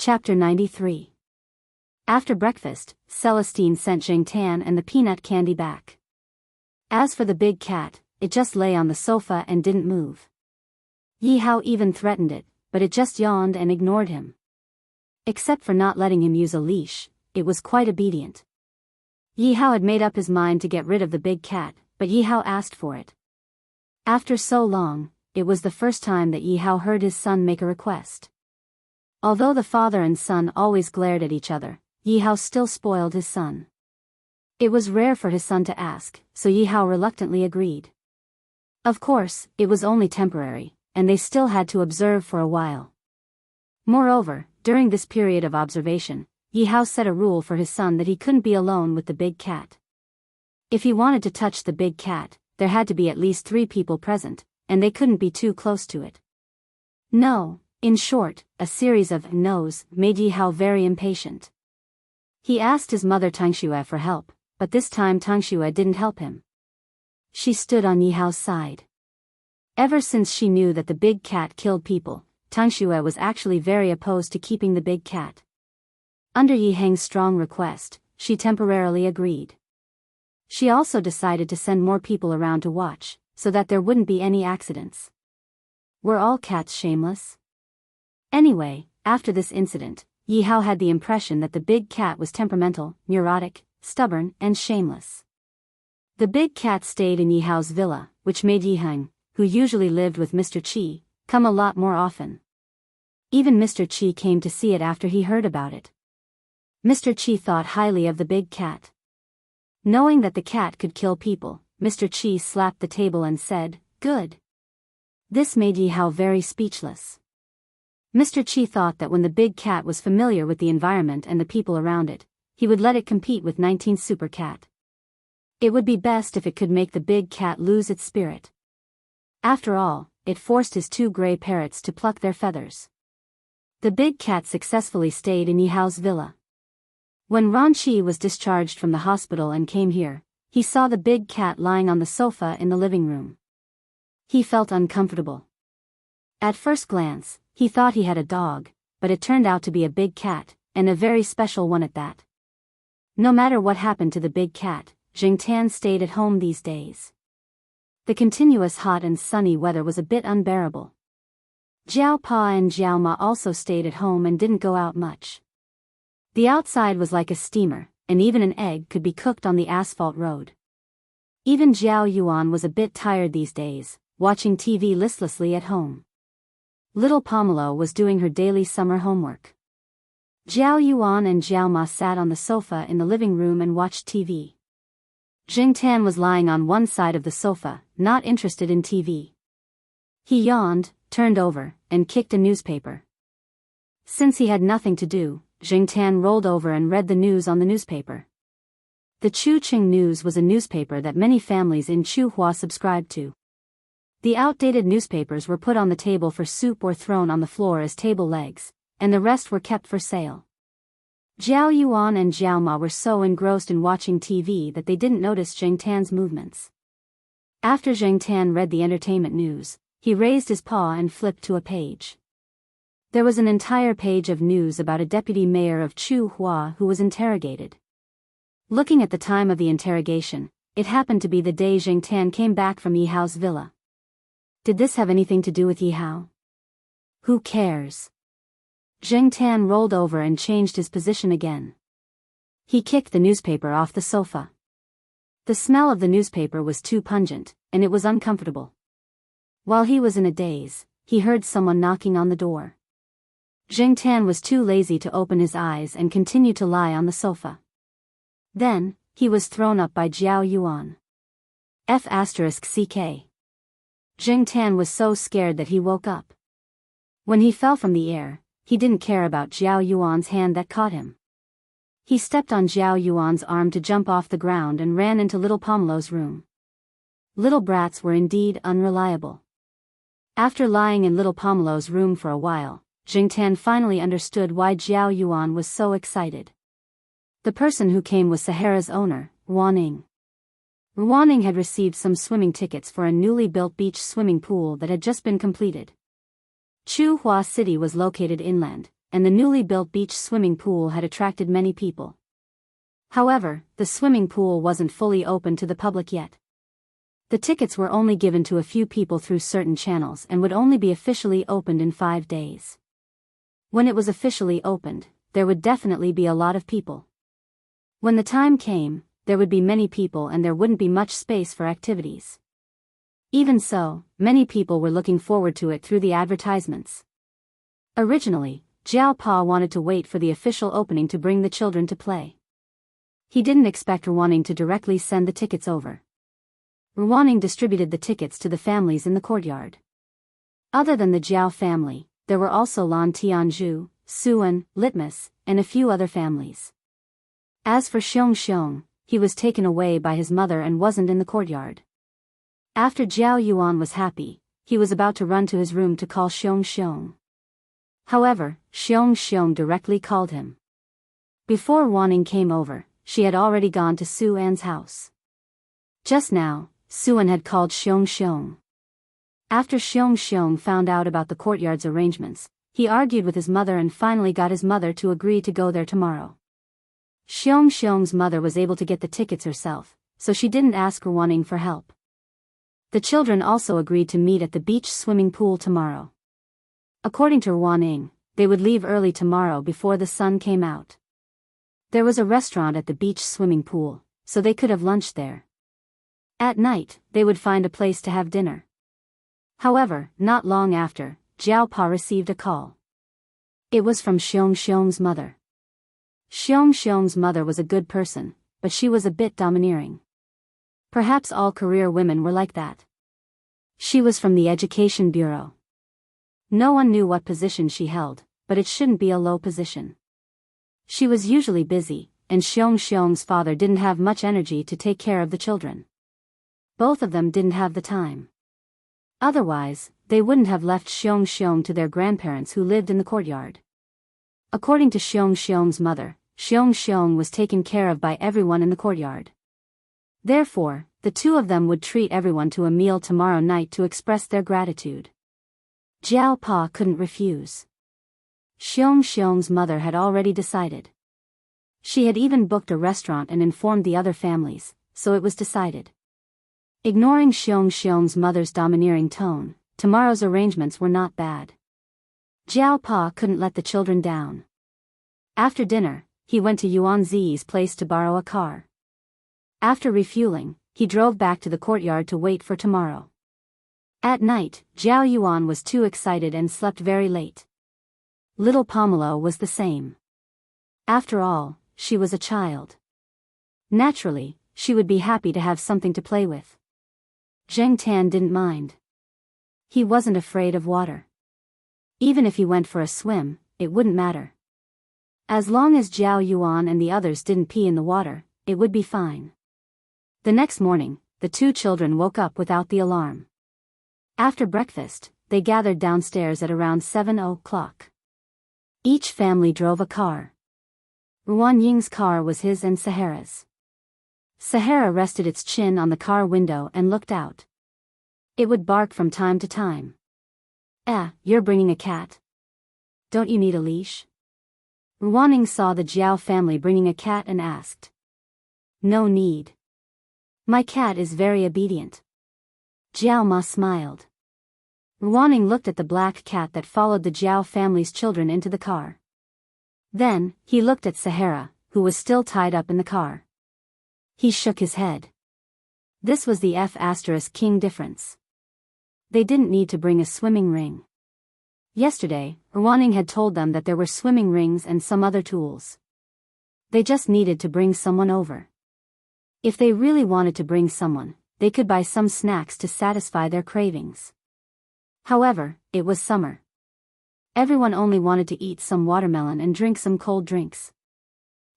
Chapter 93. After breakfast, Celestine sent Jing Tan and the peanut candy back. As for the big cat, it just lay on the sofa and didn't move. Yi Hao even threatened it, but it just yawned and ignored him. Except for not letting him use a leash, it was quite obedient. Yi Hao had made up his mind to get rid of the big cat, but Yi Hao asked for it. After so long, it was the first time that Yi Hao heard his son make a request. Although the father and son always glared at each other, Yi Hao still spoiled his son. It was rare for his son to ask, so Yi Hao reluctantly agreed. Of course, it was only temporary, and they still had to observe for a while. Moreover, during this period of observation, Yi Hao set a rule for his son that he couldn't be alone with the big cat. If he wanted to touch the big cat, there had to be at least 3 people present, and they couldn't be too close to it. No. In short, a series of no's made Yi Hao very impatient. He asked his mother Tangxue for help, but this time Tangxue didn't help him. She stood on Yi Hao's side. Ever since she knew that the big cat killed people, Tangxue was actually very opposed to keeping the big cat. Under Yi Heng's strong request, she temporarily agreed. She also decided to send more people around to watch, so that there wouldn't be any accidents. Were all cats shameless? Anyway, after this incident, Yi Hao had the impression that the big cat was temperamental, neurotic, stubborn, and shameless. The big cat stayed in Yi Hao's villa, which made Yi Heng, who usually lived with Mr. Qi, come a lot more often. Even Mr. Qi came to see it after he heard about it. Mr. Qi thought highly of the big cat. Knowing that the cat could kill people, Mr. Qi slapped the table and said, "Good." This made Yi Hao very speechless. Mr. Qi thought that when the big cat was familiar with the environment and the people around it, he would let it compete with 19 Super Cat. It would be best if it could make the big cat lose its spirit. After all, it forced his 2 gray parrots to pluck their feathers. The big cat successfully stayed in Yi Hao's villa. When Ran Qi was discharged from the hospital and came here, he saw the big cat lying on the sofa in the living room. He felt uncomfortable. At first glance, he thought he had a dog, but it turned out to be a big cat, and a very special one at that. No matter what happened to the big cat, Jing Tan stayed at home these days. The continuous hot and sunny weather was a bit unbearable. Jiao Pa and Jiao Ma also stayed at home and didn't go out much. The outside was like a steamer, and even an egg could be cooked on the asphalt road. Even Jiao Yuan was a bit tired these days, watching TV listlessly at home. Little Pomelo was doing her daily summer homework. Jiao Yuan and Jiao Ma sat on the sofa in the living room and watched TV. Jing Tan was lying on one side of the sofa, not interested in TV. He yawned, turned over, and kicked a newspaper. Since he had nothing to do, Jing Tan rolled over and read the news on the newspaper. The Chu Qing News was a newspaper that many families in Chuhua subscribed to. The outdated newspapers were put on the table for soup or thrown on the floor as table legs, and the rest were kept for sale. Jiao Yuan and Jiao Ma were so engrossed in watching TV that they didn't notice Jing Tan's movements. After Jing Tan read the entertainment news, he raised his paw and flipped to a page. There was an entire page of news about a deputy mayor of Chuhua who was interrogated. Looking at the time of the interrogation, it happened to be the day Jing Tan came back from Yi Hao's villa. Did this have anything to do with Yi Hao? Who cares? Jing Tan rolled over and changed his position again. He kicked the newspaper off the sofa. The smell of the newspaper was too pungent, and it was uncomfortable. While he was in a daze, he heard someone knocking on the door. Jing Tan was too lazy to open his eyes and continued to lie on the sofa. Then, he was thrown up by Jiao Yuan. F***ck. Jing Tan was so scared that he woke up. When he fell from the air, he didn't care about Jiao Yuan's hand that caught him. He stepped on Jiao Yuan's arm to jump off the ground and ran into little Pomelo's room. Little brats were indeed unreliable. After lying in little Pomelo's room for a while, Jing Tan finally understood why Jiao Yuan was so excited. The person who came was Sahara's owner, Wanning. Wanning had received some swimming tickets for a newly built beach swimming pool that had just been completed. Chuhua City was located inland, and the newly built beach swimming pool had attracted many people. However, the swimming pool wasn't fully open to the public yet. The tickets were only given to a few people through certain channels and would only be officially opened in 5 days. When it was officially opened, there would definitely be a lot of people. When the time came, there would be many people and there wouldn't be much space for activities. Even so, many people were looking forward to it through the advertisements. Originally, Jiao Pa wanted to wait for the official opening to bring the children to play. He didn't expect Ruwaning to directly send the tickets over. Ruwaning distributed the tickets to the families in the courtyard. Other than the Jiao family, there were also Lan Tianzhu, Suan, Litmus, and a few other families. As for Xiong, he was taken away by his mother and wasn't in the courtyard. After Jiao Yuan was happy, he was about to run to his room to call Xiong. However, Xiong directly called him. Before Ruwaning came over, she had already gone to Su An's house. Just now, Suan had called Xiong. After Xiong found out about the courtyard's arrangements, he argued with his mother and finally got his mother to agree to go there tomorrow. Xiong's mother was able to get the tickets herself, so she didn't ask Ruwaning for help. The children also agreed to meet at the beach swimming pool tomorrow. According to Ruwaning, they would leave early tomorrow before the sun came out. There was a restaurant at the beach swimming pool, so they could have lunch there. At night, they would find a place to have dinner. However, not long after, Jiao Pa received a call. It was from Xiong's mother. Xiong's mother was a good person, but she was a bit domineering. Perhaps all career women were like that. She was from the Education Bureau. No one knew what position she held, but it shouldn't be a low position. She was usually busy, and Xiong's father didn't have much energy to take care of the children. Both of them didn't have the time. Otherwise, they wouldn't have left Xiong to their grandparents who lived in the courtyard. According to Xiong's mother, Xiong was taken care of by everyone in the courtyard. Therefore, the two of them would treat everyone to a meal tomorrow night to express their gratitude. Jiao Pa couldn't refuse. Xiong's mother had already decided. She had even booked a restaurant and informed the other families, so it was decided. Ignoring Xiong's mother's domineering tone, tomorrow's arrangements were not bad. Jiao Pa couldn't let the children down. After dinner, he went to Yuan Zi's place to borrow a car. After refueling, he drove back to the courtyard to wait for tomorrow. At night, Jiao Yuan was too excited and slept very late. Little Pomelo was the same. After all, she was a child. Naturally, she would be happy to have something to play with. Zheng Tan didn't mind. He wasn't afraid of water. Even if he went for a swim, it wouldn't matter. As long as Jiao Yuan and the others didn't pee in the water, it would be fine. The next morning, the two children woke up without the alarm. After breakfast, they gathered downstairs at around 7 o'clock. Each family drove a car. Ruanying's car was his and Sahara's. Sahara rested its chin on the car window and looked out. It would bark from time to time. You're bringing a cat? Don't you need a leash? Ruwaning saw the Jiao family bringing a cat and asked. No need. My cat is very obedient. Jiao Ma smiled. Ruwaning looked at the black cat that followed the Jiao family's children into the car. Then, he looked at Sahara, who was still tied up in the car. He shook his head. This was the F*King difference. They didn't need to bring a swimming ring. Yesterday, Ruwaning had told them that there were swimming rings and some other tools. They just needed to bring someone over. If they really wanted to bring someone, they could buy some snacks to satisfy their cravings. However, it was summer. Everyone only wanted to eat some watermelon and drink some cold drinks.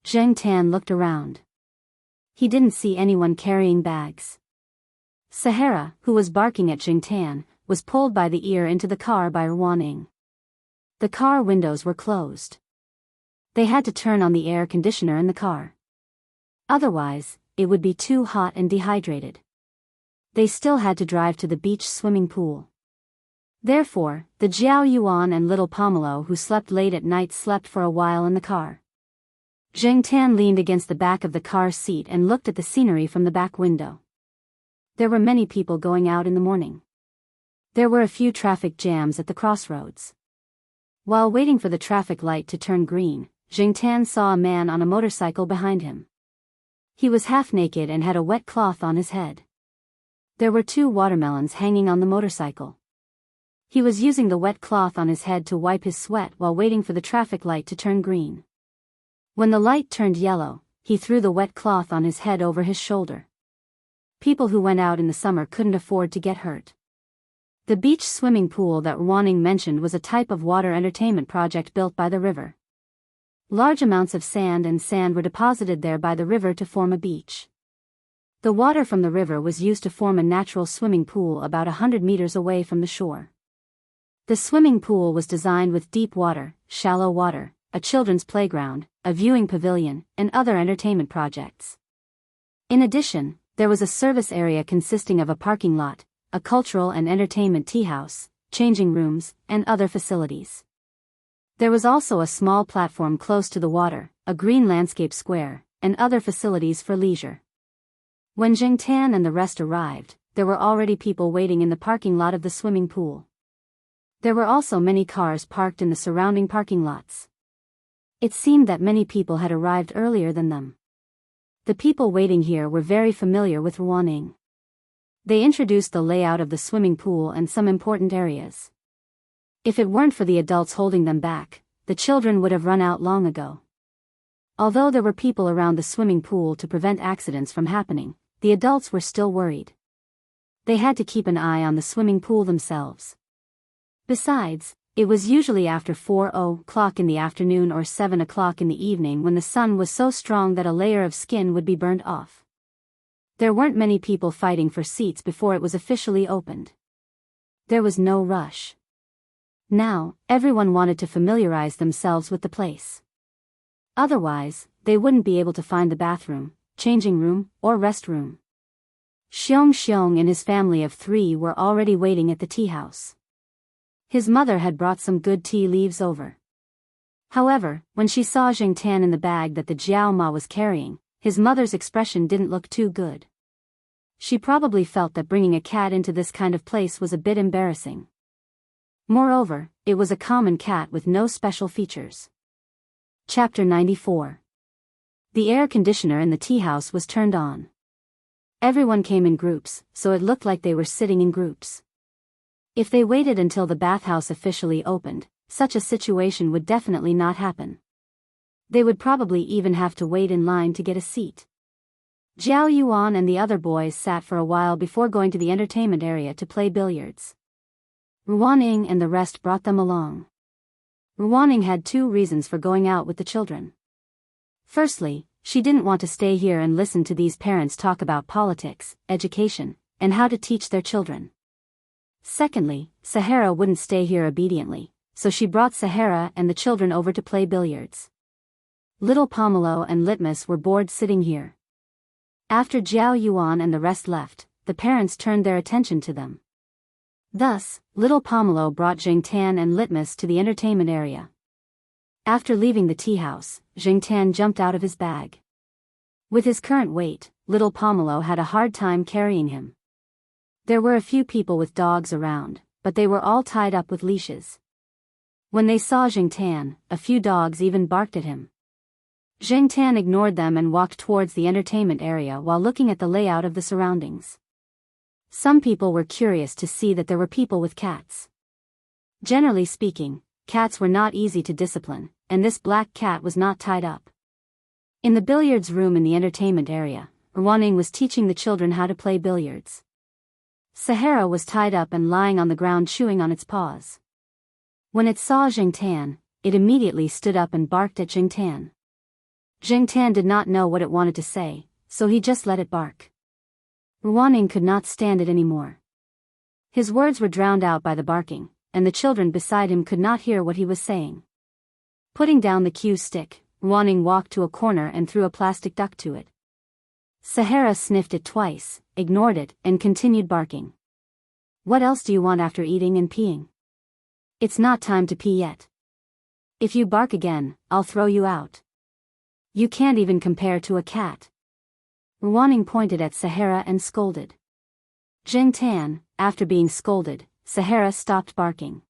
Zheng Tan looked around. He didn't see anyone carrying bags. Sahara, who was barking at Zheng Tan, was pulled by the ear into the car by Ruwaning. The car windows were closed. They had to turn on the air conditioner in the car. Otherwise, it would be too hot and dehydrated. They still had to drive to the beach swimming pool. Therefore, the Jiao Yuan and little Pomelo who slept late at night slept for a while in the car. Zheng Tan leaned against the back of the car seat and looked at the scenery from the back window. There were many people going out in the morning. There were a few traffic jams at the crossroads. While waiting for the traffic light to turn green, Zheng Tan saw a man on a motorcycle behind him. He was half naked and had a wet cloth on his head. There were 2 watermelons hanging on the motorcycle. He was using the wet cloth on his head to wipe his sweat while waiting for the traffic light to turn green. When the light turned yellow, he threw the wet cloth on his head over his shoulder. People who went out in the summer couldn't afford to get hurt. The beach swimming pool that Wanning mentioned was a type of water entertainment project built by the river. Large amounts of sand were deposited there by the river to form a beach. The water from the river was used to form a natural swimming pool about 100 meters away from the shore. The swimming pool was designed with deep water, shallow water, a children's playground, a viewing pavilion, and other entertainment projects. In addition, there was a service area consisting of a parking lot, a cultural and entertainment tea house, changing rooms, and other facilities. There was also a small platform close to the water, a green landscape square, and other facilities for leisure. When Zheng Tan and the rest arrived, there were already people waiting in the parking lot of the swimming pool. There were also many cars parked in the surrounding parking lots. It seemed that many people had arrived earlier than them. The people waiting here were very familiar with Ruaning. They introduced the layout of the swimming pool and some important areas. If it weren't for the adults holding them back, the children would have run out long ago. Although there were people around the swimming pool to prevent accidents from happening, the adults were still worried. They had to keep an eye on the swimming pool themselves. Besides, it was usually after 4:00 in the afternoon or 7 o'clock in the evening when the sun was so strong that a layer of skin would be burned off. There weren't many people fighting for seats before it was officially opened. There was no rush. Now, everyone wanted to familiarize themselves with the place. Otherwise, they wouldn't be able to find the bathroom, changing room, or restroom. Xiong and his family of 3 were already waiting at the tea house. His mother had brought some good tea leaves over. However, when she saw Zheng Tan in the bag that the Jiao Ma was carrying, his mother's expression didn't look too good. She probably felt that bringing a cat into this kind of place was a bit embarrassing. Moreover, it was a common cat with no special features. Chapter 94. The air conditioner in the tea house was turned on. Everyone came in groups, so it looked like they were sitting in groups. If they waited until the bathhouse officially opened, such a situation would definitely not happen. They would probably even have to wait in line to get a seat. Jiao Yuan and the other boys sat for a while before going to the entertainment area to play billiards. Ruaning and the rest brought them along. Ruaning had 2 reasons for going out with the children. Firstly, she didn't want to stay here and listen to these parents talk about politics, education, and how to teach their children. Secondly, Sahara wouldn't stay here obediently, so she brought Sahara and the children over to play billiards. Little Pomelo and Litmus were bored sitting here. After Jiao Yuan and the rest left, the parents turned their attention to them. Thus, little Pomelo brought Zheng Tan and Litmus to the entertainment area. After leaving the tea house, Zheng Tan jumped out of his bag. With his current weight, little Pomelo had a hard time carrying him. There were a few people with dogs around, but they were all tied up with leashes. When they saw Zheng Tan, a few dogs even barked at him. Zheng Tan ignored them and walked towards the entertainment area while looking at the layout of the surroundings. Some people were curious to see that there were people with cats. Generally speaking, cats were not easy to discipline, and this black cat was not tied up. In the billiards room in the entertainment area, Ruaning was teaching the children how to play billiards. Sahara was tied up and lying on the ground chewing on its paws. When it saw Zheng Tan, it immediately stood up and barked at Zheng Tan. Zheng Tan did not know what it wanted to say, so he just let it bark. Ruaning could not stand it anymore. His words were drowned out by the barking, and the children beside him could not hear what he was saying. Putting down the cue stick, Ruaning walked to a corner and threw a plastic duck to it. Sahara sniffed it twice, ignored it, and continued barking. "What else do you want after eating and peeing?" It's not time to pee yet. If you bark again, I'll throw you out. You can't even compare to a cat. Ruwaning pointed at Sahara and scolded. Jing Tan, after being scolded, Sahara stopped barking.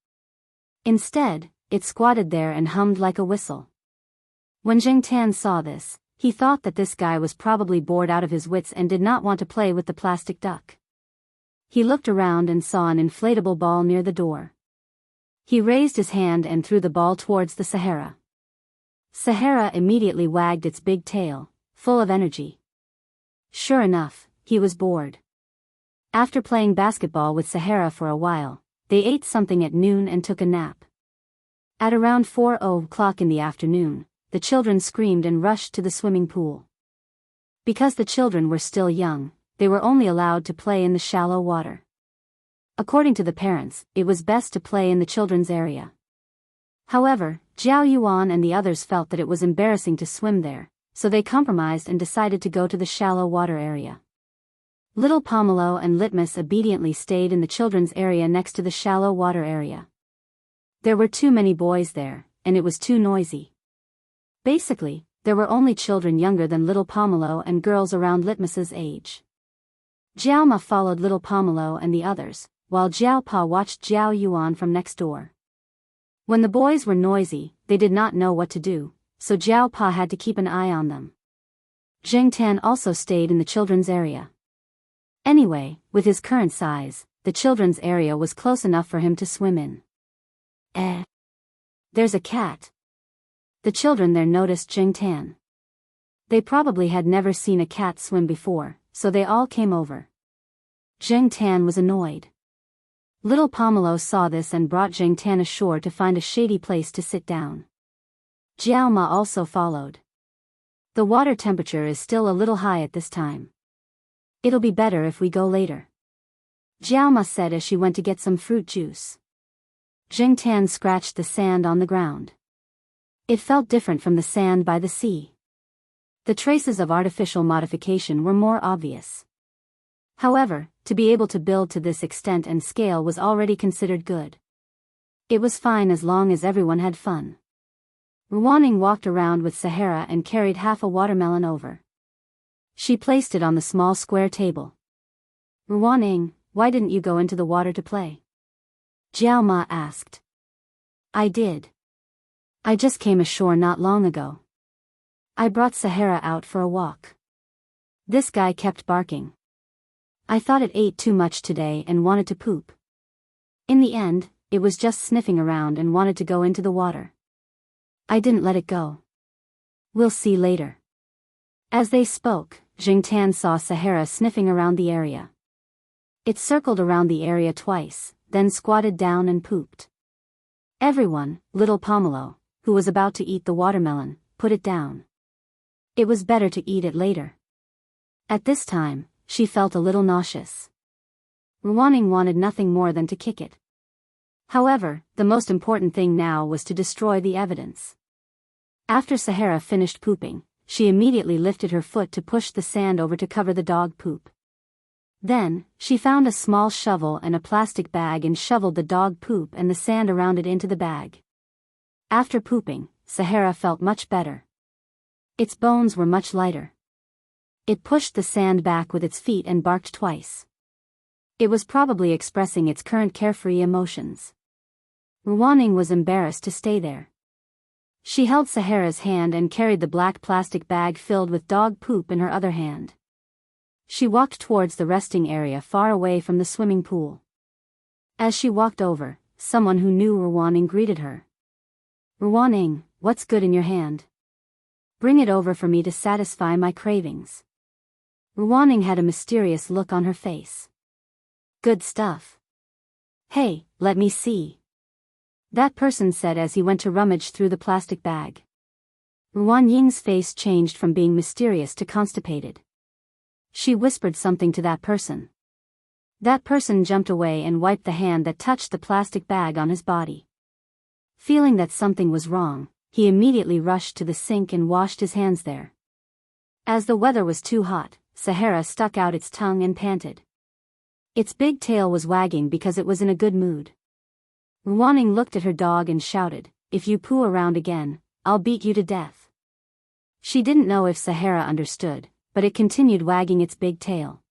Instead, it squatted there and hummed like a whistle. When Jing Tan saw this, he thought that this guy was probably bored out of his wits and did not want to play with the plastic duck. He looked around and saw an inflatable ball near the door. He raised his hand and threw the ball towards the Sahara. Sahara immediately wagged its big tail, full of energy. Sure enough, he was bored. After playing basketball with Sahara for a while, they ate something at noon and took a nap. At around 4:00 in the afternoon, the children screamed and rushed to the swimming pool. Because the children were still young, they were only allowed to play in the shallow water. According to the parents, it was best to play in the children's area. However, Jiao Yuan and the others felt that it was embarrassing to swim there, so they compromised and decided to go to the shallow water area. Little Pomelo and Litmus obediently stayed in the children's area next to the shallow water area. There were too many boys there, and it was too noisy. Basically, there were only children younger than Little Pomelo and girls around Litmus's age. Jiao Ma followed Little Pomelo and the others, while Jiao Pa watched Jiao Yuan from next door. When the boys were noisy, they did not know what to do, so Jiao Pa had to keep an eye on them. Jing Tan also stayed in the children's area. Anyway, with his current size, the children's area was close enough for him to swim in. There's a cat. The children there noticed Jing Tan. They probably had never seen a cat swim before, so they all came over. Jing Tan was annoyed. Little Pomelo saw this and brought Jing Tan ashore to find a shady place to sit down. Jiao Ma also followed. The water temperature is still a little high at this time. It'll be better if we go later, Jiao Ma said as she went to get some fruit juice. Jing Tan scratched the sand on the ground. It felt different from the sand by the sea. The traces of artificial modification were more obvious. However, to be able to build to this extent and scale was already considered good. It was fine as long as everyone had fun. Ruwaning walked around with Sahara and carried half a watermelon over. She placed it on the small square table. Ruwaning, why didn't you go into the water to play? Jiao Ma asked. I did. I just came ashore not long ago. I brought Sahara out for a walk. This guy kept barking. I thought it ate too much today and wanted to poop. In the end, it was just sniffing around and wanted to go into the water. I didn't let it go. We'll see later. As they spoke, Jing Tan saw Sahara sniffing around the area. It circled around the area twice, then squatted down and pooped. Everyone, Little Pomelo, who was about to eat the watermelon, put it down. It was better to eat it later. At this time, she felt a little nauseous. Ruwaning wanted nothing more than to kick it. However, the most important thing now was to destroy the evidence. After Sahara finished pooping, she immediately lifted her foot to push the sand over to cover the dog poop. Then, she found a small shovel and a plastic bag and shoveled the dog poop and the sand around it into the bag. After pooping, Sahara felt much better. Its bones were much lighter. It pushed the sand back with its feet and barked twice. It was probably expressing its current carefree emotions. Ruwaning was embarrassed to stay there. She held Sahara's hand and carried the black plastic bag filled with dog poop in her other hand. She walked towards the resting area far away from the swimming pool. As she walked over, someone who knew Ruwaning greeted her. Ruwaning, what's good in your hand? Bring it over for me to satisfy my cravings. Ruwaning had a mysterious look on her face. Good stuff. Hey, let me see. That person said as he went to rummage through the plastic bag. Ruwanying's face changed from being mysterious to constipated. She whispered something to that person. That person jumped away and wiped the hand that touched the plastic bag on his body. Feeling that something was wrong, he immediately rushed to the sink and washed his hands there. As the weather was too hot, Sahara stuck out its tongue and panted. Its big tail was wagging because it was in a good mood. Ruaning looked at her dog and shouted, "If you poo around again, I'll beat you to death." She didn't know if Sahara understood, but it continued wagging its big tail.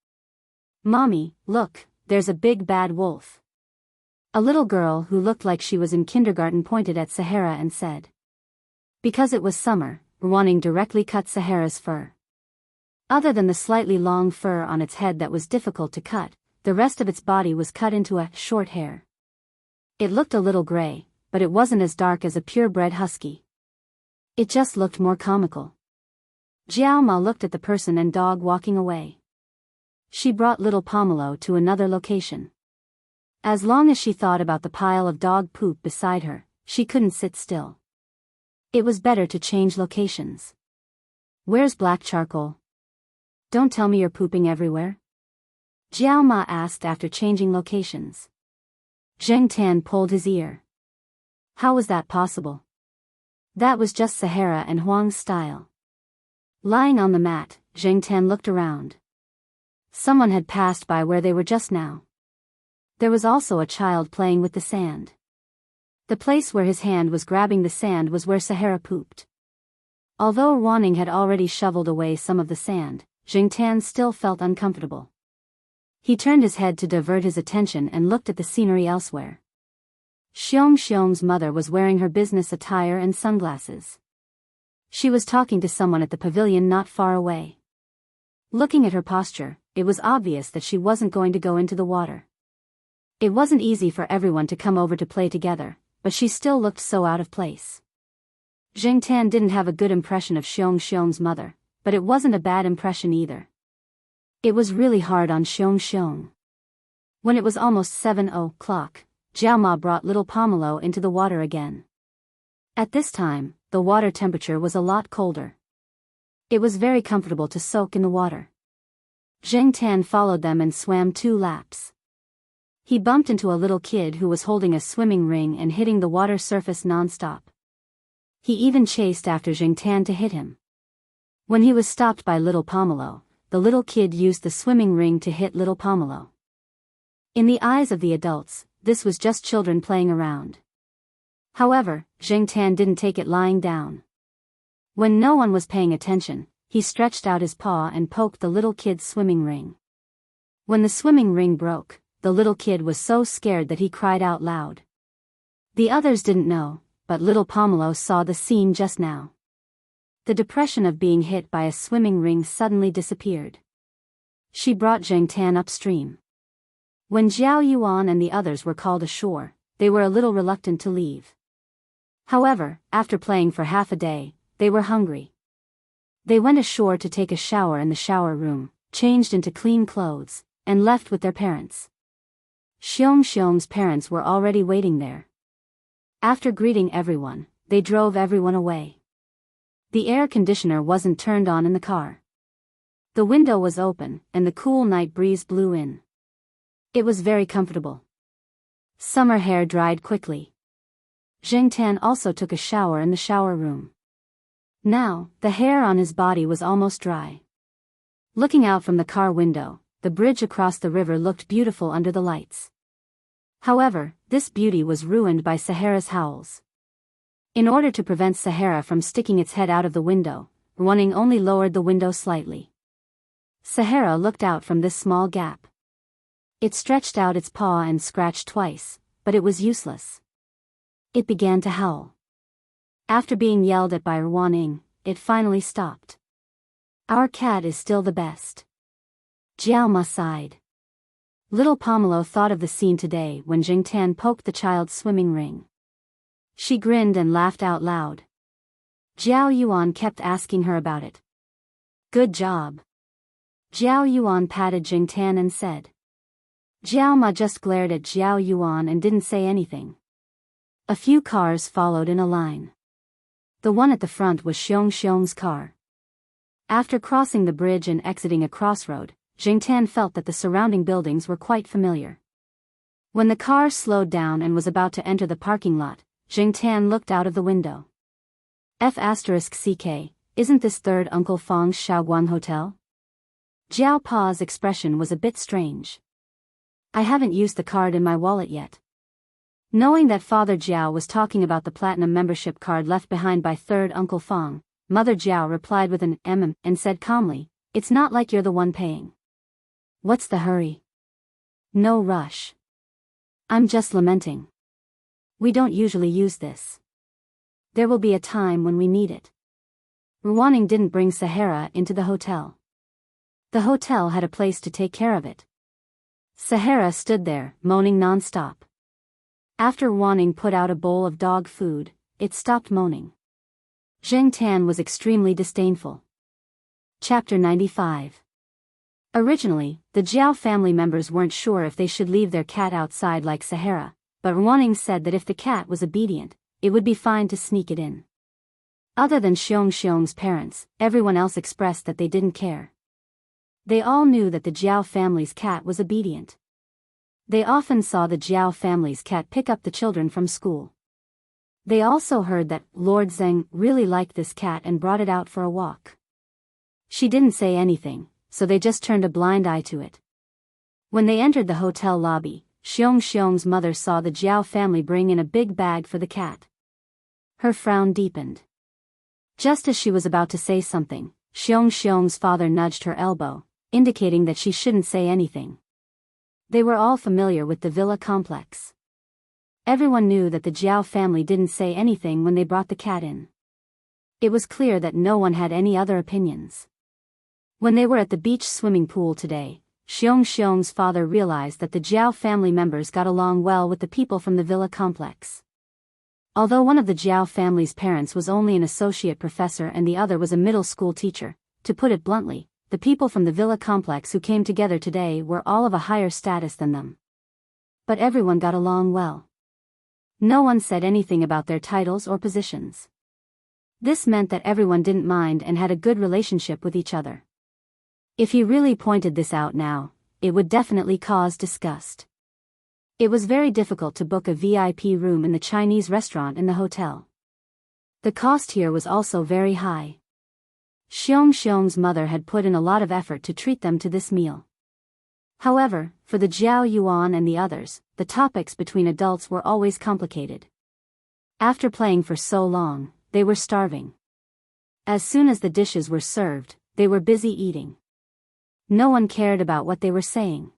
"Mommy, look, there's a big bad wolf." A little girl who looked like she was in kindergarten pointed at Sahara and said. Because it was summer, Ruaning directly cut Sahara's fur. Other than the slightly long fur on its head that was difficult to cut, the rest of its body was cut into a short hair. It looked a little gray, but it wasn't as dark as a purebred husky. It just looked more comical. Jiao Ma looked at the person and dog walking away. She brought little Pomelo to another location. As long as she thought about the pile of dog poop beside her, she couldn't sit still. It was better to change locations. "Where's black charcoal? Don't tell me you're pooping everywhere?" Jiao Ma asked after changing locations. Zheng Tan pulled his ear. How was that possible? That was just Sahara and Huang's style. Lying on the mat, Zheng Tan looked around. Someone had passed by where they were just now. There was also a child playing with the sand. The place where his hand was grabbing the sand was where Sahara pooped. Although Ruaning had already shoveled away some of the sand, Zheng Tan still felt uncomfortable. He turned his head to divert his attention and looked at the scenery elsewhere. Xiong Xiong's mother was wearing her business attire and sunglasses. She was talking to someone at the pavilion not far away. Looking at her posture, it was obvious that she wasn't going to go into the water. It wasn't easy for everyone to come over to play together, but she still looked so out of place. Zheng Tan didn't have a good impression of Xiong Xiong's mother, but it wasn't a bad impression either. It was really hard on Xiong Xiong. When it was almost 7 o'clock, Jiao Ma brought little Pomelo into the water again. At this time, the water temperature was a lot colder. It was very comfortable to soak in the water. Zheng Tan followed them and swam 2 laps. He bumped into a little kid who was holding a swimming ring and hitting the water surface non-stop. He even chased after Zheng Tan to hit him. When he was stopped by little Pomelo, the little kid used the swimming ring to hit little Pomelo. In the eyes of the adults, this was just children playing around. However, Zheng Tan didn't take it lying down. When no one was paying attention, he stretched out his paw and poked the little kid's swimming ring. When the swimming ring broke, the little kid was so scared that he cried out loud. The others didn't know, but little Pomelo saw the scene just now. The depression of being hit by a swimming ring suddenly disappeared. She brought Zheng Tan upstream. When Zhao Yuan and the others were called ashore, they were a little reluctant to leave. However, after playing for half a day, they were hungry. They went ashore to take a shower in the shower room, changed into clean clothes, and left with their parents. Xiong Xiong's parents were already waiting there. After greeting everyone, they drove everyone away. The air conditioner wasn't turned on in the car. The window was open, and the cool night breeze blew in. It was very comfortable. Summer hair dried quickly. Zheng Tan also took a shower in the shower room. Now, the hair on his body was almost dry. Looking out from the car window, the bridge across the river looked beautiful under the lights. However, this beauty was ruined by Sahara's howls. In order to prevent Sahara from sticking its head out of the window, Ruaning only lowered the window slightly. Sahara looked out from this small gap. It stretched out its paw and scratched twice, but it was useless. It began to howl. After being yelled at by Ruaning, it finally stopped. "Our cat is still the best." Jiao Ma sighed. Little Pomelo thought of the scene today when Zheng Tan poked the child's swimming ring. She grinned and laughed out loud. Zhao Yuan kept asking her about it. "Good job." Zhao Yuan patted Zheng Tan and said. Jiao Ma just glared at Zhao Yuan and didn't say anything. A few cars followed in a line. The one at the front was Xiong Xiong's car. After crossing the bridge and exiting a crossroad, Zheng Tan felt that the surrounding buildings were quite familiar. When the car slowed down and was about to enter the parking lot, Zheng Tan looked out of the window. F***CK, isn't this third Uncle Fong's Shaoguan Hotel? Jiao Pa's expression was a bit strange. "I haven't used the card in my wallet yet." Knowing that Father Jiao was talking about the platinum membership card left behind by third Uncle Fong, Mother Jiao replied with an and said calmly, "It's not like you're the one paying. What's the hurry? No rush. I'm just lamenting. We don't usually use this. There will be a time when we need it." Ruwaning didn't bring Sahara into the hotel. The hotel had a place to take care of it. Sahara stood there, moaning non-stop. After Ruwaning put out a bowl of dog food, it stopped moaning. Zheng Tan was extremely disdainful. Chapter 95. Originally, the Jiao family members weren't sure if they should leave their cat outside like Sahara, but Ruwaning said that if the cat was obedient, it would be fine to sneak it in. Other than Xiong's parents, everyone else expressed that they didn't care. They all knew that the Jiao family's cat was obedient. They often saw the Jiao family's cat pick up the children from school. They also heard that Lord Zheng really liked this cat and brought it out for a walk. She didn't say anything, so they just turned a blind eye to it. When they entered the hotel lobby, Xiong's mother saw the Jiao family bring in a big bag for the cat. Her frown deepened. Just as she was about to say something, Xiong's father nudged her elbow, indicating that she shouldn't say anything. They were all familiar with the villa complex. Everyone knew that the Jiao family didn't say anything when they brought the cat in. It was clear that no one had any other opinions. When they were at the beach swimming pool today, Xiong's father realized that the Jiao family members got along well with the people from the villa complex. Although one of the Jiao family's parents was only an associate professor and the other was a middle school teacher, to put it bluntly, the people from the villa complex who came together today were all of a higher status than them. But everyone got along well. No one said anything about their titles or positions. This meant that everyone didn't mind and had a good relationship with each other. If he really pointed this out now, it would definitely cause disgust. It was very difficult to book a VIP room in the Chinese restaurant in the hotel. The cost here was also very high. Xiong's mother had put in a lot of effort to treat them to this meal. However, for the Jiao Yuan and the others, the topics between adults were always complicated. After playing for so long, they were starving. As soon as the dishes were served, they were busy eating. No one cared about what they were saying.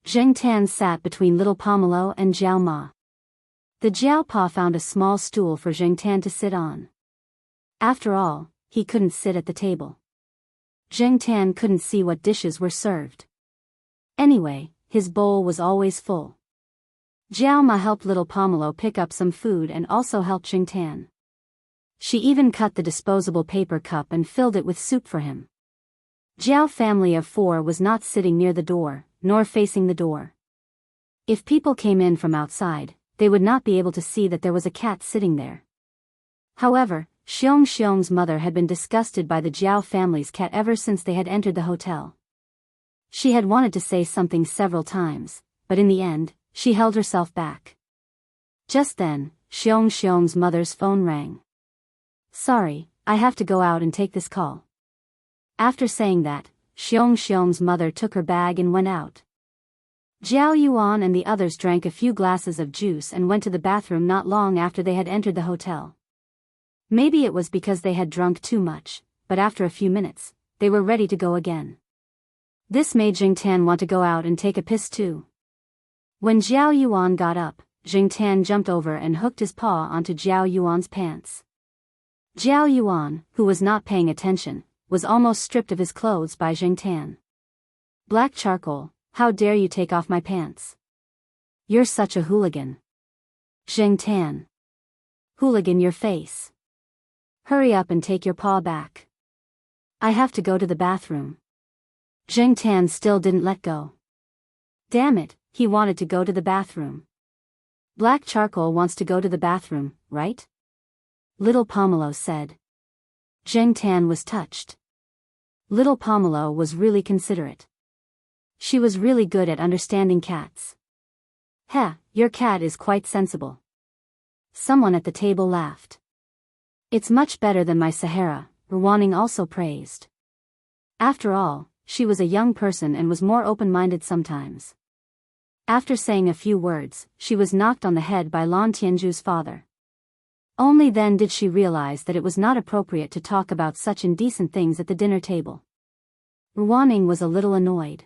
Zheng Tan sat between little Pomelo and Jiao Ma. The Jiao Pa found a small stool for Zheng Tan to sit on. After all, he couldn't sit at the table. Zheng Tan couldn't see what dishes were served. Anyway, his bowl was always full. Jiao Ma helped little Pomelo pick up some food and also helped Zheng Tan. She even cut the disposable paper cup and filled it with soup for him. Jiao family of 4 was not sitting near the door, nor facing the door. If people came in from outside, they would not be able to see that there was a cat sitting there. However, Xiong's mother had been disgusted by the Jiao family's cat ever since they had entered the hotel. She had wanted to say something several times, but in the end, she held herself back. Just then, Xiong's mother's phone rang. "Sorry, I have to go out and take this call." After saying that, Xiong's mother took her bag and went out. Jiao Yuan and the others drank a few glasses of juice and went to the bathroom not long after they had entered the hotel. Maybe it was because they had drunk too much, but after a few minutes, they were ready to go again. This made Zheng Tan want to go out and take a piss too. When Jiao Yuan got up, Zheng Tan jumped over and hooked his paw onto Jiao Yuan's pants. Jiao Yuan, who was not paying attention, was almost stripped of his clothes by Zheng Tan. "Black charcoal, how dare you take off my pants? You're such a hooligan." "Zheng Tan. Hooligan your face. Hurry up and take your paw back. I have to go to the bathroom." Zheng Tan still didn't let go. Damn it, he wanted to go to the bathroom. "Black charcoal wants to go to the bathroom, right?" Little Pomelo said. Zheng Tan was touched. Little Pomelo was really considerate. She was really good at understanding cats. "Heh, your cat is quite sensible." Someone at the table laughed. "It's much better than my Sahara," Ruwaning also praised. After all, she was a young person and was more open-minded sometimes. After saying a few words, she was knocked on the head by Lan Tianju's father. Only then did she realize that it was not appropriate to talk about such indecent things at the dinner table. Ruaning was a little annoyed.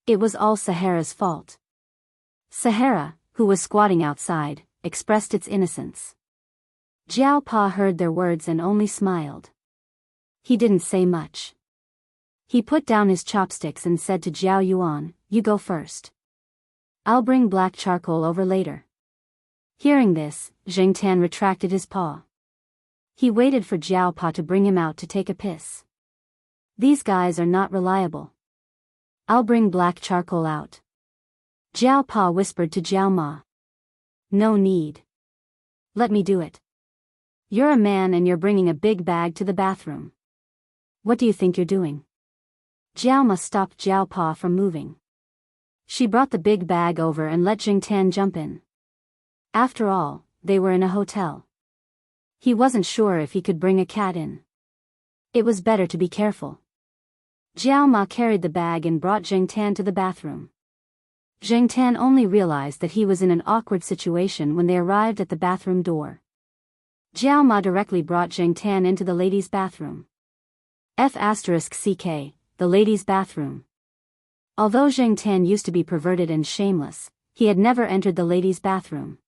It was all Sahara's fault. Sahara, who was squatting outside, expressed its innocence. Jiao Pa heard their words and only smiled. He didn't say much. He put down his chopsticks and said to Jiao Yuan, "You go first. I'll bring black charcoal over later." Hearing this, Zheng Tan retracted his paw. He waited for Jiao Pa to bring him out to take a piss. These guys are not reliable. "I'll bring black charcoal out." Jiao Pa whispered to Jiao Ma. "No need. Let me do it. You're a man and you're bringing a big bag to the bathroom. What do you think you're doing?" Jiao Ma stopped Jiao Pa from moving. She brought the big bag over and let Zheng Tan jump in. After all, they were in a hotel. He wasn't sure if he could bring a cat in. It was better to be careful. Jiao Ma carried the bag and brought Zheng Tan to the bathroom. Zheng Tan only realized that he was in an awkward situation when they arrived at the bathroom door. Jiao Ma directly brought Zheng Tan into the ladies' bathroom. *CK, the ladies' bathroom. Although Zheng Tan used to be perverted and shameless, he had never entered the ladies' bathroom.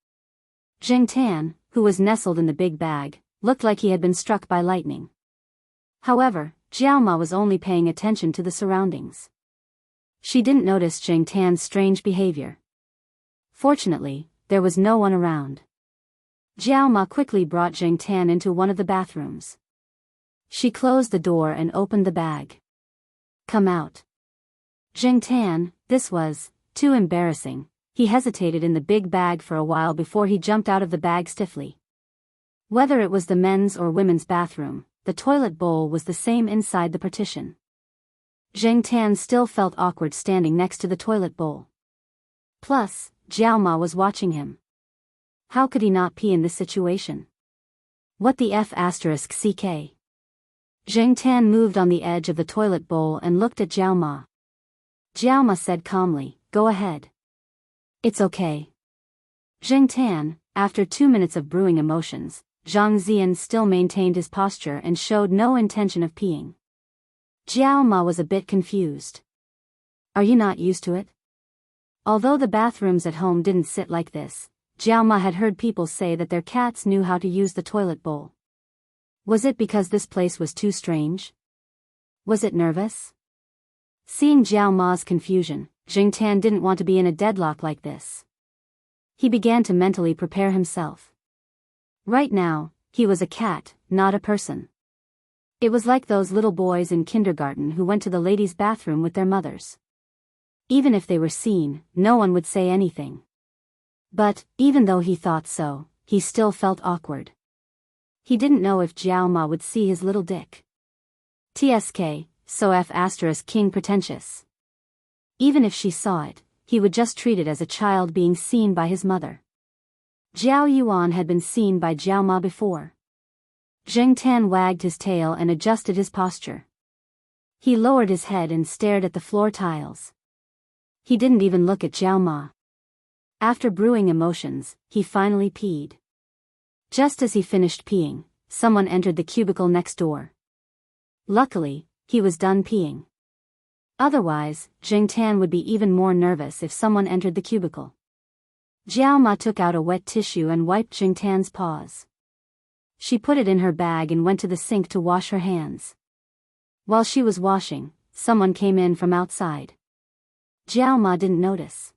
Zheng Tan, who was nestled in the big bag, looked like he had been struck by lightning. However, Jiao Ma was only paying attention to the surroundings. She didn't notice Zheng Tan's strange behavior. Fortunately, there was no one around. Jiao Ma quickly brought Zheng Tan into one of the bathrooms. She closed the door and opened the bag. "Come out." Zheng Tan, this was too embarrassing. He hesitated in the big bag for a while before he jumped out of the bag stiffly. Whether it was the men's or women's bathroom, the toilet bowl was the same inside the partition. Zheng Tan still felt awkward standing next to the toilet bowl. Plus, Jiao Ma was watching him. How could he not pee in this situation? What the *CK? Zheng Tan moved on the edge of the toilet bowl and looked at Jiao Ma. Jiao Ma said calmly, "Go ahead. It's okay." Zheng Tan, after 2 minutes of brewing emotions, Zhang Zian still maintained his posture and showed no intention of peeing. Jiao Ma was a bit confused. "Are you not used to it?" Although the bathrooms at home didn't sit like this, Jiao Ma had heard people say that their cats knew how to use the toilet bowl. Was it because this place was too strange? Was it nervous? Seeing Jiao Ma's confusion, Zheng Tan didn't want to be in a deadlock like this. He began to mentally prepare himself. Right now, he was a cat, not a person. It was like those little boys in kindergarten who went to the ladies' bathroom with their mothers. Even if they were seen, no one would say anything. But, even though he thought so, he still felt awkward. He didn't know if Jiao Ma would see his little dick. TSK, so King pretentious. Even if she saw it, he would just treat it as a child being seen by his mother. Jiao Yuan had been seen by Jiao Ma before. Zheng Tan wagged his tail and adjusted his posture. He lowered his head and stared at the floor tiles. He didn't even look at Jiao Ma. After brewing emotions, he finally peed. Just as he finished peeing, someone entered the cubicle next door. Luckily, he was done peeing. Otherwise, Zheng Tan would be even more nervous if someone entered the cubicle. Jiao Ma took out a wet tissue and wiped Zheng Tan's paws. She put it in her bag and went to the sink to wash her hands. While she was washing, someone came in from outside. Jiao Ma didn't notice.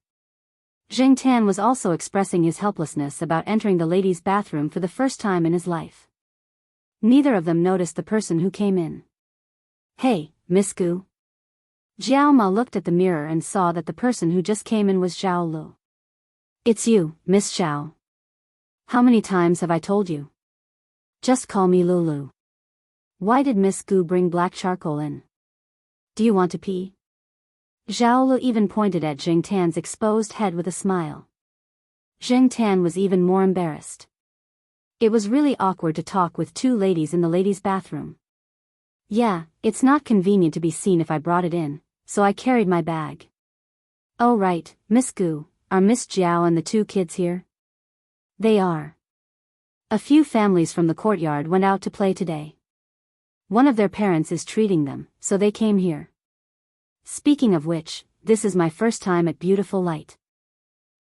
Zheng Tan was also expressing his helplessness about entering the ladies' bathroom for the first time in his life. Neither of them noticed the person who came in. "Hey, Miss Gu." Jiao Ma looked at the mirror and saw that the person who just came in was Zhao Lu. "It's you, Miss Zhao. How many times have I told you? Just call me Lulu." "Why did Miss Gu bring black charcoal in? Do you want to pee?" Zhao Lu even pointed at Zheng Tan's exposed head with a smile. Zheng Tan was even more embarrassed. It was really awkward to talk with two ladies in the ladies' bathroom. "Yeah, it's not convenient to be seen if I brought it in, so I carried my bag." Oh right, Miss Gu, are Miss Jiao and the two kids here? They are. A few families from the courtyard went out to play today. One of their parents is treating them, so they came here. Speaking of which, this is my first time at Beautiful Light.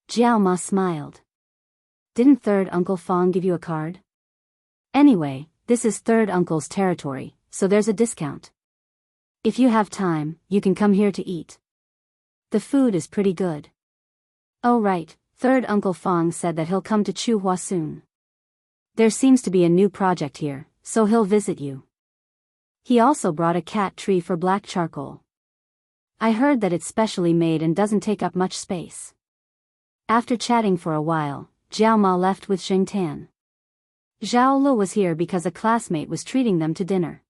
Jiao Ma smiled. Didn't third Uncle Fong give you a card? Anyway, this is third uncle's territory, so there's a discount. If you have time, you can come here to eat. The food is pretty good. Oh right, third Uncle Fong said that he'll come to Chuhua soon. There seems to be a new project here, so he'll visit you. He also brought a cat tree for black charcoal. I heard that it's specially made and doesn't take up much space. After chatting for a while, Jiao Ma left with Xing Tan. Zhao Lu was here because a classmate was treating them to dinner.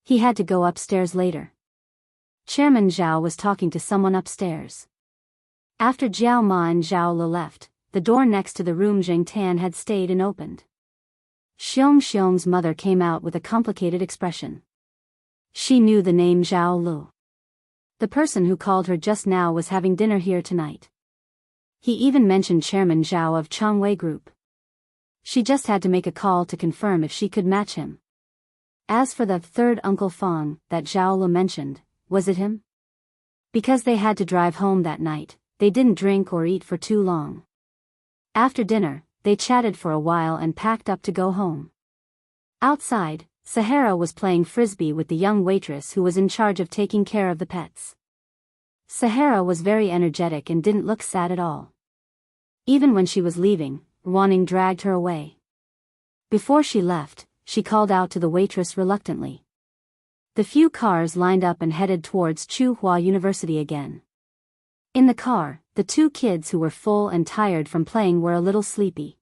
He had to go upstairs later. Chairman Zhao was talking to someone upstairs. After Jiao Ma and Zhao Lu left, the door next to the room Xing Tan had stayed and opened. Xiong Xiong's mother came out with a complicated expression. She knew the name Zhao Lu. The person who called her just now was having dinner here tonight. He even mentioned Chairman Zhao of Changwei Group. She just had to make a call to confirm if she could match him. As for the third Uncle Fong that Zhao Lu mentioned, was it him? Because they had to drive home that night, they didn't drink or eat for too long. After dinner, they chatted for a while and packed up to go home. Outside, Sahara was playing frisbee with the young waitress who was in charge of taking care of the pets. Sahara was very energetic and didn't look sad at all. Even when she was leaving, Wanning dragged her away. Before she left, she called out to the waitress reluctantly. The few cars lined up and headed towards Chuhua University again. In the car, the two kids who were full and tired from playing were a little sleepy.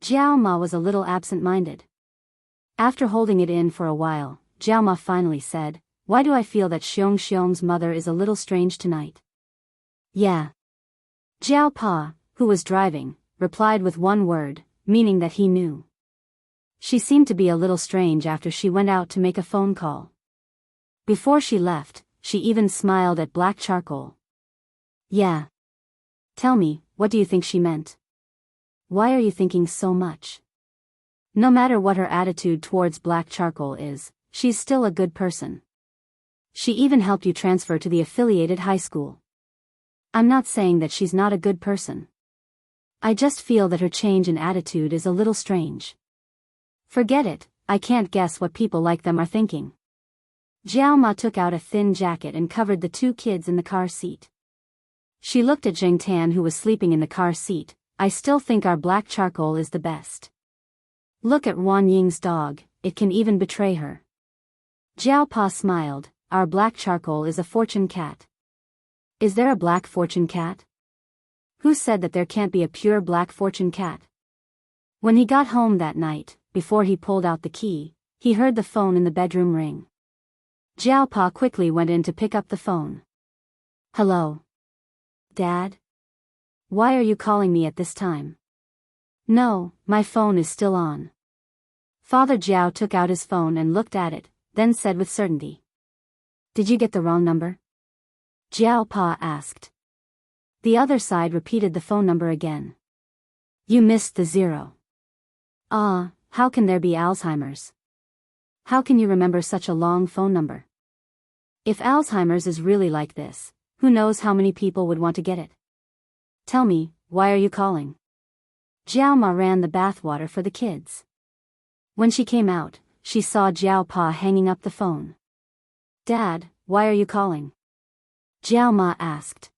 Jiao Ma was a little absent-minded. After holding it in for a while, Jiao Ma finally said, "Why do I feel that Xiong Xiong's mother is a little strange tonight?" Yeah. Jiao Pa, who was driving, replied with one word, meaning that he knew. She seemed to be a little strange after she went out to make a phone call. Before she left, she even smiled at black charcoal. Yeah. Tell me, what do you think she meant? Why are you thinking so much? No matter what her attitude towards black charcoal is, she's still a good person. She even helped you transfer to the affiliated high school. I'm not saying that she's not a good person. I just feel that her change in attitude is a little strange. Forget it, I can't guess what people like them are thinking. Jiao Ma took out a thin jacket and covered the two kids in the car seat. She looked at Xing Tan who was sleeping in the car seat. I still think our black charcoal is the best. Look at Wan Ying's dog, it can even betray her. Jiao Pa smiled, our black charcoal is a fortune cat. Is there a black fortune cat? Who said that there can't be a pure black fortune cat? When he got home that night, before he pulled out the key, he heard the phone in the bedroom ring. Jiao Pa quickly went in to pick up the phone. Hello? Dad? Why are you calling me at this time? No, my phone is still on. Father Jiao took out his phone and looked at it, then said with certainty. Did you get the wrong number? Jiao Pa asked. The other side repeated the phone number again. You missed the 0. Ah, how can there be Alzheimer's? How can you remember such a long phone number? If Alzheimer's is really like this, who knows how many people would want to get it? Tell me, why are you calling? Jiao Ma ran the bathwater for the kids. When she came out, she saw Jiao Pa hanging up the phone. Dad, why are you calling? Jiao Ma asked.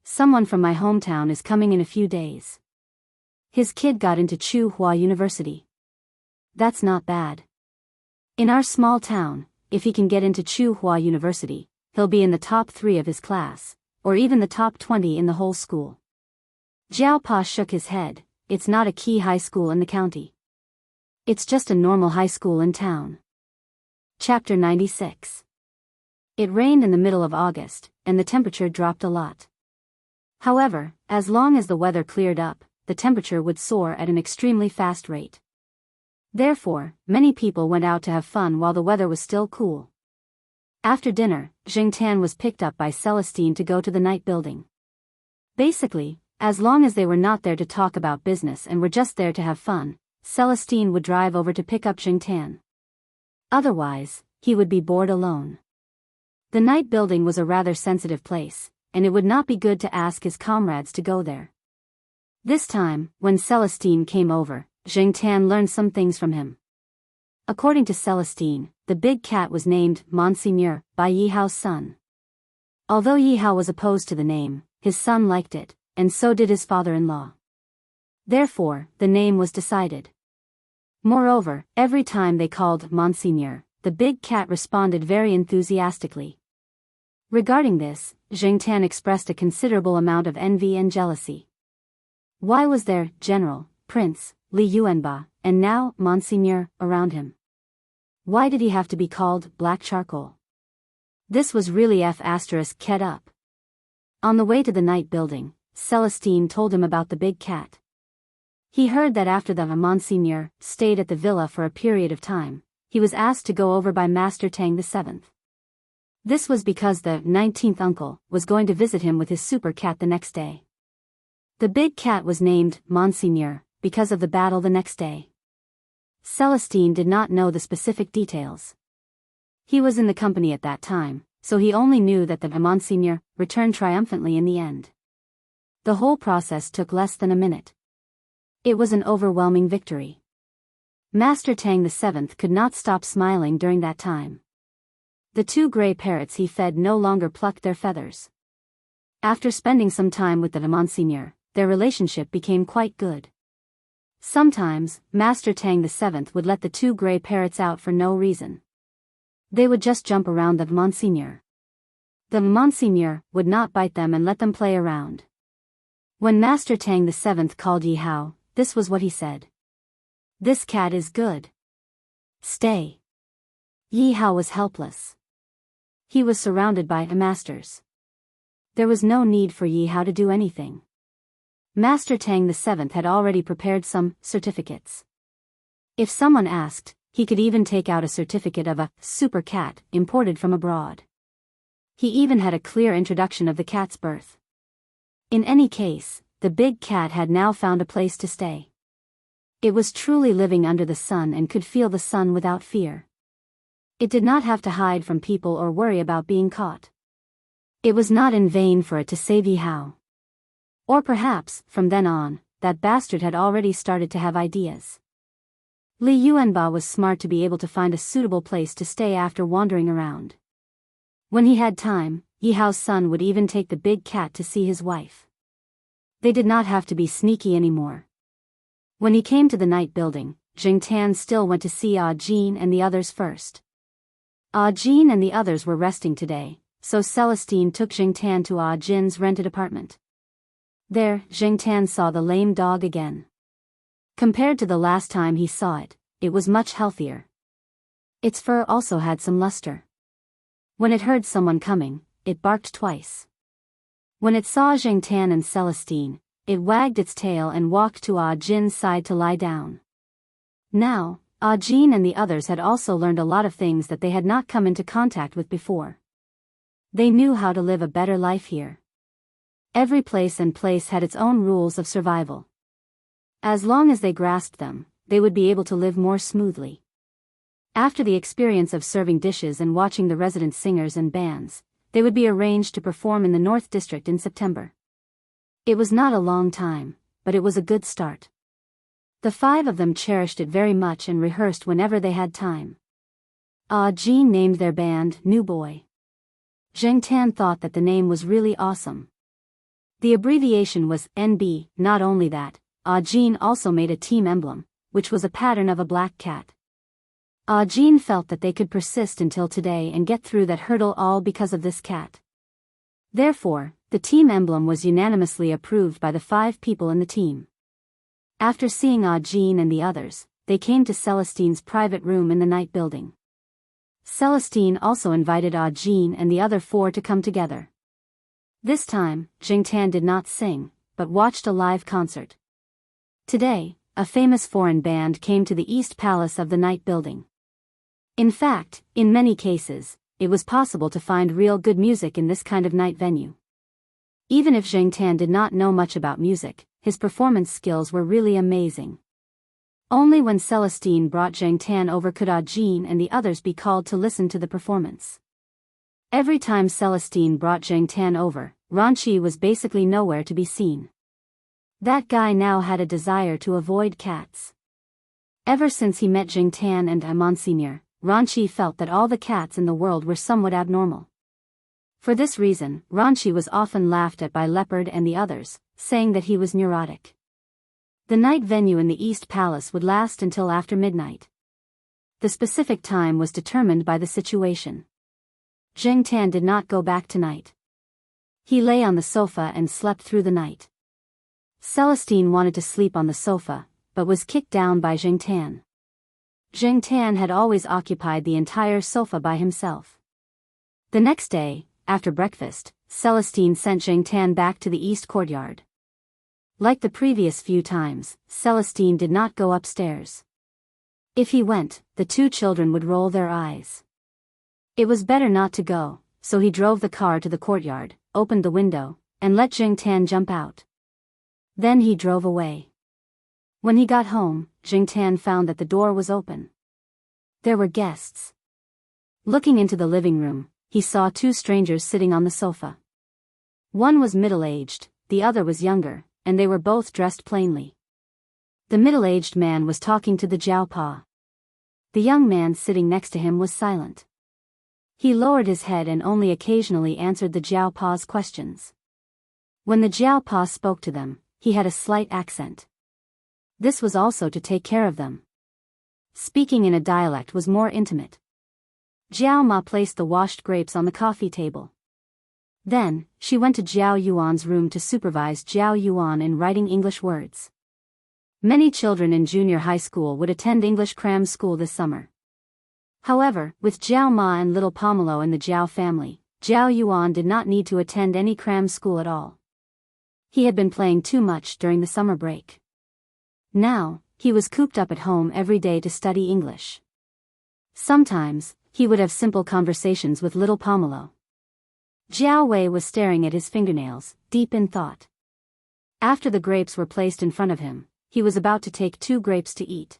Someone from my hometown is coming in a few days. His kid got into Chuhua University. That's not bad. In our small town, if he can get into Chuhua University, he'll be in the top 3 of his class, or even the top 20 in the whole school. Jiao Pa shook his head, it's not a key high school in the county. It's just a normal high school in town. Chapter 96. It rained in the middle of August, and the temperature dropped a lot. However, as long as the weather cleared up, the temperature would soar at an extremely fast rate. Therefore, many people went out to have fun while the weather was still cool. After dinner, Jingtan was picked up by Celestine to go to the night building. Basically, as long as they were not there to talk about business and were just there to have fun, Celestine would drive over to pick up Jingtan. Otherwise, he would be bored alone. The night building was a rather sensitive place, and it would not be good to ask his comrades to go there. This time, when Celestine came over, Jingtan learned some things from him. According to Celestine, the big cat was named Monseigneur by Yihao's son. Although Yihao was opposed to the name, his son liked it, and so did his father-in-law. Therefore, the name was decided. Moreover, every time they called Monseigneur, the big cat responded very enthusiastically. Regarding this, Jingtan expressed a considerable amount of envy and jealousy. Why was there General, Prince, Li Yuanba, and now Monseigneur, around him? Why did he have to be called Black Charcoal? This was really F***ed up. On the way to the night building, Celestine told him about the big cat. He heard that after the Monseigneur stayed at the villa for a period of time, he was asked to go over by Master Tang VII. This was because the 19th uncle was going to visit him with his super cat the next day. The big cat was named Monseigneur because of the battle the next day. Celestine did not know the specific details. He was in the company at that time, so he only knew that the Monseigneur returned triumphantly in the end. The whole process took less than a minute. It was an overwhelming victory. Master Tang VII could not stop smiling during that time. The two gray parrots he fed no longer plucked their feathers. After spending some time with the Monseigneur, their relationship became quite good. Sometimes, Master Tang VII would let the two gray parrots out for no reason. They would just jump around the Monseigneur. The Monseigneur would not bite them and let them play around. When Master Tang VII called Yihao, this was what he said. "This cat is good. Stay." Yihao was helpless. He was surrounded by masters. There was no need for Yihao to do anything. Master Tang VII had already prepared some certificates. If someone asked, he could even take out a certificate of a super cat imported from abroad. He even had a clear introduction of the cat's birth. In any case, the big cat had now found a place to stay. It was truly living under the sun and could feel the sun without fear. It did not have to hide from people or worry about being caught. It was not in vain for it to save Yihao. Or perhaps, from then on, that bastard had already started to have ideas. Li Yuanba was smart to be able to find a suitable place to stay after wandering around. When he had time, Yihao's son would even take the big cat to see his wife. They did not have to be sneaky anymore. When he came to the night building, Jingtan still went to see Jin and the others first. Jin and the others were resting today, so Celestine took Jingtan to Jin's rented apartment. There, Jingtan saw the lame dog again. Compared to the last time he saw it, it was much healthier. Its fur also had some luster. When it heard someone coming, it barked twice. When it saw Jingtan and Celestine, it wagged its tail and walked to Jin's side to lie down. Now, Jin and the others had also learned a lot of things that they had not come into contact with before. They knew how to live a better life here. Every place had its own rules of survival. As long as they grasped them, they would be able to live more smoothly. After the experience of serving dishes and watching the resident singers and bands, they would be arranged to perform in the North District in September. It was not a long time, but it was a good start. The five of them cherished it very much and rehearsed whenever they had time. Jin named their band New Boy. Jingtan thought that the name was really awesome. The abbreviation was NB. Not only that, Jin also made a team emblem, which was a pattern of a black cat. Jin felt that they could persist until today and get through that hurdle all because of this cat. Therefore, the team emblem was unanimously approved by the 5 people in the team. After seeing Jin and the others, they came to Celestine's private room in the night building. Celestine also invited Jin and the other 4 to come together. This time, Jingtan did not sing, but watched a live concert. Today, a famous foreign band came to the East Palace of the night building. In fact, in many cases, it was possible to find real good music in this kind of night venue. Even if Zheng Tan did not know much about music, his performance skills were really amazing. Only when Celestine brought Zheng Tan over could Jean and the others be called to listen to the performance. Every time Celestine brought Zheng Tan over, Ranchi was basically nowhere to be seen. That guy now had a desire to avoid cats. Ever since he met Zheng Tan and Monsignor, Ranchi felt that all the cats in the world were somewhat abnormal. For this reason, Ranchi was often laughed at by Leopard and the others, saying that he was neurotic. The night venue in the East Palace would last until after midnight. The specific time was determined by the situation. Zheng Tan did not go back tonight. He lay on the sofa and slept through the night. Celestine wanted to sleep on the sofa, but was kicked down by Zheng Tan. Zheng Tan had always occupied the entire sofa by himself. The next day, after breakfast, Celestine sent Zheng Tan back to the east courtyard. Like the previous few times, Celestine did not go upstairs. If he went, the two children would roll their eyes. It was better not to go, so he drove the car to the courtyard, opened the window, and let Zheng Tan jump out. Then he drove away. When he got home, Zheng Tan found that the door was open. There were guests. Looking into the living room, he saw two strangers sitting on the sofa. One was middle-aged, the other was younger, and they were both dressed plainly. The middle-aged man was talking to the Jiao. The young man sitting next to him was silent. He lowered his head and only occasionally answered the Jiao's questions. When the Jiao spoke to them, he had a slight accent. This was also to take care of them. Speaking in a dialect was more intimate. Jiao Ma placed the washed grapes on the coffee table. Then, she went to Jiao Yuan's room to supervise Jiao Yuan in writing English words. Many children in junior high school would attend English cram school this summer. However, with Jiao Ma and little Pomelo in the Jiao family, Jiao Yuan did not need to attend any cram school at all. He had been playing too much during the summer break. Now, he was cooped up at home every day to study English. Sometimes, he would have simple conversations with little Pomelo. Jiao Wei was staring at his fingernails, deep in thought. After the grapes were placed in front of him, he was about to take 2 grapes to eat.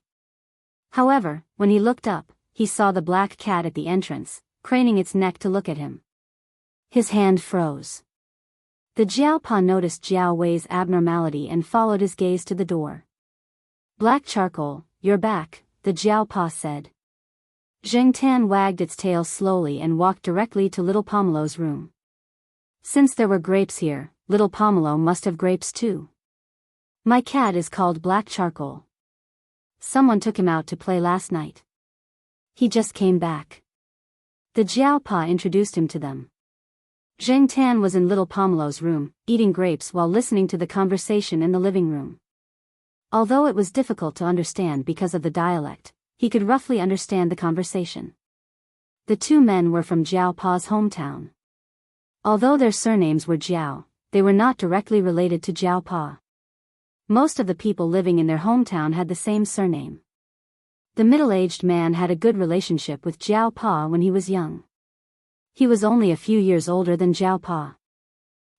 However, when he looked up, he saw the black cat at the entrance, craning its neck to look at him. His hand froze. The Jiao noticed Jiao Wei's abnormality and followed his gaze to the door. "Black charcoal, you're back," the Jiao said. Zheng Tan wagged its tail slowly and walked directly to little Pomelo's room. Since there were grapes here, little Pomelo must have grapes too. "My cat is called Black Charcoal. Someone took him out to play last night. He just came back." The Jiao introduced him to them. Zheng Tan was in little Pomelo's room, eating grapes while listening to the conversation in the living room. Although it was difficult to understand because of the dialect, he could roughly understand the conversation. The 2 men were from Jiao's hometown. Although their surnames were Jiao, they were not directly related to Jiao. Most of the people living in their hometown had the same surname. The middle-aged man had a good relationship with Jiao when he was young. He was only a few years older than Jiao.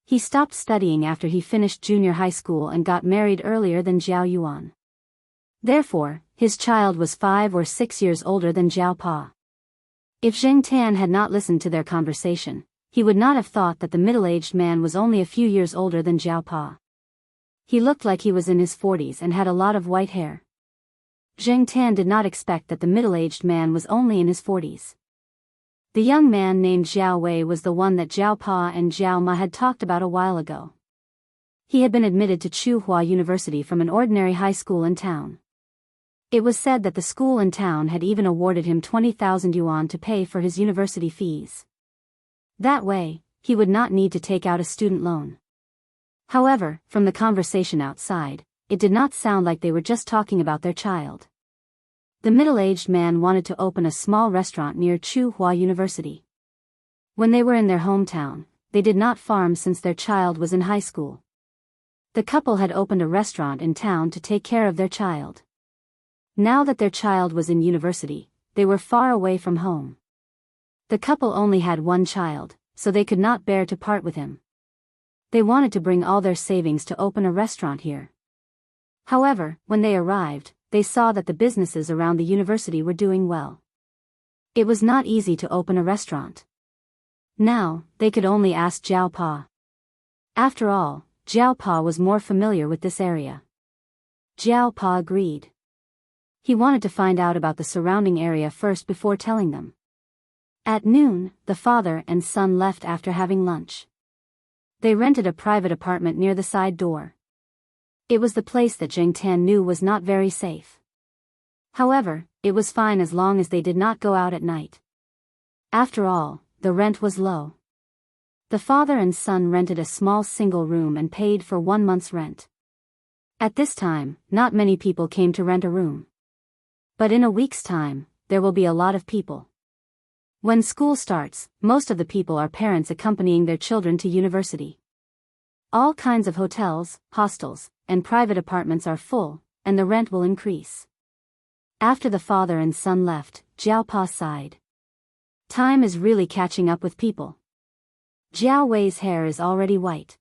He stopped studying after he finished junior high school and got married earlier than Jiao Yuan. Therefore, his child was 5 or 6 years older than Jiao. If Zheng Tan had not listened to their conversation, he would not have thought that the middle-aged man was only a few years older than Jiao. He looked like he was in his 40s and had a lot of white hair. Zheng Tan did not expect that the middle-aged man was only in his 40s. The young man named Jiao Wei was the one that Jiao and Jiao Ma had talked about a while ago. He had been admitted to Tsinghua University from an ordinary high school in town. It was said that the school in town had even awarded him 20,000 yuan to pay for his university fees. That way, he would not need to take out a student loan. However, from the conversation outside, it did not sound like they were just talking about their child. The middle-aged man wanted to open a small restaurant near Tsinghua University. When they were in their hometown, they did not farm since their child was in high school. The couple had opened a restaurant in town to take care of their child. Now that their child was in university, they were far away from home. The couple only had one child, so they could not bear to part with him. They wanted to bring all their savings to open a restaurant here. However, when they arrived, they saw that the businesses around the university were doing well. It was not easy to open a restaurant. Now, they could only ask Jiao Pa. After all, Jiao Pa was more familiar with this area. Jiao Pa agreed. He wanted to find out about the surrounding area first before telling them. At noon, the father and son left after having lunch. They rented a private apartment near the side door. It was the place that Zheng Tan knew was not very safe. However, it was fine as long as they did not go out at night. After all, the rent was low. The father and son rented a small single room and paid for 1 month's rent. At this time, not many people came to rent a room. But in a week's time, there will be a lot of people. When school starts, most of the people are parents accompanying their children to university. All kinds of hotels, hostels, and private apartments are full, and the rent will increase. After the father and son left, Jiao Pa sighed. Time is really catching up with people. Jiao Wei's hair is already white.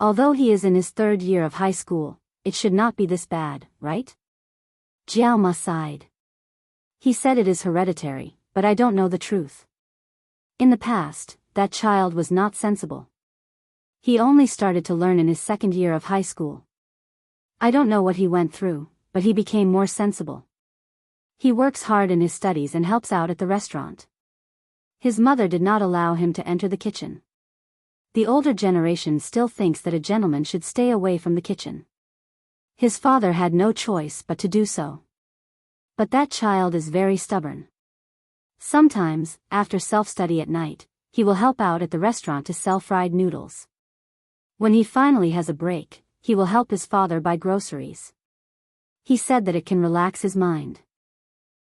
Although he is in his 3rd year of high school, it should not be this bad, right? Jiao Ma sighed. He said it is hereditary, but I don't know the truth. In the past, that child was not sensible. He only started to learn in his 2nd year of high school. I don't know what he went through, but he became more sensible. He works hard in his studies and helps out at the restaurant. His mother did not allow him to enter the kitchen. The older generation still thinks that a gentleman should stay away from the kitchen. His father had no choice but to do so. But that child is very stubborn. Sometimes, after self-study at night, he will help out at the restaurant to sell fried noodles. When he finally has a break, he will help his father buy groceries. He said that it can relax his mind.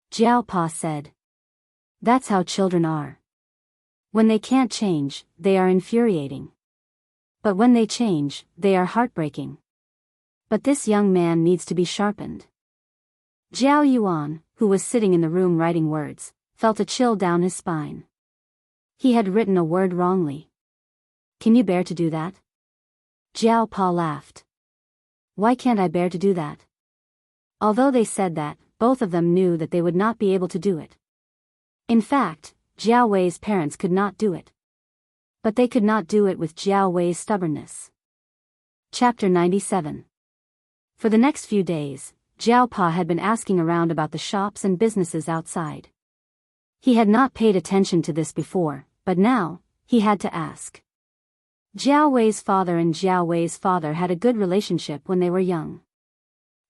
Jiao Pa said. That's how children are. When they can't change, they are infuriating. But when they change, they are heartbreaking. But this young man needs to be sharpened. Jiao Yuan, who was sitting in the room writing words, felt a chill down his spine. He had written a word wrongly. Can you bear to do that? Jiao Pa laughed. Why can't I bear to do that? Although they said that, both of them knew that they would not be able to do it. In fact, Jiao Wei's parents could not do it. But they could not do it with Jiao Wei's stubbornness. Chapter 97. For the next few days, Jiao Pa had been asking around about the shops and businesses outside. He had not paid attention to this before, but now, he had to ask. Jiao Wei's father and Jiao Wei's father had a good relationship when they were young.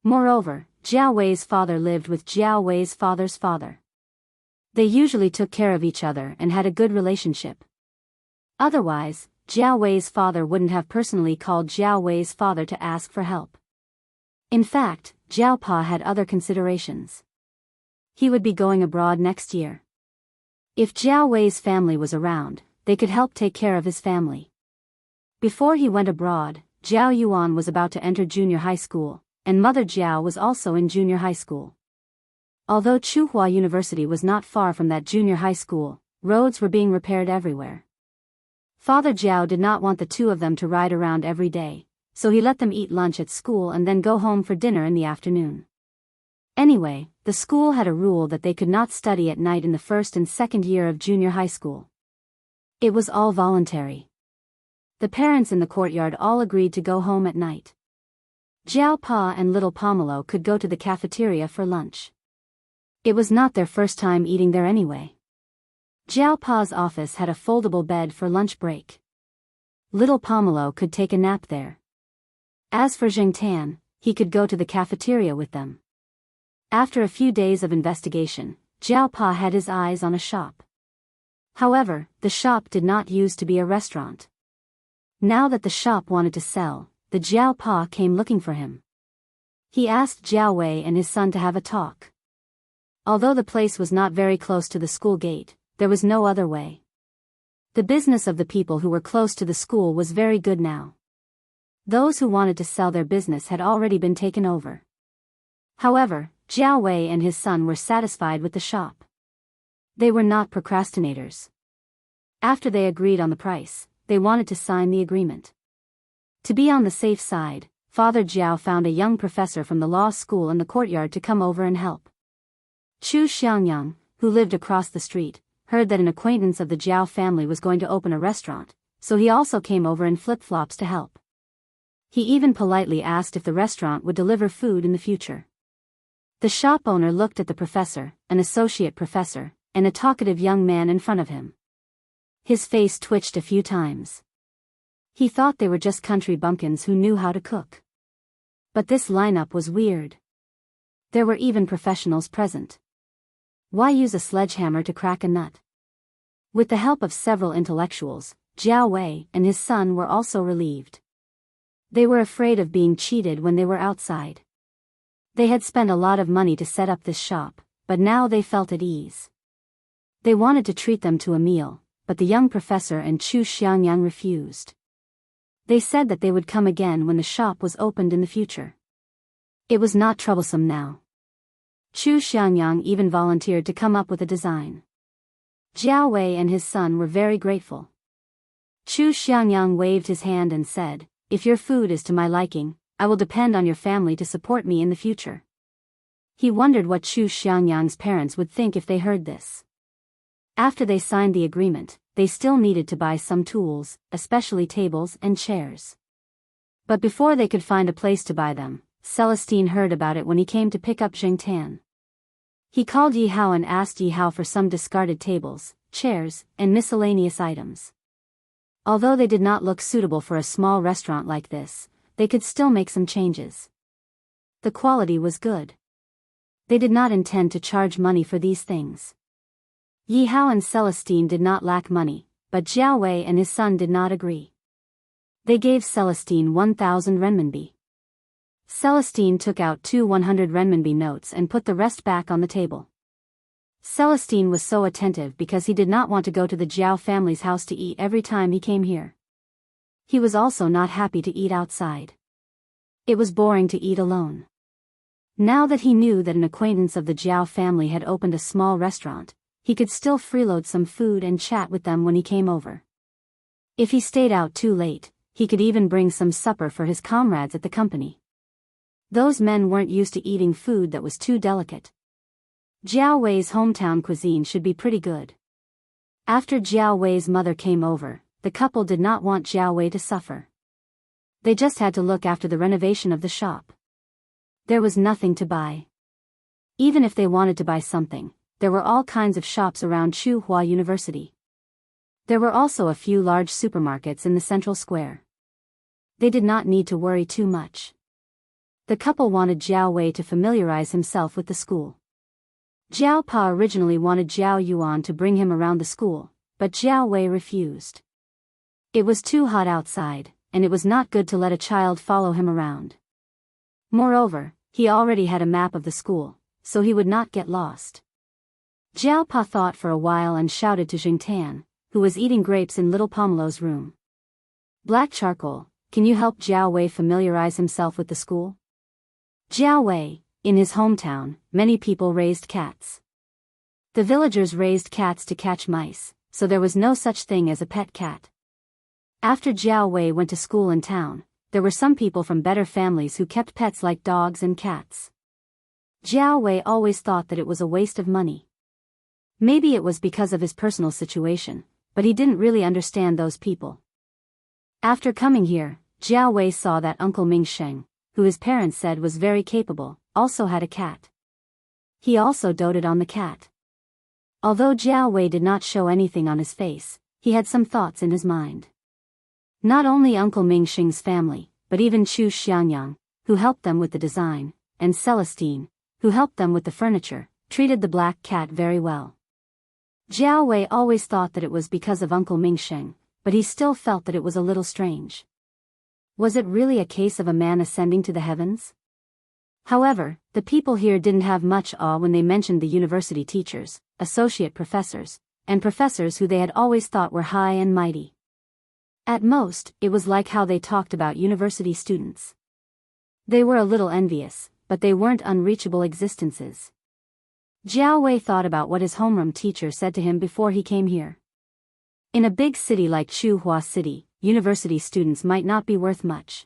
Moreover, Jiao Wei's father lived with Jiao Wei's father's father. They usually took care of each other and had a good relationship. Otherwise, Jiao Wei's father wouldn't have personally called Jiao Wei's father to ask for help. In fact, Jiao Pa had other considerations. He would be going abroad next year. If Jiao Wei's family was around, they could help take care of his family. Before he went abroad, Jiao Yuan was about to enter junior high school, and Mother Jiao was also in junior high school. Although Tsinghua University was not far from that junior high school, roads were being repaired everywhere. Father Jiao did not want the two of them to ride around every day, so he let them eat lunch at school and then go home for dinner in the afternoon. Anyway, the school had a rule that they could not study at night in the 1st and 2nd year of junior high school. It was all voluntary. The parents in the courtyard all agreed to go home at night. Jiao Pa and little Pomelo could go to the cafeteria for lunch. It was not their first time eating there anyway. Jiao Pa's office had a foldable bed for lunch break. Little Pomelo could take a nap there. As for Zheng Tan, he could go to the cafeteria with them. After a few days of investigation, Jiao Pa had his eyes on a shop. However, the shop did not used to be a restaurant. Now that the shop wanted to sell, the Jiao Pa came looking for him. He asked Jiao Wei and his son to have a talk. Although the place was not very close to the school gate, there was no other way. The business of the people who were close to the school was very good now. Those who wanted to sell their business had already been taken over. However, Jiao Wei and his son were satisfied with the shop. They were not procrastinators. After they agreed on the price, they wanted to sign the agreement. To be on the safe side, Father Jiao found a young professor from the law school in the courtyard to come over and help. Chu Xiangyang, who lived across the street, heard that an acquaintance of the Jiao family was going to open a restaurant, so he also came over in flip-flops to help. He even politely asked if the restaurant would deliver food in the future. The shop owner looked at the professor, an associate professor, and a talkative young man in front of him. His face twitched a few times. He thought they were just country bumpkins who knew how to cook. But this lineup was weird. There were even professionals present. Why use a sledgehammer to crack a nut? With the help of several intellectuals, Jiao Wei and his son were also relieved. They were afraid of being cheated when they were outside. They had spent a lot of money to set up this shop, but now they felt at ease. They wanted to treat them to a meal, but the young professor and Chu Xiangyang refused. They said that they would come again when the shop was opened in the future. It was not troublesome now. Chu Xiangyang even volunteered to come up with a design. Jiao Wei and his son were very grateful. Chu Xiangyang waved his hand and said, "If your food is to my liking, I will depend on your family to support me in the future." He wondered what Chu Xiangyang's parents would think if they heard this. After they signed the agreement, they still needed to buy some tools, especially tables and chairs. But before they could find a place to buy them, Celestine heard about it when he came to pick up Jingtan. He called Yi Hao and asked Yi Hao for some discarded tables, chairs, and miscellaneous items. Although they did not look suitable for a small restaurant like this, they could still make some changes. The quality was good. They did not intend to charge money for these things. Yi Hao and Celestine did not lack money, but Jiao Wei and his son did not agree. They gave Celestine 1,000 renminbi. Celestine took out two 100 renminbi notes and put the rest back on the table. Celestine was so attentive because he did not want to go to the Jiao family's house to eat every time he came here. He was also not happy to eat outside. It was boring to eat alone. Now that he knew that an acquaintance of the Jiao family had opened a small restaurant, he could still freeload some food and chat with them when he came over. If he stayed out too late, he could even bring some supper for his comrades at the company. Those men weren't used to eating food that was too delicate. Jiao Wei's hometown cuisine should be pretty good. After Jiao Wei's mother came over, the couple did not want Jiao Wei to suffer. They just had to look after the renovation of the shop. There was nothing to buy. Even if they wanted to buy something, there were all kinds of shops around Tsinghua University. There were also a few large supermarkets in the central square. They did not need to worry too much. The couple wanted Jiao Wei to familiarize himself with the school. Jiao Pa originally wanted Jiao Yuan to bring him around the school, but Jiao Wei refused. It was too hot outside, and it was not good to let a child follow him around. Moreover, he already had a map of the school, so he would not get lost. Jiao Pa thought for a while and shouted to Jingtan, who was eating grapes in little Pomelo's room. "Black Charcoal, can you help Jiao Wei familiarize himself with the school?" Jiao Wei, in his hometown, many people raised cats. The villagers raised cats to catch mice, so there was no such thing as a pet cat. After Jiao Wei went to school in town, there were some people from better families who kept pets like dogs and cats. Jiao Wei always thought that it was a waste of money. Maybe it was because of his personal situation, but he didn't really understand those people. After coming here, Jiao Wei saw that Uncle Ming Sheng, who his parents said was very capable, also had a cat. He also doted on the cat. Although Jiao Wei did not show anything on his face, he had some thoughts in his mind. Not only Uncle Ming Sheng's family, but even Chu Xiangyang, who helped them with the design, and Celestine, who helped them with the furniture, treated the black cat very well. Jiao Wei always thought that it was because of Uncle Ming Sheng, but he still felt that it was a little strange. Was it really a case of a man ascending to the heavens? However, the people here didn't have much awe when they mentioned the university teachers, associate professors, and professors who they had always thought were high and mighty. At most, it was like how they talked about university students. They were a little envious, but they weren't unreachable existences. Jiao Wei thought about what his homeroom teacher said to him before he came here. In a big city like Chuhua City, university students might not be worth much.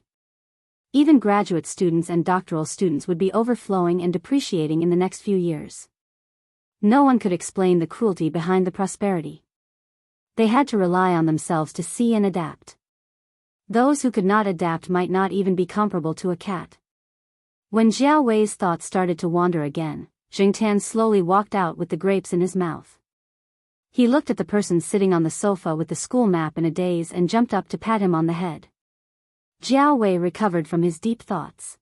Even graduate students and doctoral students would be overflowing and depreciating in the next few years. No one could explain the cruelty behind the prosperity. They had to rely on themselves to see and adapt. Those who could not adapt might not even be comparable to a cat. When Jiao Wei's thoughts started to wander again, Jingtan slowly walked out with the grapes in his mouth. He looked at the person sitting on the sofa with the school map in a daze and jumped up to pat him on the head. Jiao Wei recovered from his deep thoughts.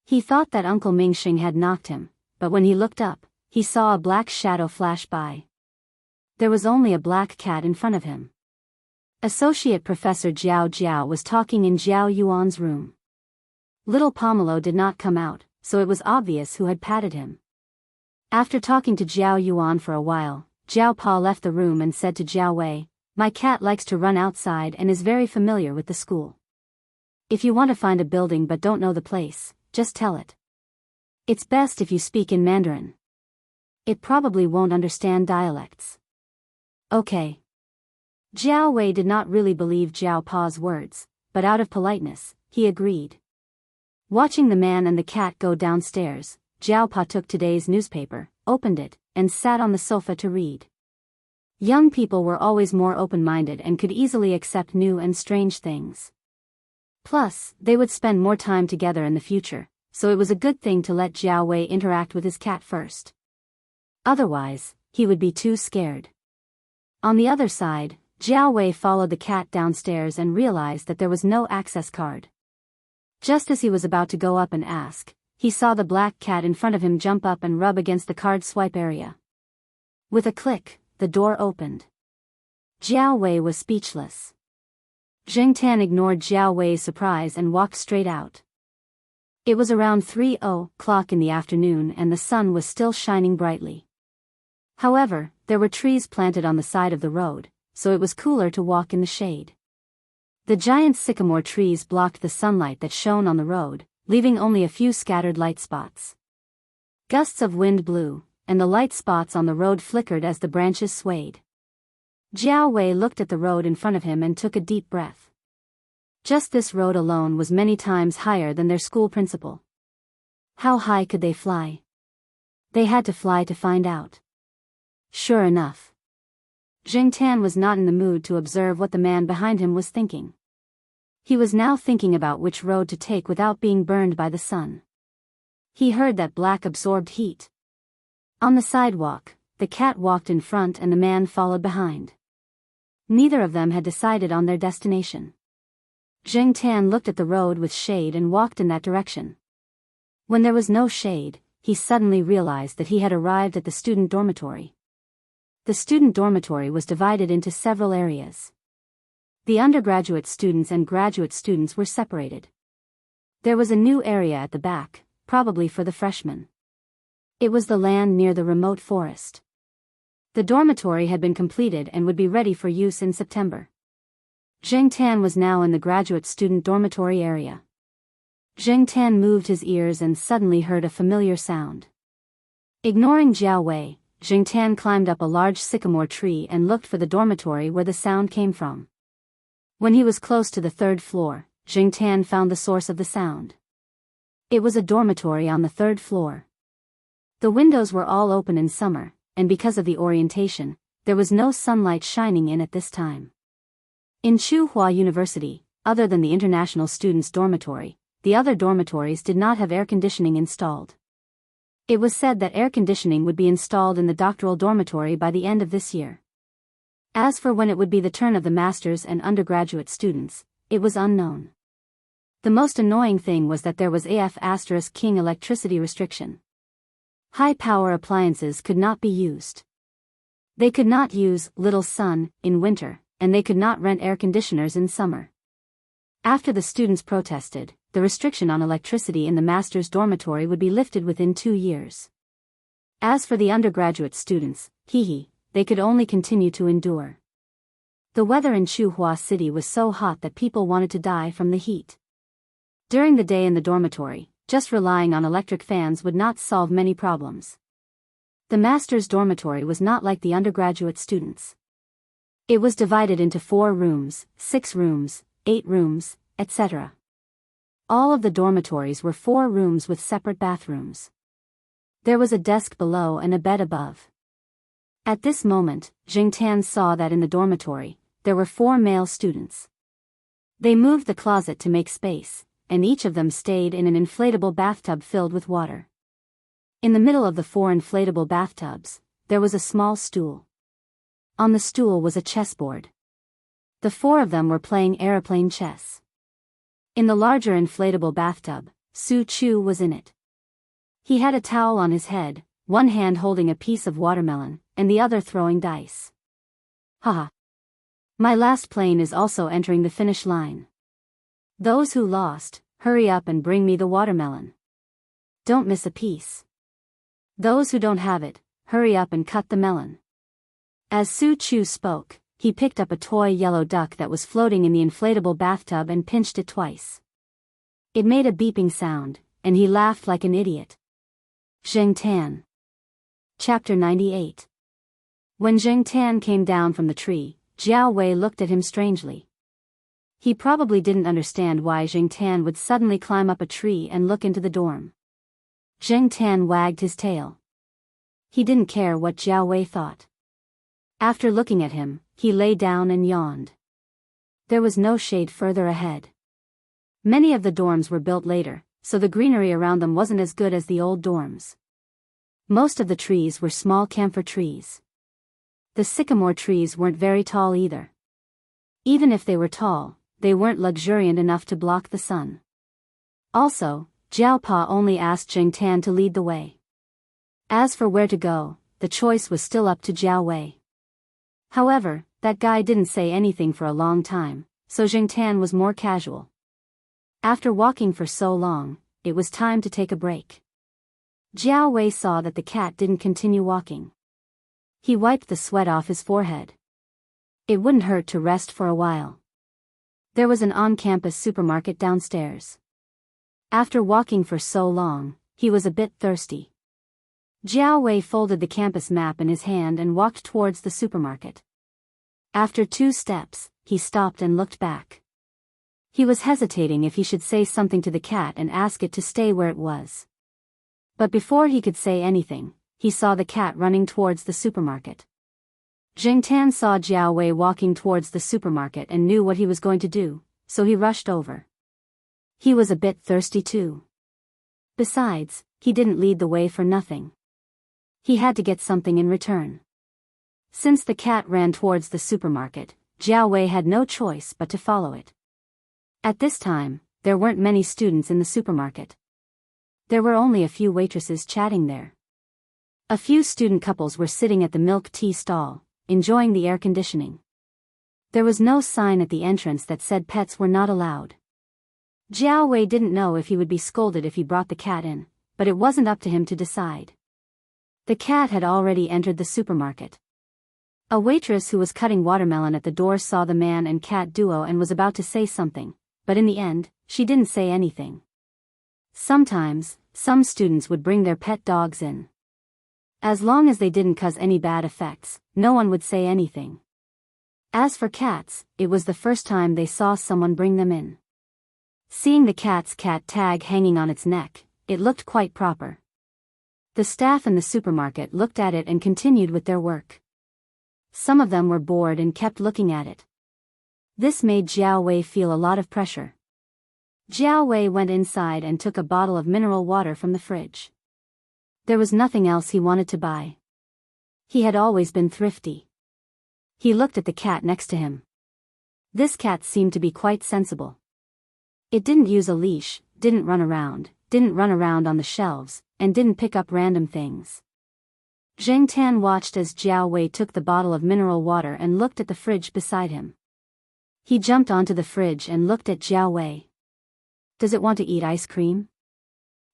He thought that Uncle Mingxing had knocked him, but when he looked up, he saw a black shadow flash by. There was only a black cat in front of him. Associate Professor Jiao Jiao was talking in Jiao Yuan's room. Little Pomelo did not come out, so it was obvious who had patted him. After talking to Jiao Yuan for a while, Jiao Pa left the room and said to Jiao Wei, "My cat likes to run outside and is very familiar with the school. If you want to find a building but don't know the place, just tell it. It's best if you speak in Mandarin. It probably won't understand dialects." Okay. Jiao Wei did not really believe Jiao Pa's words, but out of politeness, he agreed. Watching the man and the cat go downstairs, Jiao Pa took today's newspaper, opened it, and sat on the sofa to read. Young people were always more open-minded and could easily accept new and strange things. Plus, they would spend more time together in the future, so it was a good thing to let Jiao Wei interact with his cat first. Otherwise, he would be too scared. On the other side, Jiao Wei followed the cat downstairs and realized that there was no access card. Just as he was about to go up and ask, he saw the black cat in front of him jump up and rub against the card swipe area. With a click, the door opened. Jiao Wei was speechless. Jingtan ignored Jiao Wei's surprise and walked straight out. It was around 3:00 in the afternoon and the sun was still shining brightly. However, there were trees planted on the side of the road, so it was cooler to walk in the shade. The giant sycamore trees blocked the sunlight that shone on the road, leaving only a few scattered light spots. Gusts of wind blew, and the light spots on the road flickered as the branches swayed. Jiao Wei looked at the road in front of him and took a deep breath. Just this road alone was many times higher than their school principal. How high could they fly? They had to fly to find out. Sure enough. Jingtan was not in the mood to observe what the man behind him was thinking. He was now thinking about which road to take without being burned by the sun. He heard that black absorbed heat. On the sidewalk, the cat walked in front and the man followed behind. Neither of them had decided on their destination. Jingtan looked at the road with shade and walked in that direction. When there was no shade, he suddenly realized that he had arrived at the student dormitory. The student dormitory was divided into several areas. The undergraduate students and graduate students were separated. There was a new area at the back, probably for the freshmen. It was the land near the remote forest. The dormitory had been completed and would be ready for use in September. Jingtan was now in the graduate student dormitory area. Jingtan moved his ears and suddenly heard a familiar sound. Ignoring Jiao Wei, Jingtan climbed up a large sycamore tree and looked for the dormitory where the sound came from. When he was close to the third floor, Jingtan found the source of the sound. It was a dormitory on the third floor. The windows were all open in summer, and because of the orientation, there was no sunlight shining in at this time. In Chuhua University, other than the international students' dormitory, the other dormitories did not have air conditioning installed. It was said that air conditioning would be installed in the doctoral dormitory by the end of this year. As for when it would be the turn of the master's and undergraduate students, it was unknown. The most annoying thing was that there was King electricity restriction. High-power appliances could not be used. They could not use little sun in winter, and they could not rent air conditioners in summer. After the students protested, the restriction on electricity in the master's dormitory would be lifted within 2 years. As for the undergraduate students, they could only continue to endure. The weather in Chuhua City was so hot that people wanted to die from the heat. During the day in the dormitory, just relying on electric fans would not solve many problems. The master's dormitory was not like the undergraduate students. It was divided into 4 rooms, 6 rooms, 8 rooms, etc. All of the dormitories were 4 rooms with separate bathrooms. There was a desk below and a bed above. At this moment, Jing Tan saw that in the dormitory, there were 4 male students. They moved the closet to make space, and each of them stayed in an inflatable bathtub filled with water. In the middle of the 4 inflatable bathtubs, there was a small stool. On the stool was a chessboard. The 4 of them were playing aeroplane chess. In the larger inflatable bathtub, Su Chu was in it. He had a towel on his head, one hand holding a piece of watermelon, and the other throwing dice. Haha. My last plane is also entering the finish line. Those who lost, hurry up and bring me the watermelon. Don't miss a piece. Those who don't have it, hurry up and cut the melon. As Su Chu spoke, he picked up a toy yellow duck that was floating in the inflatable bathtub and pinched it twice. It made a beeping sound, and he laughed like an idiot. Jing Tan. Chapter 98. When Jing Tan came down from the tree, Jiao Wei looked at him strangely. He probably didn't understand why Jing Tan would suddenly climb up a tree and look into the dorm. Jing Tan wagged his tail. He didn't care what Jiao Wei thought. After looking at him, he lay down and yawned. There was no shade further ahead. Many of the dorms were built later, so the greenery around them wasn't as good as the old dorms. Most of the trees were small camphor trees. The sycamore trees weren't very tall either. Even if they were tall, they weren't luxuriant enough to block the sun. Also, Jiao Pa only asked Jing Tan to lead the way. As for where to go, the choice was still up to Jiao Wei. However, that guy didn't say anything for a long time, so Jing Tan was more casual. After walking for so long, it was time to take a break. Jiao Wei saw that the cat didn't continue walking. He wiped the sweat off his forehead. It wouldn't hurt to rest for a while. There was an on-campus supermarket downstairs. After walking for so long, he was a bit thirsty. Jiao Wei folded the campus map in his hand and walked towards the supermarket. After 2 steps, he stopped and looked back. He was hesitating if he should say something to the cat and ask it to stay where it was. But before he could say anything, he saw the cat running towards the supermarket. Jing Tan saw Jiao Wei walking towards the supermarket and knew what he was going to do, so he rushed over. He was a bit thirsty too. Besides, he didn't lead the way for nothing. He had to get something in return. Since the cat ran towards the supermarket, Jiao Wei had no choice but to follow it. At this time, there weren't many students in the supermarket. There were only a few waitresses chatting there. A few student couples were sitting at the milk tea stall, enjoying the air conditioning. There was no sign at the entrance that said pets were not allowed. Jiao Wei didn't know if he would be scolded if he brought the cat in, but it wasn't up to him to decide. The cat had already entered the supermarket. A waitress who was cutting watermelon at the door saw the man and cat duo and was about to say something, but in the end, she didn't say anything. Sometimes, some students would bring their pet dogs in. As long as they didn't cause any bad effects, no one would say anything. As for cats, it was the first time they saw someone bring them in. Seeing the cat's cat tag hanging on its neck, it looked quite proper. The staff in the supermarket looked at it and continued with their work. Some of them were bored and kept looking at it. This made Jiao Wei feel a lot of pressure. Jiao Wei went inside and took a bottle of mineral water from the fridge. There was nothing else he wanted to buy. He had always been thrifty. He looked at the cat next to him. This cat seemed to be quite sensible. It didn't use a leash, didn't run around on the shelves, and didn't pick up random things. Jing Tan watched as Jiao Wei took the bottle of mineral water and looked at the fridge beside him. He jumped onto the fridge and looked at Jiao Wei. Does it want to eat ice cream?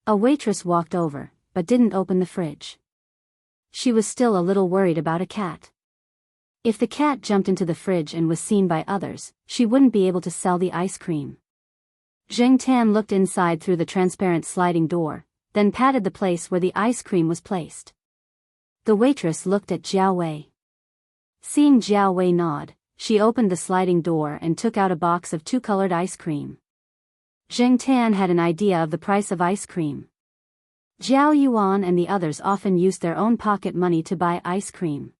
A waitress walked over, but didn't open the fridge. She was still a little worried about a cat. If the cat jumped into the fridge and was seen by others, she wouldn't be able to sell the ice cream. Jing Tan looked inside through the transparent sliding door, then patted the place where the ice cream was placed. The waitress looked at Jiao Wei. Seeing Jiao Wei nod, she opened the sliding door and took out a box of two-colored ice cream. Zheng Tan had an idea of the price of ice cream. Jiao Yuan and the others often used their own pocket money to buy ice cream.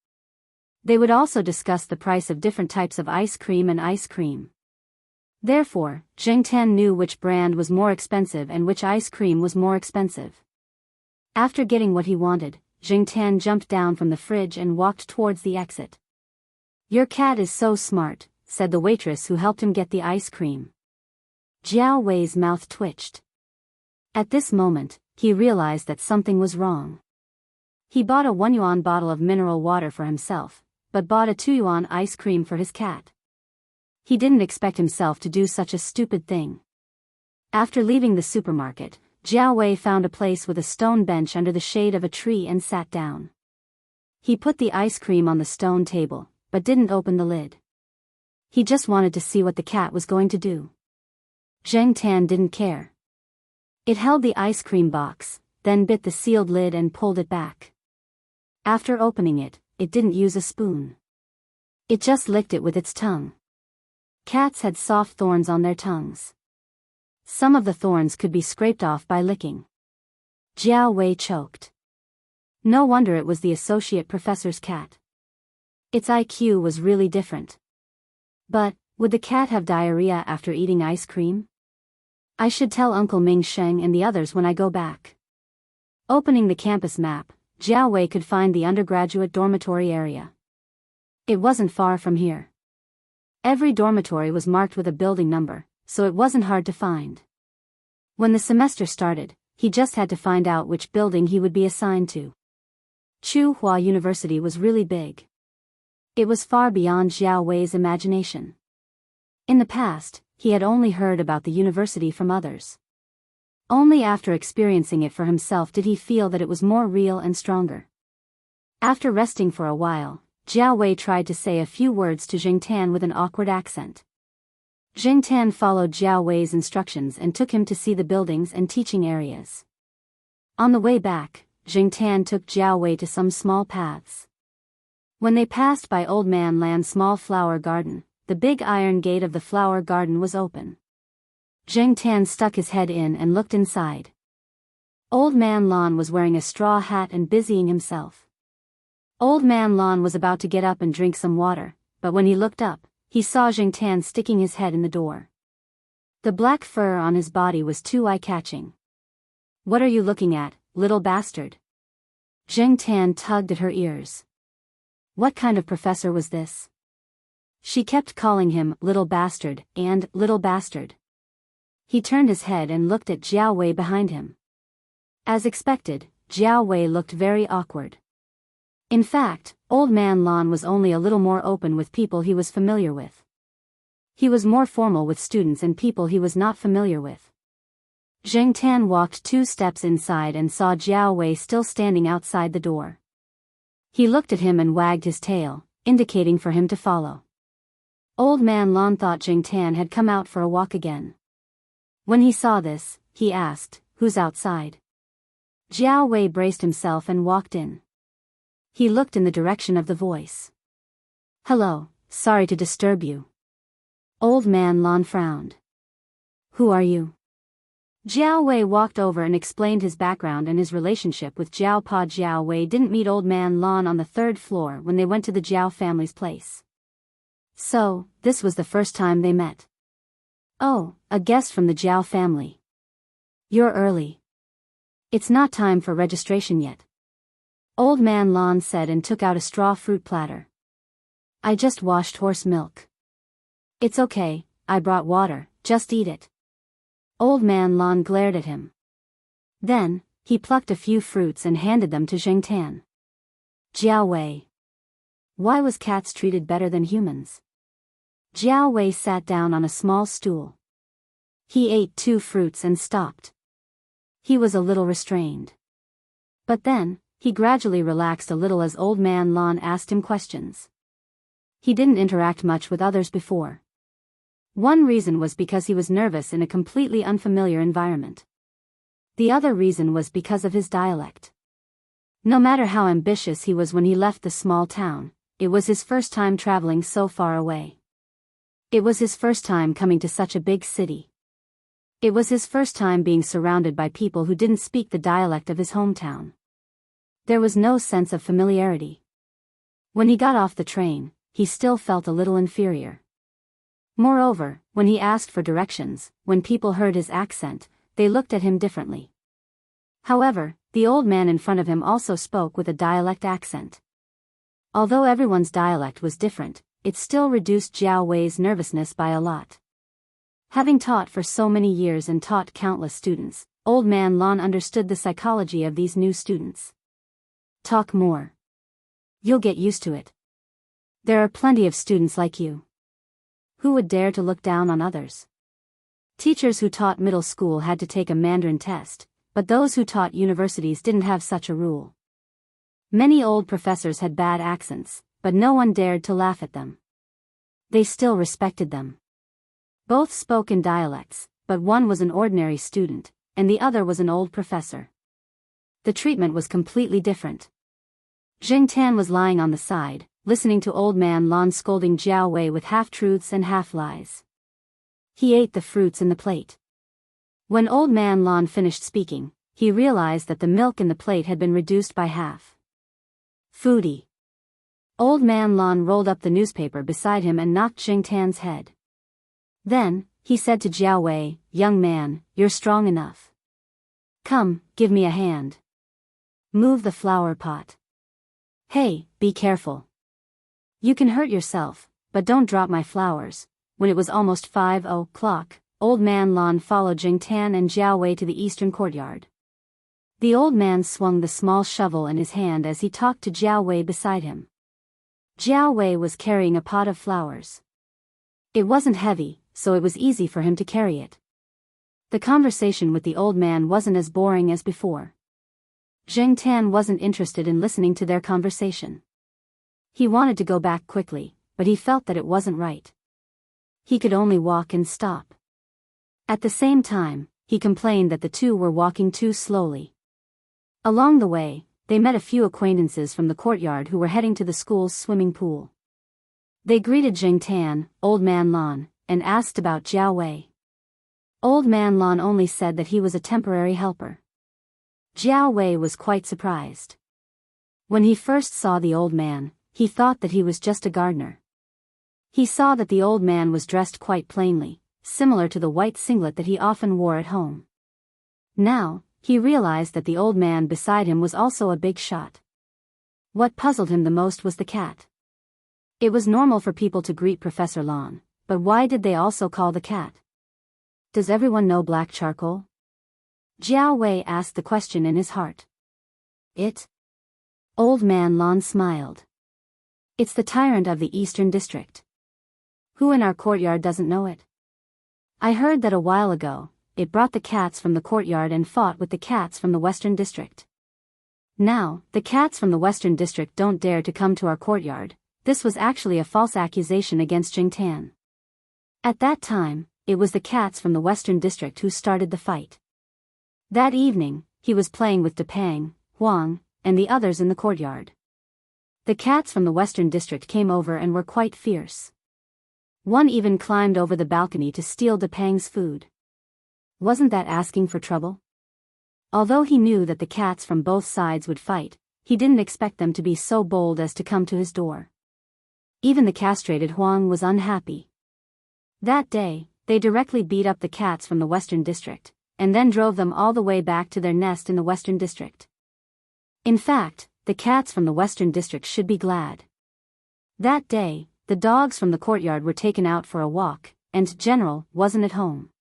They would also discuss the price of different types of ice cream and ice cream. Therefore, Zheng Tan knew which brand was more expensive and which ice cream was more expensive. After getting what he wanted, Zheng Tan jumped down from the fridge and walked towards the exit. "Your cat is so smart," said the waitress who helped him get the ice cream. Jiao Wei's mouth twitched. At this moment, he realized that something was wrong. He bought a 1 yuan bottle of mineral water for himself, but bought a 2 yuan ice cream for his cat. He didn't expect himself to do such a stupid thing. After leaving the supermarket, Jiao Wei found a place with a stone bench under the shade of a tree and sat down. He put the ice cream on the stone table, but didn't open the lid. He just wanted to see what the cat was going to do. Zheng Tan didn't care. It held the ice cream box, then bit the sealed lid and pulled it back. After opening it, it didn't use a spoon. It just licked it with its tongue. Cats had soft thorns on their tongues. Some of the thorns could be scraped off by licking. Jiao Wei choked. No wonder it was the associate professor's cat. Its IQ was really different. But, would the cat have diarrhea after eating ice cream? I should tell Uncle Ming Sheng and the others when I go back. Opening the campus map, Jiao Wei could find the undergraduate dormitory area. It wasn't far from here. Every dormitory was marked with a building number, so it wasn't hard to find. When the semester started, he just had to find out which building he would be assigned to. Tsinghua University was really big. It was far beyond Jiao Wei's imagination. In the past, he had only heard about the university from others. Only after experiencing it for himself did he feel that it was more real and stronger. After resting for a while, Jiao Wei tried to say a few words to Zheng Tan with an awkward accent. Zheng Tan followed Jiao Wei's instructions and took him to see the buildings and teaching areas. On the way back, Zheng Tan took Jiao Wei to some small paths. When they passed by Old Man Land's small flower garden, the big iron gate of the flower garden was open. Zheng Tan stuck his head in and looked inside. Old Man Lan was wearing a straw hat and busying himself. Old Man Lan was about to get up and drink some water, but when he looked up, he saw Zheng Tan sticking his head in the door. The black fur on his body was too eye-catching. "What are you looking at, little bastard?" Zheng Tan tugged at her ears. What kind of professor was this? She kept calling him little bastard and little bastard. He turned his head and looked at Jiao Wei behind him. As expected, Jiao Wei looked very awkward. In fact, Old Man Lan was only a little more open with people he was familiar with. He was more formal with students and people he was not familiar with. Zheng Tan walked 2 steps inside and saw Jiao Wei still standing outside the door. He looked at him and wagged his tail, indicating for him to follow. Old Man Lan thought Zheng Tan had come out for a walk again. When he saw this, he asked, "Who's outside?" Jiao Wei braced himself and walked in. He looked in the direction of the voice. "Hello, sorry to disturb you." Old Man Lan frowned. "Who are you?" Jiao Wei walked over and explained his background and his relationship with Jiao Pa. Jiao Wei didn't meet Old Man Lan on the 3rd floor when they went to the Jiao family's place. So, this was the first time they met. "Oh, a guest from the Jiao family. You're early. It's not time for registration yet." Old Man Lan said and took out a straw fruit platter. "I just washed horse milk." "It's okay, I brought water, just eat it." Old Man Lan glared at him. Then, he plucked a few fruits and handed them to Zheng Tan. "Jiao Wei. Why was cats treated better than humans?" Jiao Wei sat down on a small stool. He ate 2 fruits and stopped. He was a little restrained. But then, he gradually relaxed a little as Old Man Lan asked him questions. He didn't interact much with others before. One reason was because he was nervous in a completely unfamiliar environment. The other reason was because of his dialect. No matter how ambitious he was when he left the small town, it was his first time traveling so far away. It was his first time coming to such a big city. It was his first time being surrounded by people who didn't speak the dialect of his hometown. There was no sense of familiarity. When he got off the train, he still felt a little inferior. Moreover, when he asked for directions, when people heard his accent, they looked at him differently. However, the old man in front of him also spoke with a dialect accent. Although everyone's dialect was different, it still reduced Jiao Wei's nervousness by a lot. Having taught for so many years and taught countless students, Old Man Lon understood the psychology of these new students. Talk more. You'll get used to it. There are plenty of students like you. Who would dare to look down on others? Teachers who taught middle school had to take a Mandarin test, but those who taught universities didn't have such a rule. Many old professors had bad accents, but no one dared to laugh at them. They still respected them. Both spoke in dialects, but one was an ordinary student, and the other was an old professor. The treatment was completely different. Jing Tan was lying on the side, listening to Old Man Lon scolding Jiao Wei with half-truths and half-lies. He ate the fruits in the plate. When Old Man Lon finished speaking, he realized that the milk in the plate had been reduced by half. Foodie. Old Man Lon rolled up the newspaper beside him and knocked Jing Tan's head. Then, he said to Jiao Wei, "Young man, you're strong enough. Come, give me a hand. Move the flower pot. Hey, be careful. You can hurt yourself, but don't drop my flowers." When it was almost 5 o'clock, Old Man Lon followed Jing Tan and Jiao Wei to the eastern courtyard. The old man swung the small shovel in his hand as he talked to Jiao Wei beside him. Jiao Wei was carrying a pot of flowers. It wasn't heavy, so it was easy for him to carry it. The conversation with the old man wasn't as boring as before. Jing Tan wasn't interested in listening to their conversation. He wanted to go back quickly, but he felt that it wasn't right. He could only walk and stop. At the same time, he complained that the two were walking too slowly. Along the way, they met a few acquaintances from the courtyard who were heading to the school's swimming pool. They greeted Jing Tan, Old Man Lon, and asked about Jiao Wei. Old Man Lon only said that he was a temporary helper. Jiao Wei was quite surprised. When he first saw the old man, he thought that he was just a gardener. He saw that the old man was dressed quite plainly, similar to the white singlet that he often wore at home. Now, he realized that the old man beside him was also a big shot. What puzzled him the most was the cat. It was normal for people to greet Professor Lon, but why did they also call the cat? Does everyone know black charcoal? Jiao Wei asked the question in his heart. It? Old Man Lon smiled. It's the tyrant of the Eastern District. Who in our courtyard doesn't know it? I heard that a while ago, it brought the cats from the courtyard and fought with the cats from the Western District. Now, the cats from the Western District don't dare to come to our courtyard. This was actually a false accusation against Jing Tan. At that time, it was the cats from the Western District who started the fight. That evening, he was playing with Depang, Huang, and the others in the courtyard. The cats from the Western District came over and were quite fierce. One even climbed over the balcony to steal Depang's food. Wasn't that asking for trouble? Although he knew that the cats from both sides would fight, he didn't expect them to be so bold as to come to his door. Even the castrated Huang was unhappy. That day, they directly beat up the cats from the Western District, and then drove them all the way back to their nest in the Western District. In fact, the cats from the Western District should be glad. That day, the dogs from the courtyard were taken out for a walk, and General wasn't at home.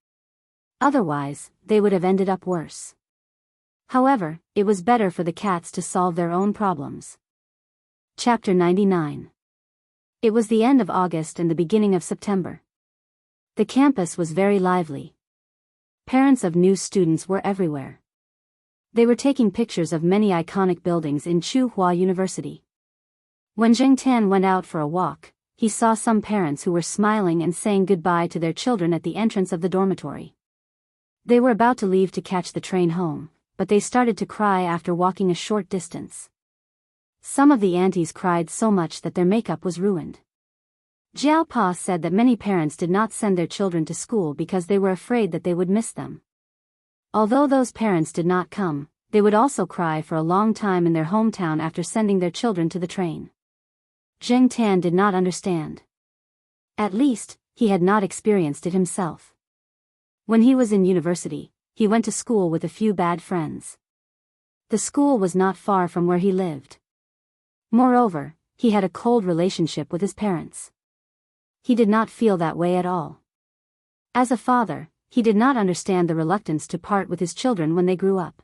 Otherwise, they would have ended up worse. However, it was better for the cats to solve their own problems. Chapter 99. It was the end of August and the beginning of September. The campus was very lively. Parents of new students were everywhere. They were taking pictures of many iconic buildings in Tsinghua University. When Jing Tan went out for a walk, he saw some parents who were smiling and saying goodbye to their children at the entrance of the dormitory. They were about to leave to catch the train home, but they started to cry after walking a short distance. Some of the aunties cried so much that their makeup was ruined. Jiao Pa said that many parents did not send their children to school because they were afraid that they would miss them. Although those parents did not come, they would also cry for a long time in their hometown after sending their children to the train. Zheng Tan did not understand. At least, he had not experienced it himself. When he was in university, he went to school with a few bad friends. The school was not far from where he lived. Moreover, he had a cold relationship with his parents. He did not feel that way at all. As a father, he did not understand the reluctance to part with his children when they grew up.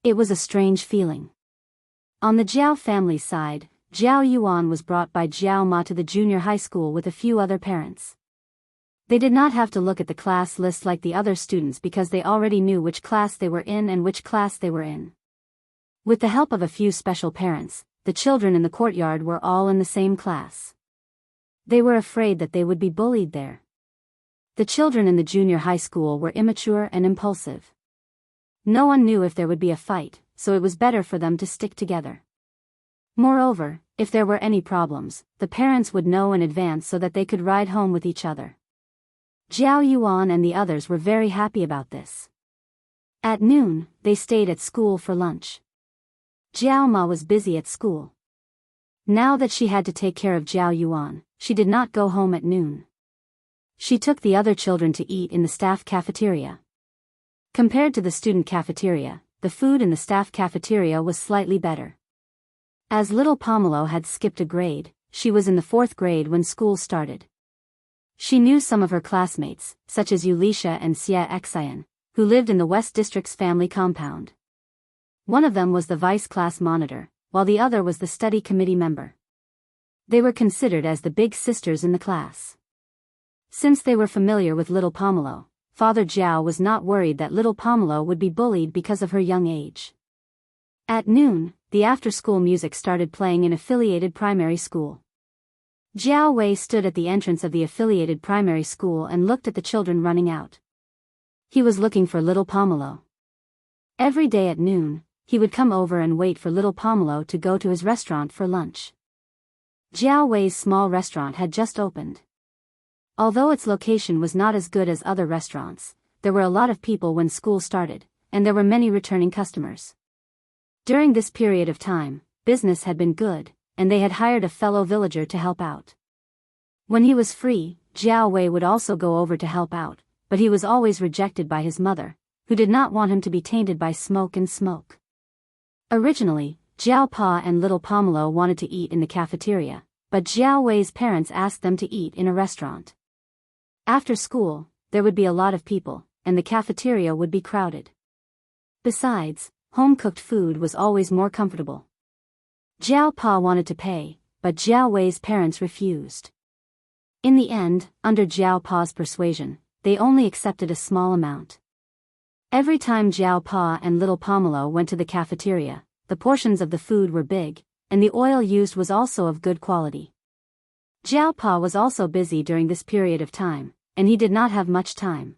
It was a strange feeling. On the Jiao family's side, Jiao Yuan was brought by Jiao Ma to the junior high school with a few other parents. They did not have to look at the class list like the other students because they already knew which class they were in and which class they were in. With the help of a few special parents, the children in the courtyard were all in the same class. They were afraid that they would be bullied there. The children in the junior high school were immature and impulsive. No one knew if there would be a fight, so it was better for them to stick together. Moreover, if there were any problems, the parents would know in advance so that they could ride home with each other. Jiao Yuan and the others were very happy about this. At noon, they stayed at school for lunch. Jiao Ma was busy at school. Now that she had to take care of Jiao Yuan, she did not go home at noon. She took the other children to eat in the staff cafeteria. Compared to the student cafeteria, the food in the staff cafeteria was slightly better. As little Pomelo had skipped a grade, she was in the 4th grade when school started. She knew some of her classmates, such as Yulisha and Xia Xian, who lived in the West District's family compound. One of them was the vice class monitor, while the other was the study committee member. They were considered as the big sisters in the class. Since they were familiar with little Pomelo, Father Jiao was not worried that little Pomelo would be bullied because of her young age. At noon, the after-school music started playing in affiliated primary school. Jiao Wei stood at the entrance of the affiliated primary school and looked at the children running out. He was looking for little Pomelo. Every day at noon, he would come over and wait for little Pomelo to go to his restaurant for lunch. Jiao Wei's small restaurant had just opened. Although its location was not as good as other restaurants, there were a lot of people when school started, and there were many returning customers. During this period of time, business had been good, and they had hired a fellow villager to help out. When he was free, Jiao Wei would also go over to help out, but he was always rejected by his mother, who did not want him to be tainted by smoke and smoke. Originally, Jiao Pa and little Pomelo wanted to eat in the cafeteria, but Jiao Wei's parents asked them to eat in a restaurant. After school, there would be a lot of people, and the cafeteria would be crowded. Besides, home-cooked food was always more comfortable. Jiao Pa wanted to pay, but Jiao Wei's parents refused. In the end, under Jiao Pa's persuasion, they only accepted a small amount. Every time Jiao Pa and little Pomelo went to the cafeteria, the portions of the food were big, and the oil used was also of good quality. Jiao Pa was also busy during this period of time, and he did not have much time.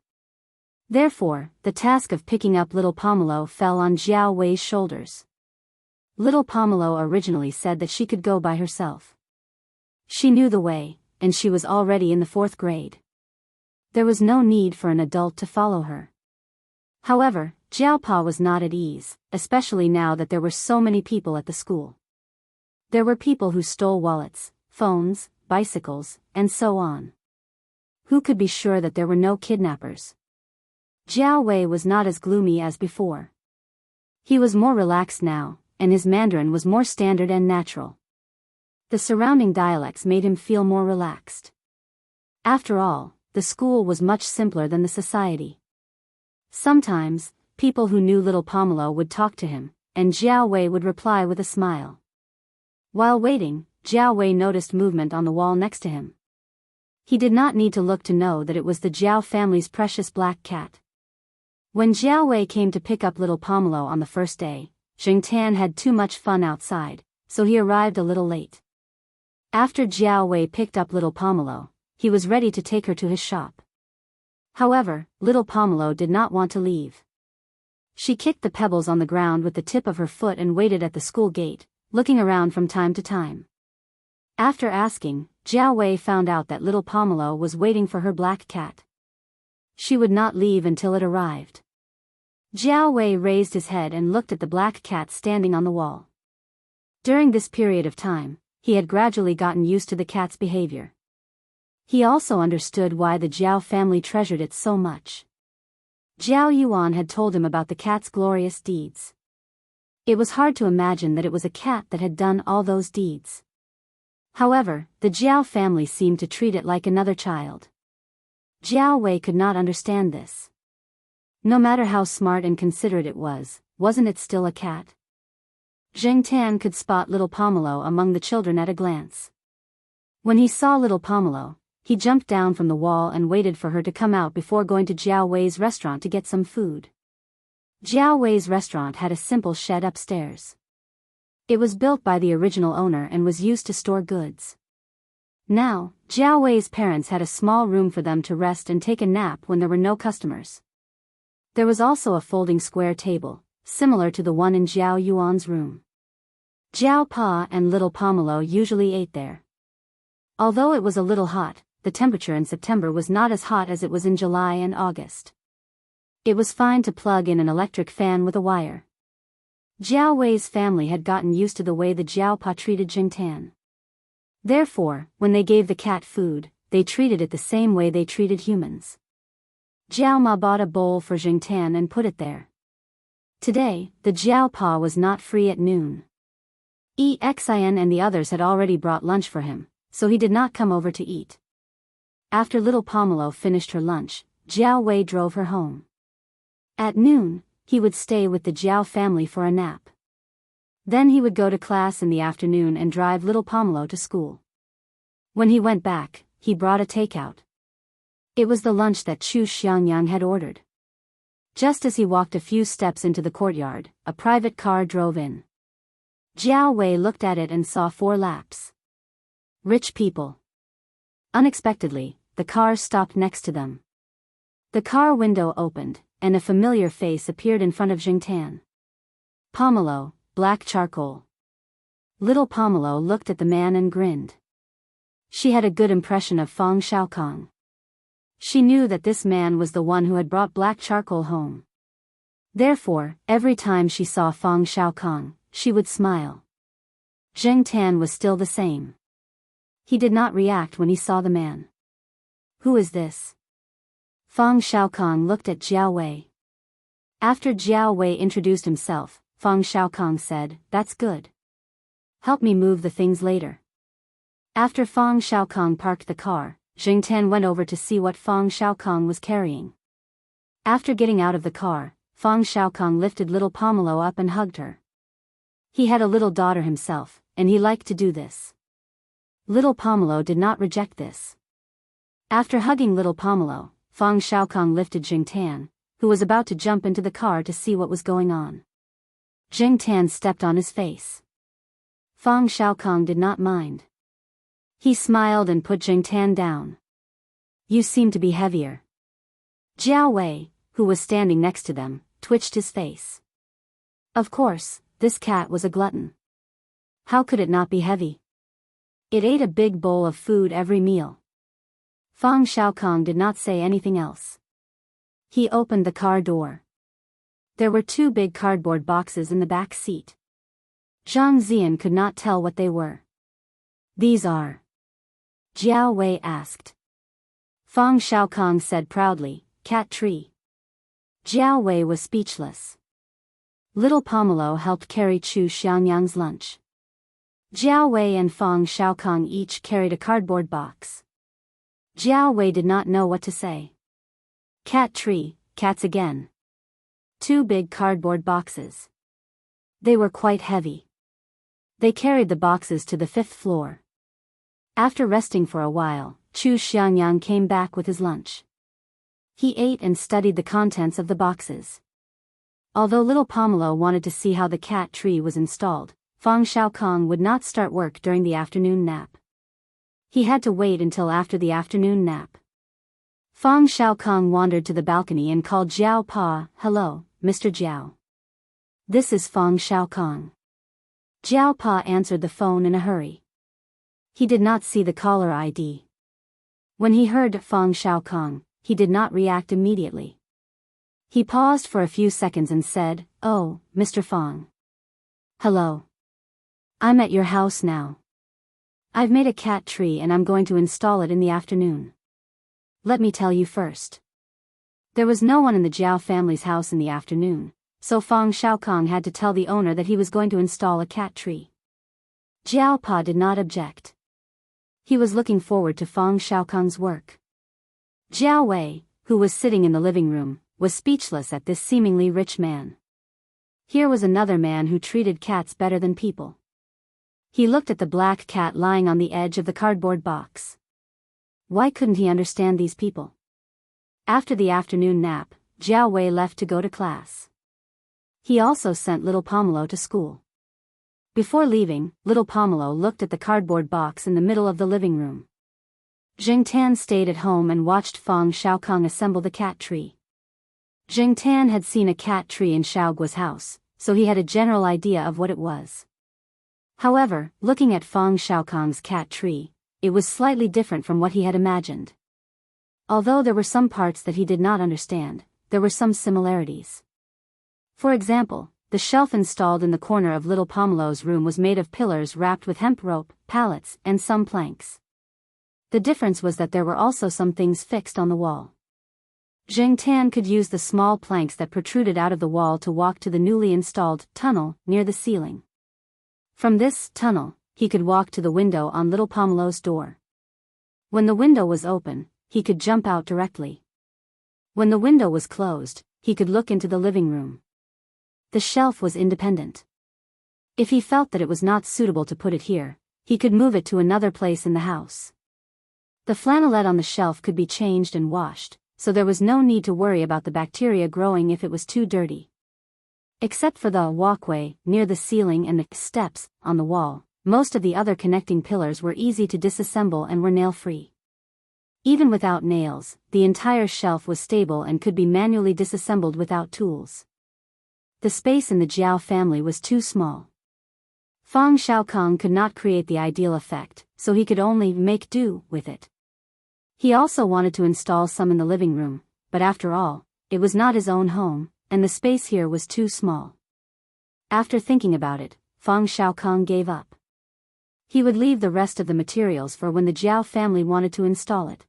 Therefore, the task of picking up little Pomelo fell on Jiao Wei's shoulders. Little Pomelo originally said that she could go by herself. She knew the way, and she was already in the 4th grade. There was no need for an adult to follow her. However, Jiao Pa was not at ease, especially now that there were so many people at the school. There were people who stole wallets, phones, bicycles, and so on. Who could be sure that there were no kidnappers? Jiao Wei was not as gloomy as before. He was more relaxed now, and his Mandarin was more standard and natural. The surrounding dialects made him feel more relaxed. After all, the school was much simpler than the society. Sometimes, people who knew little Pomelo would talk to him, and Jiao Wei would reply with a smile. While waiting, Jiao Wei noticed movement on the wall next to him. He did not need to look to know that it was the Jiao family's precious black cat. When Jiao Wei came to pick up little Pomelo on the first day, Zheng Tan had too much fun outside, so he arrived a little late. After Jiao Wei picked up little Pomelo, he was ready to take her to his shop. However, little Pomelo did not want to leave. She kicked the pebbles on the ground with the tip of her foot and waited at the school gate, looking around from time to time. After asking, Jiao Wei found out that little Pomelo was waiting for her black cat. She would not leave until it arrived. Jiao Wei raised his head and looked at the black cat standing on the wall. During this period of time, he had gradually gotten used to the cat's behavior. He also understood why the Jiao family treasured it so much. Jiao Yuan had told him about the cat's glorious deeds. It was hard to imagine that it was a cat that had done all those deeds. However, the Jiao family seemed to treat it like another child. Jiao Wei could not understand this. No matter how smart and considerate it was, wasn't it still a cat? Zheng Tan could spot little Pomelo among the children at a glance. When he saw little Pomelo, he jumped down from the wall and waited for her to come out before going to Jiao Wei's restaurant to get some food. Jiao Wei's restaurant had a simple shed upstairs. It was built by the original owner and was used to store goods. Now, Jiao Wei's parents had a small room for them to rest and take a nap when there were no customers. There was also a folding square table, similar to the one in Jiao Yuan's room. Jiao Pa and little Pomelo usually ate there. Although it was a little hot, the temperature in September was not as hot as it was in July and August. It was fine to plug in an electric fan with a wire. Jiao Wei's family had gotten used to the way the Jiao Pa treated Jing Tan. Therefore, when they gave the cat food, they treated it the same way they treated humans. Jiao Ma bought a bowl for Jing Tan and put it there. Today, the Jiao Pa was not free at noon. Xin and the others had already brought lunch for him, so he did not come over to eat. After little Pomelo finished her lunch, Jiao Wei drove her home. At noon, he would stay with the Jiao family for a nap. Then he would go to class in the afternoon and drive little Pomelo to school. When he went back, he brought a takeout. It was the lunch that Chu Xiangyang had ordered. Just as he walked a few steps into the courtyard, a private car drove in. Jiao Wei looked at it and saw 4 laps. Rich people. Unexpectedly, the car stopped next to them. The car window opened, and a familiar face appeared in front of Jing Tan. Pomelo, black charcoal. Little Pomelo looked at the man and grinned. She had a good impression of Fang Xiaokong. She knew that this man was the one who had brought black charcoal home. Therefore, every time she saw Fang Xiaokong, she would smile. Zheng Tan was still the same. He did not react when he saw the man. Who is this? Fang Xiaokong looked at Jiao Wei. After Jiao Wei introduced himself, Fang Xiaokong said, "That's good. Help me move the things later." After Fang Xiaokong parked the car, Jing Tan went over to see what Fang Xiaokong was carrying. After getting out of the car, Fang Xiaokong lifted little Pomelo up and hugged her. He had a little daughter himself, and he liked to do this. Little Pomelo did not reject this. After hugging little Pomelo, Fang Xiaokong lifted Jing Tan, who was about to jump into the car to see what was going on. Jing Tan stepped on his face. Fang Xiaokong did not mind. He smiled and put Jing Tan down. "You seem to be heavier." Jiao Wei, who was standing next to them, twitched his face. Of course, this cat was a glutton. How could it not be heavy? It ate a big bowl of food every meal. Fang Xiaokong did not say anything else. He opened the car door. There were 2 big cardboard boxes in the back seat. Zhang Zian could not tell what they were. "These are?" Jiao Wei asked. Fang Xiaokong said proudly, "Cat tree." Jiao Wei was speechless. Little Pomelo helped carry Chu Xiangyang's lunch. Jiao Wei and Fang Xiaokong each carried a cardboard box. Jiao Wei did not know what to say. Cat tree, cats again. 2 big cardboard boxes. They were quite heavy. They carried the boxes to the 5th floor. After resting for a while, Chu Xiangyang came back with his lunch. He ate and studied the contents of the boxes. Although little Pomelo wanted to see how the cat tree was installed, Fang Xiaokong would not start work during the afternoon nap. He had to wait until after the afternoon nap. Fang Xiaokong wandered to the balcony and called Jiao Pa, "Hello, Mr. Jiao. This is Fang Xiaokong. Jiao Pa answered the phone in a hurry. He did not see the caller ID. When he heard Fang Xiaokong, he did not react immediately. He paused for a few seconds and said, "Oh, Mr. Fang. Hello. I'm at your house now. I've made a cat tree and I'm going to install it in the afternoon. Let me tell you first. There was no one in the Jiao family's house in the afternoon, so Fang Xiaokong had to tell the owner that he was going to install a cat tree." Jiao Pa did not object. He was looking forward to Fang Xiaokong's work. Jiao Wei, who was sitting in the living room, was speechless at this seemingly rich man. Here was another man who treated cats better than people. He looked at the black cat lying on the edge of the cardboard box. Why couldn't he understand these people? After the afternoon nap, Jiao Wei left to go to class. He also sent little Pomelo to school. Before leaving, little Pomelo looked at the cardboard box in the middle of the living room. Jing Tan stayed at home and watched Fang Xiaokong assemble the cat tree. Jing Tan had seen a cat tree in Xiaoguo's house, so he had a general idea of what it was. However, looking at Fang Xiaokong's cat tree, it was slightly different from what he had imagined. Although there were some parts that he did not understand, there were some similarities. For example, the shelf installed in the corner of little Pomelo's room was made of pillars wrapped with hemp rope, pallets, and some planks. The difference was that there were also some things fixed on the wall. Jing Tan could use the small planks that protruded out of the wall to walk to the newly installed tunnel near the ceiling. From this tunnel, he could walk to the window on little Pomelo's door. When the window was open, he could jump out directly. When the window was closed, he could look into the living room. The shelf was independent. If he felt that it was not suitable to put it here, he could move it to another place in the house. The flannelette on the shelf could be changed and washed, so there was no need to worry about the bacteria growing if it was too dirty. Except for the walkway near the ceiling and the steps on the wall, most of the other connecting pillars were easy to disassemble and were nail-free. Even without nails, the entire shelf was stable and could be manually disassembled without tools. The space in the Jiao family was too small. Fang Xiaokong could not create the ideal effect, so he could only make do with it. He also wanted to install some in the living room, but after all, it was not his own home, and the space here was too small. After thinking about it, Fang Xiaokong gave up. He would leave the rest of the materials for when the Jiao family wanted to install it.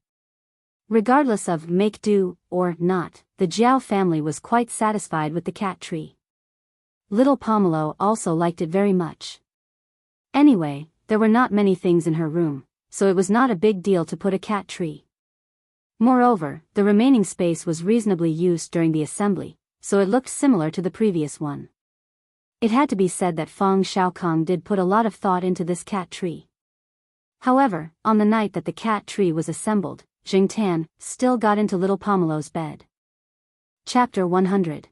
Regardless of make do or not, the Jiao family was quite satisfied with the cat tree. Little Pomelo also liked it very much. Anyway, there were not many things in her room, so it was not a big deal to put a cat tree. Moreover, the remaining space was reasonably used during the assembly, so it looked similar to the previous one. It had to be said that Fang Xiaokong did put a lot of thought into this cat tree. However, on the night that the cat tree was assembled, Jing Tan still got into little Pomelo's bed. Chapter 100.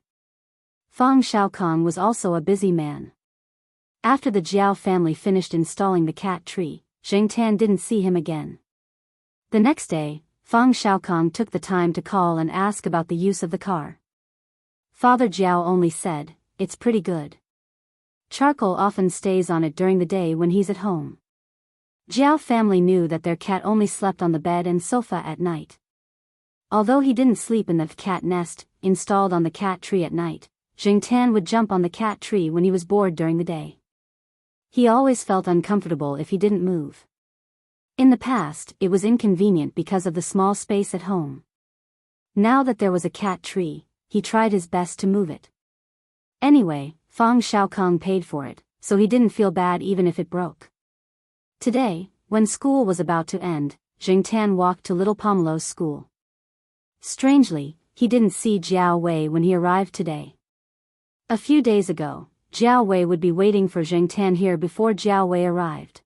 Fang Xiaokong was also a busy man. After the Jiao family finished installing the cat tree, Jing Tan didn't see him again. The next day, Fang Xiaokong took the time to call and ask about the use of the car. Father Jiao only said, "It's pretty good. Charcoal often stays on it during the day when he's at home." Jiao family knew that their cat only slept on the bed and sofa at night. Although he didn't sleep in the cat nest installed on the cat tree at night, Jing Tan would jump on the cat tree when he was bored during the day. He always felt uncomfortable if he didn't move. In the past, it was inconvenient because of the small space at home. Now that there was a cat tree, he tried his best to move it. Anyway, Fang Xiaokong paid for it, so he didn't feel bad even if it broke. Today, when school was about to end, Jing Tan walked to little Pomelo's school. Strangely, he didn't see Jiao Wei when he arrived today. A few days ago, Jiao Wei would be waiting for Jing Tan here before Jiao Wei arrived.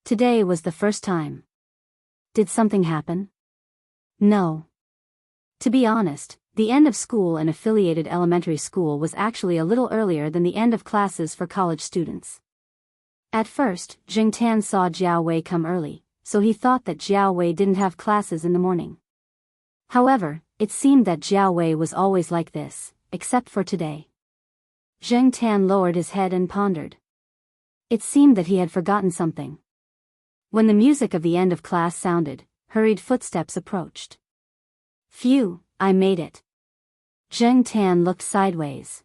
Today was the first time. Did something happen? No. To be honest, the end of school in affiliated elementary school was actually a little earlier than the end of classes for college students. At first, Jing Tan saw Jiao Wei come early, so he thought that Jiao Wei didn't have classes in the morning. However, it seemed that Jiao Wei was always like this. except for today. Zheng Tan lowered his head and pondered. It seemed that he had forgotten something. When the music of the end of class sounded, hurried footsteps approached. Phew, I made it. Zheng Tan looked sideways.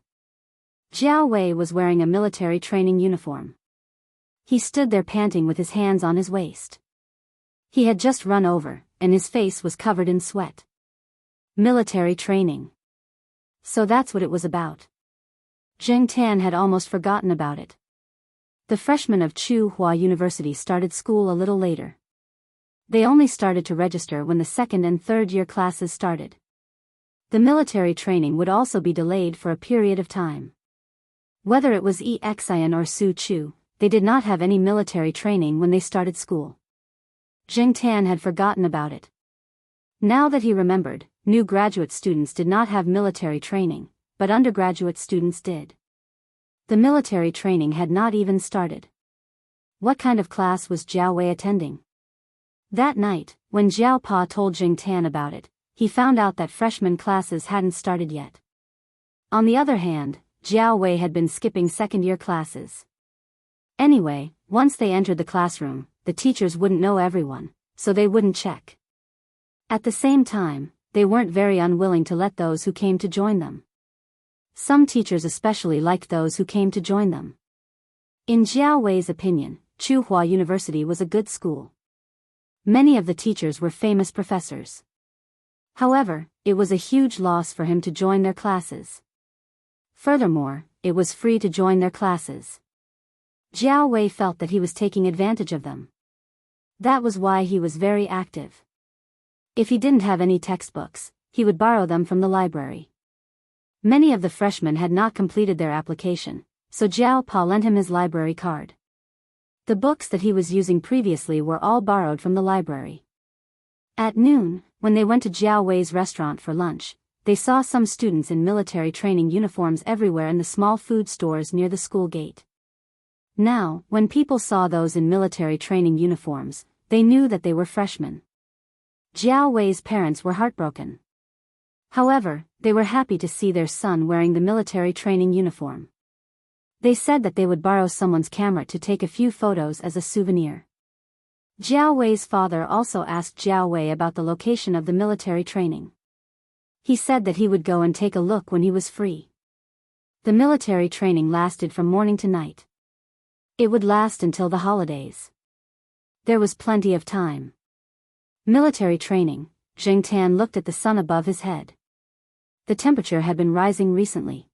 Jiao Wei was wearing a military training uniform. He stood there panting with his hands on his waist. He had just run over, and his face was covered in sweat. Military training. So that's what it was about. Zheng Tan had almost forgotten about it. The freshmen of Tsinghua University started school a little later. They only started to register when the second and third year classes started. The military training would also be delayed for a period of time. Whether it was Exian or Su Chu, they did not have any military training when they started school. Zheng Tan had forgotten about it. Now that he remembered, new graduate students did not have military training, but undergraduate students did. The military training had not even started. What kind of class was Jiao Wei attending? That night, when Jiao Pa told Zheng Tan about it, he found out that freshman classes hadn't started yet. On the other hand, Jiao Wei had been skipping second-year classes. Anyway, once they entered the classroom, the teachers wouldn't know everyone, so they wouldn't check. At the same time, they weren't very unwilling to let those who came to join them. Some teachers especially liked those who came to join them. In Jiao Wei's opinion, Tsinghua University was a good school. Many of the teachers were famous professors. However, it was a huge loss for him to join their classes. Furthermore, it was free to join their classes. Jiao Wei felt that he was taking advantage of them. That was why he was very active. If he didn't have any textbooks, he would borrow them from the library. Many of the freshmen had not completed their application, so Jiao Pa lent him his library card. The books that he was using previously were all borrowed from the library. At noon, when they went to Jiao Wei's restaurant for lunch, they saw some students in military training uniforms everywhere in the small food stores near the school gate. Now, when people saw those in military training uniforms, they knew that they were freshmen. Jiao Wei's parents were heartbroken. However, they were happy to see their son wearing the military training uniform. They said that they would borrow someone's camera to take a few photos as a souvenir. Jiao Wei's father also asked Jiao Wei about the location of the military training. He said that he would go and take a look when he was free. The military training lasted from morning to night. It would last until the holidays. There was plenty of time. Military training. Zheng Tan looked at the sun above his head. The temperature had been rising recently.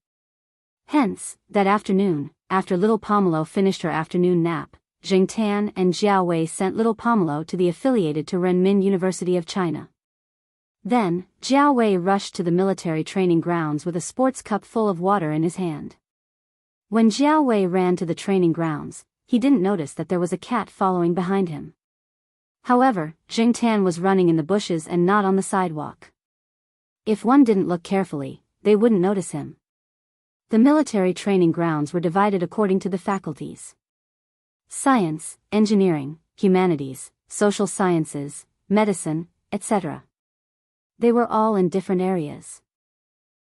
Hence, that afternoon, after little Pomelo finished her afternoon nap, Zheng Tan and Jiao Wei sent little Pomelo to the affiliated to Renmin University of China. Then, Jiao Wei rushed to the military training grounds with a sports cup full of water in his hand. When Jiao Wei ran to the training grounds, he didn't notice that there was a cat following behind him. However, Zheng Tan was running in the bushes and not on the sidewalk. If one didn't look carefully, they wouldn't notice him. The military training grounds were divided according to the faculties: science, engineering, humanities, social sciences, medicine, etc. They were all in different areas.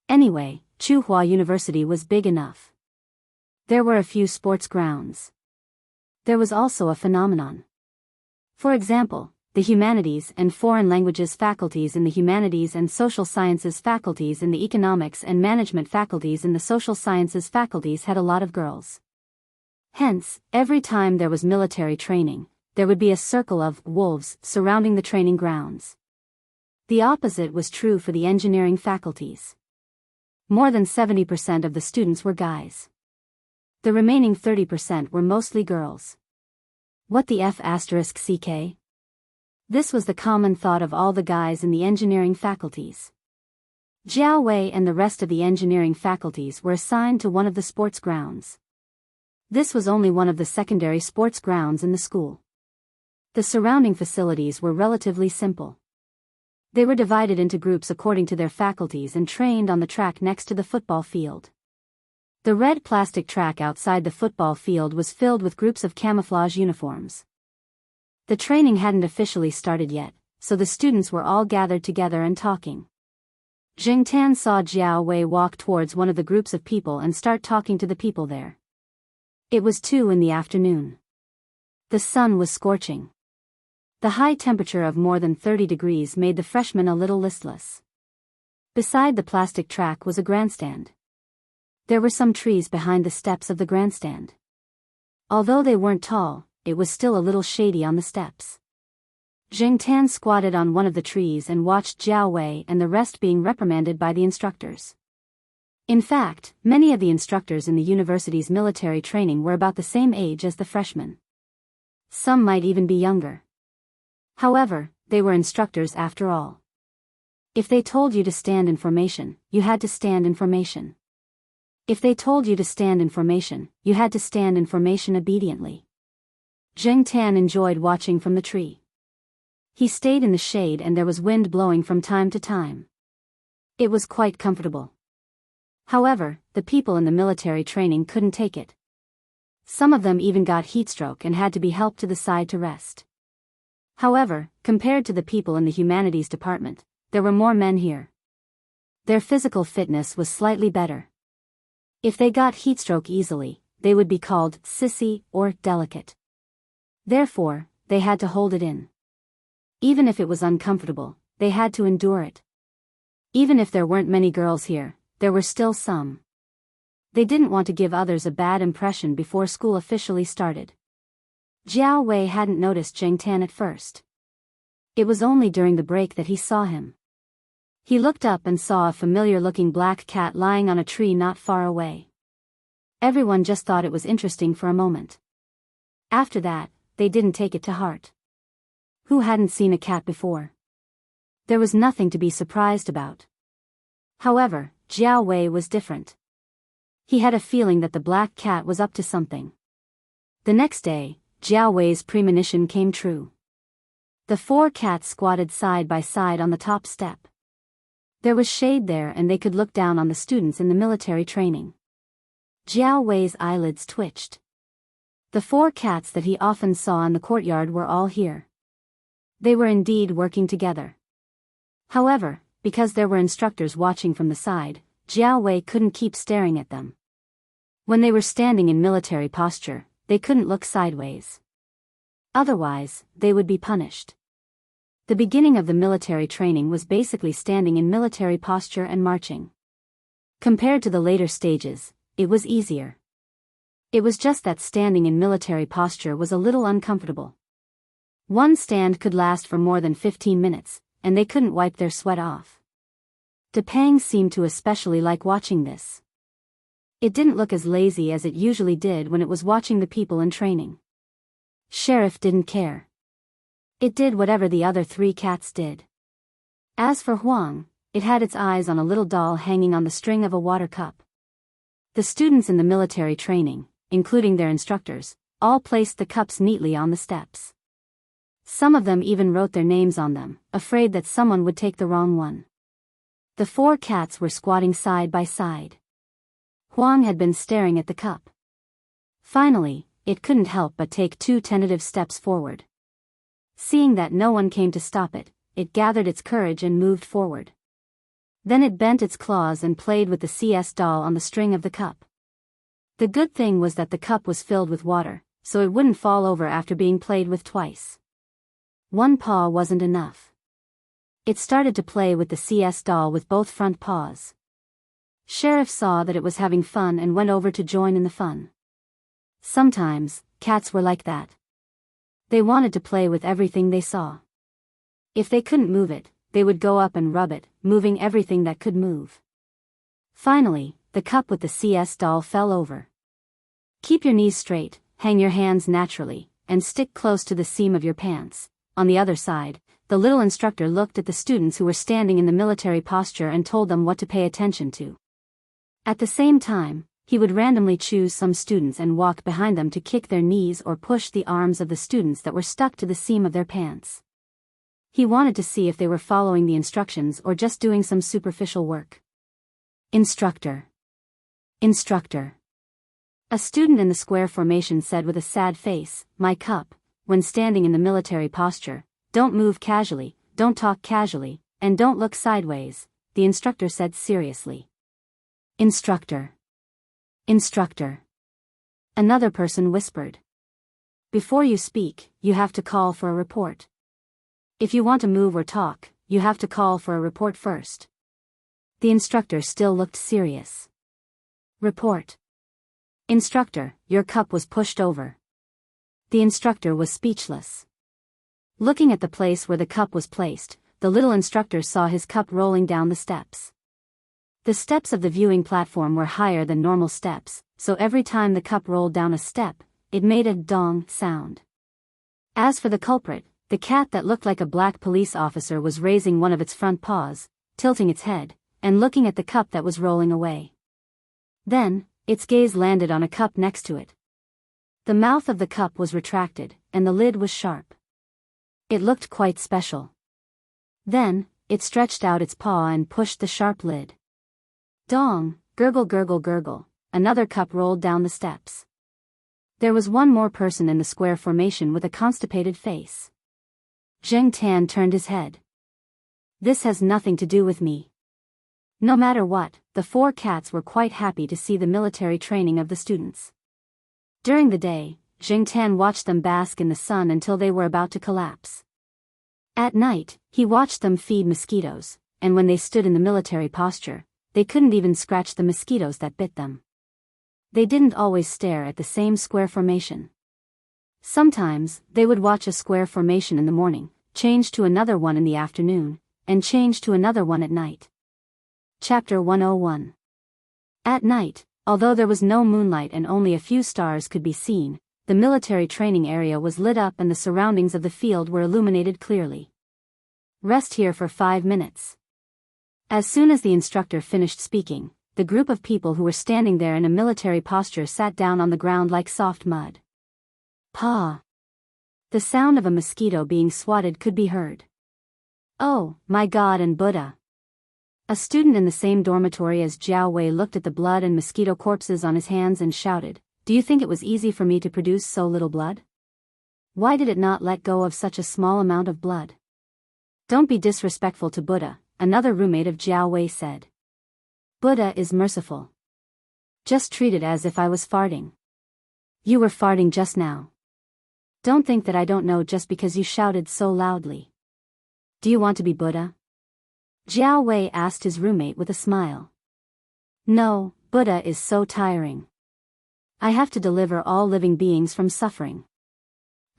Anyway, Tsinghua University was big enough. There were a few sports grounds. There was also a phenomenon. For example, the humanities and foreign languages faculties in the humanities and social sciences faculties in the economics and management faculties in the social sciences faculties had a lot of girls. Hence, every time there was military training, there would be a circle of wolves surrounding the training grounds. The opposite was true for the engineering faculties. More than 70% of the students were guys. The remaining 30% were mostly girls. What the F***ck? This was the common thought of all the guys in the engineering faculties. Jiao Wei and the rest of the engineering faculties were assigned to one of the sports grounds. This was only one of the secondary sports grounds in the school. The surrounding facilities were relatively simple. They were divided into groups according to their faculties and trained on the track next to the football field. The red plastic track outside the football field was filled with groups of camouflage uniforms. The training hadn't officially started yet, so the students were all gathered together and talking. Jing Tan saw Jiao Wei walk towards one of the groups of people and start talking to the people there. It was 2 in the afternoon. The sun was scorching. The high temperature of more than 30 degrees made the freshmen a little listless. Beside the plastic track was a grandstand. There were some trees behind the steps of the grandstand. Although they weren't tall, it was still a little shady on the steps. Jing Tan squatted on one of the trees and watched Jiao Wei and the rest being reprimanded by the instructors. In fact, many of the instructors in the university's military training were about the same age as the freshmen. Some might even be younger. However, they were instructors after all. If they told you to stand in formation, you had to stand in formation. If they told you to stand in formation, you had to stand in formation obediently. Jing Tan enjoyed watching from the tree. He stayed in the shade and there was wind blowing from time to time. It was quite comfortable. However, the people in the military training couldn't take it. Some of them even got heatstroke and had to be helped to the side to rest. However, compared to the people in the humanities department, there were more men here. Their physical fitness was slightly better. If they got heatstroke easily, they would be called sissy or delicate. Therefore, they had to hold it in. Even if it was uncomfortable, they had to endure it. Even if there weren't many girls here, there were still some. They didn't want to give others a bad impression before school officially started. Jiao Wei hadn't noticed Jing Tan at first. It was only during the break that he saw him. He looked up and saw a familiar-looking black cat lying on a tree not far away. Everyone just thought it was interesting for a moment. After that, they didn't take it to heart. Who hadn't seen a cat before? There was nothing to be surprised about. However, Jiao Wei was different. He had a feeling that the black cat was up to something. The next day, Jiao Wei's premonition came true. The 4 cats squatted side by side on the top step. There was shade there and they could look down on the students in the military training. Jiao Wei's eyelids twitched. The 4 cats that he often saw in the courtyard were all here. They were indeed working together. However, because there were instructors watching from the side, Jiao Wei couldn't keep staring at them. When they were standing in military posture, they couldn't look sideways. Otherwise, they would be punished. The beginning of the military training was basically standing in military posture and marching. Compared to the later stages, it was easier. It was just that standing in military posture was a little uncomfortable. One stand could last for more than 15 minutes, and they couldn't wipe their sweat off. Depang seemed to especially like watching this. It didn't look as lazy as it usually did when it was watching the people in training. Sheriff didn't care. It did whatever the other 3 cats did. As for Huang, it had its eyes on a little doll hanging on the string of a water cup. The students in the military training, including their instructors, all placed the cups neatly on the steps. Some of them even wrote their names on them, afraid that someone would take the wrong one. The 4 cats were squatting side by side. Huang had been staring at the cup. Finally, it couldn't help but take 2 tentative steps forward. Seeing that no one came to stop it, it gathered its courage and moved forward. Then it bent its claws and played with the CS doll on the string of the cup. The good thing was that the cup was filled with water, so it wouldn't fall over after being played with twice. 1 paw wasn't enough. It started to play with the CS doll with both front paws. Sheriff saw that it was having fun and went over to join in the fun. Sometimes, cats were like that. They wanted to play with everything they saw. If they couldn't move it, they would go up and rub it, moving everything that could move. Finally, the cup with the CS doll fell over. Keep your knees straight, hang your hands naturally, and stick close to the seam of your pants. On the other side, the little instructor looked at the students who were standing in the military posture and told them what to pay attention to. At the same time, he would randomly choose some students and walk behind them to kick their knees or push the arms of the students that were stuck to the seam of their pants. He wanted to see if they were following the instructions or just doing some superficial work. Instructor. Instructor. A student in the square formation said with a sad face, "My cup," when standing in the military posture, "don't move casually, don't talk casually, and don't look sideways. the instructor said seriously. Instructor. Instructor. Another person whispered. Before you speak, you have to call for a report. If you want to move or talk, you have to call for a report first. The instructor still looked serious. Report. Instructor, your cup was pushed over. The instructor was speechless. Looking at the place where the cup was placed, the little instructor saw his cup rolling down the steps. The steps of the viewing platform were higher than normal steps, so every time the cup rolled down a step, it made a dong sound. As for the culprit, the cat that looked like a black police officer was raising one of its front paws, tilting its head, and looking at the cup that was rolling away. Then, its gaze landed on a cup next to it. The mouth of the cup was retracted, and the lid was sharp. It looked quite special. Then, it stretched out its paw and pushed the sharp lid. Dong, gurgle gurgle gurgle, another cup rolled down the steps. There was one more person in the square formation with a constipated face. Zheng Tan turned his head. This has nothing to do with me. No matter what, the four cats were quite happy to see the military training of the students. During the day, Zheng Tan watched them bask in the sun until they were about to collapse. At night, he watched them feed mosquitoes, and when they stood in the military posture, they couldn't even scratch the mosquitoes that bit them. They didn't always stare at the same square formation. Sometimes, they would watch a square formation in the morning, change to another one in the afternoon, and change to another one at night. Chapter 101. At night, although there was no moonlight and only a few stars could be seen, the military training area was lit up and the surroundings of the field were illuminated clearly. Rest here for 5 minutes. As soon as the instructor finished speaking, the group of people who were standing there in a military posture sat down on the ground like soft mud. Paw. The sound of a mosquito being swatted could be heard. Oh, my God and Buddha. A student in the same dormitory as Jiao Wei looked at the blood and mosquito corpses on his hands and shouted, "Do you think it was easy for me to produce so little blood? Why did it not let go of such a small amount of blood?" Don't be disrespectful to Buddha, another roommate of Jiao Wei said. Buddha is merciful. Just treat it as if I was farting. You were farting just now. Don't think that I don't know just because you shouted so loudly. Do you want to be Buddha? Jiao Wei asked his roommate with a smile. No, Buddha is so tiring. I have to deliver all living beings from suffering.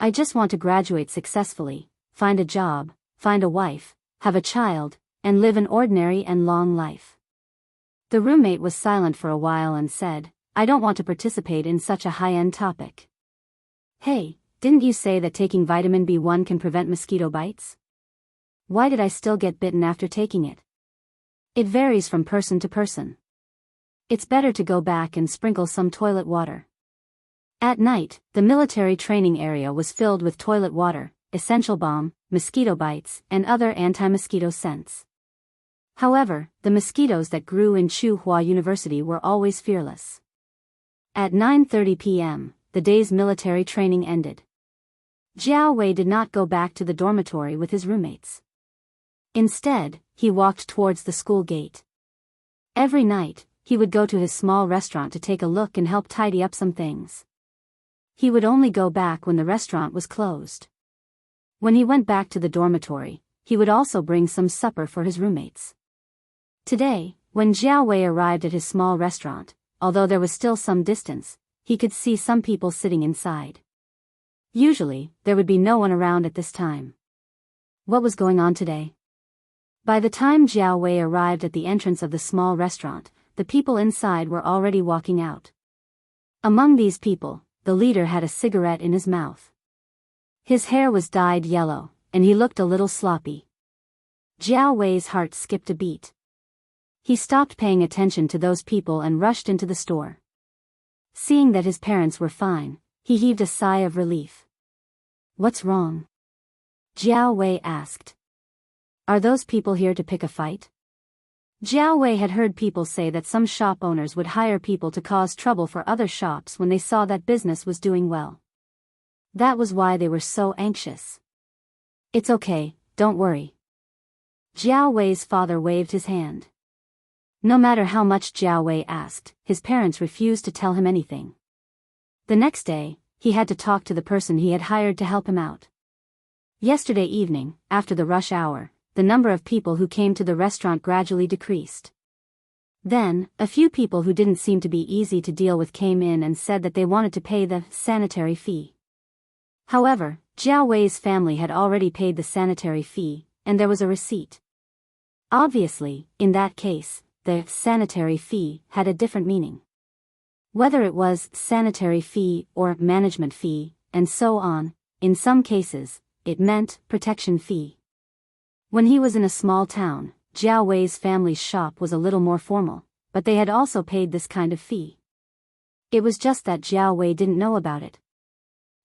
I just want to graduate successfully, find a job, find a wife, have a child, and live an ordinary and long life. The roommate was silent for a while and said, I don't want to participate in such a high-end topic. Hey, didn't you say that taking vitamin B1 can prevent mosquito bites? Why did I still get bitten after taking it? It varies from person to person. It's better to go back and sprinkle some toilet water. At night, the military training area was filled with toilet water, essential balm, mosquito bites, and other anti-mosquito scents. However, the mosquitoes that grew in Tsinghua University were always fearless. At 9:30 p.m., the day's military training ended. Jiao Wei did not go back to the dormitory with his roommates. Instead, he walked towards the school gate. Every night, he would go to his small restaurant to take a look and help tidy up some things. He would only go back when the restaurant was closed. When he went back to the dormitory, he would also bring some supper for his roommates. Today, when Jiao Wei arrived at his small restaurant, although there was still some distance, he could see some people sitting inside. Usually, there would be no one around at this time. What was going on today? By the time Jiao Wei arrived at the entrance of the small restaurant, the people inside were already walking out. Among these people, the leader had a cigarette in his mouth. His hair was dyed yellow, and he looked a little sloppy. Jiao Wei's heart skipped a beat. He stopped paying attention to those people and rushed into the store. Seeing that his parents were fine, he heaved a sigh of relief. What's wrong? Jiao Wei asked. Are those people here to pick a fight? Jiao Wei had heard people say that some shop owners would hire people to cause trouble for other shops when they saw that business was doing well. That was why they were so anxious. It's okay, don't worry. Jiao Wei's father waved his hand. No matter how much Jiao Wei asked, his parents refused to tell him anything. The next day, he had to talk to the person he had hired to help him out. Yesterday evening, after the rush hour, the number of people who came to the restaurant gradually decreased. Then, a few people who didn't seem to be easy to deal with came in and said that they wanted to pay the sanitary fee. However, Jiao Wei's family had already paid the sanitary fee, and there was a receipt. Obviously, in that case, the sanitary fee had a different meaning. Whether it was sanitary fee or management fee, and so on, in some cases, it meant protection fee. When he was in a small town, Jiao Wei's family's shop was a little more formal, but they had also paid this kind of fee. It was just that Jiao Wei didn't know about it.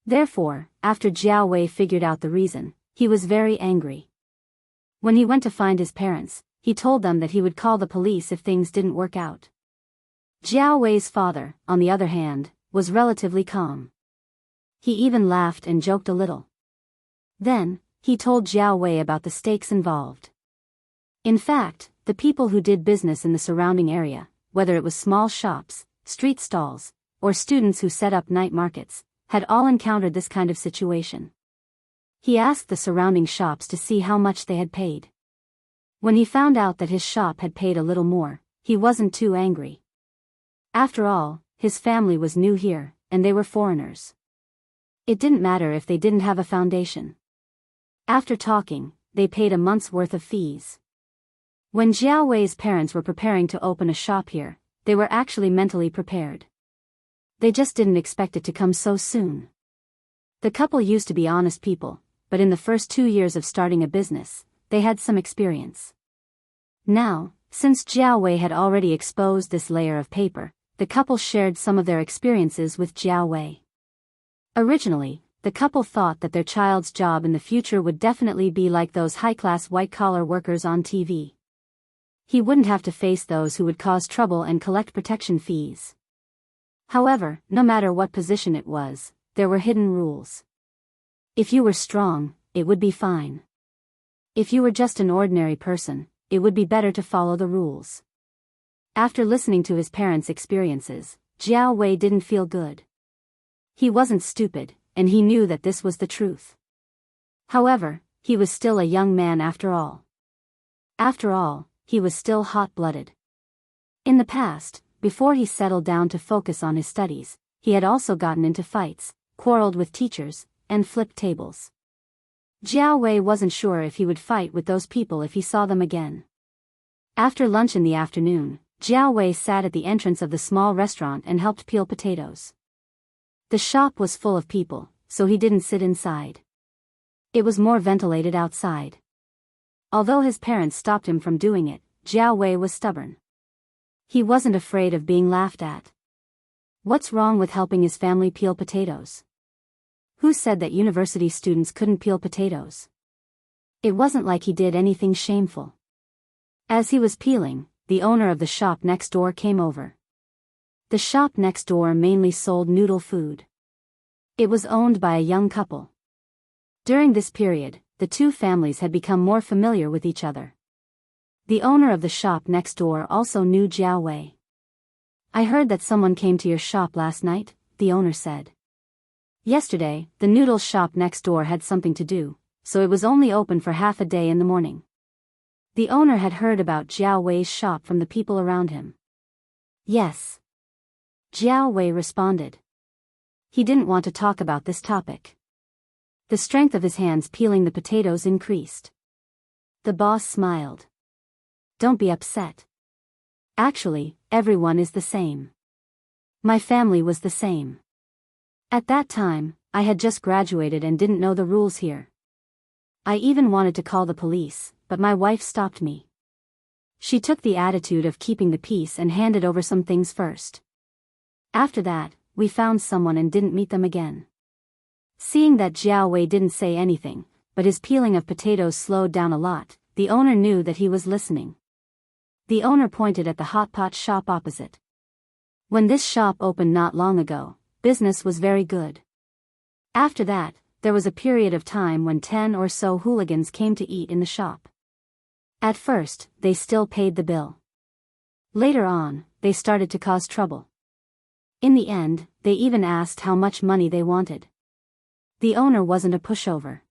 Therefore, after Jiao Wei figured out the reason, he was very angry. When he went to find his parents, he told them that he would call the police if things didn't work out. Jiao Wei's father, on the other hand, was relatively calm. He even laughed and joked a little. Then, he told Jiao Wei about the stakes involved. In fact, the people who did business in the surrounding area, whether it was small shops, street stalls, or students who set up night markets, had all encountered this kind of situation. He asked the surrounding shops to see how much they had paid. When he found out that his shop had paid a little more, he wasn't too angry. After all, his family was new here, and they were foreigners. It didn't matter if they didn't have a foundation. After talking, they paid a month's worth of fees. When Jiao Wei's parents were preparing to open a shop here, they were actually mentally prepared. They just didn't expect it to come so soon. The couple used to be honest people, but in the first 2 years of starting a business, they had some experience. Now, since Jiao Wei had already exposed this layer of paper, the couple shared some of their experiences with Jiao Wei. Originally, the couple thought that their child's job in the future would definitely be like those high-class white-collar workers on TV. He wouldn't have to face those who would cause trouble and collect protection fees. However, no matter what position it was, there were hidden rules. If you were strong, it would be fine. If you were just an ordinary person, it would be better to follow the rules. After listening to his parents' experiences, Jiao Wei didn't feel good. He wasn't stupid, and he knew that this was the truth. However, he was still a young man after all. After all, he was still hot-blooded. In the past, before he settled down to focus on his studies, he had also gotten into fights, quarreled with teachers, and flipped tables. Jiao Wei wasn't sure if he would fight with those people if he saw them again. After lunch in the afternoon, Jiao Wei sat at the entrance of the small restaurant and helped peel potatoes. The shop was full of people, so he didn't sit inside. It was more ventilated outside. Although his parents stopped him from doing it, Jiao Wei was stubborn. He wasn't afraid of being laughed at. What's wrong with helping his family peel potatoes? Who said that university students couldn't peel potatoes? It wasn't like he did anything shameful. As he was peeling, the owner of the shop next door came over. The shop next door mainly sold noodle food. It was owned by a young couple. During this period, the two families had become more familiar with each other. The owner of the shop next door also knew Jiao Wei. "I heard that someone came to your shop last night," the owner said. Yesterday, the noodle shop next door had something to do, so it was only open for half a day in the morning. The owner had heard about Jiao Wei's shop from the people around him. "Yes," Jiao Wei responded. He didn't want to talk about this topic. The strength of his hands peeling the potatoes increased. The boss smiled. "Don't be upset. Actually, everyone is the same. My family was the same. At that time, I had just graduated and didn't know the rules here. I even wanted to call the police, but my wife stopped me. She took the attitude of keeping the peace and handed over some things first. After that, we found someone and didn't meet them again." Seeing that Jiao Wei didn't say anything, but his peeling of potatoes slowed down a lot, the owner knew that he was listening. The owner pointed at the hot pot shop opposite. When this shop opened not long ago, business was very good. After that, there was a period of time when 10 or so hooligans came to eat in the shop. At first, they still paid the bill. Later on, they started to cause trouble. In the end, they even asked how much money they wanted. The owner wasn't a pushover.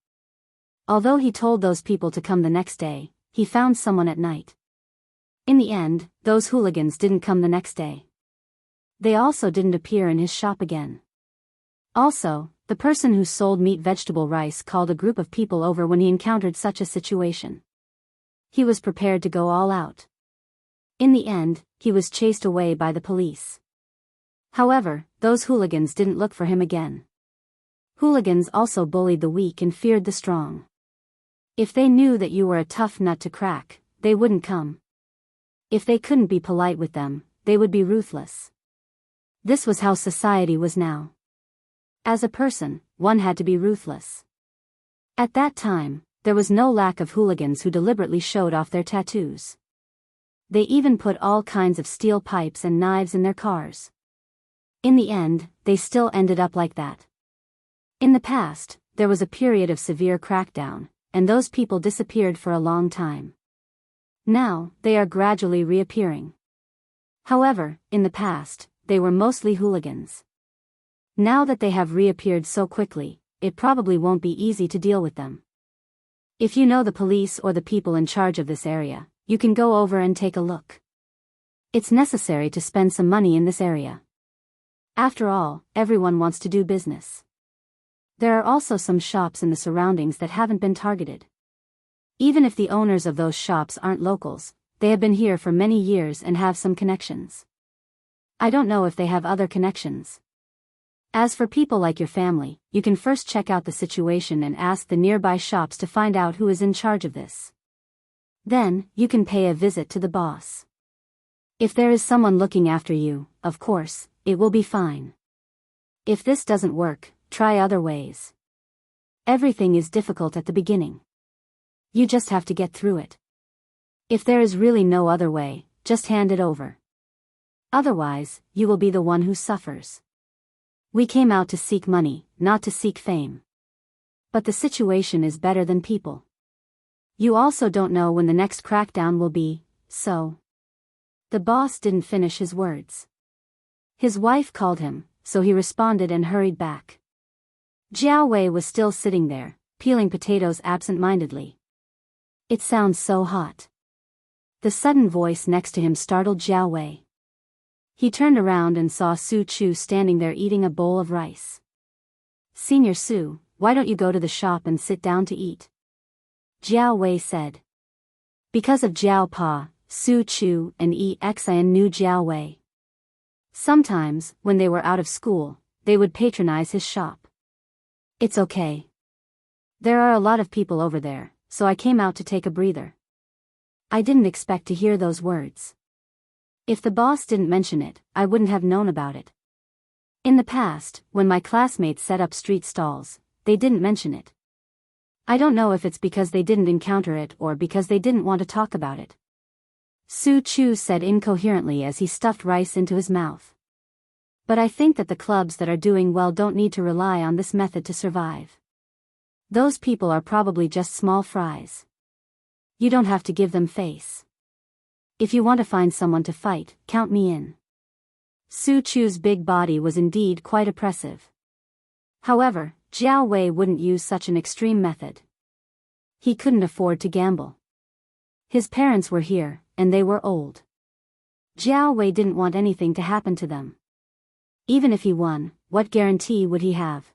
Although he told those people to come the next day, he found someone at night. In the end, those hooligans didn't come the next day. They also didn't appear in his shop again. Also, the person who sold meat vegetable rice called a group of people over when he encountered such a situation. He was prepared to go all out. In the end, he was chased away by the police. However, those hooligans didn't look for him again. Hooligans also bullied the weak and feared the strong. If they knew that you were a tough nut to crack, they wouldn't come. If they couldn't be polite with them, they would be ruthless. This was how society was now. As a person, one had to be ruthless. At that time, there was no lack of hooligans who deliberately showed off their tattoos. They even put all kinds of steel pipes and knives in their cars. In the end, they still ended up like that. In the past, there was a period of severe crackdown, and those people disappeared for a long time. Now, they are gradually reappearing. However, in the past, they were mostly hooligans. Now that they have reappeared so quickly, it probably won't be easy to deal with them. If you know the police or the people in charge of this area, you can go over and take a look. It's necessary to spend some money in this area. After all, everyone wants to do business. There are also some shops in the surroundings that haven't been targeted. Even if the owners of those shops aren't locals, they have been here for many years and have some connections. I don't know if they have other connections. As for people like your family, you can first check out the situation and ask the nearby shops to find out who is in charge of this. Then, you can pay a visit to the boss. If there is someone looking after you, of course, it will be fine. If this doesn't work, try other ways. Everything is difficult at the beginning. You just have to get through it. If there is really no other way, just hand it over. Otherwise, you will be the one who suffers. We came out to seek money, not to seek fame. But the situation is better than people. You also don't know when the next crackdown will be, so. The boss didn't finish his words. His wife called him, so he responded and hurried back. Jiao Wei was still sitting there, peeling potatoes absent-mindedly. It sounds so hot. The sudden voice next to him startled Jiao Wei. He turned around and saw Su Chu standing there eating a bowl of rice. "Senior Su, why don't you go to the shop and sit down to eat?" Jiao Wei said. Because of Jiao Pa, Su Chu and Xian knew Jiao Wei. Sometimes, when they were out of school, they would patronize his shop. "It's okay. There are a lot of people over there, so I came out to take a breather." I didn't expect to hear those words. If the boss didn't mention it, I wouldn't have known about it. In the past, when my classmates set up street stalls, they didn't mention it. I don't know if it's because they didn't encounter it or because they didn't want to talk about it. Su Chu said incoherently as he stuffed rice into his mouth. But I think that the clubs that are doing well don't need to rely on this method to survive. Those people are probably just small fries. You don't have to give them face. If you want to find someone to fight, count me in. Su Chu's big body was indeed quite oppressive. However, Jiao Wei wouldn't use such an extreme method. He couldn't afford to gamble. His parents were here, and they were old. Jiao Wei didn't want anything to happen to them. Even if he won, what guarantee would he have?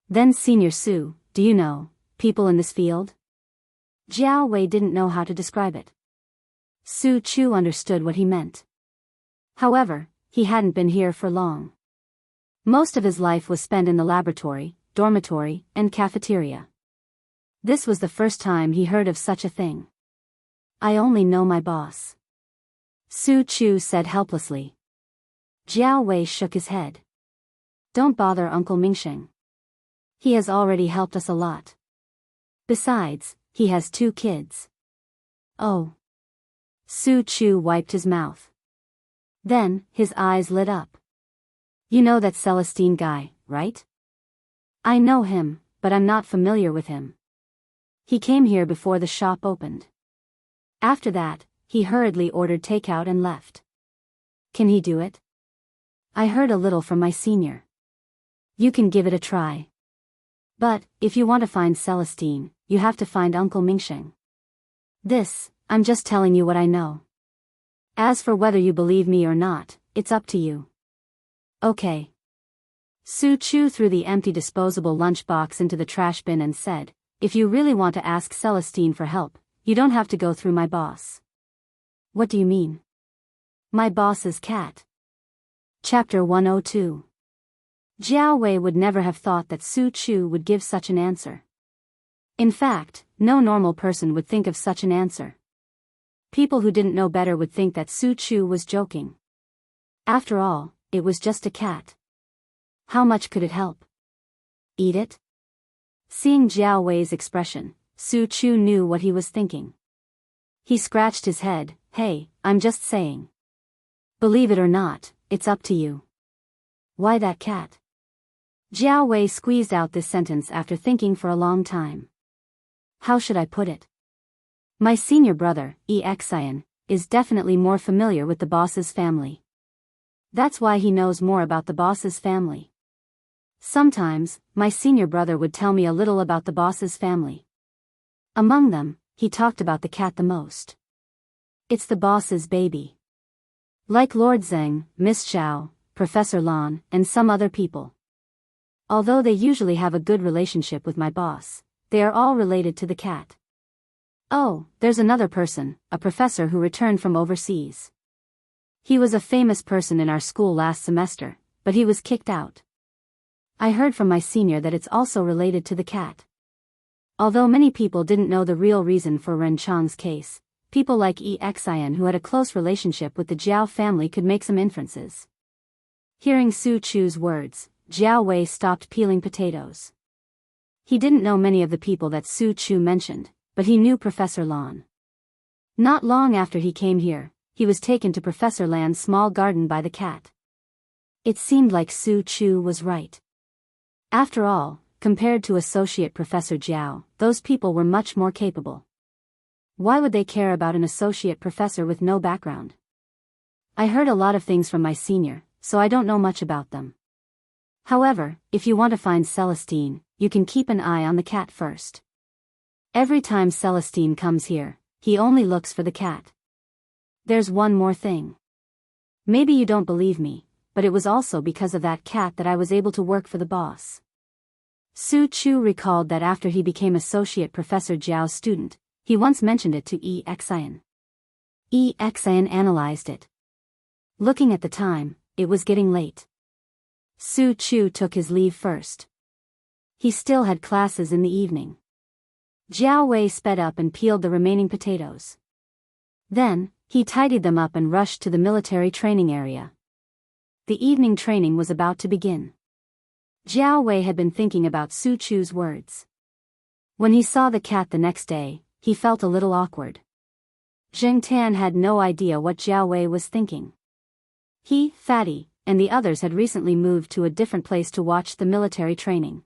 Then Senior Su, do you know, people in this field? Jiao Wei didn't know how to describe it. Su Chu understood what he meant. However, he hadn't been here for long. Most of his life was spent in the laboratory, dormitory, and cafeteria. This was the first time he heard of such a thing. I only know my boss. Su Chu said helplessly. Jiao Wei shook his head. Don't bother Uncle Mingsheng. He has already helped us a lot. Besides, he has 2 kids. Oh. Su Chu wiped his mouth. Then, his eyes lit up. You know that Celestine guy, right? I know him, but I'm not familiar with him. He came here before the shop opened. After that, he hurriedly ordered takeout and left. Can he do it? I heard a little from my senior. You can give it a try. But, if you want to find Celestine, you have to find Uncle Mingsheng. I'm just telling you what I know. As for whether you believe me or not, it's up to you. Okay. Su Chu threw the empty disposable lunchbox into the trash bin and said, if you really want to ask Celestine for help, you don't have to go through my boss. What do you mean? My boss's cat. Chapter 102. Jiao Wei would never have thought that Su Chu would give such an answer. In fact, no normal person would think of such an answer. People who didn't know better would think that Su Chu was joking. After all, it was just a cat. How much could it help? Eat it? Seeing Jiao Wei's expression, Su Chu knew what he was thinking. He scratched his head. Hey, I'm just saying. Believe it or not, it's up to you. Why that cat? Jiao Wei squeezed out this sentence after thinking for a long time. How should I put it? My senior brother, Xian, is definitely more familiar with the boss's family. That's why he knows more about the boss's family. Sometimes, my senior brother would tell me a little about the boss's family. Among them, he talked about the cat the most. It's the boss's baby. Like Lord Zheng, Miss Xiao, Professor Lan, and some other people. Although they usually have a good relationship with my boss, they are all related to the cat. Oh, there's another person, a professor who returned from overseas. He was a famous person in our school last semester, but he was kicked out. I heard from my senior that it's also related to the cat. Although many people didn't know the real reason for Ren Chang's case, people like Xian who had a close relationship with the Jiao family could make some inferences. Hearing Su Chu's words, Jiao Wei stopped peeling potatoes. He didn't know many of the people that Su Chu mentioned, but he knew Professor Lan. Not long after he came here, he was taken to Professor Lan's small garden by the cat. It seemed like Su Chu was right. After all, compared to Associate Professor Jiao, those people were much more capable. Why would they care about an associate professor with no background? I heard a lot of things from my senior, so I don't know much about them. However, if you want to find Celestine, you can keep an eye on the cat first. Every time Celestine comes here, he only looks for the cat. There's one more thing. Maybe you don't believe me, but it was also because of that cat that I was able to work for the boss. Su Chu recalled that after he became Associate Professor Jiao's student, he once mentioned it to Xian. Xian analyzed it. Looking at the time, it was getting late. Su Chu took his leave first. He still had classes in the evening. Jiao Wei sped up and peeled the remaining potatoes. Then, he tidied them up and rushed to the military training area. The evening training was about to begin. Jiao Wei had been thinking about Su Chu's words. When he saw the cat the next day, he felt a little awkward. Zheng Tan had no idea what Jiao Wei was thinking. He, Fatty, and the others had recently moved to a different place to watch the military training.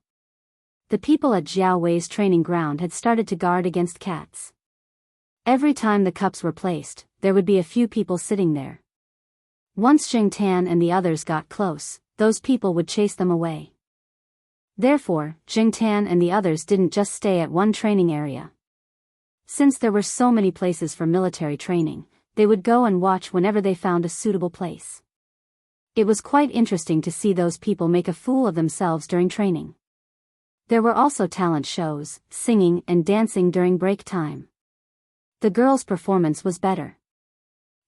The people at Jiao Wei's training ground had started to guard against cats. Every time the cups were placed, there would be a few people sitting there. Once Zheng Tan and the others got close, those people would chase them away. Therefore, Zheng Tan and the others didn't just stay at one training area. Since there were so many places for military training, they would go and watch whenever they found a suitable place. It was quite interesting to see those people make a fool of themselves during training. There were also talent shows, singing and dancing during break time. The girls' performance was better.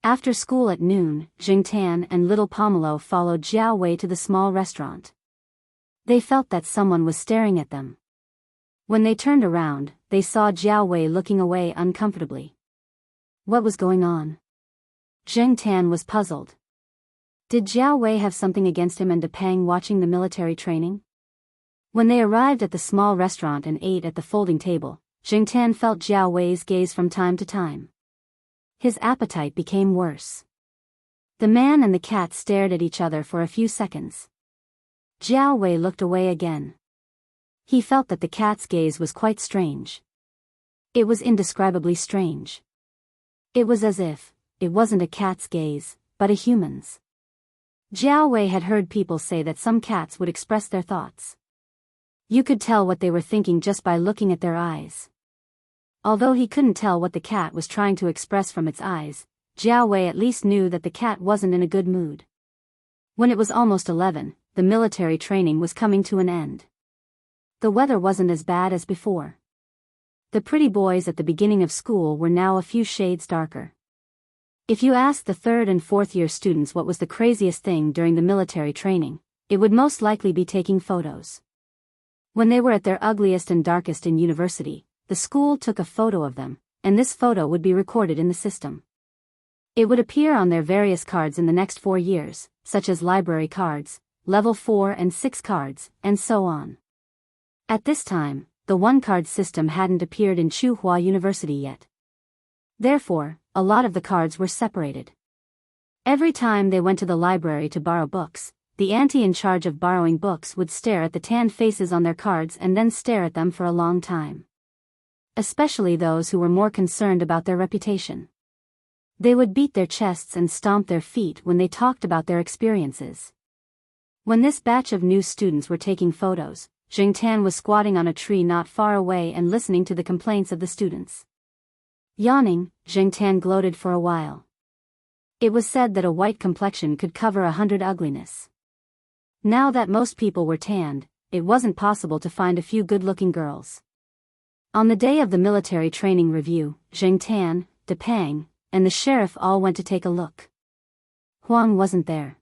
After school at noon, Zheng Tan and little Pomelo followed Jiao Wei to the small restaurant. They felt that someone was staring at them. When they turned around, they saw Jiao Wei looking away uncomfortably. What was going on? Zheng Tan was puzzled. Did Jiao Wei have something against him and Depang watching the military training? When they arrived at the small restaurant and ate at the folding table, Zheng Tan felt Jiao Wei's gaze from time to time. His appetite became worse. The man and the cat stared at each other for a few seconds. Jiao Wei looked away again. He felt that the cat's gaze was quite strange. It was indescribably strange. It was as if, it wasn't a cat's gaze, but a human's. Jiao Wei had heard people say that some cats would express their thoughts. You could tell what they were thinking just by looking at their eyes. Although he couldn't tell what the cat was trying to express from its eyes, Jiao Wei at least knew that the cat wasn't in a good mood. When it was almost 11, the military training was coming to an end. The weather wasn't as bad as before. The pretty boys at the beginning of school were now a few shades darker. If you asked the 3rd and 4th year students what was the craziest thing during the military training, it would most likely be taking photos. When they were at their ugliest and darkest in university, the school took a photo of them, and this photo would be recorded in the system. It would appear on their various cards in the next 4 years, such as library cards, level 4 and 6 cards, and so on. At this time, the one-card system hadn't appeared in Tsinghua University yet. Therefore, a lot of the cards were separated. Every time they went to the library to borrow books, the auntie in charge of borrowing books would stare at the tanned faces on their cards and then stare at them for a long time. Especially those who were more concerned about their reputation. They would beat their chests and stomp their feet when they talked about their experiences. When this batch of new students were taking photos, Jing Tan was squatting on a tree not far away and listening to the complaints of the students. Yawning, Jing Tan gloated for a while. It was said that a white complexion could cover 100 ugliness. Now that most people were tanned, it wasn't possible to find a few good-looking girls. On the day of the military training review, Jing Tan, De Pang, and the sheriff all went to take a look. Huang wasn't there.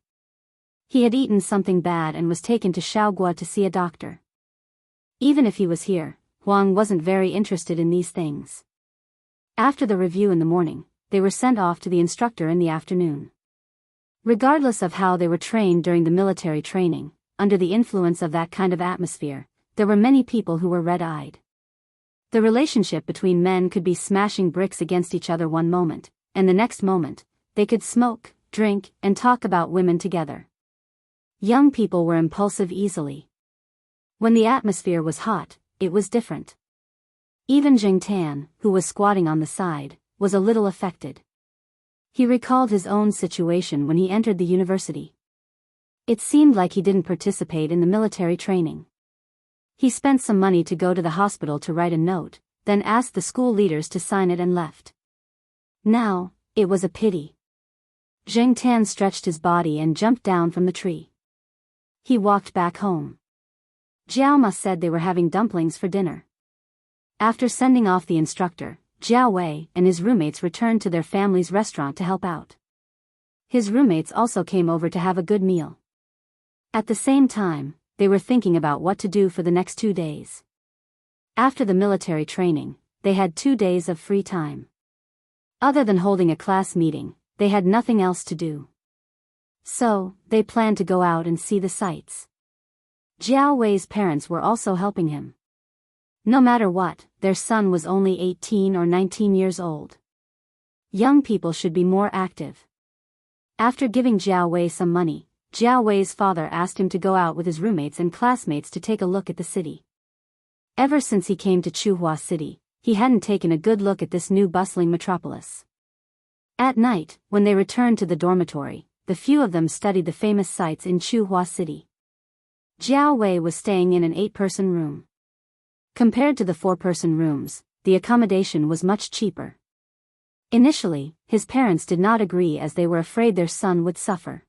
He had eaten something bad and was taken to Shaogua to see a doctor. Even if he was here, Huang wasn't very interested in these things. After the review in the morning, they were sent off to the instructor in the afternoon. Regardless of how they were trained during the military training, under the influence of that kind of atmosphere, there were many people who were red-eyed. The relationship between men could be smashing bricks against each other one moment, and the next moment, they could smoke, drink, and talk about women together. Young people were impulsive easily. When the atmosphere was hot, it was different. Even Jing Tan, who was squatting on the side, was a little affected. He recalled his own situation when he entered the university. It seemed like he didn't participate in the military training. He spent some money to go to the hospital to write a note, then asked the school leaders to sign it and left. Now, it was a pity. Jing Tan stretched his body and jumped down from the tree. He walked back home. Jiao Ma said they were having dumplings for dinner. After sending off the instructor, Jiao Wei and his roommates returned to their family's restaurant to help out. His roommates also came over to have a good meal. At the same time, they were thinking about what to do for the next 2 days. After the military training, they had 2 days of free time. Other than holding a class meeting, they had nothing else to do. So, they planned to go out and see the sights. Jiao Wei's parents were also helping him. No matter what, their son was only 18 or 19 years old. Young people should be more active. After giving Jiao Wei some money, Jiao Wei's father asked him to go out with his roommates and classmates to take a look at the city. Ever since he came to Tsinghua City, he hadn't taken a good look at this new bustling metropolis. At night, when they returned to the dormitory, the few of them studied the famous sights in Tsinghua City. Jiao Wei was staying in an 8-person room. Compared to the 4-person rooms, the accommodation was much cheaper. Initially, his parents did not agree as they were afraid their son would suffer.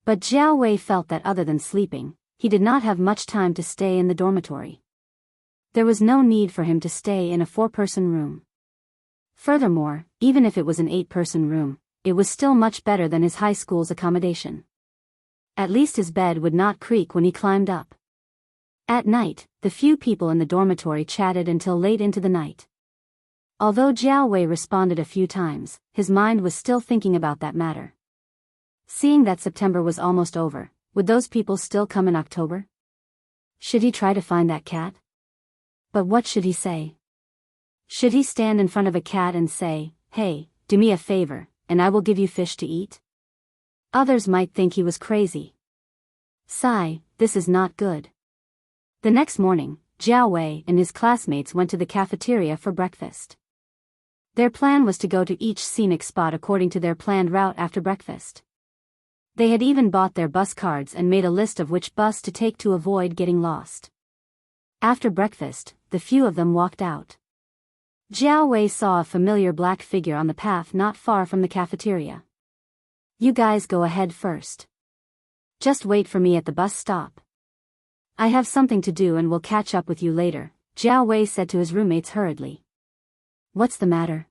But Jiao Wei felt that other than sleeping, he did not have much time to stay in the dormitory. There was no need for him to stay in a 4-person room. Furthermore, even if it was an 8-person room, it was still much better than his high school's accommodation. At least his bed would not creak when he climbed up. At night, the few people in the dormitory chatted until late into the night. Although Jiao Wei responded a few times, his mind was still thinking about that matter. Seeing that September was almost over, would those people still come in October? Should he try to find that cat? But what should he say? Should he stand in front of a cat and say, "Hey, do me a favor, and I will give you fish to eat"? Others might think he was crazy. Sigh, this is not good. The next morning, Jiao Wei and his classmates went to the cafeteria for breakfast. Their plan was to go to each scenic spot according to their planned route after breakfast. They had even bought their bus cards and made a list of which bus to take to avoid getting lost. After breakfast, the few of them walked out. Jiao Wei saw a familiar black figure on the path not far from the cafeteria. "You guys go ahead first. Just wait for me at the bus stop. I have something to do and will catch up with you later," Jiao Wei said to his roommates hurriedly. "What's the matter?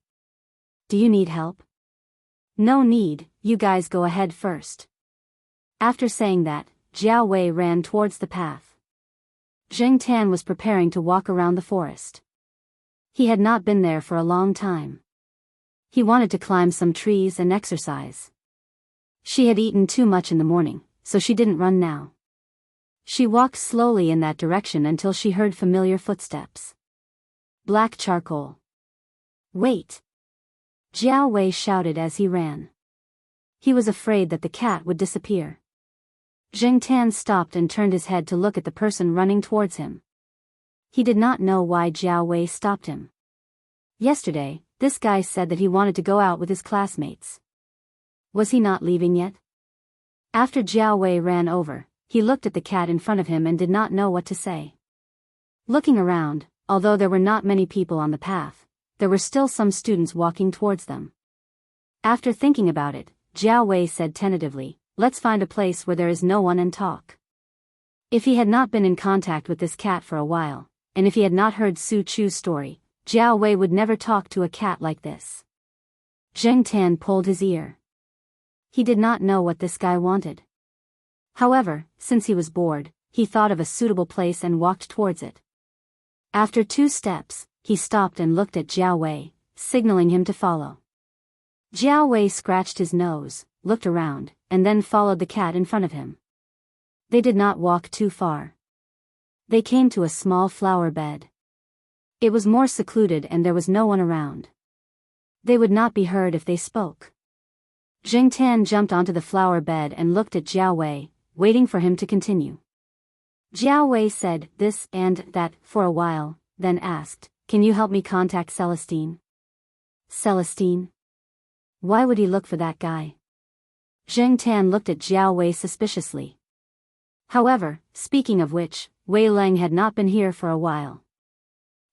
Do you need help?" "No need, you guys go ahead first." After saying that, Jiao Wei ran towards the path. Zheng Tan was preparing to walk around the forest. He had not been there for a long time. He wanted to climb some trees and exercise. She had eaten too much in the morning, so she didn't run now. She walked slowly in that direction until she heard familiar footsteps. Black charcoal. "Wait!" Jiao Wei shouted as he ran. He was afraid that the cat would disappear. Zheng Tan stopped and turned his head to look at the person running towards him. He did not know why Jiao Wei stopped him. Yesterday, this guy said that he wanted to go out with his classmates. Was he not leaving yet? After Jiao Wei ran over, he looked at the cat in front of him and did not know what to say. Looking around, although there were not many people on the path, there were still some students walking towards them. After thinking about it, Jiao Wei said tentatively, "Let's find a place where there is no one and talk." If he had not been in contact with this cat for a while, and if he had not heard Su Chu's story, Jiao Wei would never talk to a cat like this. Zheng Tan pulled his ear. He did not know what this guy wanted. However, since he was bored, he thought of a suitable place and walked towards it. After 2 steps, he stopped and looked at Jiao Wei, signaling him to follow. Jiao Wei scratched his nose, looked around, and then followed the cat in front of him. They did not walk too far. They came to a small flower bed. It was more secluded and there was no one around. They would not be heard if they spoke. Zheng Tan jumped onto the flower bed and looked at Jiao Wei, waiting for him to continue. Jiao Wei said this and that for a while, then asked, "Can you help me contact Celestine?" "Celestine? Why would he look for that guy?" Zheng Tan looked at Jiao Wei suspiciously. However, speaking of which, Wei Leng had not been here for a while.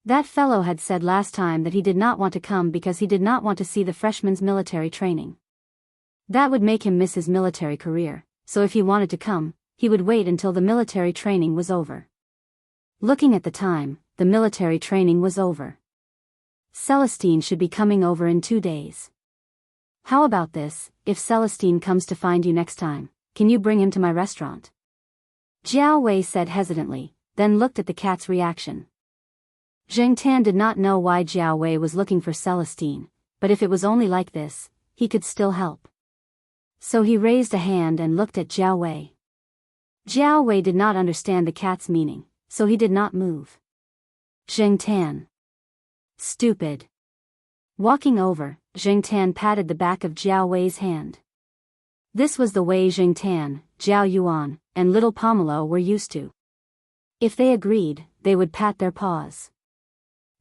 That fellow had said last time that he did not want to come because he did not want to see the freshman's military training. That would make him miss his military career, so if he wanted to come, he would wait until the military training was over. Looking at the time, the military training was over. Celestine should be coming over in 2 days. "How about this, if Celestine comes to find you next time, can you bring him to my restaurant?" Jiao Wei said hesitantly, then looked at the cat's reaction. Zheng Tan did not know why Jiao Wei was looking for Celestine, but if it was only like this, he could still help. So he raised a hand and looked at Jiao Wei. Jiao Wei did not understand the cat's meaning, so he did not move. Zheng Tan. Stupid. Walking over, Zheng Tan patted the back of Jiao Wei's hand. This was the way Zheng Tan, Zhao Yuan, and little Pomelo were used to. If they agreed, they would pat their paws.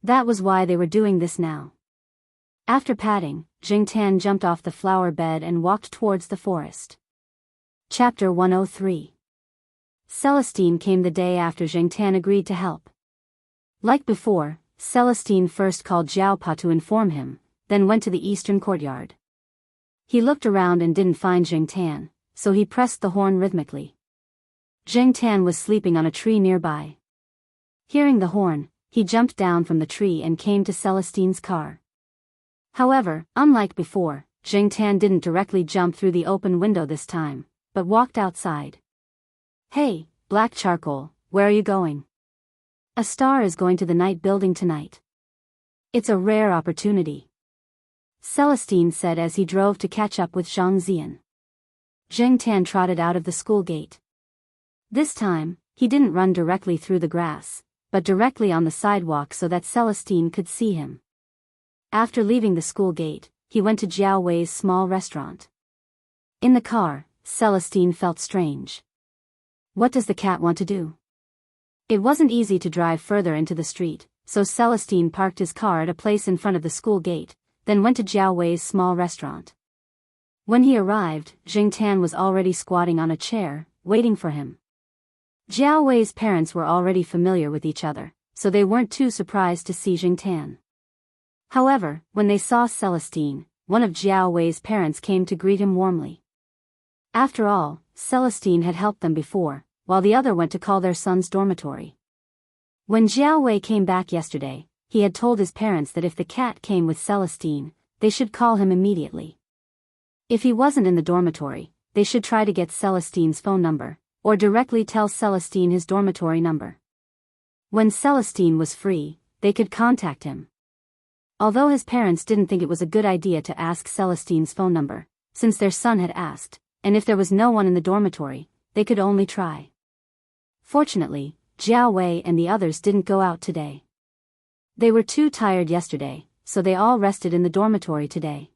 That was why they were doing this now. After patting, Zheng Tan jumped off the flower bed and walked towards the forest. Chapter 103. Celestine came the day after Zheng Tan agreed to help. Like before, Celestine first called Zhao Pa to inform him, then went to the eastern courtyard. He looked around and didn't find Zheng Tan, so he pressed the horn rhythmically. Zheng Tan was sleeping on a tree nearby. Hearing the horn, he jumped down from the tree and came to Celestine's car. However, unlike before, Zheng Tan didn't directly jump through the open window this time, but walked outside. "Hey, Black Charcoal, where are you going?" "A star is going to the night building tonight. It's a rare opportunity," Celestine said as he drove to catch up with Zhang Zian. Zheng Tan trotted out of the school gate. This time, he didn't run directly through the grass, but directly on the sidewalk so that Celestine could see him. After leaving the school gate, he went to Jiao Wei's small restaurant. In the car, Celestine felt strange. What does the cat want to do? It wasn't easy to drive further into the street, so Celestine parked his car at a place in front of the school gate, then went to Jiao Wei's small restaurant. When he arrived, Jing Tan was already squatting on a chair, waiting for him. Jiao Wei's parents were already familiar with each other, so they weren't too surprised to see Jing Tan. However, when they saw Celestine, one of Jiao Wei's parents came to greet him warmly. After all, Celestine had helped them before, while the other went to call their son's dormitory. When Jiao Wei came back yesterday, he had told his parents that if the cat came with Celestine, they should call him immediately. If he wasn't in the dormitory, they should try to get Celestine's phone number, or directly tell Celestine his dormitory number. When Celestine was free, they could contact him. Although his parents didn't think it was a good idea to ask Celestine's phone number, since their son had asked, and if there was no one in the dormitory, they could only try. Fortunately, Jiao Wei and the others didn't go out today. They were too tired yesterday, so they all rested in the dormitory today.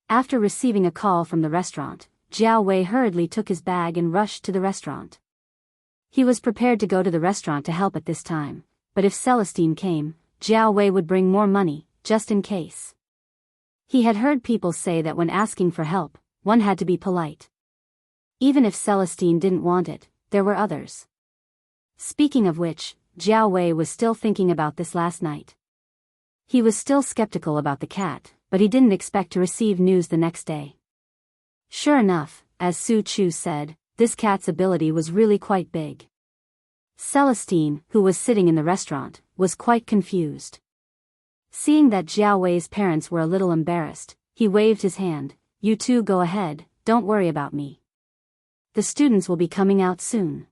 After receiving a call from the restaurant, Jiao Wei hurriedly took his bag and rushed to the restaurant. He was prepared to go to the restaurant to help at this time, but if Celestine came, Jiao Wei would bring more money, just in case. He had heard people say that when asking for help, one had to be polite. Even if Celestine didn't want it, there were others. Speaking of which, Jiao Wei was still thinking about this last night. He was still skeptical about the cat, but he didn't expect to receive news the next day. Sure enough, as Su Chu said, this cat's ability was really quite big. Celestine, who was sitting in the restaurant, was quite confused. Seeing that Jiao Wei's parents were a little embarrassed, he waved his hand. "You two go ahead, don't worry about me. The students will be coming out soon."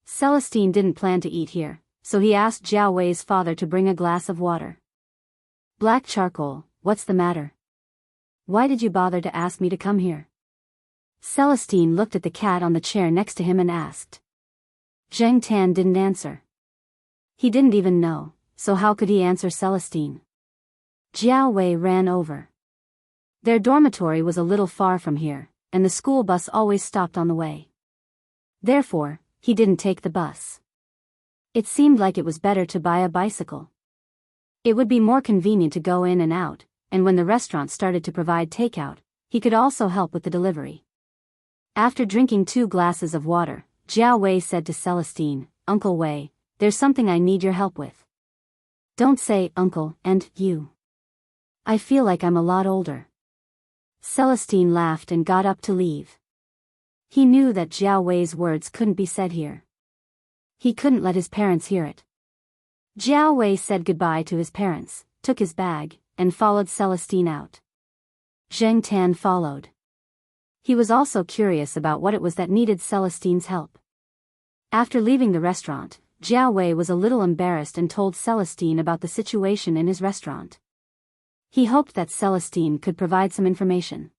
Celestine didn't plan to eat here, so he asked Jiao Wei's father to bring a glass of water. "Black charcoal, what's the matter? Why did you bother to ask me to come here?" Celestine looked at the cat on the chair next to him and asked. Zheng Tan didn't answer. He didn't even know, so how could he answer Celestine? Jiao Wei ran over. Their dormitory was a little far from here, and the school bus always stopped on the way. Therefore, he didn't take the bus. It seemed like it was better to buy a bicycle. It would be more convenient to go in and out, and when the restaurant started to provide takeout, he could also help with the delivery. After drinking 2 glasses of water, Jiao Wei said to Celestine, "Uncle Wei, there's something I need your help with." "Don't say uncle and you. I feel like I'm a lot older." Celestine laughed and got up to leave. He knew that Jiao Wei's words couldn't be said here. He couldn't let his parents hear it. Jiao Wei said goodbye to his parents, took his bag, and followed Celestine out. Zheng Tan followed. He was also curious about what it was that needed Celestine's help. After leaving the restaurant, Jiao Wei was a little embarrassed and told Celestine about the situation in his restaurant. He hoped that Celestine could provide some information.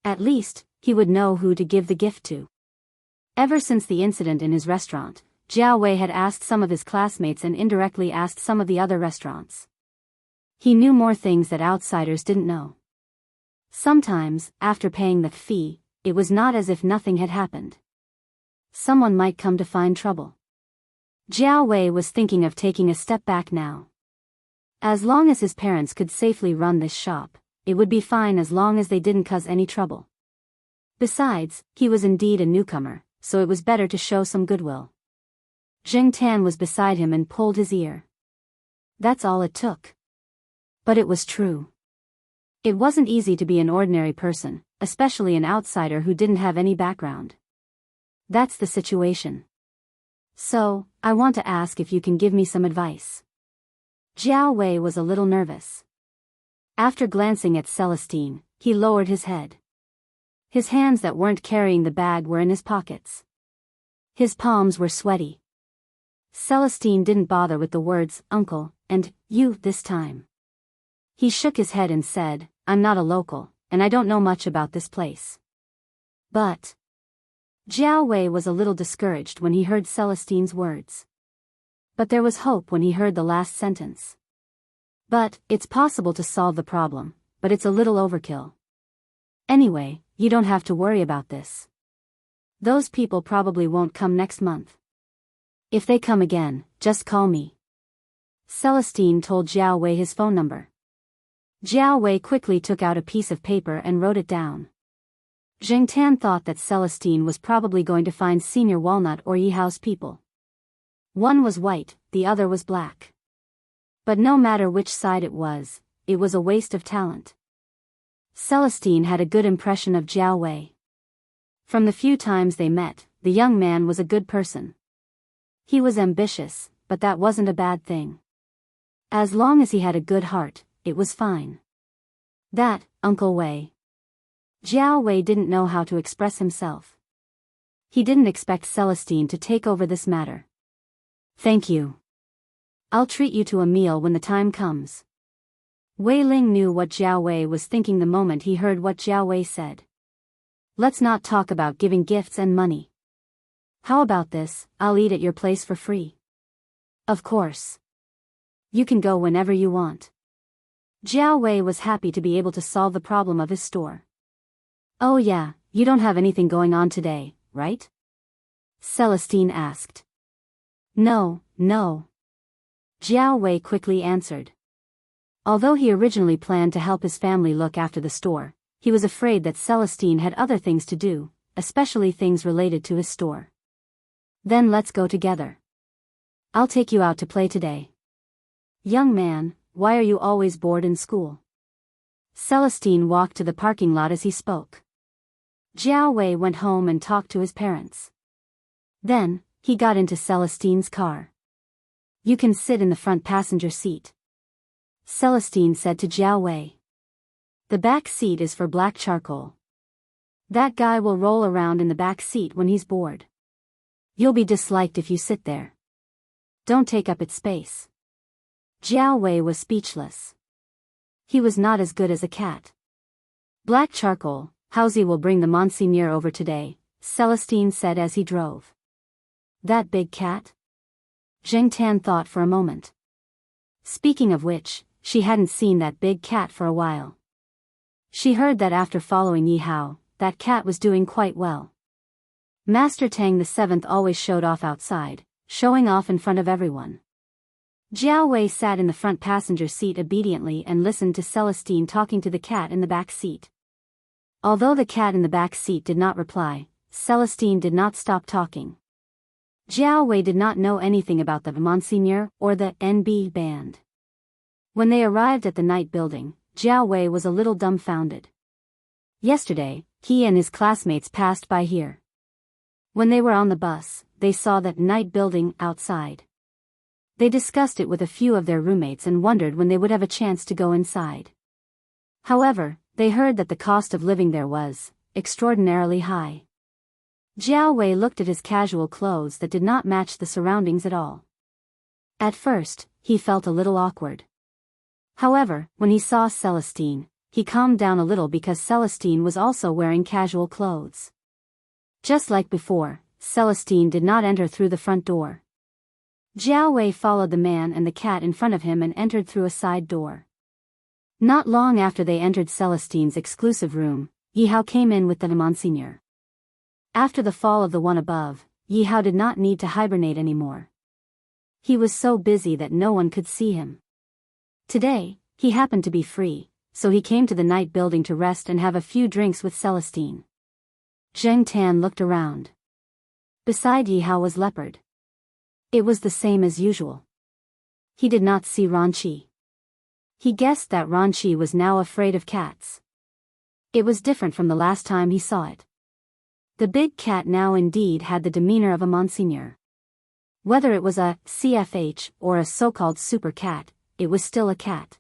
At least, he would know who to give the gift to. Ever since the incident in his restaurant, Jiao Wei had asked some of his classmates and indirectly asked some of the other restaurants. He knew more things that outsiders didn't know. Sometimes, after paying the fee, it was not as if nothing had happened. Someone might come to find trouble. Jiao Wei was thinking of taking a step back now. As long as his parents could safely run this shop, it would be fine as long as they didn't cause any trouble. Besides, he was indeed a newcomer, so it was better to show some goodwill. Zheng Tan was beside him and pulled his ear. That's all it took. But it was true. It wasn't easy to be an ordinary person, especially an outsider who didn't have any background. That's the situation. So, I want to ask if you can give me some advice. Jiao Wei was a little nervous. After glancing at Celestine, he lowered his head. His hands that weren't carrying the bag were in his pockets. His palms were sweaty. Celestine didn't bother with the words, "uncle," and "you" this time. He shook his head and said, "I'm not a local, and I don't know much about this place." But Jiao Wei was a little discouraged when he heard Celestine's words. But there was hope when he heard the last sentence. "But, it's possible to solve the problem, but it's a little overkill. Anyway, you don't have to worry about this. Those people probably won't come next month. If they come again, just call me." Celestine told Jiao Wei his phone number. Jiao Wei quickly took out a piece of paper and wrote it down. Zheng Tan thought that Celestine was probably going to find Senior Walnut or Yi Hao's people. One was white, the other was black. But no matter which side it was a waste of talent. Celestine had a good impression of Jiao Wei. From the few times they met, the young man was a good person. He was ambitious, but that wasn't a bad thing. As long as he had a good heart, it was fine. That, Uncle Wei. Jiao Wei didn't know how to express himself. He didn't expect Celestine to take over this matter. Thank you. I'll treat you to a meal when the time comes. Wei Ling knew what Jiao Wei was thinking the moment he heard what Jiao Wei said. Let's not talk about giving gifts and money. How about this, I'll eat at your place for free. Of course. You can go whenever you want. Jiao Wei was happy to be able to solve the problem of his store. Oh yeah, you don't have anything going on today, right? Celestine asked. No. Jiao Wei quickly answered. Although he originally planned to help his family look after the store, he was afraid that Celestine had other things to do, especially things related to his store. Then let's go together. I'll take you out to play today. Young man, why are you always bored in school? Celestine walked to the parking lot as he spoke. Jiao Wei went home and talked to his parents. Then, he got into Celestine's car. You can sit in the front passenger seat. Celestine said to Jiao Wei. The back seat is for Black Charcoal. That guy will roll around in the back seat when he's bored. You'll be disliked if you sit there. Don't take up its space. Jiao Wei was speechless. He was not as good as a cat. Black Charcoal, Housie will bring the Monseigneur over today, Celestine said as he drove. That big cat? Zheng Tan thought for a moment. Speaking of which, she hadn't seen that big cat for a while. She heard that after following Yi Hao, that cat was doing quite well. Master Tang VII always showed off outside, showing off in front of everyone. Jiao Wei sat in the front passenger seat obediently and listened to Celestine talking to the cat in the back seat. Although the cat in the back seat did not reply, Celestine did not stop talking. Jiao Wei did not know anything about the Monseigneur or the NB band. When they arrived at the night building, Jiao Wei was a little dumbfounded. Yesterday, he and his classmates passed by here. When they were on the bus, they saw that night building outside. They discussed it with a few of their roommates and wondered when they would have a chance to go inside. However, they heard that the cost of living there was extraordinarily high. Jiao Wei looked at his casual clothes that did not match the surroundings at all. At first, he felt a little awkward. However, when he saw Celestine, he calmed down a little because Celestine was also wearing casual clothes. Just like before, Celestine did not enter through the front door. Jiao Wei followed the man and the cat in front of him and entered through a side door. Not long after they entered Celestine's exclusive room, Yi Hao came in with the Monseigneur. After the fall of the one above, Yi Hao did not need to hibernate anymore. He was so busy that no one could see him. Today, he happened to be free, so he came to the night building to rest and have a few drinks with Celestine. Zheng Tan looked around. Beside Yi Hao was Leopard. It was the same as usual. He did not see Ranqi. He guessed that Ranqi was now afraid of cats. It was different from the last time he saw it. The big cat now indeed had the demeanor of a Monseigneur. Whether it was a CFH or a so-called super cat, it was still a cat.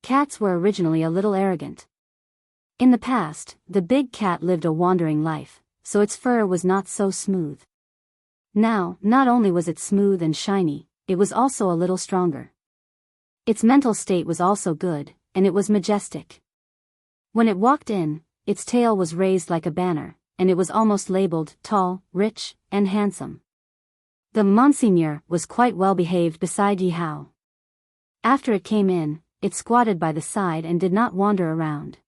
Cats were originally a little arrogant. In the past, the big cat lived a wandering life, so its fur was not so smooth. Now, not only was it smooth and shiny, it was also a little stronger. Its mental state was also good, and it was majestic. When it walked in, its tail was raised like a banner, and it was almost labeled tall, rich, and handsome. The Monseigneur was quite well behaved beside Yi Hao. After it came in, it squatted by the side and did not wander around.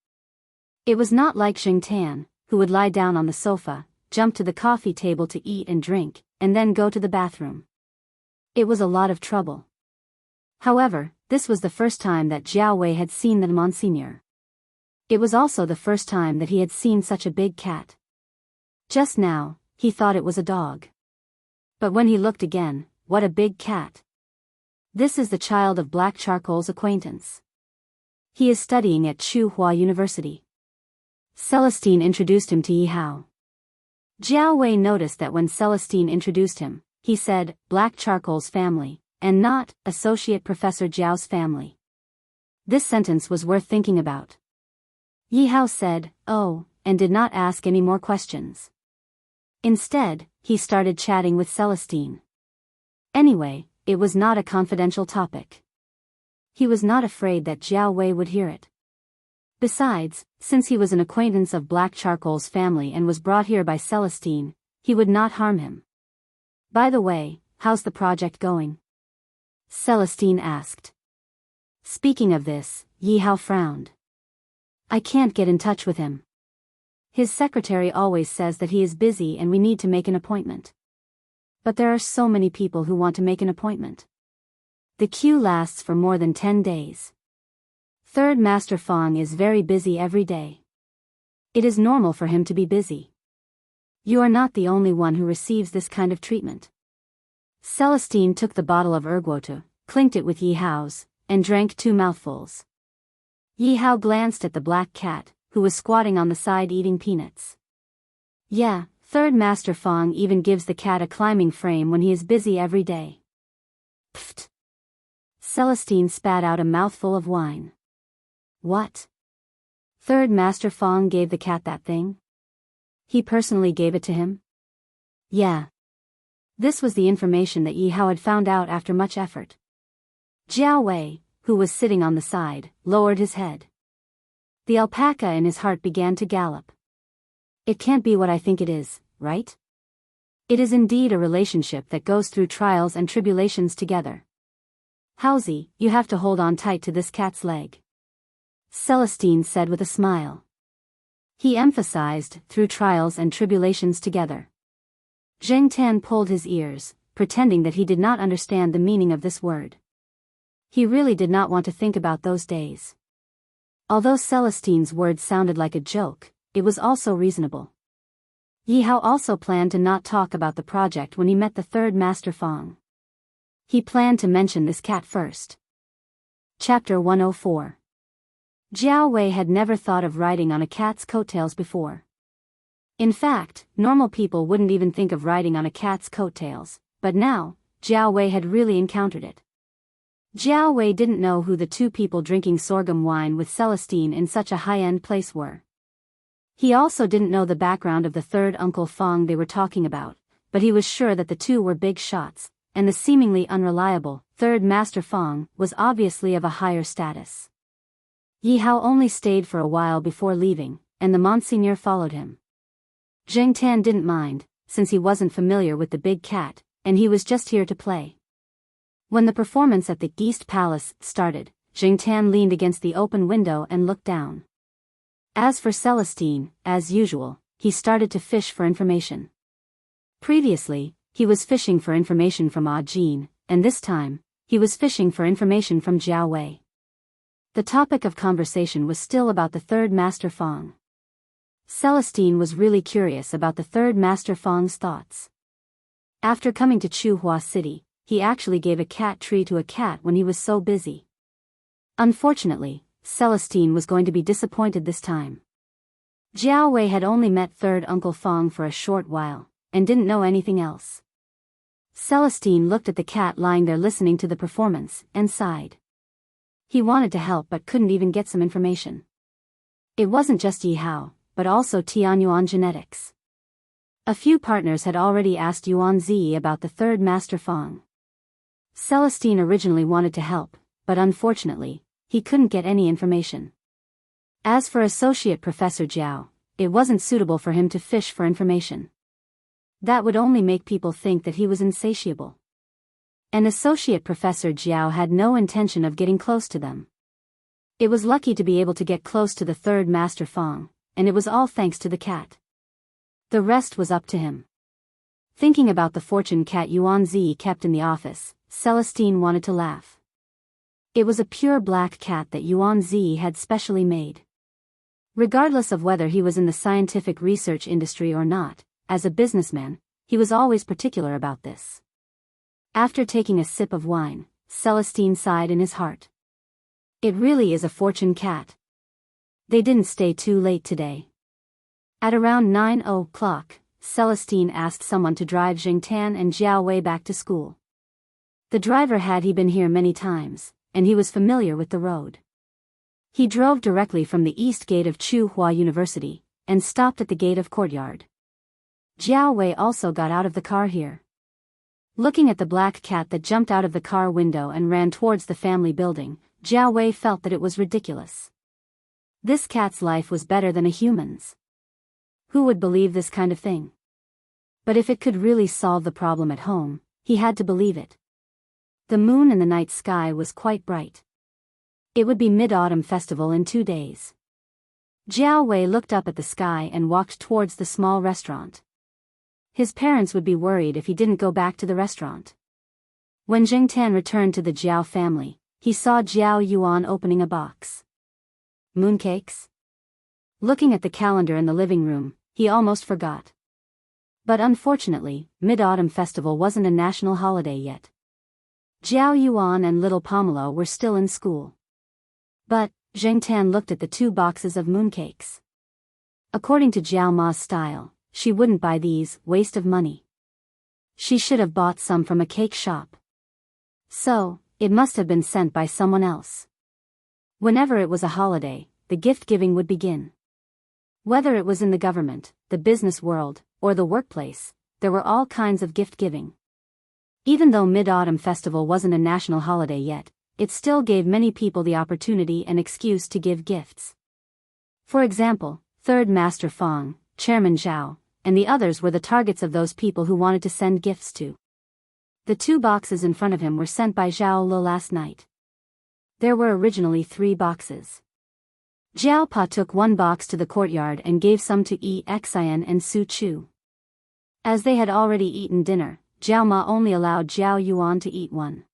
It was not like Zheng Tan, who would lie down on the sofa, jump to the coffee table to eat and drink, and then go to the bathroom. It was a lot of trouble. However, this was the first time that Jiao Wei had seen the Monsignor. It was also the first time that he had seen such a big cat. Just now, he thought it was a dog. But when he looked again, what a big cat. This is the child of Black Charcoal's acquaintance. He is studying at Tsinghua University. Celestine introduced him to Yi Hao. Jiao Wei noticed that when Celestine introduced him, he said, Black Charcoal's family, and not, Associate Professor Jiao's family. This sentence was worth thinking about. Yi Hao said, oh, and did not ask any more questions. Instead, he started chatting with Celestine. Anyway, it was not a confidential topic. He was not afraid that Jiao Wei would hear it. Besides, since he was an acquaintance of Black Charcoal's family and was brought here by Celestine, he would not harm him. By the way, how's the project going? Celestine asked. Speaking of this, Yi Hao frowned. I can't get in touch with him. His secretary always says that he is busy and we need to make an appointment. But there are so many people who want to make an appointment. The queue lasts for more than 10 days. Third Master Fang is very busy every day. It is normal for him to be busy. You are not the only one who receives this kind of treatment. Celestine took the bottle of erguotu, clinked it with Yi Hao's, and drank 2 mouthfuls. Yi Hao glanced at the black cat, who was squatting on the side eating peanuts. Yeah, Third Master Fang even gives the cat a climbing frame when he is busy every day. Pfft. Celestine spat out a mouthful of wine. What? Third Master Fang gave the cat that thing? He personally gave it to him? Yeah. This was the information that Yi Hao had found out after much effort. Jiao Wei, who was sitting on the side, lowered his head. The alpaca in his heart began to gallop. It can't be what I think it is, right? It is indeed a relationship that goes through trials and tribulations together. Hausi, you have to hold on tight to this cat's leg. Celestine said with a smile. He emphasized, through trials and tribulations together. Zheng Tan pulled his ears, pretending that he did not understand the meaning of this word. He really did not want to think about those days. Although Celestine's words sounded like a joke, it was also reasonable. Yi Hao also planned to not talk about the project when he met the Third Master Fang. He planned to mention this cat first. Chapter 104. Jiao Wei had never thought of riding on a cat's coattails before. In fact, normal people wouldn't even think of riding on a cat's coattails, but now, Jiao Wei had really encountered it. Jiao Wei didn't know who the 2 people drinking sorghum wine with Celestine in such a high-end place were. He also didn't know the background of the third Uncle Fang they were talking about, but he was sure that the 2 were big shots, and the seemingly unreliable Third Master Fang was obviously of a higher status. Yi Hao only stayed for a while before leaving, and the Monsignor followed him. Zheng Tan didn't mind, since he wasn't familiar with the big cat, and he was just here to play. When the performance at the East Palace started, Zheng Tan leaned against the open window and looked down. As for Celestine, as usual, he started to fish for information. Previously, he was fishing for information from Ah Jin, and this time, he was fishing for information from Jiao Wei. The topic of conversation was still about the Third Master Fang. Celestine was really curious about the Third Master Fang's thoughts. After coming to Tsinghua City, he actually gave a cat tree to a cat when he was so busy. Unfortunately, Celestine was going to be disappointed this time. Jiao Wei had only met Third Uncle Fang for a short while, and didn't know anything else. Celestine looked at the cat lying there listening to the performance, and sighed. He wanted to help but couldn't even get some information. It wasn't just Yi Hao, but also Tianyuan Genetics. A few partners had already asked Yuan Zi about the Third Master Fang. Celestine originally wanted to help, but unfortunately, he couldn't get any information. As for Associate Professor Jiao, it wasn't suitable for him to fish for information. That would only make people think that he was insatiable. And Associate Professor Jiao had no intention of getting close to them. It was lucky to be able to get close to the Third Master Fang, and it was all thanks to the cat. The rest was up to him. Thinking about the fortune cat Yuan Zi kept in the office, Celestine wanted to laugh. It was a pure black cat that Yuan Zi had specially made. Regardless of whether he was in the scientific research industry or not, as a businessman, he was always particular about this. After taking a sip of wine, Celestine sighed in his heart. It really is a fortune cat. They didn't stay too late today. At around 9 o'clock, Celestine asked someone to drive Jingtan and Jiao Wei back to school. The driver had been here many times, and he was familiar with the road. He drove directly from the east gate of Tsinghua University, and stopped at the gate of courtyard. Jiao Wei also got out of the car here. Looking at the black cat that jumped out of the car window and ran towards the family building, Jiao Wei felt that it was ridiculous. This cat's life was better than a human's. Who would believe this kind of thing? But if it could really solve the problem at home, he had to believe it. The moon in the night sky was quite bright. It would be Mid-Autumn Festival in 2 days. Jiao Wei looked up at the sky and walked towards the small restaurant. His parents would be worried if he didn't go back to the restaurant. When Jingtan returned to the Jiao family, he saw Jiao Yuan opening a box. Mooncakes? Looking at the calendar in the living room, he almost forgot. But unfortunately, Mid-Autumn Festival wasn't a national holiday yet. Jiao Yuan and little Pomelo were still in school. But, Jingtan looked at the 2 boxes of mooncakes. According to Jiao Ma's style, she wouldn't buy these, waste of money. She should have bought some from a cake shop. So, it must have been sent by someone else. Whenever it was a holiday, the gift giving would begin. Whether it was in the government, the business world, or the workplace, there were all kinds of gift giving. Even though Mid-Autumn Festival wasn't a national holiday yet, it still gave many people the opportunity and excuse to give gifts. For example, Third Master Fong, Chairman Zhao, and the others were the targets of those people who wanted to send gifts to. The 2 boxes in front of him were sent by Zhao Lo last night. There were originally 3 boxes. Jiao Pa took 1 box to the courtyard and gave some to Yi Xian and Su Chu. As they had already eaten dinner, Jiao Ma only allowed Jiao Yuan to eat 1.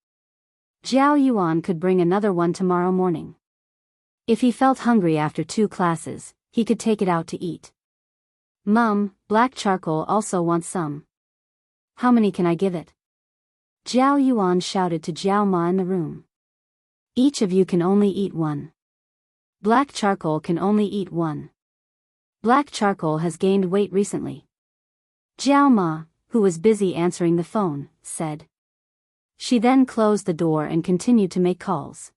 Jiao Yuan could bring another one tomorrow morning. If he felt hungry after 2 classes, he could take it out to eat. Mum, black charcoal also wants some. How many can I give it? Jiao Yuan shouted to Jiao Ma in the room. Each of you can only eat 1. Black charcoal can only eat 1. Black charcoal has gained weight recently. Jiao Ma, who was busy answering the phone, said. She then closed the door and continued to make calls.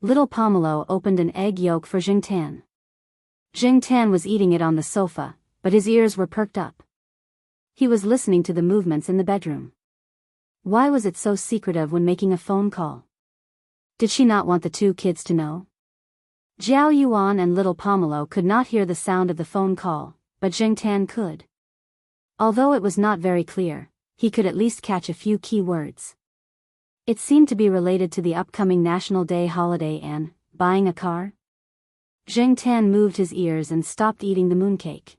Little Pomelo opened an egg yolk for Jingtan. Jingtan was eating it on the sofa, but his ears were perked up. He was listening to the movements in the bedroom. Why was it so secretive when making a phone call? Did she not want the 2 kids to know? Jiao Yuan and little Pomelo could not hear the sound of the phone call, but Jingtan could. Although it was not very clear, he could at least catch a few key words. It seemed to be related to the upcoming National Day holiday and buying a car. Jingtan moved his ears and stopped eating the mooncake.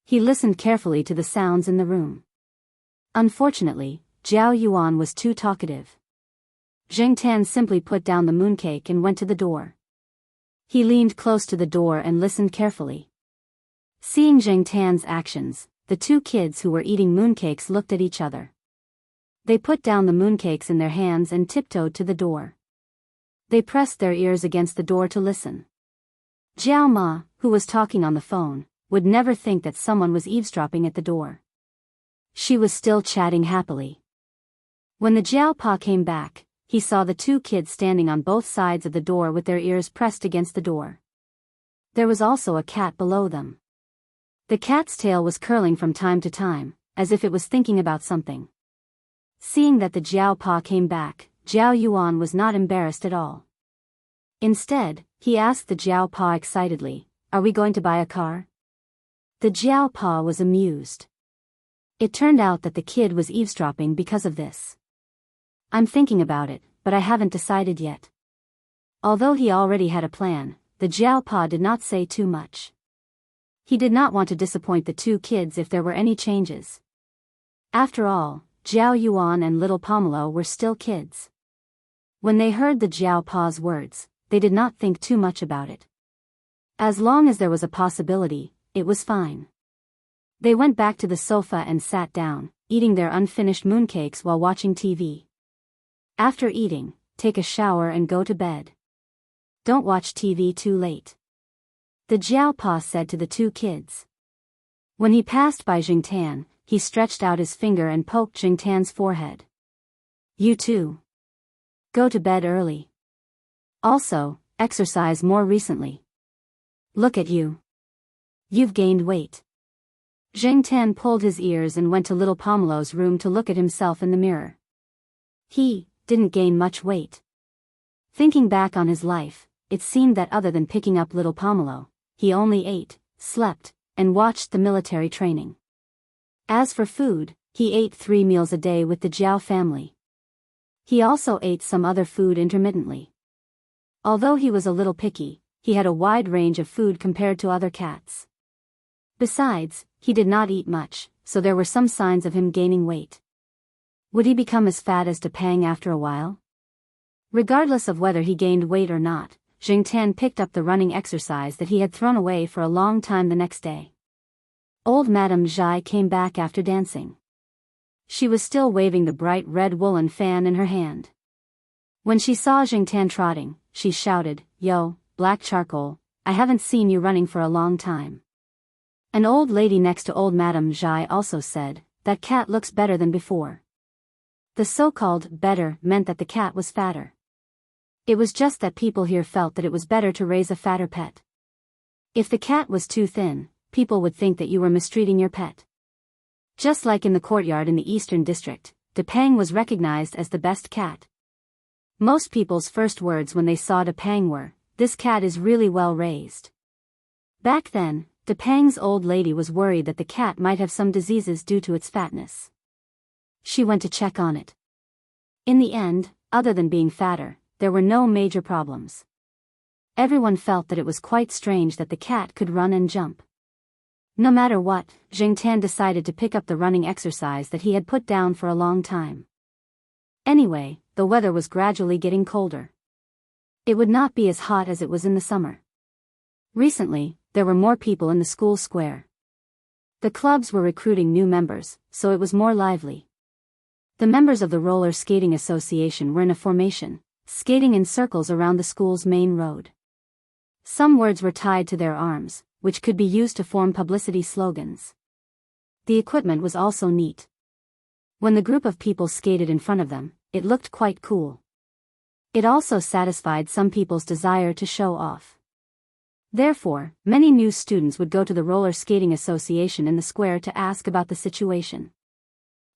He listened carefully to the sounds in the room. Unfortunately, Jiao Yuan was too talkative. Jingtan simply put down the mooncake and went to the door. He leaned close to the door and listened carefully. Seeing Jingtan's actions, the 2 kids who were eating mooncakes looked at each other. They put down the mooncakes in their hands and tiptoed to the door. They pressed their ears against the door to listen. Jiao Ma, who was talking on the phone, would never think that someone was eavesdropping at the door. She was still chatting happily. When the Jiao Pa came back, he saw the 2 kids standing on both sides of the door with their ears pressed against the door. There was also a cat below them. The cat's tail was curling from time to time, as if it was thinking about something. Seeing that the Jiao Pa came back, Jiao Yuan was not embarrassed at all. Instead, he asked the Jiao Pa excitedly, "Are we going to buy a car?" The Jiao Pa was amused. It turned out that the kid was eavesdropping because of this. "I'm thinking about it, but I haven't decided yet." Although he already had a plan, the Jiao Pa did not say too much. He did not want to disappoint the 2 kids if there were any changes. After all, Jiao Yuan and little Pomelo were still kids. When they heard the Jiao Pa's words, they did not think too much about it. As long as there was a possibility, it was fine. They went back to the sofa and sat down, eating their unfinished mooncakes while watching TV. After eating, take a shower and go to bed. Don't watch TV too late. The Jiao Pa said to the two kids. When he passed by Jingtan, he stretched out his finger and poked Jingtan's forehead. You too. Go to bed early. Also, exercise more recently. Look at you. You've gained weight. Jingtan pulled his ears and went to little Pomelo's room to look at himself in the mirror. He didn't gain much weight. Thinking back on his life, it seemed that other than picking up little Pomelo, he only ate, slept, and watched the military training. As for food, he ate 3 meals a day with the Jiao family. He also ate some other food intermittently. Although he was a little picky, he had a wide range of food compared to other cats. Besides, he did not eat much, so there were some signs of him gaining weight. Would he become as fat as Depang after a while? Regardless of whether he gained weight or not, Jingtan picked up the running exercise that he had thrown away for a long time the next day. Old Madame Zhai came back after dancing. She was still waving the bright red woolen fan in her hand. When she saw Jingtan trotting, she shouted, "Yo, black charcoal, I haven't seen you running for a long time." An old lady next to old Madame Zhai also said, "That cat looks better than before." The so-called better meant that the cat was fatter. It was just that people here felt that it was better to raise a fatter pet. If the cat was too thin, people would think that you were mistreating your pet. Just like in the courtyard in the Eastern District, Depang was recognized as the best cat. Most people's first words when they saw Depang were, "This cat is really well raised." Back then, Depang's old lady was worried that the cat might have some diseases due to its fatness. She went to check on it. In the end, other than being fatter, there were no major problems. Everyone felt that it was quite strange that the cat could run and jump. No matter what, Jingtan decided to pick up the running exercise that he had put down for a long time. Anyway, the weather was gradually getting colder. It would not be as hot as it was in the summer. Recently, there were more people in the school square. The clubs were recruiting new members, so it was more lively. The members of the Roller Skating Association were in a formation, skating in circles around the school's main road. Some words were tied to their arms, which could be used to form publicity slogans. The equipment was also neat. When the group of people skated in front of them, it looked quite cool. It also satisfied some people's desire to show off. Therefore, many new students would go to the Roller Skating Association in the square to ask about the situation.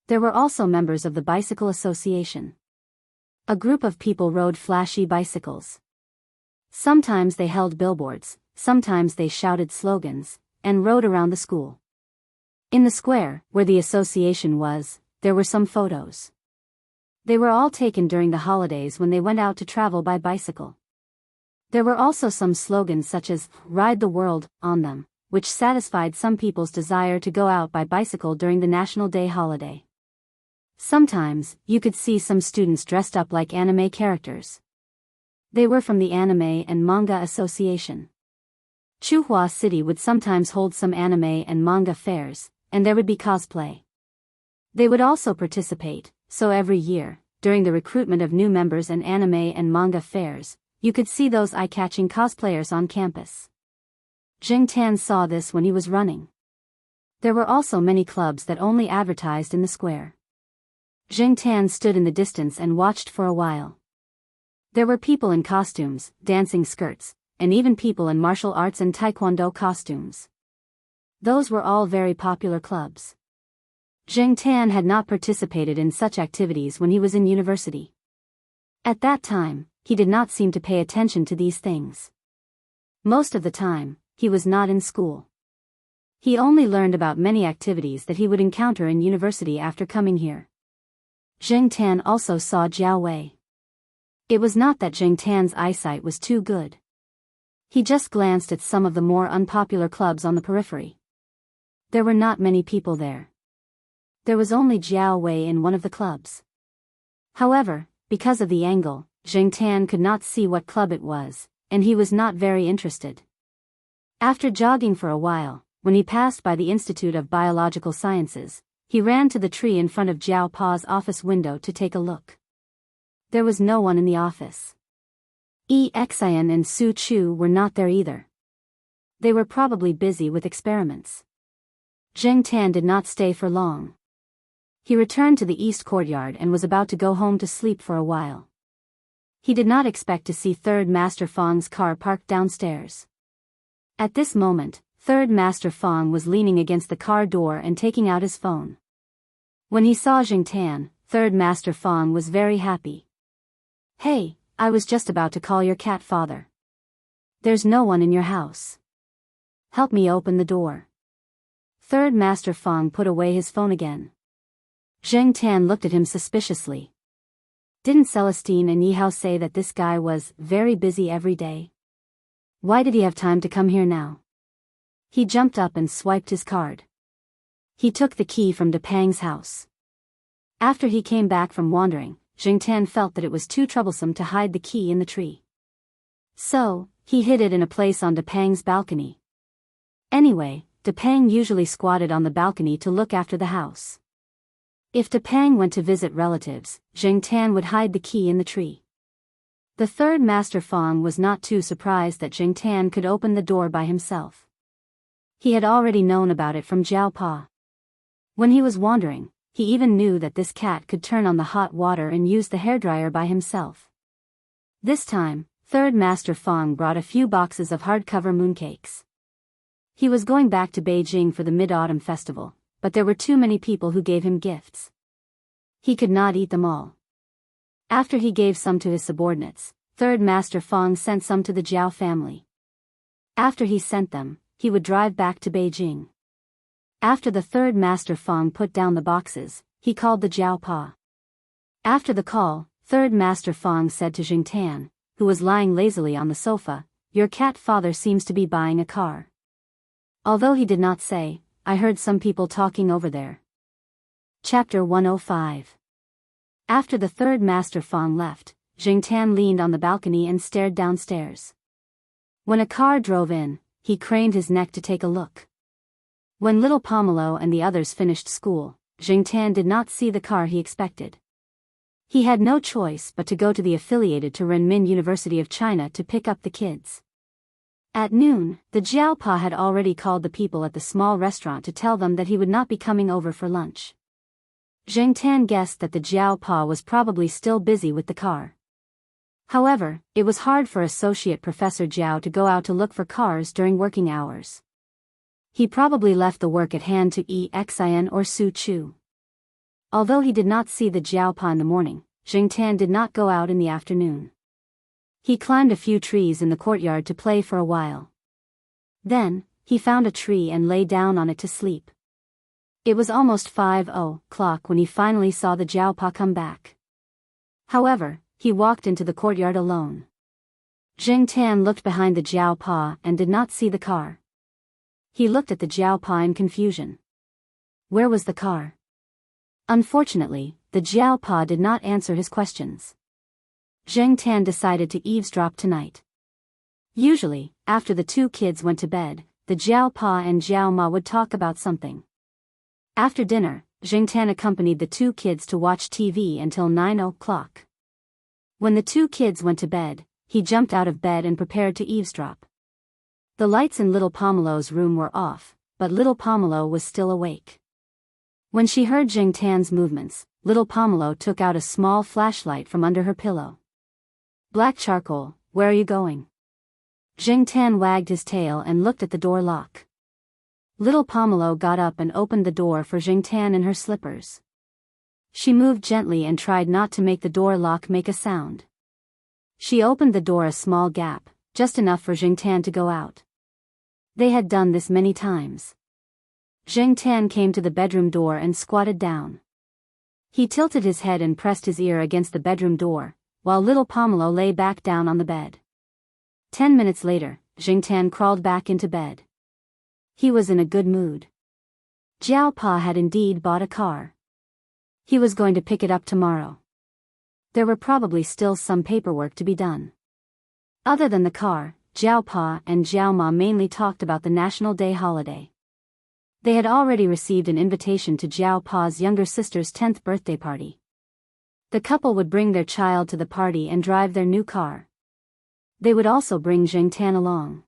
There were also members of the Bicycle Association. A group of people rode flashy bicycles. Sometimes they held billboards, sometimes they shouted slogans, and rode around the school. In the square, where the association was, there were some photos. They were all taken during the holidays when they went out to travel by bicycle. There were also some slogans such as, "Ride the World," on them, which satisfied some people's desire to go out by bicycle during the National Day holiday. Sometimes, you could see some students dressed up like anime characters. They were from the Anime and Manga Association. Chuhua City would sometimes hold some anime and manga fairs, and there would be cosplay. They would also participate, so every year, during the recruitment of new members and anime and manga fairs, you could see those eye-catching cosplayers on campus. Jingtan saw this when he was running. There were also many clubs that only advertised in the square. Jingtan stood in the distance and watched for a while. There were people in costumes, dancing skirts, and even people in martial arts and taekwondo costumes. Those were all very popular clubs. Jingtan had not participated in such activities when he was in university. At that time, he did not seem to pay attention to these things. Most of the time, he was not in school. He only learned about many activities that he would encounter in university after coming here. Jingtan also saw Jiao Wei. It was not that Jingtan's eyesight was too good. He just glanced at some of the more unpopular clubs on the periphery. There were not many people there. There was only Jiao Wei in one of the clubs. However, because of the angle, Zheng Tan could not see what club it was, and he was not very interested. After jogging for a while, when he passed by the Institute of Biological Sciences, he ran to the tree in front of Jiao Pa's office window to take a look. There was no one in the office. Xian and Su Chu were not there either. They were probably busy with experiments. Zheng Tan did not stay for long. He returned to the east courtyard and was about to go home to sleep for a while. He did not expect to see Third Master Fang's car parked downstairs. At this moment, Third Master Fang was leaning against the car door and taking out his phone. When he saw Zheng Tan, Third Master Fang was very happy. "Hey, I was just about to call your cat father. There's no one in your house. Help me open the door." Third Master Fang put away his phone again. Zheng Tan looked at him suspiciously. Didn't Celestine and Yihao say that this guy was very busy every day? Why did he have time to come here now? He jumped up and swiped his card. He took the key from Depang's house. After he came back from wandering, Zheng Tan felt that it was too troublesome to hide the key in the tree. So, he hid it in a place on Depang's balcony. Anyway, Depang usually squatted on the balcony to look after the house. If Depang went to visit relatives, Zheng Tan would hide the key in the tree. The Third Master Fang was not too surprised that Zheng Tan could open the door by himself. He had already known about it from Jiao Pa. When he was wandering, he even knew that this cat could turn on the hot water and use the hairdryer by himself. This time, Third Master Fang brought a few boxes of hardcover mooncakes. He was going back to Beijing for the Mid-Autumn Festival, but there were too many people who gave him gifts. He could not eat them all. After he gave some to his subordinates, Third Master Fang sent some to the Jiao family. After he sent them, he would drive back to Beijing. After the Third Master Fang put down the boxes, he called the Jiao Pa. After the call, Third Master Fang said to Zheng Tan, who was lying lazily on the sofa, "Your cat father seems to be buying a car." Although he did not say, "I heard some people talking over there." Chapter 105. After the Third Master Fang left, Zheng Tan leaned on the balcony and stared downstairs. When a car drove in, he craned his neck to take a look. When little Pomelo and the others finished school, Zheng Tan did not see the car he expected. He had no choice but to go to the affiliated to Renmin University of China to pick up the kids. At noon, the Jiao Pa had already called the people at the small restaurant to tell them that he would not be coming over for lunch. Zheng Tan guessed that the Jiao Pa was probably still busy with the car. However, it was hard for Associate Professor Jiao to go out to look for cars during working hours. He probably left the work at hand to Xian or Su Chu. Although he did not see the Jiao Pa in the morning, Zheng Tan did not go out in the afternoon. He climbed a few trees in the courtyard to play for a while. Then, he found a tree and lay down on it to sleep. It was almost 5:00 when he finally saw the Jiao Pa come back. However, he walked into the courtyard alone. Zheng Tan looked behind the Jiao Pa and did not see the car. He looked at the Jiao Pa in confusion. Where was the car? Unfortunately, the Jiao Pa did not answer his questions. Zheng Tan decided to eavesdrop tonight. Usually, after the two kids went to bed, the Jiao Pa and Jiao Ma would talk about something. After dinner, Zheng Tan accompanied the two kids to watch TV until 9:00. When the two kids went to bed, he jumped out of bed and prepared to eavesdrop. The lights in little Pomelo's room were off, but little Pomelo was still awake. When she heard Zheng Tan's movements, little Pomelo took out a small flashlight from under her pillow. "Black charcoal, where are you going?" Zheng Tan wagged his tail and looked at the door lock. Little Pomelo got up and opened the door for Zheng Tan in her slippers. She moved gently and tried not to make the door lock make a sound. She opened the door a small gap, just enough for Zheng Tan to go out. They had done this many times. Zheng Tan came to the bedroom door and squatted down. He tilted his head and pressed his ear against the bedroom door, while little Pomelo lay back down on the bed. 10 minutes later, Zheng Tan crawled back into bed. He was in a good mood. Jiao Pa had indeed bought a car. He was going to pick it up tomorrow. There were probably still some paperwork to be done. Other than the car, Jiao Pa and Jiao Ma mainly talked about the National Day holiday. They had already received an invitation to Jiao Pa's younger sister's 10th birthday party. The couple would bring their child to the party and drive their new car. They would also bring Zheng Tan along.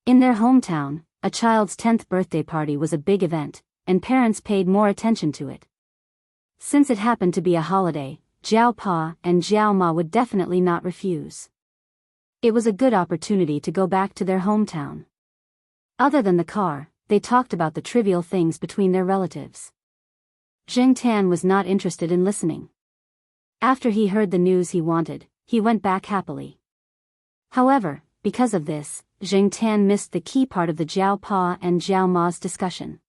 In their hometown, a child's 10th birthday party was a big event, and parents paid more attention to it. Since it happened to be a holiday, Jiao Pa and Jiao Ma would definitely not refuse. It was a good opportunity to go back to their hometown. Other than the car, they talked about the trivial things between their relatives. Zheng Tan was not interested in listening. After he heard the news he wanted, he went back happily. However, because of this, Zheng Tan missed the key part of the Jiao Pa and Jiao Ma's discussion.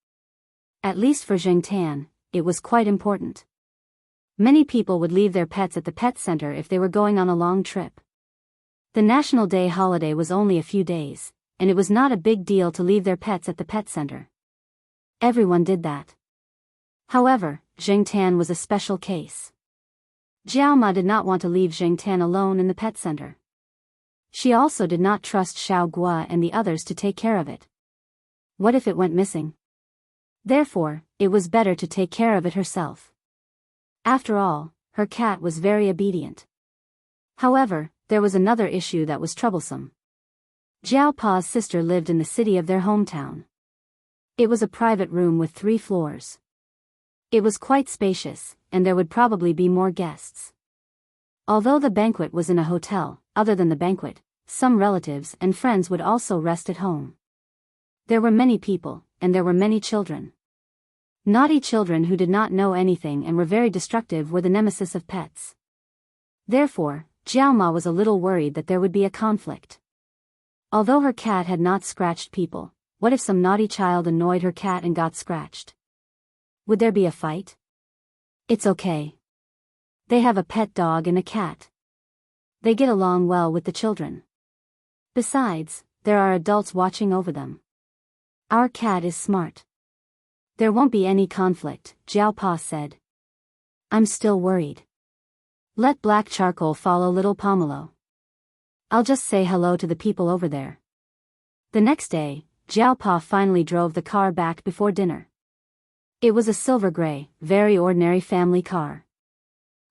At least for Zheng Tan, it was quite important. Many people would leave their pets at the pet center if they were going on a long trip. The National Day holiday was only a few days, and it was not a big deal to leave their pets at the pet center. Everyone did that. However, Zheng Tan was a special case. Jiao Ma did not want to leave Zheng Tan alone in the pet center. She also did not trust Xiao Gua and the others to take care of it. What if it went missing? Therefore, it was better to take care of it herself. After all, her cat was very obedient. However, there was another issue that was troublesome. Jiao Pa's sister lived in the city of their hometown. It was a private room with 3 floors. It was quite spacious, and there would probably be more guests. Although the banquet was in a hotel, other than the banquet, some relatives and friends would also rest at home. There were many people, and there were many children. Naughty children who did not know anything and were very destructive were the nemesis of pets. Therefore, Jiao Ma was a little worried that there would be a conflict. Although her cat had not scratched people, what if some naughty child annoyed her cat and got scratched? Would there be a fight? It's okay. They have a pet dog and a cat. They get along well with the children. Besides, there are adults watching over them. Our cat is smart. There won't be any conflict, Jiao Pa said. I'm still worried. Let black charcoal follow little Pomelo. I'll just say hello to the people over there. The next day, Jiao Pa finally drove the car back before dinner. It was a silver gray, very ordinary family car.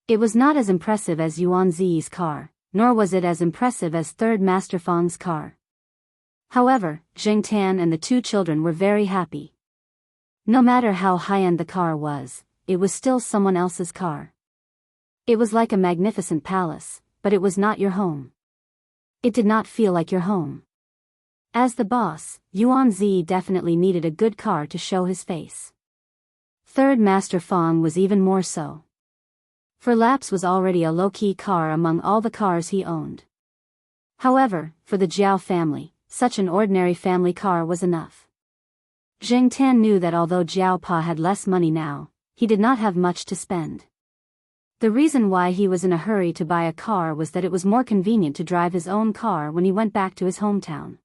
It was not as impressive as Yuan Zi's car, nor was it as impressive as Third Master Fang's car. However, Zheng Tan and the 2 children were very happy. No matter how high-end the car was, it was still someone else's car. It was like a magnificent palace, but it was not your home. It did not feel like your home. As the boss, Yuan Zi definitely needed a good car to show his face. Third Master Fang was even more so. For Laps was already a low-key car among all the cars he owned. However, for the Jiao family, such an ordinary family car was enough. Zheng Tan knew that although Jiao Pa had less money now, he did not have much to spend. The reason why he was in a hurry to buy a car was that it was more convenient to drive his own car when he went back to his hometown.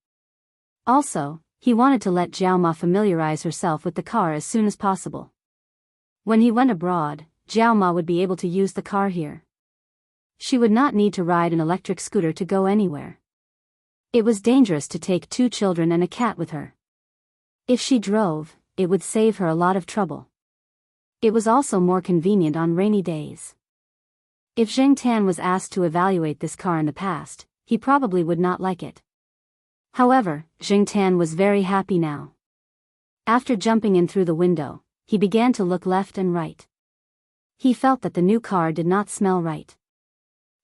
Also, he wanted to let Jiao Ma familiarize herself with the car as soon as possible. When he went abroad, Jiao Ma would be able to use the car here. She would not need to ride an electric scooter to go anywhere. It was dangerous to take 2 children and a cat with her. If she drove, it would save her a lot of trouble. It was also more convenient on rainy days. If Zheng Tan was asked to evaluate this car in the past, he probably would not like it. However, Zheng Tan was very happy now. After jumping in through the window, he began to look left and right. He felt that the new car did not smell right.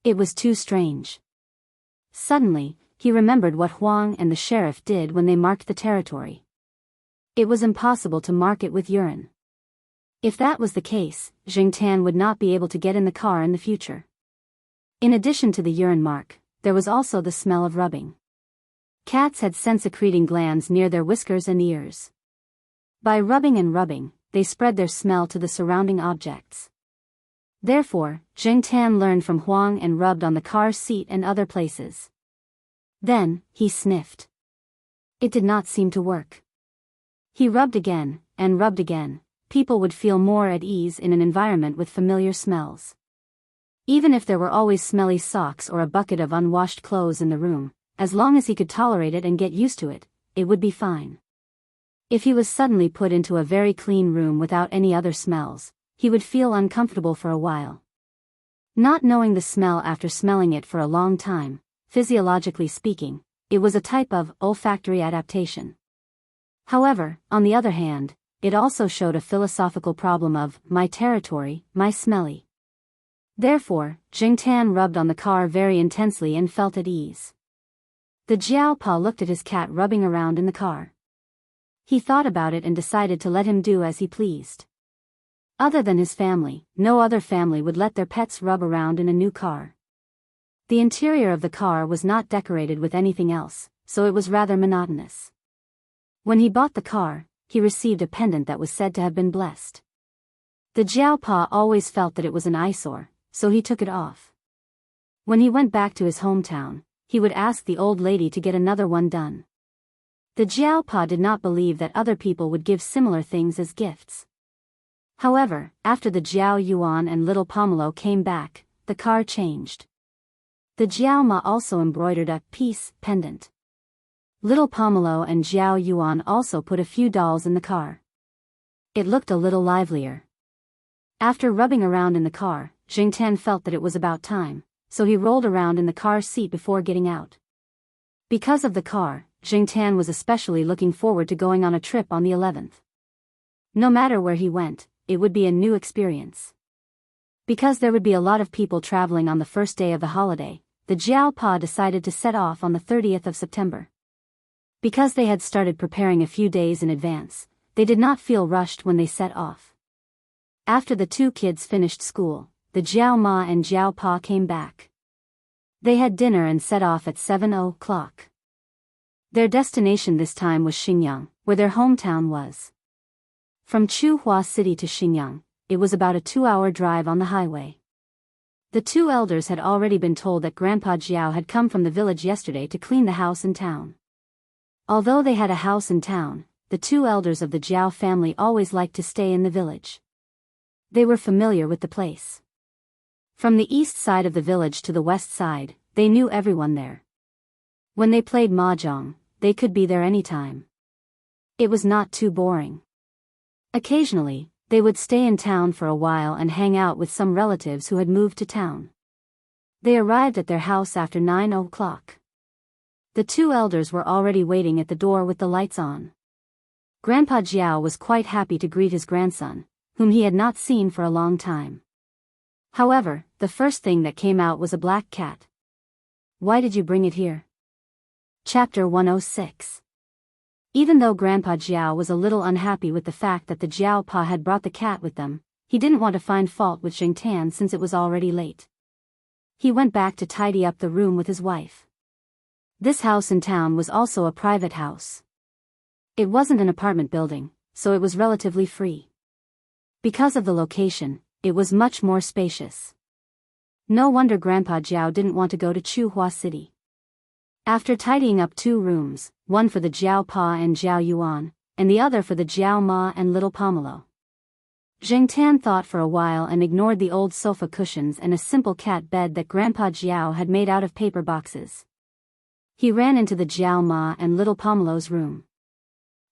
It was too strange. Suddenly, he remembered what Huang and the sheriff did when they marked the territory. It was impossible to mark it with urine. If that was the case, Zheng Tan would not be able to get in the car in the future. In addition to the urine mark, there was also the smell of rubbing. Cats had scent-secreting glands near their whiskers and ears. By rubbing and rubbing, they spread their smell to the surrounding objects. Therefore, Zheng Tan learned from Huang and rubbed on the car's seat and other places. Then, he sniffed. It did not seem to work. He rubbed again, and rubbed again. People would feel more at ease in an environment with familiar smells. Even if there were always smelly socks or a bucket of unwashed clothes in the room, as long as he could tolerate it and get used to it, it would be fine. If he was suddenly put into a very clean room without any other smells, he would feel uncomfortable for a while. Not knowing the smell after smelling it for a long time, physiologically speaking, it was a type of olfactory adaptation. However, on the other hand, it also showed a philosophical problem of, my territory, my smelly. Therefore, Jing Tan rubbed on the car very intensely and felt at ease. The Jiao Pa looked at his cat rubbing around in the car. He thought about it and decided to let him do as he pleased. Other than his family, no other family would let their pets rub around in a new car. The interior of the car was not decorated with anything else, so it was rather monotonous. When he bought the car, he received a pendant that was said to have been blessed. The Jiao Pa always felt that it was an eyesore, so he took it off. When he went back to his hometown, he would ask the old lady to get another one done. The Jiao Pa did not believe that other people would give similar things as gifts. However, after the Jiao Yuan and little Pomelo came back, the car changed. The Jiao Ma also embroidered a peace pendant. Little Pomelo and Jiao Yuan also put a few dolls in the car. It looked a little livelier. After rubbing around in the car, Jing Tan felt that it was about time, so he rolled around in the car seat before getting out. Because of the car, Jing Tan was especially looking forward to going on a trip on the 11th. No matter where he went, it would be a new experience. Because there would be a lot of people traveling on the first day of the holiday, the Jiao Pa decided to set off on the 30th of September. Because they had started preparing a few days in advance, they did not feel rushed when they set off. After the two kids finished school, the Jiao Ma and Jiao Pa came back. They had dinner and set off at 7 o'clock. Their destination this time was Xingyang, where their hometown was. From Chuhua City to Xingyang, it was about a 2-hour drive on the highway. The two elders had already been told that Grandpa Jiao had come from the village yesterday to clean the house in town. Although they had a house in town, the two elders of the Jiao family always liked to stay in the village. They were familiar with the place. From the east side of the village to the west side, they knew everyone there. When they played mahjong, they could be there anytime. It was not too boring. Occasionally, they would stay in town for a while and hang out with some relatives who had moved to town. They arrived at their house after 9 o'clock. The two elders were already waiting at the door with the lights on. Grandpa Jiao was quite happy to greet his grandson, whom he had not seen for a long time. However, the first thing that came out was a black cat. Why did you bring it here? Chapter 106. Even though Grandpa Jiao was a little unhappy with the fact that the Jiao Pa had brought the cat with them, he didn't want to find fault with Jing Tan since it was already late. He went back to tidy up the room with his wife. This house in town was also a private house. It wasn't an apartment building, so it was relatively free. Because of the location, it was much more spacious. No wonder Grandpa Jiao didn't want to go to Chuhua City. After tidying up 2 rooms, one for the Jiao Pa and Jiao Yuan, and the other for the Jiao Ma and little Pomelo, Jing Tan thought for a while and ignored the old sofa cushions and a simple cat bed that Grandpa Jiao had made out of paper boxes. He ran into the Jiao Ma and little Pomelo's room.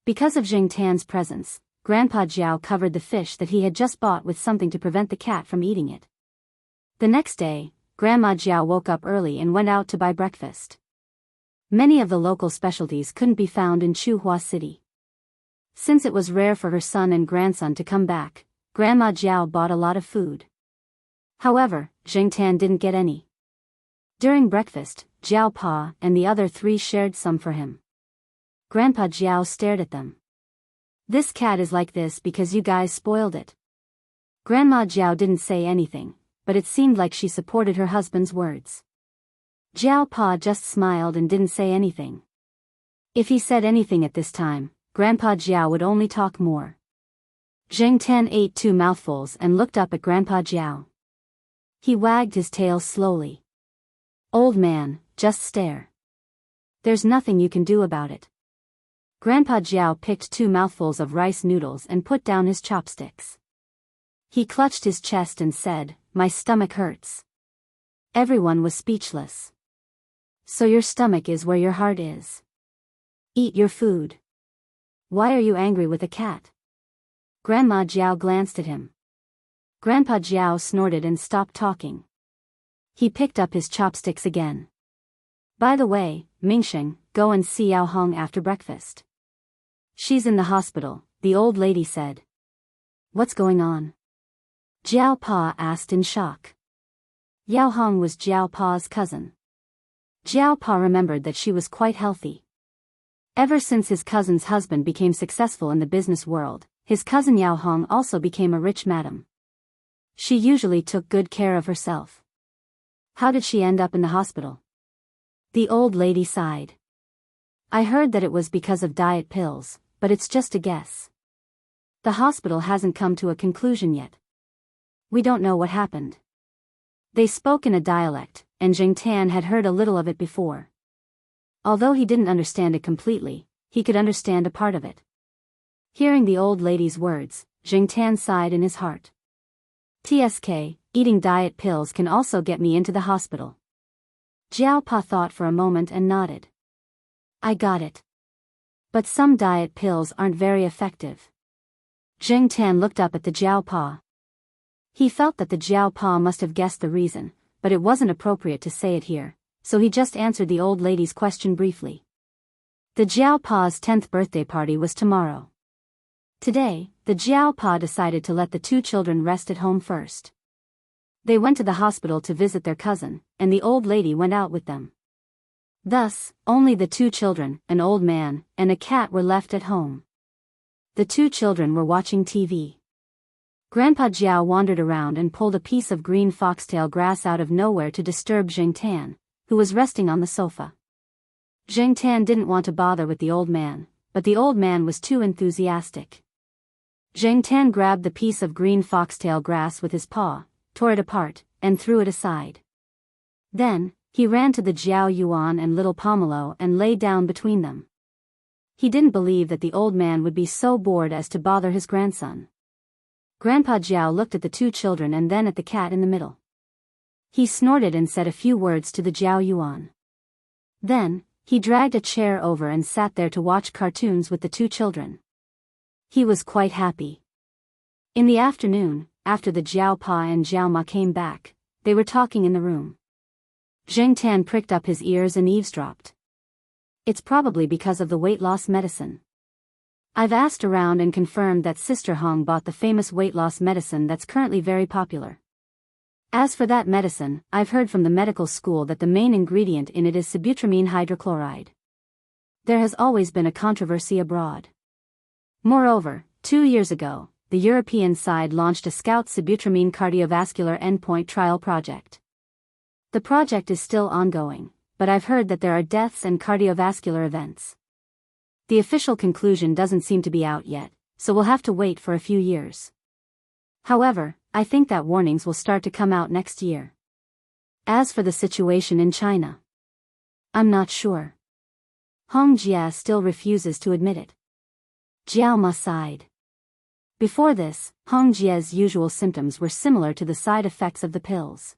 Because of Jing Tan's presence, Grandpa Jiao covered the fish that he had just bought with something to prevent the cat from eating it. The next day, Grandma Jiao woke up early and went out to buy breakfast. Many of the local specialties couldn't be found in Chuhua City. Since it was rare for her son and grandson to come back, Grandma Jiao bought a lot of food. However, Jing Tan didn't get any. During breakfast, Jiao Pa and the other 3 shared some for him. Grandpa Jiao stared at them. This cat is like this because you guys spoiled it. Grandma Jiao didn't say anything, but it seemed like she supported her husband's words. Jiao Pa just smiled and didn't say anything. If he said anything at this time, Grandpa Jiao would only talk more. Jing Tan ate 2 mouthfuls and looked up at Grandpa Jiao. He wagged his tail slowly. Old man, just stare. There's nothing you can do about it. Grandpa Jiao picked 2 mouthfuls of rice noodles and put down his chopsticks. He clutched his chest and said, "My stomach hurts." Everyone was speechless. So your stomach is where your heart is. Eat your food. Why are you angry with a cat? Grandma Jiao glanced at him. Grandpa Jiao snorted and stopped talking. He picked up his chopsticks again. By the way, Mingsheng, go and see Yao Hong after breakfast. She's in the hospital, the old lady said. What's going on? Jiao Pa asked in shock. Yao Hong was Jiao Pa's cousin. Jiao Pa remembered that she was quite healthy. Ever since his cousin's husband became successful in the business world, his cousin Yao Hong also became a rich madam. She usually took good care of herself. How did she end up in the hospital? The old lady sighed. I heard that it was because of diet pills, but it's just a guess. The hospital hasn't come to a conclusion yet. We don't know what happened. They spoke in a dialect, and Jing Tan had heard a little of it before. Although he didn't understand it completely, he could understand a part of it. Hearing the old lady's words, Jing Tan sighed in his heart. TSK, eating diet pills can also get me into the hospital. Jiao Pa thought for a moment and nodded. I got it. But some diet pills aren't very effective. Jing Tan looked up at the Jiao Pa. He felt that the Jiao Pa must have guessed the reason, but it wasn't appropriate to say it here, so he just answered the old lady's question briefly. The Jiao Pa's 10th birthday party was tomorrow. Today, the Jiao Pa decided to let the two children rest at home first. They went to the hospital to visit their cousin, and the old lady went out with them. Thus, only the two children, an old man, and a cat were left at home. The two children were watching TV. Grandpa Jiao wandered around and pulled a piece of green foxtail grass out of nowhere to disturb Jing Tan, who was resting on the sofa. Jing Tan didn't want to bother with the old man, but the old man was too enthusiastic. Jing Tan grabbed the piece of green foxtail grass with his paw, tore it apart, and threw it aside. Then, he ran to the Jiao Yuan and little Pomelo and lay down between them. He didn't believe that the old man would be so bored as to bother his grandson. Grandpa Jiao looked at the two children and then at the cat in the middle. He snorted and said a few words to the Jiao Yuan. Then, he dragged a chair over and sat there to watch cartoons with the two children. He was quite happy. In the afternoon, after the Jiao Pa and Jiao Ma came back, they were talking in the room. Jing Tan pricked up his ears and eavesdropped. It's probably because of the weight loss medicine. I've asked around and confirmed that Sister Hong bought the famous weight loss medicine that's currently very popular. As for that medicine, I've heard from the medical school that the main ingredient in it is sibutramine hydrochloride. There has always been a controversy abroad. Moreover, 2 years ago, the European side launched a Scout sibutramine cardiovascular endpoint trial project. The project is still ongoing, but I've heard that there are deaths and cardiovascular events. The official conclusion doesn't seem to be out yet, so we'll have to wait for a few years. However, I think that warnings will start to come out next year. As for the situation in China, I'm not sure. Hong Jia still refuses to admit it. Jiao Ma sighed. Before this, Hong Jia's usual symptoms were similar to the side effects of the pills.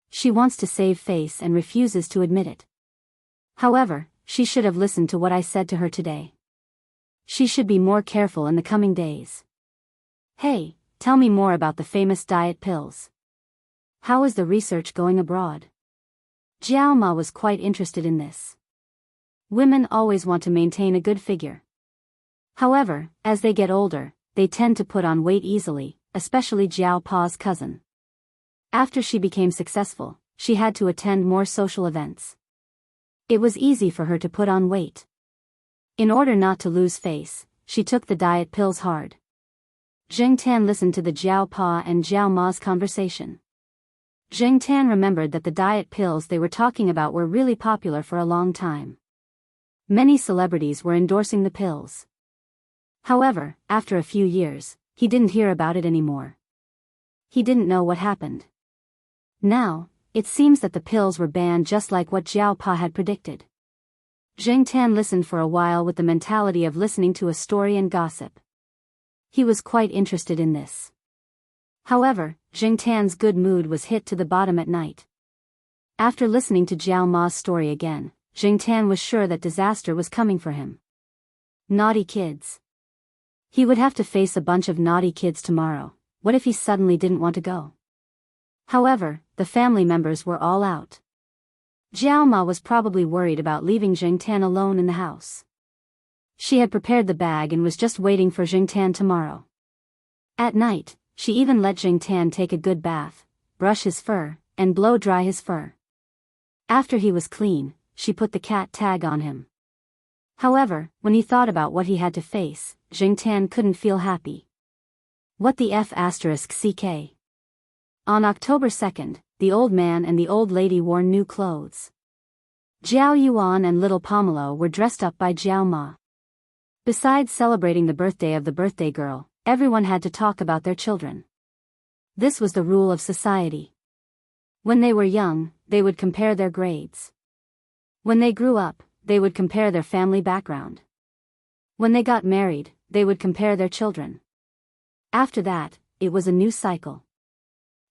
She wants to save face and refuses to admit it. However, she should have listened to what I said to her today. She should be more careful in the coming days. Hey, tell me more about the famous diet pills. How is the research going abroad? Jiao Ma was quite interested in this. Women always want to maintain a good figure. However, as they get older, they tend to put on weight easily, especially Jiao Pa's cousin. After she became successful, she had to attend more social events. It was easy for her to put on weight. In order not to lose face, she took the diet pills hard. Jing Tan listened to the Jiao Pa and Jiao Ma's conversation. Jing Tan remembered that the diet pills they were talking about were really popular for a long time. Many celebrities were endorsing the pills. However, after a few years, he didn't hear about it anymore. He didn't know what happened. Now, it seems that the pills were banned just like what Jiao Pa had predicted. Jing Tan listened for a while with the mentality of listening to a story and gossip. He was quite interested in this. However, Jing Tan's good mood was hit to the bottom at night. After listening to Jiao Ma's story again, Jing Tan was sure that disaster was coming for him. Naughty kids. He would have to face a bunch of naughty kids tomorrow. What if he suddenly didn't want to go? However, the family members were all out. Jiao Ma was probably worried about leaving Jing Tan alone in the house. She had prepared the bag and was just waiting for Jing Tan tomorrow. At night, she even let Jing Tan take a good bath, brush his fur, and blow dry his fur. After he was clean, she put the cat tag on him. However, when he thought about what he had to face, Jing Tan couldn't feel happy. What the F***ck? On October 2nd, the old man and the old lady wore new clothes. Jiao Yuan and little Pomelo were dressed up by Jiao Ma. Besides celebrating the birthday of the birthday girl, everyone had to talk about their children. This was the rule of society. When they were young, they would compare their grades. When they grew up, they would compare their family background. When they got married, they would compare their children. After that, it was a new cycle.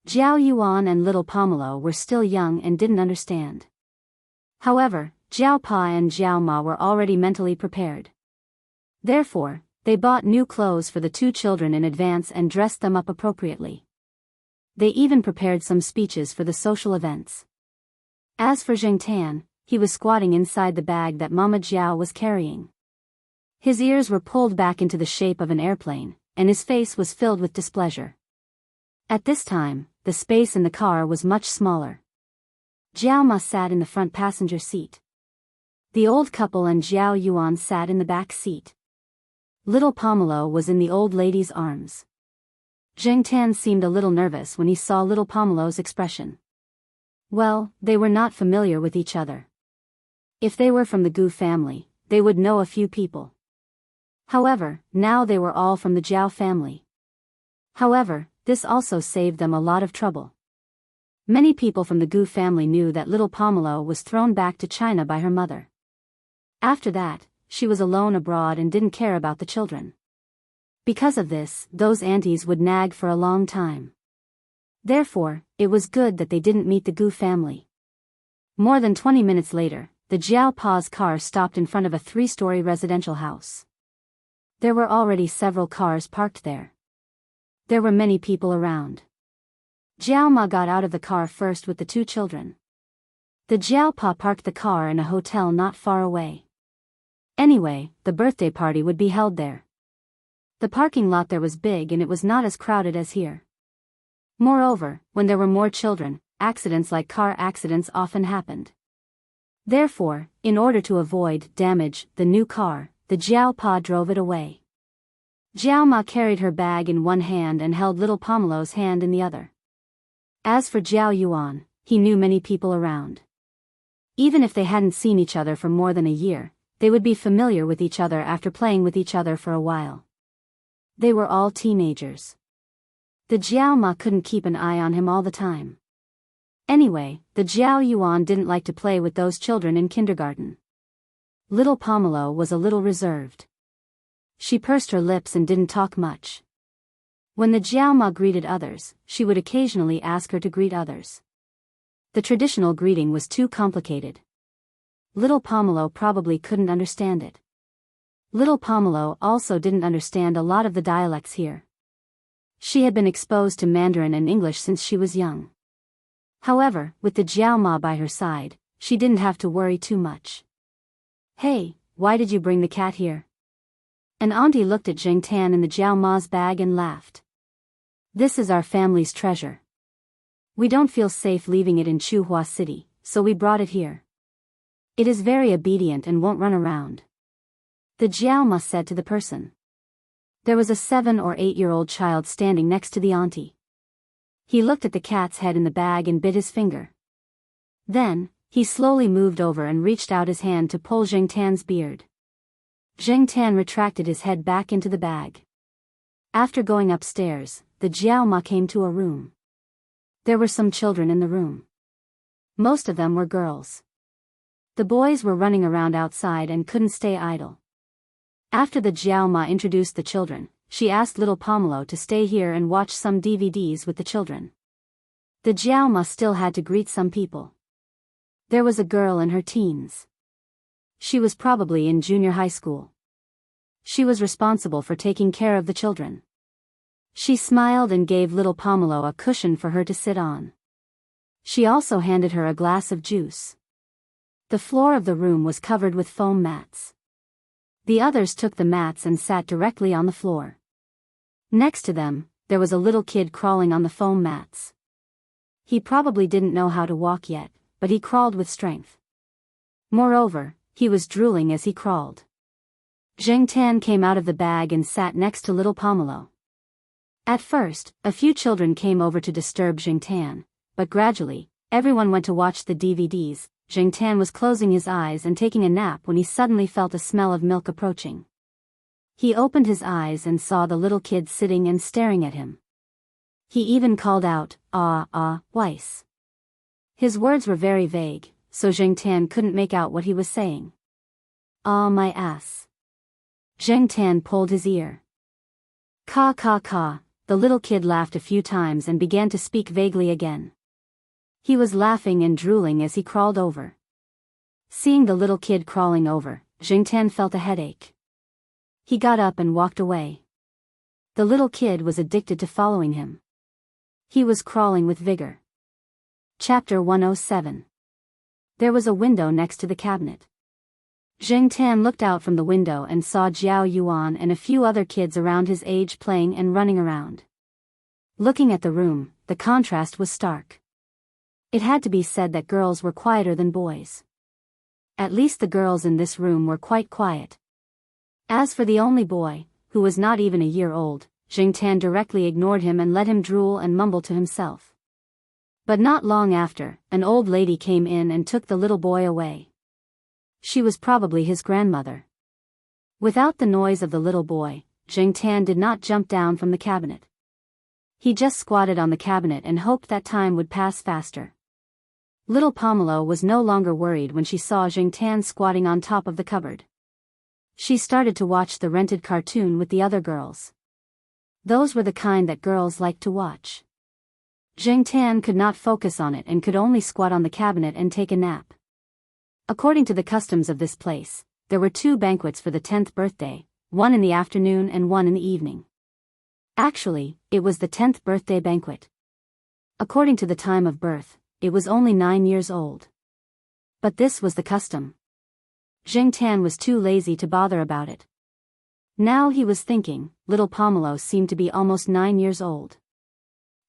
Jiao Yuan and little Pomelo were still young and didn't understand. However, Jiao Pa and Jiao Ma were already mentally prepared. Therefore, they bought new clothes for the two children in advance and dressed them up appropriately. They even prepared some speeches for the social events. As for Jing Tan, he was squatting inside the bag that Mama Jiao was carrying. His ears were pulled back into the shape of an airplane, and his face was filled with displeasure. At this time, the space in the car was much smaller. Jiao Ma sat in the front passenger seat. The old couple and Jiao Yuan sat in the back seat. Little Pomelo was in the old lady's arms. Jing Tan seemed a little nervous when he saw little Pomelo's expression. Well, they were not familiar with each other. If they were from the Gu family, they would know a few people. However, now they were all from the Jiao family. However, this also saved them a lot of trouble. Many people from the Gu family knew that little Pomelo was thrown back to China by her mother. After that, she was alone abroad and didn't care about the children. Because of this, those aunties would nag for a long time. Therefore, it was good that they didn't meet the Gu family. More than 20 minutes later, the Jiao Pa's car stopped in front of a 3-story residential house. There were already several cars parked there. There were many people around. Jiao Ma got out of the car first with the two children. The Jiao Pa parked the car in a hotel not far away. Anyway, the birthday party would be held there. The parking lot there was big and it was not as crowded as here. Moreover, when there were more children, accidents like car accidents often happened. Therefore, in order to avoid damage the new car, the Jiao Pa drove it away. Jiao Ma carried her bag in one hand and held little Pomelo's hand in the other. As for Jiao Yuan, he knew many people around. Even if they hadn't seen each other for more than a year, they would be familiar with each other after playing with each other for a while. They were all teenagers. The Jiao Ma couldn't keep an eye on him all the time. Anyway, the Jiao Yuan didn't like to play with those children in kindergarten. Little Pomelo was a little reserved. She pursed her lips and didn't talk much. When the Jiao Ma greeted others, she would occasionally ask her to greet others. The traditional greeting was too complicated. Little Pomelo probably couldn't understand it. Little Pomelo also didn't understand a lot of the dialects here. She had been exposed to Mandarin and English since she was young. However, with the Jiao Ma by her side, she didn't have to worry too much. Hey, why did you bring the cat here? An auntie looked at Jing Tan in the Jiao Ma's bag and laughed. This is our family's treasure. We don't feel safe leaving it in Chuhua City, so we brought it here. It is very obedient and won't run around. The Jiao Ma said to the person. There was a 7 or 8-year-old child standing next to the auntie. He looked at the cat's head in the bag and bit his finger. Then, he slowly moved over and reached out his hand to pull Jing Tan's beard. Jing Tan retracted his head back into the bag. After going upstairs, the Jiao Ma came to a room. There were some children in the room. Most of them were girls. The boys were running around outside and couldn't stay idle. After the Jiao Ma introduced the children, she asked little Pomelo to stay here and watch some DVDs with the children. The Jiao Ma still had to greet some people. There was a girl in her teens. She was probably in junior high school. She was responsible for taking care of the children. She smiled and gave little Pomelo a cushion for her to sit on. She also handed her a glass of juice. The floor of the room was covered with foam mats. The others took the mats and sat directly on the floor. Next to them, there was a little kid crawling on the foam mats. He probably didn't know how to walk yet, but he crawled with strength. Moreover, he was drooling as he crawled. Zheng Tan came out of the bag and sat next to little Pomelo. At first, a few children came over to disturb Zheng Tan, but gradually, everyone went to watch the DVDs. Zheng Tan was closing his eyes and taking a nap when he suddenly felt a smell of milk approaching. He opened his eyes and saw the little kid sitting and staring at him. He even called out, "Ah, Weiss." His words were very vague, so Zheng Tan couldn't make out what he was saying. "Ah, my ass." Zheng Tan pulled his ear. "Ka ka ka." The little kid laughed a few times and began to speak vaguely again. He was laughing and drooling as he crawled over. Seeing the little kid crawling over, Zheng Tan felt a headache. He got up and walked away. The little kid was addicted to following him. He was crawling with vigor. Chapter 107. There was a window next to the cabinet. Zheng Tan looked out from the window and saw Jiao Yuan and a few other kids around his age playing and running around. Looking at the room, the contrast was stark. It had to be said that girls were quieter than boys. At least the girls in this room were quite quiet. As for the only boy, who was not even a year old, Zheng Tan directly ignored him and let him drool and mumble to himself. But not long after, an old lady came in and took the little boy away. She was probably his grandmother. Without the noise of the little boy, Zheng Tan did not jump down from the cabinet. He just squatted on the cabinet and hoped that time would pass faster. Little Pomelo was no longer worried when she saw Zheng Tan squatting on top of the cupboard. She started to watch the rented cartoon with the other girls. Those were the kind that girls liked to watch. Zheng Tan could not focus on it and could only squat on the cabinet and take a nap. According to the customs of this place, there were 2 banquets for the 10th birthday, one in the afternoon and one in the evening. Actually, it was the 10th birthday banquet. According to the time of birth, it was only 9 years old. But this was the custom. Zheng Tan was too lazy to bother about it. Now he was thinking, little Pomelo seemed to be almost 9 years old.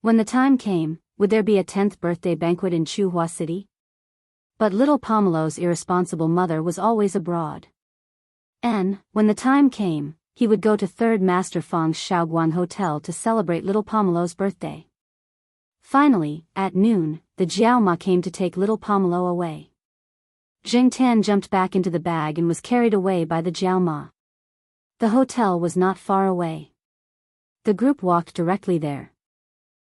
When the time came, would there be a 10th birthday banquet in Chuhua City? But little Pomelo's irresponsible mother was always abroad. And, when the time came, he would go to 3rd Master Fang's Shaoguang Hotel to celebrate little Pomelo's birthday. Finally, at noon, the Jiao Ma came to take little Pomelo away. Zheng Tan jumped back into the bag and was carried away by the Jiao Ma. The hotel was not far away. The group walked directly there.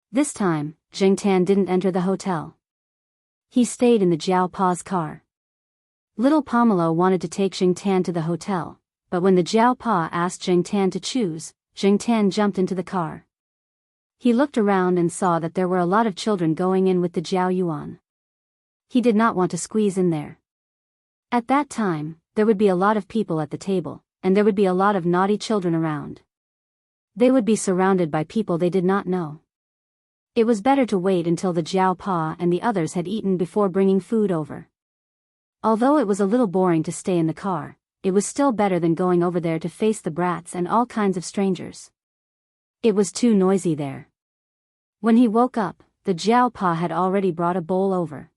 This time, Zheng Tan didn't enter the hotel. He stayed in the Jiao Pa's car. Little Pomelo wanted to take Zheng Tan to the hotel, but when the Jiao Pa asked Zheng Tan to choose, Zheng Tan jumped into the car. He looked around and saw that there were a lot of children going in with the Jiao Yuan. He did not want to squeeze in there. At that time, there would be a lot of people at the table, and there would be a lot of naughty children around. They would be surrounded by people they did not know. It was better to wait until the Jiao Pa and the others had eaten before bringing food over. Although it was a little boring to stay in the car, it was still better than going over there to face the brats and all kinds of strangers. It was too noisy there. When he woke up, the Jiao Pa had already brought a bowl over.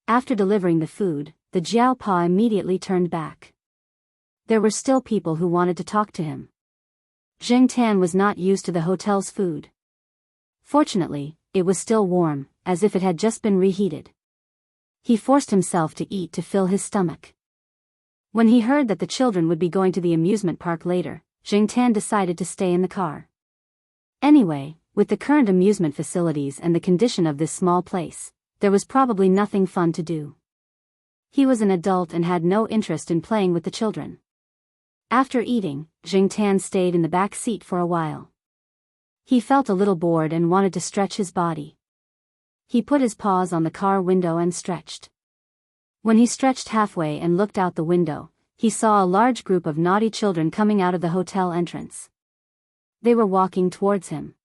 After delivering the food, the Jiao Pa immediately turned back. There were still people who wanted to talk to him. Zheng Tan was not used to the hotel's food. Fortunately, it was still warm, as if it had just been reheated. He forced himself to eat to fill his stomach. When he heard that the children would be going to the amusement park later, Zheng Tan decided to stay in the car. Anyway, with the current amusement facilities and the condition of this small place, there was probably nothing fun to do. He was an adult and had no interest in playing with the children. After eating, Zheng Tan stayed in the back seat for a while. He felt a little bored and wanted to stretch his body. He put his paws on the car window and stretched. When he stretched halfway and looked out the window, he saw a large group of naughty children coming out of the hotel entrance. They were walking towards him.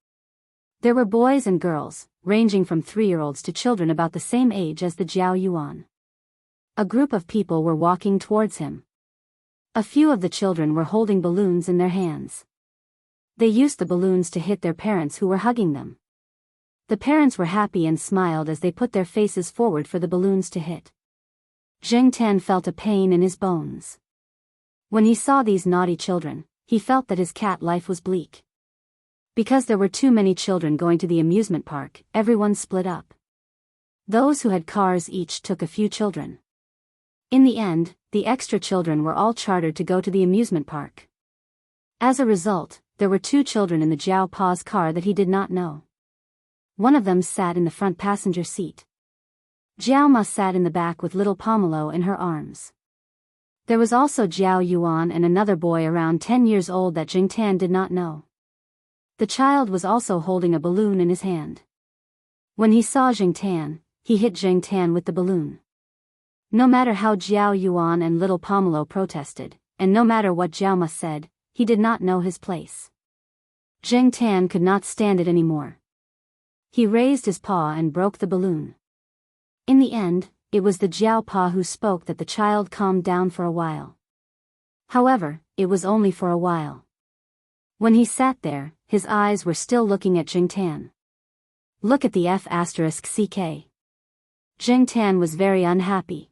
There were boys and girls, ranging from 3-year-olds to children about the same age as the Jiao Yuan. A group of people were walking towards him. A few of the children were holding balloons in their hands. They used the balloons to hit their parents who were hugging them. The parents were happy and smiled as they put their faces forward for the balloons to hit. Zheng Tan felt a pain in his bones. When he saw these naughty children, he felt that his cat life was bleak. Because there were too many children going to the amusement park, everyone split up. Those who had cars each took a few children. In the end, the extra children were all chartered to go to the amusement park. As a result, there were 2 children in the Jiao Pa's car that he did not know. One of them sat in the front passenger seat. Jiao Ma sat in the back with little Pomelo in her arms. There was also Jiao Yuan and another boy around 10 years old that Zheng Tan did not know. The child was also holding a balloon in his hand. When he saw Zheng Tan, he hit Zheng Tan with the balloon. No matter how Jiao Yuan and little Pomelo protested, and no matter what Jiao Ma said, he did not know his place. Zheng Tan could not stand it anymore. He raised his paw and broke the balloon. In the end, it was the Jiao Pa who spoke that the child calmed down for a while. However, it was only for a while. When he sat there, his eyes were still looking at Zheng Tan. Look at the F***ck. Zheng Tan was very unhappy.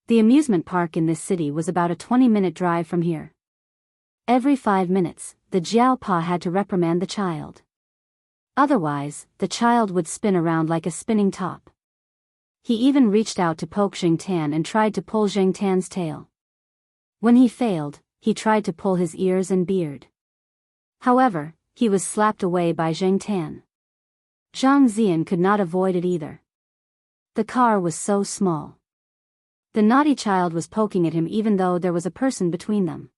The amusement park in this city was about a 20-minute drive from here. Every 5 minutes, the Jiao Pa had to reprimand the child. Otherwise, the child would spin around like a spinning top. He even reached out to poke Zheng Tan and tried to pull Zheng Tan's tail. When he failed, he tried to pull his ears and beard. However, he was slapped away by Zheng Tan. Zhang Zian could not avoid it either. The car was so small. The naughty child was poking at him even though there was a person between them.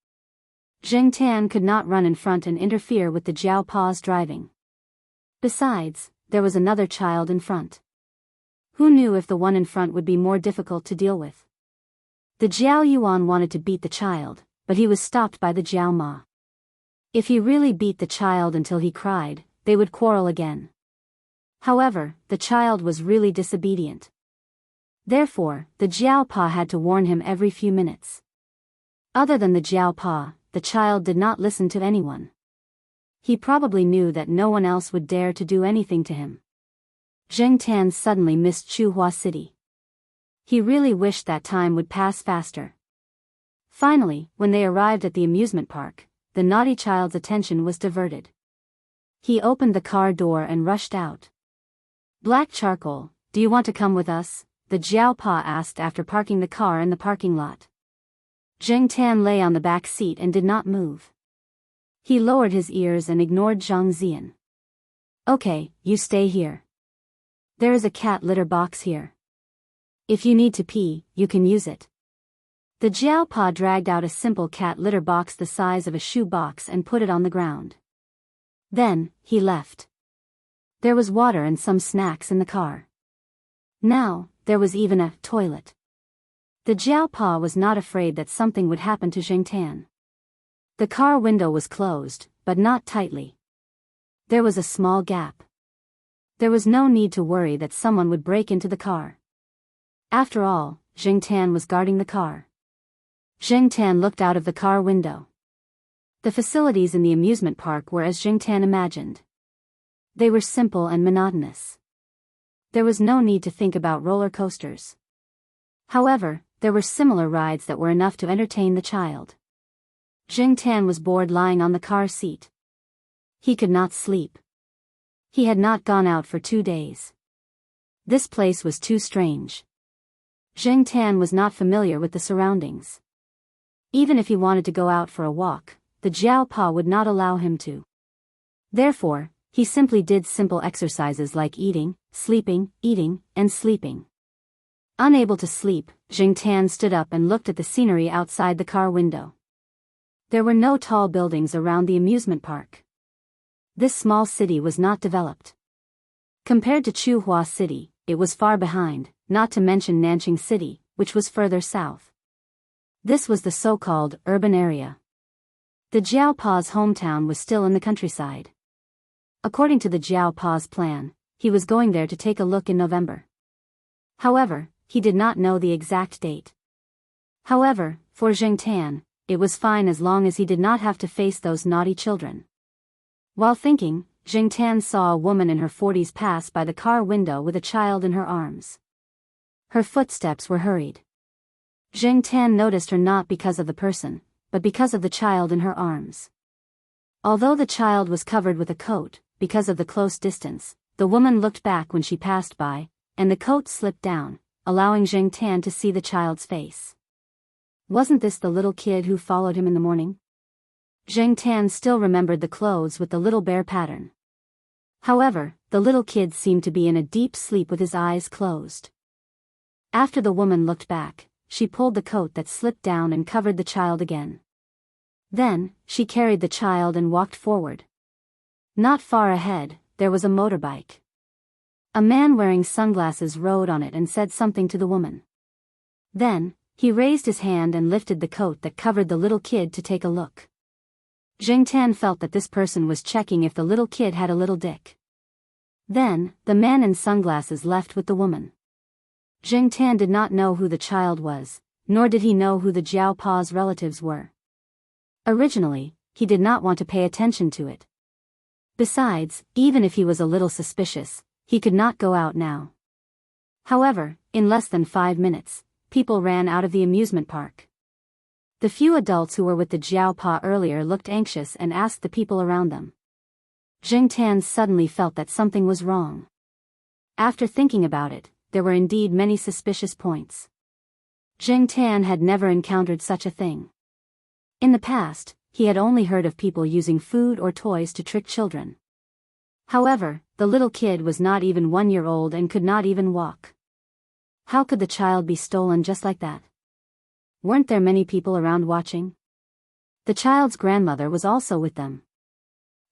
Zheng Tan could not run in front and interfere with the Jiao Pa's driving. Besides, there was another child in front. Who knew if the one in front would be more difficult to deal with? The Jiao Yuan wanted to beat the child, but he was stopped by the Jiao Ma. If he really beat the child until he cried, they would quarrel again. However, the child was really disobedient. Therefore, the Jiao Pa had to warn him every few minutes. Other than the Jiao Pa, the child did not listen to anyone. He probably knew that no one else would dare to do anything to him. Zheng Tan suddenly missed Chuhua City. He really wished that time would pass faster. Finally, when they arrived at the amusement park, the naughty child's attention was diverted. He opened the car door and rushed out. Black Charcoal, do you want to come with us? The Jiao Pa asked after parking the car in the parking lot. Zheng Tan lay on the back seat and did not move. He lowered his ears and ignored Zhang Zian. Okay, you stay here. There is a cat litter box here. If you need to pee, you can use it. The Jiao Pa dragged out a simple cat litter box the size of a shoe box and put it on the ground. Then, he left. There was water and some snacks in the car. Now, there was even a toilet. The Jiao Pa was not afraid that something would happen to Zheng Tan. The car window was closed, but not tightly. There was a small gap. There was no need to worry that someone would break into the car. After all, Zheng Tan was guarding the car. Zheng Tan looked out of the car window. The facilities in the amusement park were as Zheng Tan imagined. They were simple and monotonous. There was no need to think about roller coasters. However, there were similar rides that were enough to entertain the child. Zheng Tan was bored lying on the car seat. He could not sleep. He had not gone out for 2 days. This place was too strange. Zheng Tan was not familiar with the surroundings. Even if he wanted to go out for a walk, the Jiao Pa would not allow him to. Therefore, he simply did simple exercises like eating, sleeping, and sleeping. Unable to sleep, Zheng Tan stood up and looked at the scenery outside the car window. There were no tall buildings around the amusement park. This small city was not developed. Compared to Chuhua City, it was far behind, not to mention Nanjing City, which was further south. This was the so-called urban area. The Jiao Pa's hometown was still in the countryside. According to the Jiao Pa's plan, he was going there to take a look in November. However, he did not know the exact date. However, for Zheng Tan, it was fine as long as he did not have to face those naughty children. While thinking, Zheng Tan saw a woman in her 40s pass by the car window with a child in her arms. Her footsteps were hurried. Zheng Tan noticed her not because of the person, but because of the child in her arms. Although the child was covered with a coat, because of the close distance, the woman looked back when she passed by, and the coat slipped down, allowing Zheng Tan to see the child's face. Wasn't this the little kid who followed him in the morning? Zheng Tan still remembered the clothes with the little bear pattern. However, the little kid seemed to be in a deep sleep with his eyes closed. After the woman looked back, she pulled the coat that slipped down and covered the child again. Then, she carried the child and walked forward. Not far ahead, there was a motorbike. A man wearing sunglasses rode on it and said something to the woman. Then, he raised his hand and lifted the coat that covered the little kid to take a look. Zheng Tan felt that this person was checking if the little kid had a little dick. Then, the man in sunglasses left with the woman. Zheng Tan did not know who the child was, nor did he know who the Jiao Pa's relatives were. Originally, he did not want to pay attention to it. Besides, even if he was a little suspicious, he could not go out now. However, in less than 5 minutes, people ran out of the amusement park. The few adults who were with the Jiao Pa earlier looked anxious and asked the people around them. Zheng Tan suddenly felt that something was wrong. After thinking about it, there were indeed many suspicious points. Zheng Tan had never encountered such a thing. In the past, he had only heard of people using food or toys to trick children. However, the little kid was not even 1 year old and could not even walk. How could the child be stolen just like that? Weren't there many people around watching? The child's grandmother was also with them.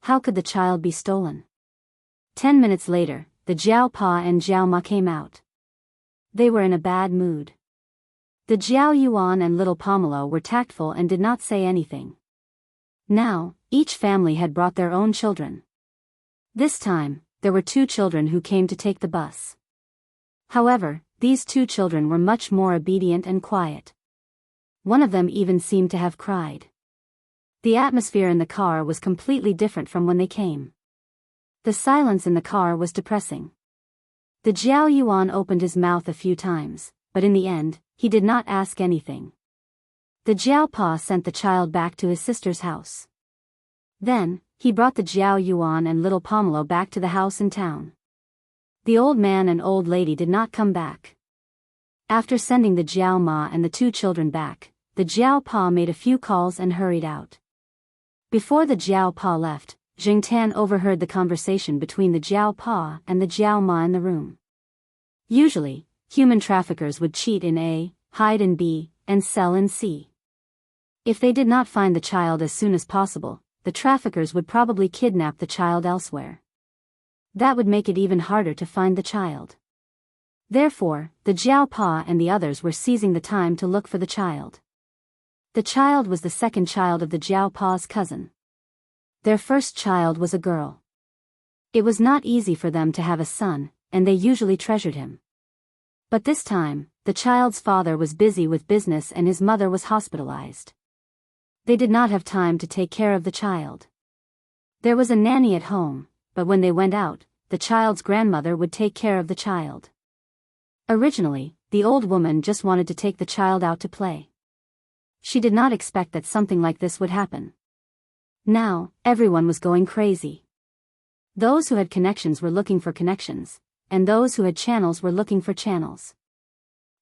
How could the child be stolen? 10 minutes later, the Jiao Pa and Jiao Ma came out. They were in a bad mood. The Jiao Yuan and little Pomelo were tactful and did not say anything. Now, each family had brought their own children. This time, there were 2 children who came to take the bus. However, these 2 children were much more obedient and quiet. One of them even seemed to have cried. The atmosphere in the car was completely different from when they came. The silence in the car was depressing. The Jiao Yuan opened his mouth a few times, but in the end, he did not ask anything. The Jiao Pa sent the child back to his sister's house. Then, he brought the Jiao Yuan and little Pomelo back to the house in town. The old man and old lady did not come back. After sending the Jiao Ma and the 2 children back, the Jiao Pa made a few calls and hurried out. Before the Jiao Pa left, Zheng Tan overheard the conversation between the Jiao Pa and the Jiao Ma in the room. Usually, human traffickers would cheat in A, hide in B, and sell in C. If they did not find the child as soon as possible, the traffickers would probably kidnap the child elsewhere. That would make it even harder to find the child. Therefore, the Jiao Pa and the others were seizing the time to look for the child. The child was the second child of the Jiao Pa's cousin. Their first child was a girl. It was not easy for them to have a son, and they usually treasured him. But this time, the child's father was busy with business and his mother was hospitalized. They did not have time to take care of the child. There was a nanny at home, but when they went out, the child's grandmother would take care of the child. Originally, the old woman just wanted to take the child out to play. She did not expect that something like this would happen. Now, everyone was going crazy. Those who had connections were looking for connections, and those who had channels were looking for channels.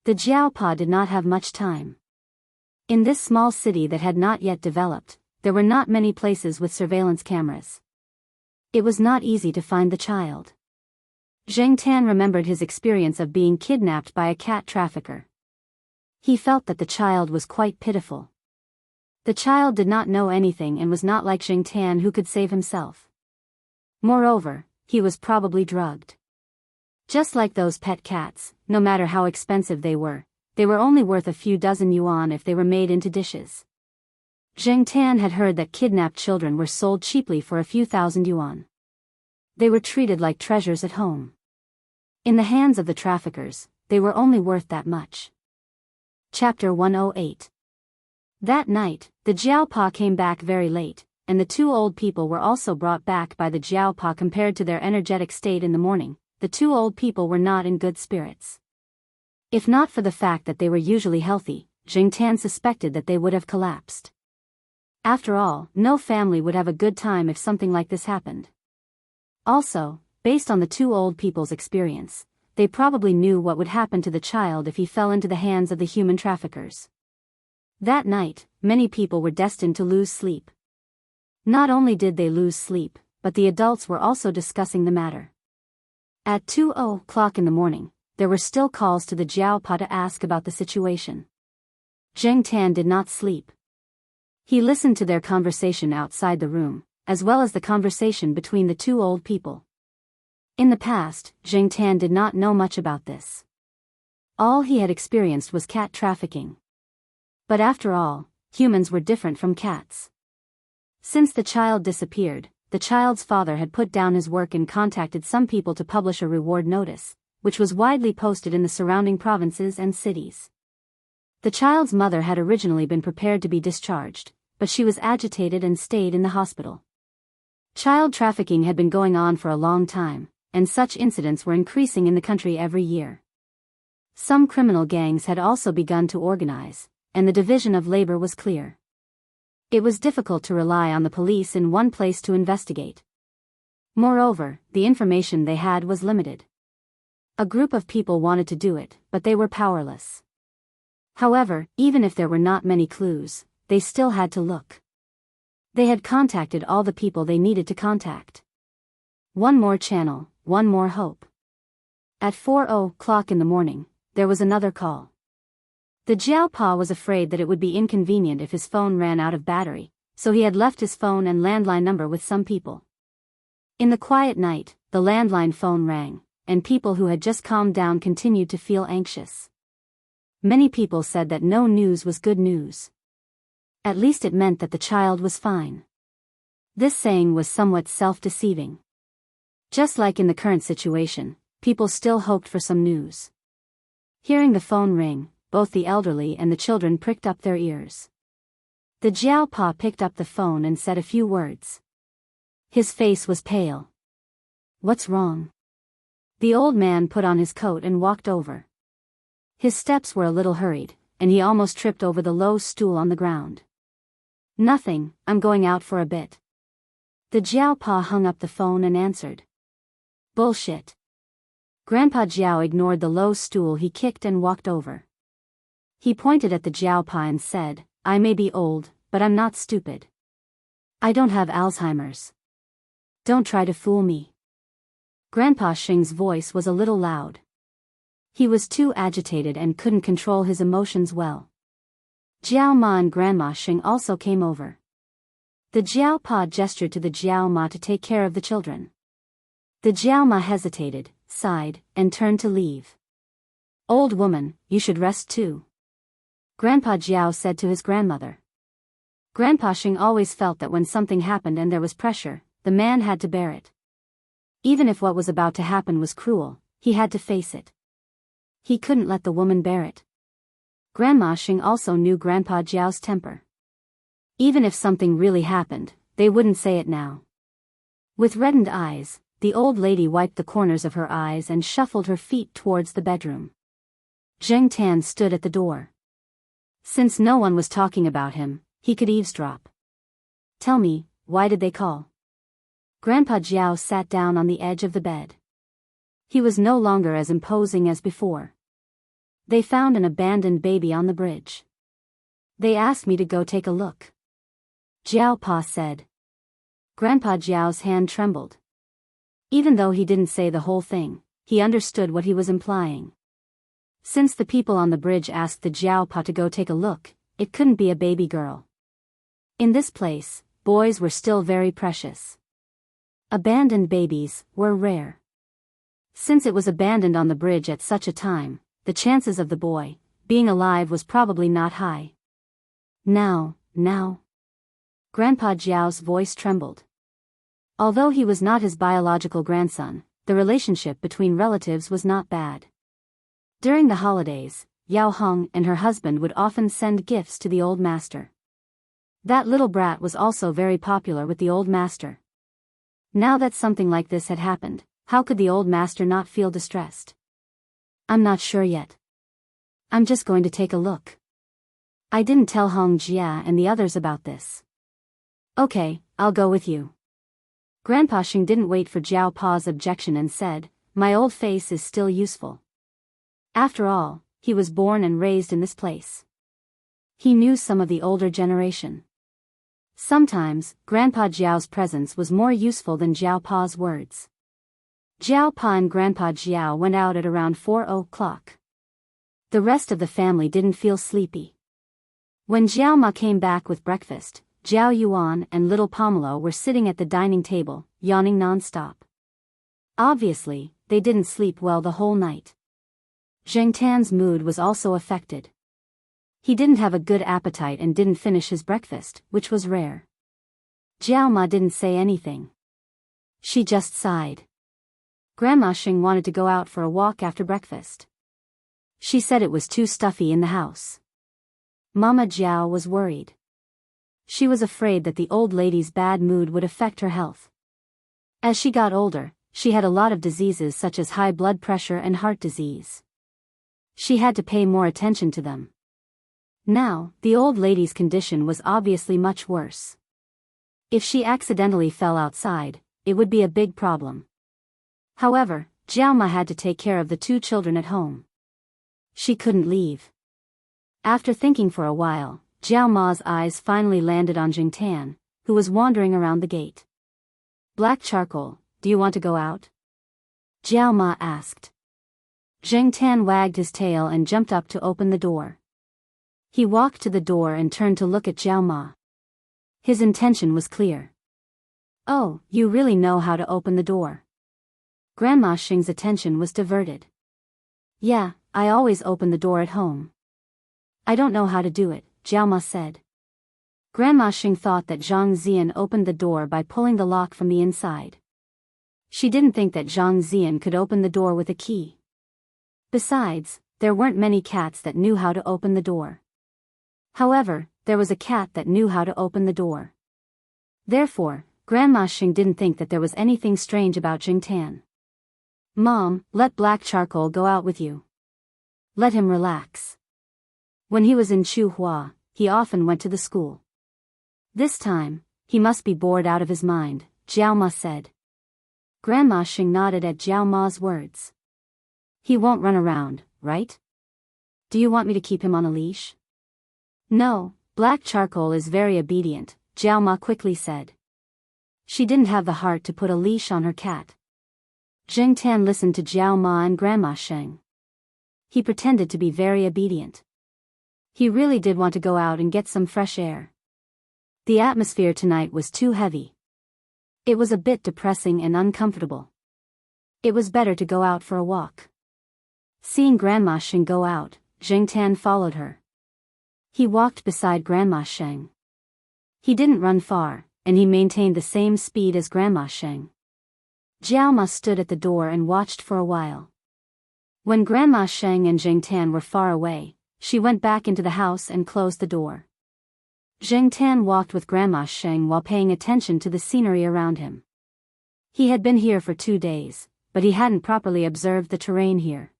The Jiao Pa did not have much time. In this small city that had not yet developed, there were not many places with surveillance cameras. It was not easy to find the child. Zheng Tan remembered his experience of being kidnapped by a cat trafficker. He felt that the child was quite pitiful. The child did not know anything and was not like Zheng Tan who could save himself. Moreover, he was probably drugged. Just like those pet cats, no matter how expensive they were, they were only worth a few dozen yuan if they were made into dishes. Zheng Tan had heard that kidnapped children were sold cheaply for a few thousand yuan. They were treated like treasures at home. In the hands of the traffickers, they were only worth that much. Chapter 108. That night, the Jiaopa came back very late, and the two old people were also brought back by the Jiaopa. Compared to their energetic state in the morning, the two old people were not in good spirits. If not for the fact that they were usually healthy, Zheng Tan suspected that they would have collapsed. After all, no family would have a good time if something like this happened. Also, based on the two old people's experience, they probably knew what would happen to the child if he fell into the hands of the human traffickers. That night, many people were destined to lose sleep. Not only did they lose sleep, but the adults were also discussing the matter. At 2:00 in the morning, there were still calls to the Jiaopa to ask about the situation. Zheng Tan did not sleep. He listened to their conversation outside the room, as well as the conversation between the two old people. In the past, Zheng Tan did not know much about this. All he had experienced was cat trafficking. But after all, humans were different from cats. Since the child disappeared, the child's father had put down his work and contacted some people to publish a reward notice, which was widely posted in the surrounding provinces and cities. The child's mother had originally been prepared to be discharged, but she was agitated and stayed in the hospital. Child trafficking had been going on for a long time, and such incidents were increasing in the country every year. Some criminal gangs had also begun to organize, and the division of labor was clear. It was difficult to rely on the police in one place to investigate. Moreover, the information they had was limited. A group of people wanted to do it, but they were powerless. However, even if there were not many clues, they still had to look. They had contacted all the people they needed to contact. One more channel, one more hope. At 4:00 in the morning, there was another call. The Jiaopa was afraid that it would be inconvenient if his phone ran out of battery, so he had left his phone and landline number with some people. In the quiet night, the landline phone rang, and people who had just calmed down continued to feel anxious. Many people said that no news was good news. At least it meant that the child was fine. This saying was somewhat self-deceiving. Just like in the current situation, people still hoped for some news. Hearing the phone ring, both the elderly and the children pricked up their ears. The Jiaopa picked up the phone and said a few words. His face was pale. "What's wrong?" The old man put on his coat and walked over. His steps were a little hurried, and he almost tripped over the low stool on the ground. "Nothing, I'm going out for a bit." The Jiaopa hung up the phone and answered. "Bullshit." Grandpa Jiao ignored the low stool he kicked and walked over. He pointed at the Jiaopa and said, "I may be old, but I'm not stupid. I don't have Alzheimer's. Don't try to fool me." Grandpa Xing's voice was a little loud. He was too agitated and couldn't control his emotions well. Jiao Ma and Grandma Xing also came over. The Jiaopa gestured to the Jiao Ma to take care of the children. The Jiao Ma hesitated, sighed, and turned to leave. "Old woman, you should rest too," Grandpa Jiao said to his grandmother. Grandpa Xing always felt that when something happened and there was pressure, the man had to bear it. Even if what was about to happen was cruel, he had to face it. He couldn't let the woman bear it. Grandma Xing also knew Grandpa Jiao's temper. Even if something really happened, they wouldn't say it now. With reddened eyes, the old lady wiped the corners of her eyes and shuffled her feet towards the bedroom. Zheng Tan stood at the door. Since no one was talking about him, he could eavesdrop. "Tell me, why did they call?" Grandpa Jiao sat down on the edge of the bed. He was no longer as imposing as before. "They found an abandoned baby on the bridge. They asked me to go take a look," Jiaopa said. Grandpa Jiao's hand trembled. Even though he didn't say the whole thing, he understood what he was implying. Since the people on the bridge asked the Jiaopa to go take a look, it couldn't be a baby girl. In this place, boys were still very precious. Abandoned babies were rare. Since it was abandoned on the bridge at such a time, the chances of the boy, being alive was probably not high. Now. Grandpa Jiao's voice trembled. Although he was not his biological grandson, the relationship between relatives was not bad. During the holidays, Yao Hong and her husband would often send gifts to the old master. That little brat was also very popular with the old master. Now that something like this had happened, how could the old master not feel distressed? I'm not sure yet. I'm just going to take a look. I didn't tell Hong Jia and the others about this. Okay, I'll go with you. Grandpa Xing didn't wait for Jiao Pa's objection and said, my old face is still useful. After all, he was born and raised in this place. He knew some of the older generation. Sometimes, Grandpa Jiao's presence was more useful than Jiao Pa's words. Jiao Pa and Grandpa Jiao went out at around 4 o'clock. The rest of the family didn't feel sleepy. When Jiao Ma came back with breakfast, Jiao Yuan and little Pomelo were sitting at the dining table, yawning non-stop. Obviously, they didn't sleep well the whole night. Zheng Tan's mood was also affected. He didn't have a good appetite and didn't finish his breakfast, which was rare. Jiao Ma didn't say anything. She just sighed. Grandma Xing wanted to go out for a walk after breakfast. She said it was too stuffy in the house. Mama Jiao was worried. She was afraid that the old lady's bad mood would affect her health. As she got older, she had a lot of diseases such as high blood pressure and heart disease. She had to pay more attention to them. Now, the old lady's condition was obviously much worse. If she accidentally fell outside, it would be a big problem. However, Jiao Ma had to take care of the two children at home. She couldn't leave. After thinking for a while, Jiao Ma's eyes finally landed on Jing Tan, who was wandering around the gate. Black Charcoal, do you want to go out? Jiao Ma asked. Jing Tan wagged his tail and jumped up to open the door. He walked to the door and turned to look at Jiao Ma. His intention was clear. Oh, you really know how to open the door. Grandma Xing's attention was diverted. Yeah, I always open the door at home. I don't know how to do it, Jiao Ma said. Grandma Xing thought that Zhang Zian opened the door by pulling the lock from the inside. She didn't think that Zhang Zian could open the door with a key. Besides, there weren't many cats that knew how to open the door. However, there was a cat that knew how to open the door. Therefore, Grandma Xing didn't think that there was anything strange about Jing Tan. Mom, let Black Charcoal go out with you. Let him relax. When he was in Chuhua, he often went to the school. This time, he must be bored out of his mind, Jiao Ma said. Grandma Xing nodded at Jiao Ma's words. He won't run around, right? Do you want me to keep him on a leash? No, Black Charcoal is very obedient, Jiao Ma quickly said. She didn't have the heart to put a leash on her cat. Jing Tan listened to Jiao Ma and Grandma Xing. He pretended to be very obedient. He really did want to go out and get some fresh air. The atmosphere tonight was too heavy. It was a bit depressing and uncomfortable. It was better to go out for a walk. Seeing Grandma Xing go out, Jing Tan followed her. He walked beside Grandma Xing. He didn't run far, and he maintained the same speed as Grandma Xing. Jiao Ma stood at the door and watched for a while. When Grandma Xing and Jing Tan were far away, she went back into the house and closed the door. Jing Tan walked with Grandma Xing while paying attention to the scenery around him. He had been here for 2 days, but he hadn't properly observed the terrain here.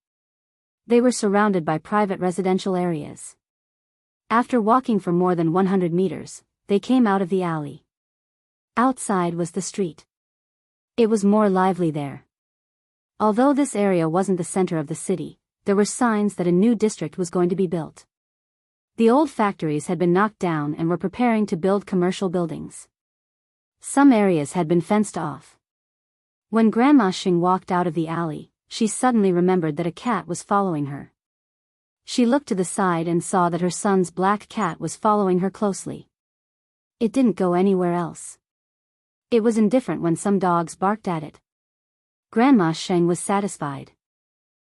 They were surrounded by private residential areas. After walking for more than 100 meters, they came out of the alley. Outside was the street. It was more lively there. Although this area wasn't the center of the city, there were signs that a new district was going to be built. The old factories had been knocked down and were preparing to build commercial buildings. Some areas had been fenced off. When Grandma Xing walked out of the alley, she suddenly remembered that a cat was following her. She looked to the side and saw that her son's black cat was following her closely. It didn't go anywhere else. It was indifferent when some dogs barked at it. Grandma Xing was satisfied.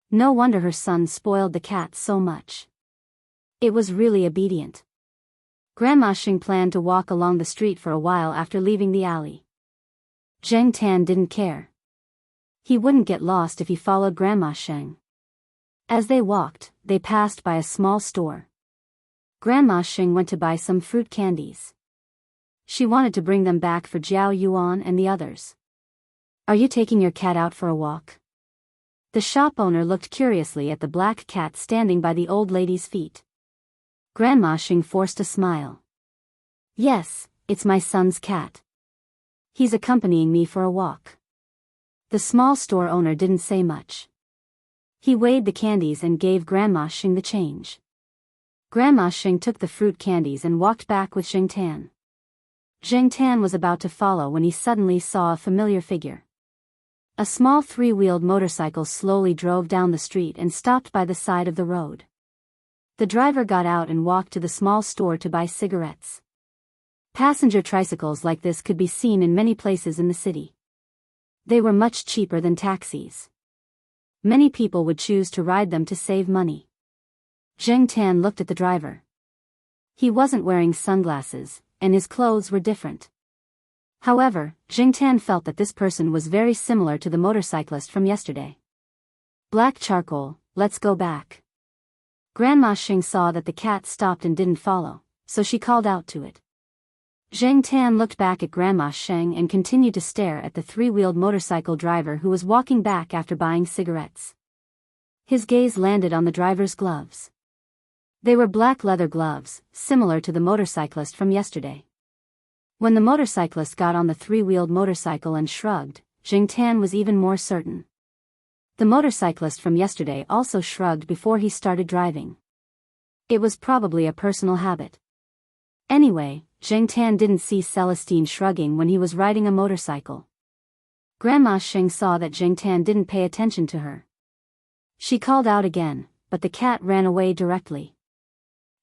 No wonder her son spoiled the cat so much. It was really obedient. Grandma Xing planned to walk along the street for a while after leaving the alley. Zheng Tan didn't care. He wouldn't get lost if he followed Grandma Xing. As they walked, they passed by a small store. Grandma Xing went to buy some fruit candies. She wanted to bring them back for Jiao Yuan and the others. "Are you taking your cat out for a walk?" The shop owner looked curiously at the black cat standing by the old lady's feet. Grandma Xing forced a smile. "Yes, it's my son's cat. He's accompanying me for a walk." The small store owner didn't say much. He weighed the candies and gave Grandma Xing the change. Grandma Xing took the fruit candies and walked back with Zheng Tan. Zheng Tan was about to follow when he suddenly saw a familiar figure. A small three-wheeled motorcycle slowly drove down the street and stopped by the side of the road. The driver got out and walked to the small store to buy cigarettes. Passenger tricycles like this could be seen in many places in the city. They were much cheaper than taxis. Many people would choose to ride them to save money. Zheng Tan looked at the driver. He wasn't wearing sunglasses, and his clothes were different. However, Zheng Tan felt that this person was very similar to the motorcyclist from yesterday. "Black charcoal, let's go back." Grandma Xing saw that the cat stopped and didn't follow, so she called out to it. Zheng Tan looked back at Grandma Xing and continued to stare at the three-wheeled motorcycle driver who was walking back after buying cigarettes. His gaze landed on the driver's gloves. They were black leather gloves, similar to the motorcyclist from yesterday. When the motorcyclist got on the three-wheeled motorcycle and shrugged, Zheng Tan was even more certain. The motorcyclist from yesterday also shrugged before he started driving. It was probably a personal habit. Anyway, Zheng Tan didn't see Celestine shrugging when he was riding a motorcycle. Grandma Xing saw that Zheng Tan didn't pay attention to her. She called out again, but the cat ran away directly.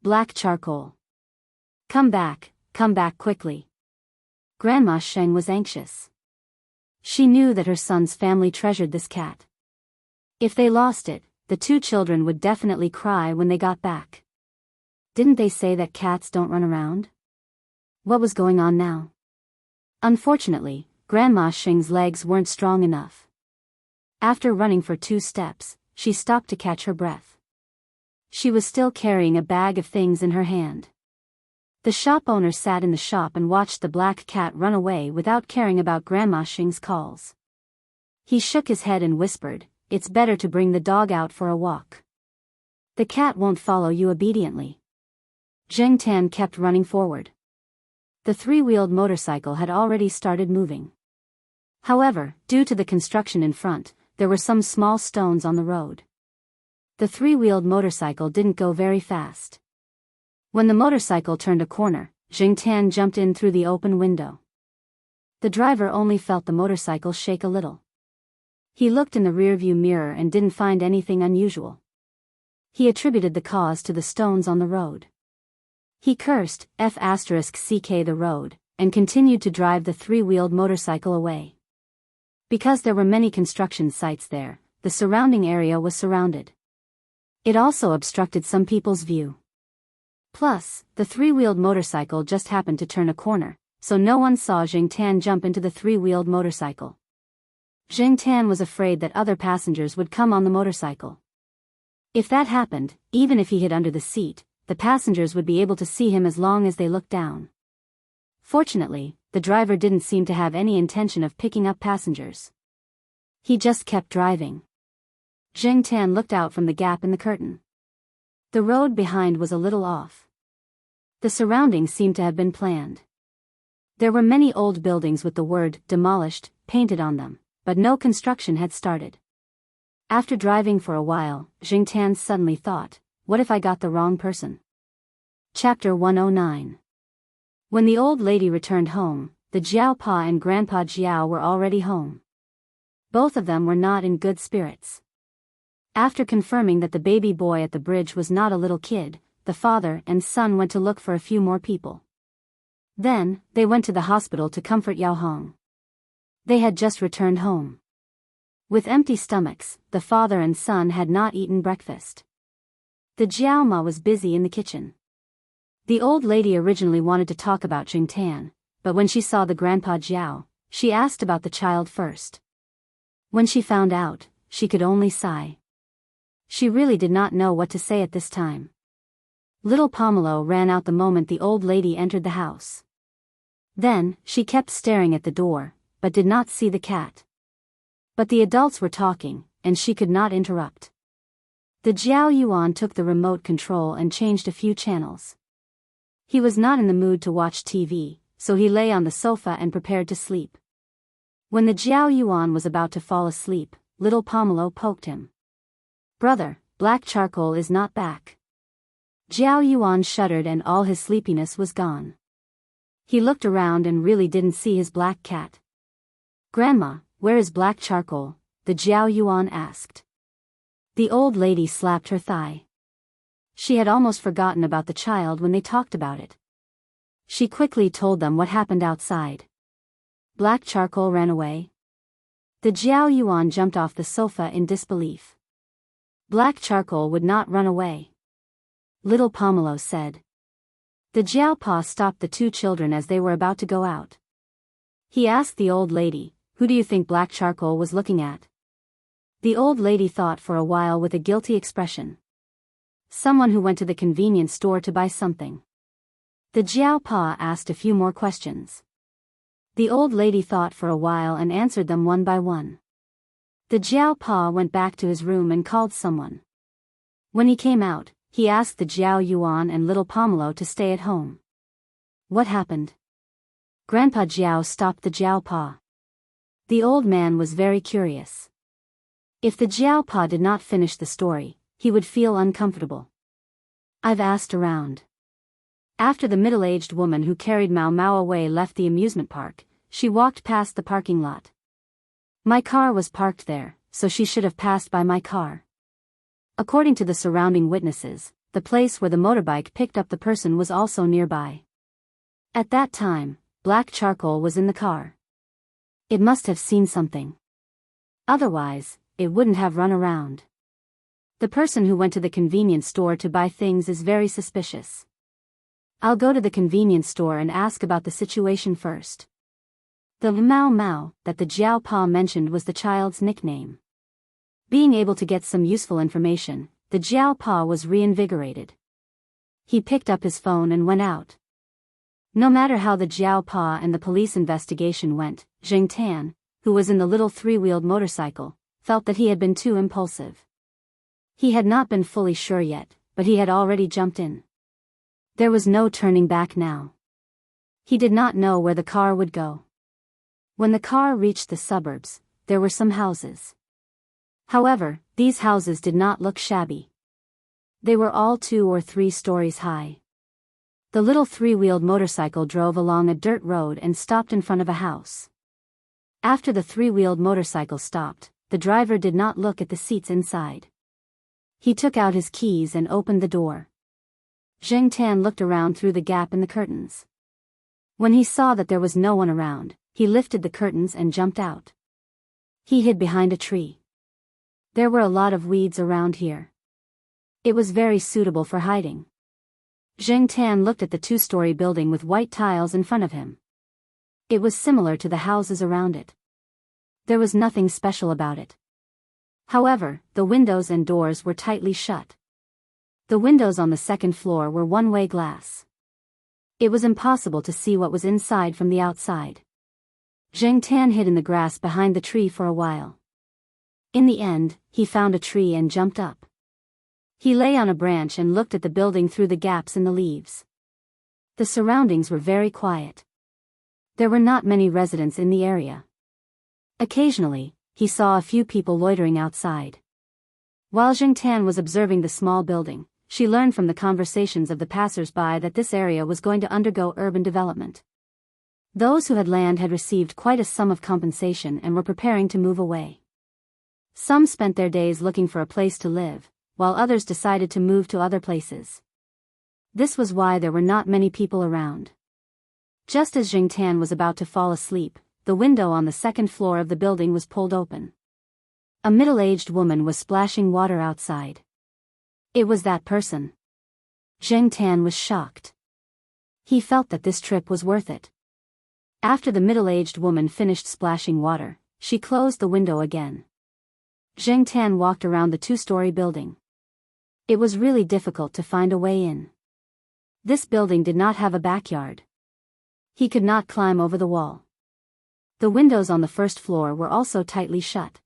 "Black charcoal. Come back quickly." Grandma Xing was anxious. She knew that her son's family treasured this cat. If they lost it, the two children would definitely cry when they got back. Didn't they say that cats don't run around? What was going on now? Unfortunately, Grandma Xing's legs weren't strong enough. After running for 2 steps, she stopped to catch her breath. She was still carrying a bag of things in her hand. The shop owner sat in the shop and watched the black cat run away without caring about Grandma Xing's calls. He shook his head and whispered, "It's better to bring the dog out for a walk. The cat won't follow you obediently." Zheng Tan kept running forward. The three-wheeled motorcycle had already started moving. However, due to the construction in front, there were some small stones on the road. The three-wheeled motorcycle didn't go very fast. When the motorcycle turned a corner, Zheng Tan jumped in through the open window. The driver only felt the motorcycle shake a little. He looked in the rearview mirror and didn't find anything unusual. He attributed the cause to the stones on the road. He cursed F***ck the road, and continued to drive the three-wheeled motorcycle away. Because there were many construction sites there, the surrounding area was surrounded. It also obstructed some people's view. Plus, the three-wheeled motorcycle just happened to turn a corner, so no one saw Zheng Tan jump into the three-wheeled motorcycle. Zheng Tan was afraid that other passengers would come on the motorcycle. If that happened, even if he hid under the seat, the passengers would be able to see him as long as they looked down. Fortunately, the driver didn't seem to have any intention of picking up passengers. He just kept driving. Zheng Tan looked out from the gap in the curtain. The road behind was a little off. The surroundings seemed to have been planned. There were many old buildings with the word "demolished" painted on them, but no construction had started. After driving for a while, Zheng Tan suddenly thought, what if I got the wrong person? Chapter 109. When the old lady returned home, the Jiaopa and Grandpa Jiao were already home. Both of them were not in good spirits. After confirming that the baby boy at the bridge was not a little kid, the father and son went to look for a few more people. Then, they went to the hospital to comfort Yao Hong. They had just returned home. With empty stomachs, the father and son had not eaten breakfast. The Jiao Ma was busy in the kitchen. The old lady originally wanted to talk about Jingtan, but when she saw the grandpa Jiao, she asked about the child first. When she found out, she could only sigh. She really did not know what to say at this time. Little Pomelo ran out the moment the old lady entered the house. Then, she kept staring at the door, but did not see the cat. But the adults were talking, and she could not interrupt. The Jiao Yuan took the remote control and changed a few channels. He was not in the mood to watch TV, so he lay on the sofa and prepared to sleep. When the Jiao Yuan was about to fall asleep, little Pomelo poked him. "Brother, black charcoal is not back." Jiao Yuan shuddered and all his sleepiness was gone. He looked around and really didn't see his black cat. "Grandma, where is black charcoal?" the Jiao Yuan asked. The old lady slapped her thigh. She had almost forgotten about the child when they talked about it. She quickly told them what happened outside. Black charcoal ran away. The Jiao Yuan jumped off the sofa in disbelief. Black charcoal would not run away. Little Pomelo said. The Jiao Pa stopped the two children as they were about to go out. He asked the old lady, "Who do you think black charcoal was looking at?" The old lady thought for a while with a guilty expression. "Someone who went to the convenience store to buy something." The Jiao Pa asked a few more questions. The old lady thought for a while and answered them one by one. The Jiao Pa went back to his room and called someone. When he came out, he asked the Jiao Yuan and little Pomelo to stay at home. What happened? Grandpa Jiao stopped the Jiao Pa. The old man was very curious. If the Jiao Pa did not finish the story, he would feel uncomfortable. "I've asked around." After the middle-aged woman who carried Mao Mao away left the amusement park, she walked past the parking lot. "My car was parked there, so she should have passed by my car." According to the surrounding witnesses, the place where the motorbike picked up the person was also nearby. At that time, black charcoal was in the car. It must have seen something. Otherwise, it wouldn't have run around. The person who went to the convenience store to buy things is very suspicious. I'll go to the convenience store and ask about the situation first. The Mao Mao that the Jiao Pa mentioned was the child's nickname. Being able to get some useful information, the Jiao Pa was reinvigorated. He picked up his phone and went out. No matter how the Jiao Pa and the police investigation went, Zheng Tan, who was in the little three-wheeled motorcycle, felt that he had been too impulsive. He had not been fully sure yet, but he had already jumped in. There was no turning back now. He did not know where the car would go. When the car reached the suburbs, there were some houses. However, these houses did not look shabby. They were all 2 or 3 stories high. The little three-wheeled motorcycle drove along a dirt road and stopped in front of a house. After the three-wheeled motorcycle stopped, the driver did not look at the seats inside. He took out his keys and opened the door. Zheng Tan looked around through the gap in the curtains. When he saw that there was no one around, he lifted the curtains and jumped out. He hid behind a tree. There were a lot of weeds around here. It was very suitable for hiding. Zheng Tan looked at the 2-story building with white tiles in front of him. It was similar to the houses around it. There was nothing special about it. However, the windows and doors were tightly shut. The windows on the second floor were one-way glass. It was impossible to see what was inside from the outside. Zheng Tan hid in the grass behind the tree for a while. In the end, he found a tree and jumped up. He lay on a branch and looked at the building through the gaps in the leaves. The surroundings were very quiet. There were not many residents in the area. Occasionally, he saw a few people loitering outside. While Zheng Tan was observing the small building, she learned from the conversations of the passers-by that this area was going to undergo urban development. Those who had land had received quite a sum of compensation and were preparing to move away. Some spent their days looking for a place to live, while others decided to move to other places. This was why there were not many people around. Just as Zheng Tan was about to fall asleep, the window on the second floor of the building was pulled open. A middle-aged woman was splashing water outside. It was that person. Zheng Tan was shocked. He felt that this trip was worth it. After the middle-aged woman finished splashing water, she closed the window again. Zheng Tan walked around the two-story building. It was really difficult to find a way in. This building did not have a backyard. He could not climb over the wall. The windows on the first floor were also tightly shut.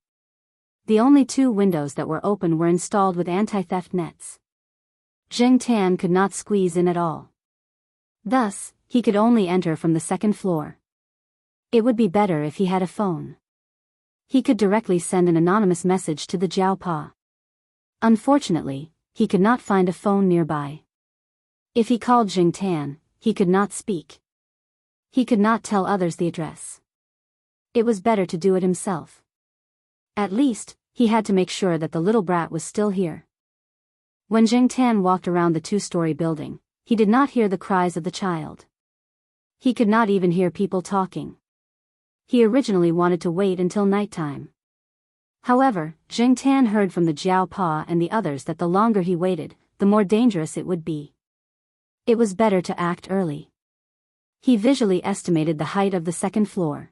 The only two windows that were open were installed with anti-theft nets. Zheng Tan could not squeeze in at all. Thus, he could only enter from the second floor. It would be better if he had a phone. He could directly send an anonymous message to the Jiao Pa. Unfortunately, he could not find a phone nearby. If he called Zheng Tan, he could not speak. He could not tell others the address. It was better to do it himself. At least, he had to make sure that the little brat was still here. When Zheng Tan walked around the two-story building, he did not hear the cries of the child. He could not even hear people talking. He originally wanted to wait until nighttime. However, Zheng Tan heard from the Jiao Pa and the others that the longer he waited, the more dangerous it would be. It was better to act early. He visually estimated the height of the second floor.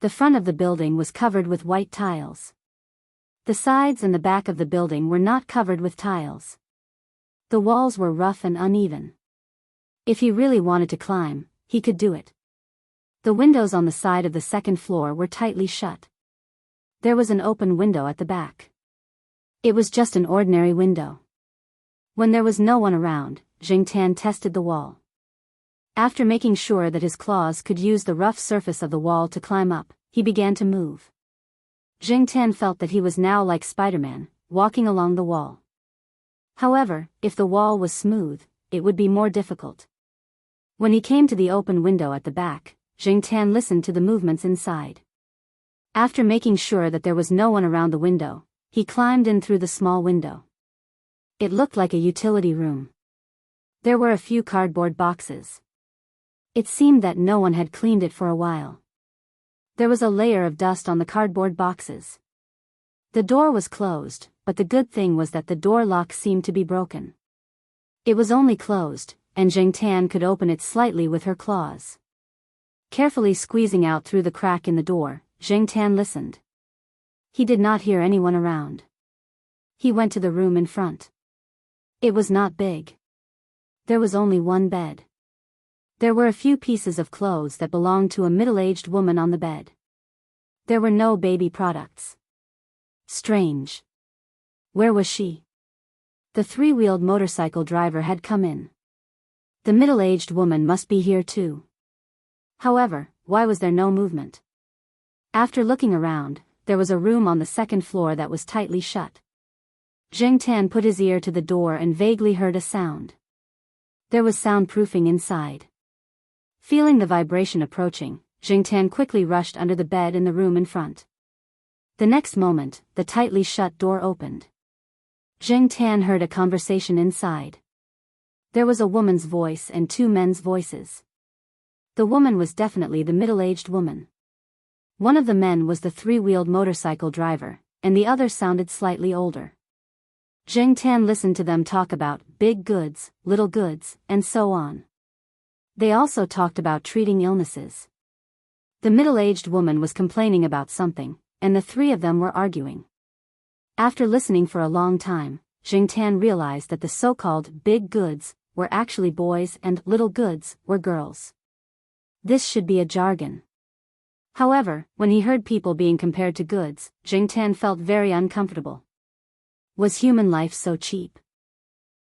The front of the building was covered with white tiles. The sides and the back of the building were not covered with tiles. The walls were rough and uneven. If he really wanted to climb, he could do it. The windows on the side of the second floor were tightly shut. There was an open window at the back. It was just an ordinary window. When there was no one around, Zheng Tan tested the wall. After making sure that his claws could use the rough surface of the wall to climb up, he began to move. Zheng Tan felt that he was now like Spider-Man, walking along the wall. However, if the wall was smooth, it would be more difficult. When he came to the open window at the back, Zheng Tan listened to the movements inside. After making sure that there was no one around the window, he climbed in through the small window. It looked like a utility room. There were a few cardboard boxes. It seemed that no one had cleaned it for a while. There was a layer of dust on the cardboard boxes. The door was closed, but the good thing was that the door lock seemed to be broken. It was only closed, and Zheng Tan could open it slightly with her claws. Carefully squeezing out through the crack in the door, Zheng Tan listened. He did not hear anyone around. He went to the room in front. It was not big. There was only one bed. There were a few pieces of clothes that belonged to a middle-aged woman on the bed. There were no baby products. Strange. Where was she? The three-wheeled motorcycle driver had come in. The middle-aged woman must be here too. However, why was there no movement? After looking around, there was a room on the second floor that was tightly shut. Zheng Tan put his ear to the door and vaguely heard a sound. There was soundproofing inside. Feeling the vibration approaching, Zheng Tan quickly rushed under the bed in the room in front. The next moment, the tightly shut door opened. Zheng Tan heard a conversation inside. There was a woman's voice and two men's voices. The woman was definitely the middle-aged woman. One of the men was the three-wheeled motorcycle driver, and the other sounded slightly older. Zheng Tan listened to them talk about big goods, little goods, and so on. They also talked about treating illnesses. The middle-aged woman was complaining about something, and the three of them were arguing. After listening for a long time, Zheng Tan realized that the so-called big goods were actually boys and little goods were girls. This should be a jargon. However, when he heard people being compared to goods, Zheng Tan felt very uncomfortable. Was human life so cheap?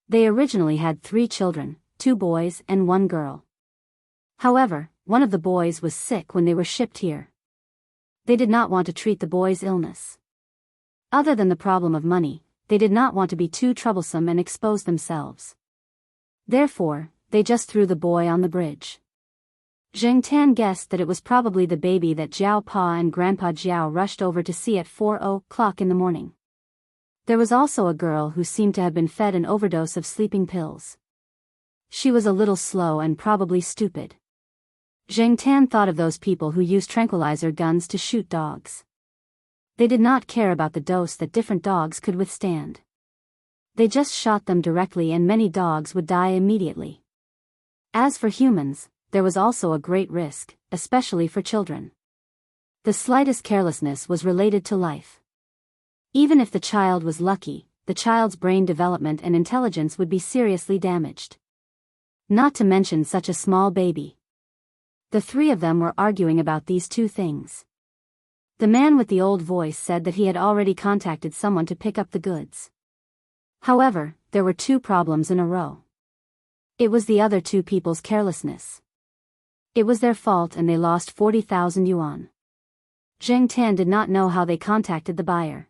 They originally had 3 children, 2 boys and 1 girl. However, one of the boys was sick when they were shipped here. They did not want to treat the boy's illness. Other than the problem of money, they did not want to be too troublesome and expose themselves. Therefore, they just threw the boy on the bridge. Zheng Tan guessed that it was probably the baby that Jiao Pa and Grandpa Jiao rushed over to see at 4:00 in the morning. There was also a girl who seemed to have been fed an overdose of sleeping pills. She was a little slow and probably stupid. Zheng Tan thought of those people who use tranquilizer guns to shoot dogs. They did not care about the dose that different dogs could withstand. They just shot them directly and many dogs would die immediately. As for humans, there was also a great risk, especially for children. The slightest carelessness was related to life. Even if the child was lucky, the child's brain development and intelligence would be seriously damaged. Not to mention such a small baby. The three of them were arguing about these two things. The man with the old voice said that he had already contacted someone to pick up the goods. However, there were two problems in a row. It was the other two people's carelessness. It was their fault and they lost 40,000 yuan. Zheng Tan did not know how they contacted the buyer.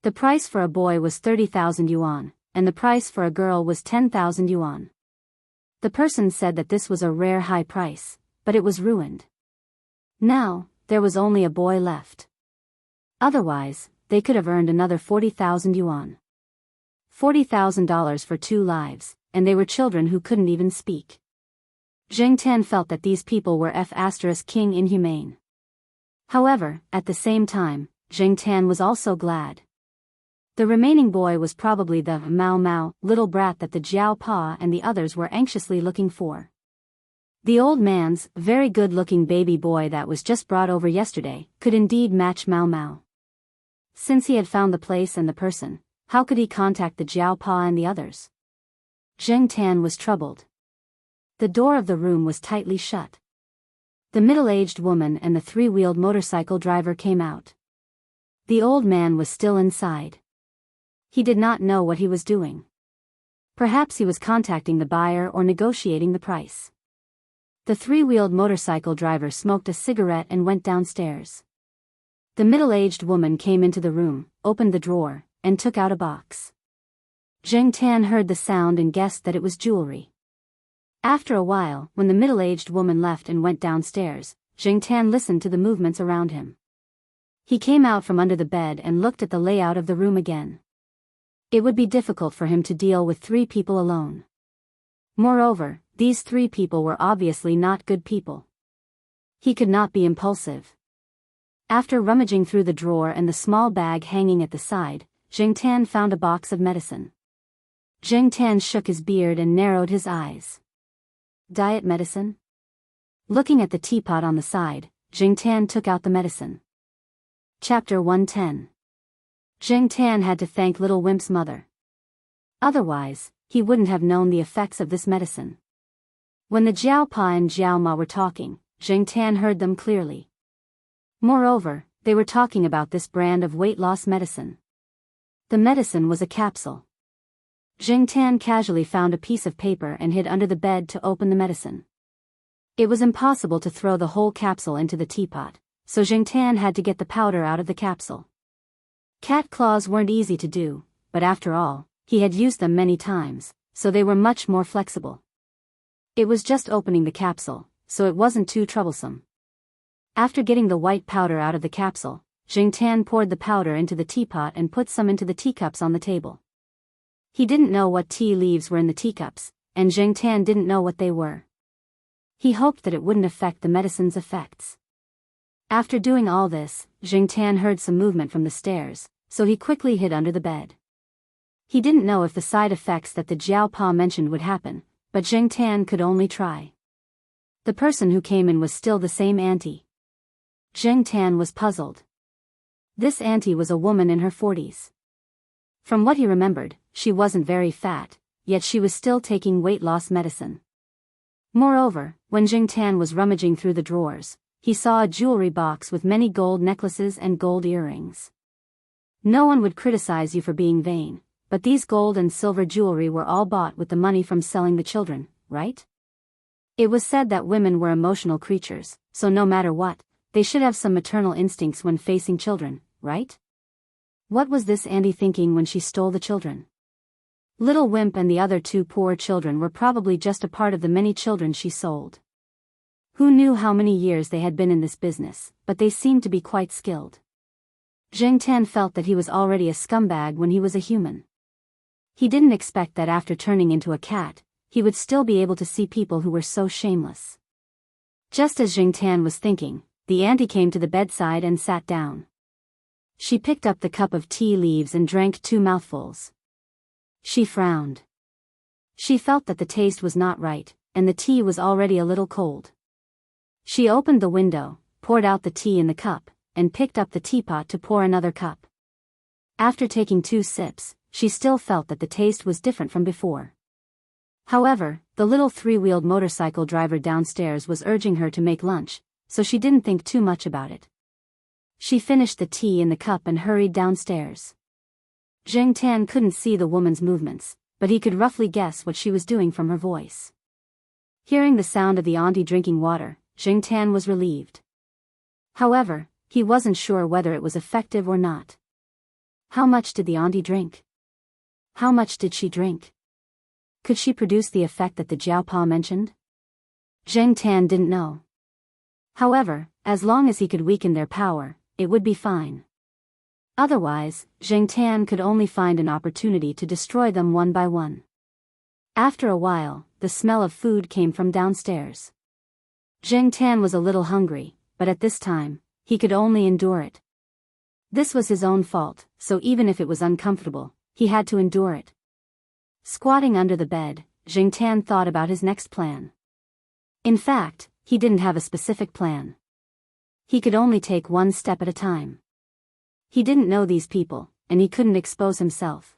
The price for a boy was 30,000 yuan, and the price for a girl was 10,000 yuan. The person said that this was a rare high price, but it was ruined. Now, there was only a boy left. Otherwise, they could have earned another 40,000 yuan. $40,000 for 2 lives, and they were children who couldn't even speak. Zheng Tan felt that these people were king inhumane. However, at the same time, Zheng Tan was also glad. The remaining boy was probably the Mao little brat that the Jiao Pa and the others were anxiously looking for. The old man's very good-looking baby boy that was just brought over yesterday could indeed match Mao. Since he had found the place and the person, how could he contact the Jiao Pa and the others? Zheng Tan was troubled. The door of the room was tightly shut. The middle-aged woman and the 3-wheeled motorcycle driver came out. The old man was still inside. He did not know what he was doing. Perhaps he was contacting the buyer or negotiating the price. The 3-wheeled motorcycle driver smoked a cigarette and went downstairs. The middle-aged woman came into the room, opened the drawer, and took out a box. Zheng Tan heard the sound and guessed that it was jewelry. After a while, when the middle-aged woman left and went downstairs, Zheng Tan listened to the movements around him. He came out from under the bed and looked at the layout of the room again. It would be difficult for him to deal with 3 people alone. Moreover, these 3 people were obviously not good people. He could not be impulsive. After rummaging through the drawer and the small bag hanging at the side, Zheng Tan found a box of medicine. Zheng Tan shook his beard and narrowed his eyes. Diet medicine? Looking at the teapot on the side, Zheng Tan took out the medicine. Chapter 110. Zheng Tan had to thank Little Wimp's mother. Otherwise, he wouldn't have known the effects of this medicine. When the Jiao Pa and Jiao Ma were talking, Zheng Tan heard them clearly. Moreover, they were talking about this brand of weight loss medicine. The medicine was a capsule. Zheng Tan casually found a piece of paper and hid under the bed to open the medicine. It was impossible to throw the whole capsule into the teapot, so Zheng Tan had to get the powder out of the capsule. Cat claws weren't easy to do, but after all, he had used them many times, so they were much more flexible. It was just opening the capsule, so it wasn't too troublesome. After getting the white powder out of the capsule, Zheng Tan poured the powder into the teapot and put some into the teacups on the table. He didn't know what tea leaves were in the teacups, and Zheng Tan didn't know what they were. He hoped that it wouldn't affect the medicine's effects. After doing all this, Zheng Tan heard some movement from the stairs, so he quickly hid under the bed. He didn't know if the side effects that the Jiao Pa mentioned would happen, but Zheng Tan could only try. The person who came in was still the same auntie. Zheng Tan was puzzled. This auntie was a woman in her 40s. From what he remembered, she wasn't very fat, yet she was still taking weight loss medicine. Moreover, when Zheng Tan was rummaging through the drawers, he saw a jewelry box with many gold necklaces and gold earrings. No one would criticize you for being vain, but these gold and silver jewelry were all bought with the money from selling the children, right? It was said that women were emotional creatures, so no matter what, they should have some maternal instincts when facing children, right? What was this auntie thinking when she stole the children? Little Wimp and the other 2 poor children were probably just a part of the many children she sold. Who knew how many years they had been in this business, but they seemed to be quite skilled. Zheng Tan felt that he was already a scumbag when he was a human. He didn't expect that after turning into a cat, he would still be able to see people who were so shameless. Just as Zheng Tan was thinking, the auntie came to the bedside and sat down. She picked up the cup of tea leaves and drank 2 mouthfuls. She frowned. She felt that the taste was not right, and the tea was already a little cold. She opened the window, poured out the tea in the cup, and picked up the teapot to pour another cup. After taking 2 sips, she still felt that the taste was different from before. However, the little 3-wheeled motorcycle driver downstairs was urging her to make lunch, so she didn't think too much about it. She finished the tea in the cup and hurried downstairs. Zheng Tan couldn't see the woman's movements, but he could roughly guess what she was doing from her voice. Hearing the sound of the auntie drinking water, Zheng Tan was relieved. However, he wasn't sure whether it was effective or not. How much did the auntie drink? How much did she drink? Could she produce the effect that the Jiao mentioned? Zheng Tan didn't know. However, as long as he could weaken their power, it would be fine. Otherwise, Zheng Tan could only find an opportunity to destroy them one by one. After a while, the smell of food came from downstairs. Zheng Tan was a little hungry, but at this time, he could only endure it. This was his own fault, so even if it was uncomfortable, he had to endure it. Squatting under the bed, Zheng Tan thought about his next plan. In fact, he didn't have a specific plan. He could only take one step at a time. He didn't know these people, and he couldn't expose himself.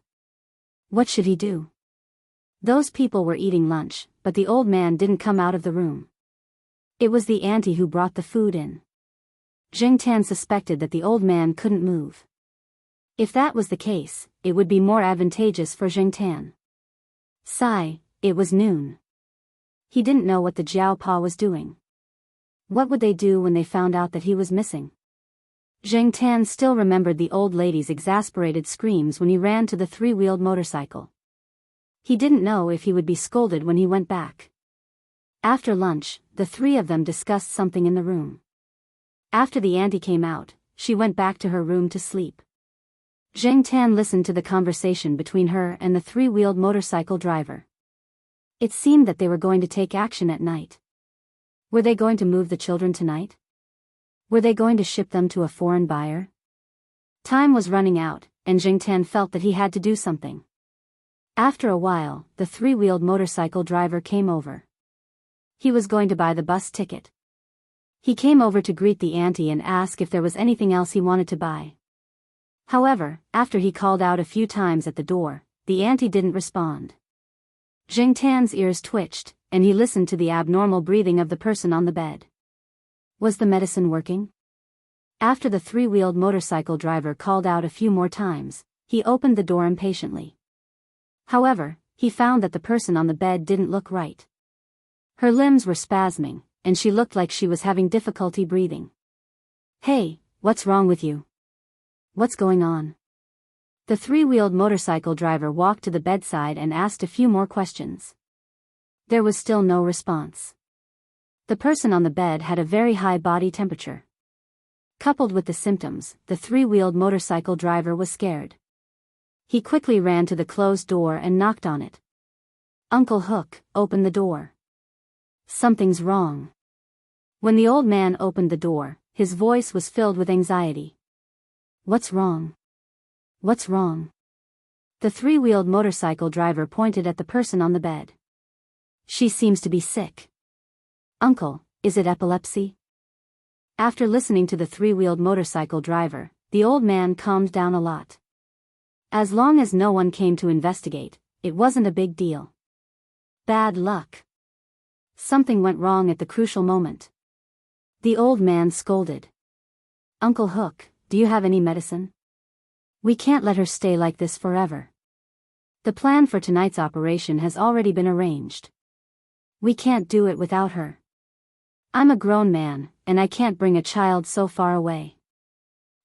What should he do? Those people were eating lunch, but the old man didn't come out of the room. It was the auntie who brought the food in. Zheng Tan suspected that the old man couldn't move. If that was the case, it would be more advantageous for Zheng Tan. Sigh, it was noon. He didn't know what the Jiao Pa was doing. What would they do when they found out that he was missing? Zheng Tan still remembered the old lady's exasperated screams when he ran to the 3-wheeled motorcycle. He didn't know if he would be scolded when he went back. After lunch, the 3 of them discussed something in the room. After the auntie came out, she went back to her room to sleep. Zheng Tan listened to the conversation between her and the 3-wheeled motorcycle driver. It seemed that they were going to take action at night. Were they going to move the children tonight? Were they going to ship them to a foreign buyer? Time was running out, and Zheng Tan felt that he had to do something. After a while, the 3-wheeled motorcycle driver came over. He was going to buy the bus ticket. He came over to greet the auntie and ask if there was anything else he wanted to buy. However, after he called out a few times at the door, the auntie didn't respond. Zheng Tan's ears twitched, and he listened to the abnormal breathing of the person on the bed. Was the medicine working? After the 3-wheeled motorcycle driver called out a few more times, he opened the door impatiently. However, he found that the person on the bed didn't look right. Her limbs were spasming, and she looked like she was having difficulty breathing. Hey, what's wrong with you? What's going on? The 3-wheeled motorcycle driver walked to the bedside and asked a few more questions. There was still no response. The person on the bed had a very high body temperature. Coupled with the symptoms, the 3-wheeled motorcycle driver was scared. He quickly ran to the closed door and knocked on it. Uncle Hook, open the door. Something's wrong. When the old man opened the door, his voice was filled with anxiety. What's wrong? What's wrong? The 3-wheeled motorcycle driver pointed at the person on the bed. She seems to be sick. Uncle, is it epilepsy? After listening to the 3-wheeled motorcycle driver, the old man calmed down a lot. As long as no one came to investigate, it wasn't a big deal. Bad luck. Something went wrong at the crucial moment. The old man scolded. Uncle Hook, do you have any medicine? We can't let her stay like this forever. The plan for tonight's operation has already been arranged. We can't do it without her. I'm a grown man, and I can't bring a child so far away.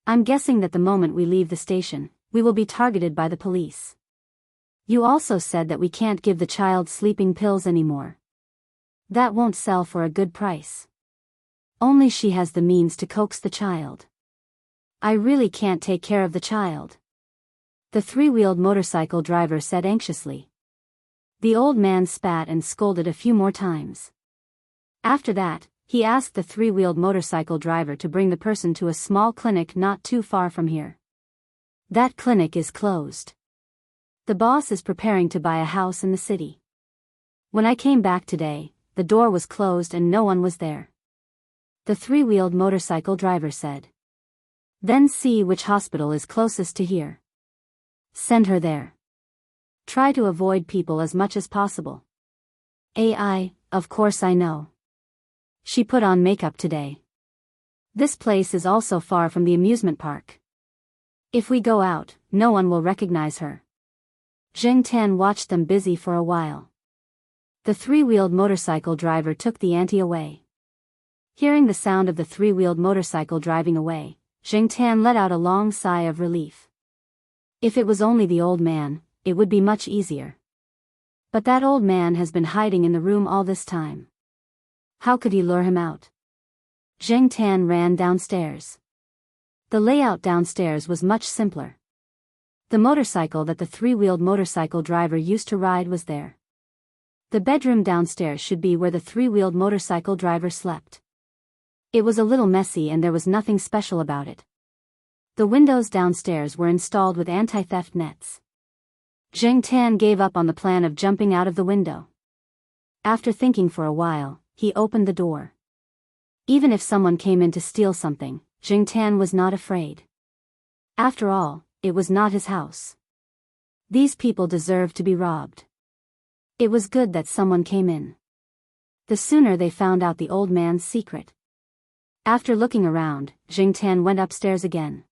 I'm guessing that the moment we leave the station, we will be targeted by the police. You also said that we can't give the child sleeping pills anymore. That won't sell for a good price. Only she has the means to coax the child. I really can't take care of the child. The 3-wheeled motorcycle driver said anxiously. The old man spat and scolded a few more times. After that, he asked the 3-wheeled motorcycle driver to bring the person to a small clinic not too far from here. That clinic is closed. The boss is preparing to buy a house in the city. When I came back today, the door was closed and no one was there. The three-wheeled motorcycle driver said. Then see which hospital is closest to here. Send her there. Try to avoid people as much as possible. AI, of course I know. She put on makeup today. This place is also far from the amusement park. If we go out, no one will recognize her. Zheng Tan watched them busy for a while. The three-wheeled motorcycle driver took the auntie away. Hearing the sound of the three-wheeled motorcycle driving away, Zheng Tan let out a long sigh of relief. If it was only the old man, it would be much easier. But that old man has been hiding in the room all this time. How could he lure him out? Zheng Tan ran downstairs. The layout downstairs was much simpler. The motorcycle that the three-wheeled motorcycle driver used to ride was there. The bedroom downstairs should be where the three-wheeled motorcycle driver slept. It was a little messy and there was nothing special about it. The windows downstairs were installed with anti-theft nets. Zheng Tan gave up on the plan of jumping out of the window. After thinking for a while, he opened the door. Even if someone came in to steal something, Zheng Tan was not afraid. After all, it was not his house. These people deserved to be robbed. It was good that someone came in. The sooner they found out the old man's secret. After looking around, Zheng Tan went upstairs again.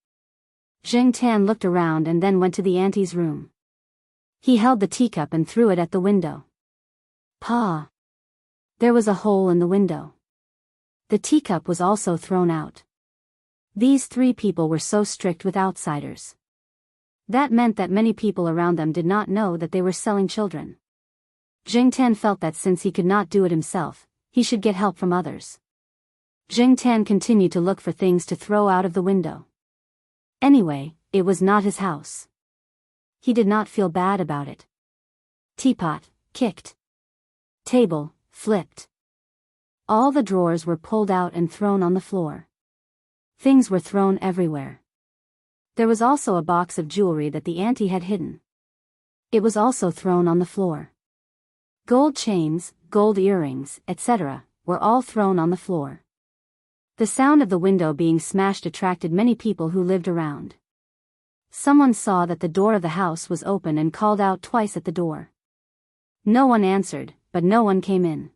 Zheng Tan looked around and then went to the auntie's room. He held the teacup and threw it at the window. Pa! There was a hole in the window. The teacup was also thrown out. These three people were so strict with outsiders. That meant that many people around them did not know that they were selling children. Zheng Tan felt that since he could not do it himself, he should get help from others. Zheng Tan continued to look for things to throw out of the window. Anyway, it was not his house. He did not feel bad about it. Teapot, kicked. Table, flipped. All the drawers were pulled out and thrown on the floor. Things were thrown everywhere. There was also a box of jewelry that the auntie had hidden. It was also thrown on the floor. Gold chains, gold earrings, etc., were all thrown on the floor. The sound of the window being smashed attracted many people who lived around. Someone saw that the door of the house was open and called out twice at the door. No one answered, but no one came in.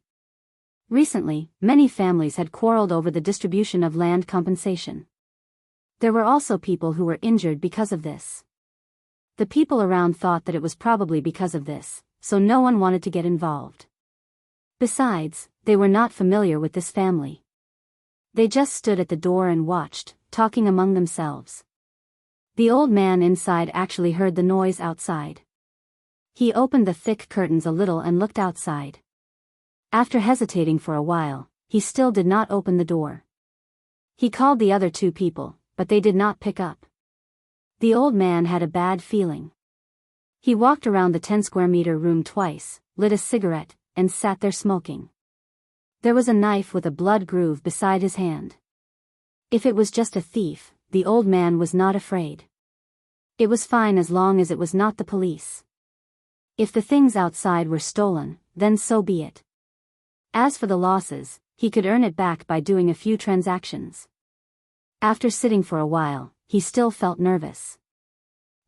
Recently, many families had quarreled over the distribution of land compensation. There were also people who were injured because of this. The people around thought that it was probably because of this, so no one wanted to get involved. Besides, they were not familiar with this family. They just stood at the door and watched, talking among themselves. The old man inside actually heard the noise outside. He opened the thick curtains a little and looked outside. After hesitating for a while, he still did not open the door. He called the other two people, but they did not pick up. The old man had a bad feeling. He walked around the 10-square-meter room twice, lit a cigarette, and sat there smoking. There was a knife with a blood groove beside his hand. If it was just a thief, the old man was not afraid. It was fine as long as it was not the police. If the things outside were stolen, then so be it. As for the losses, he could earn it back by doing a few transactions. After sitting for a while, he still felt nervous.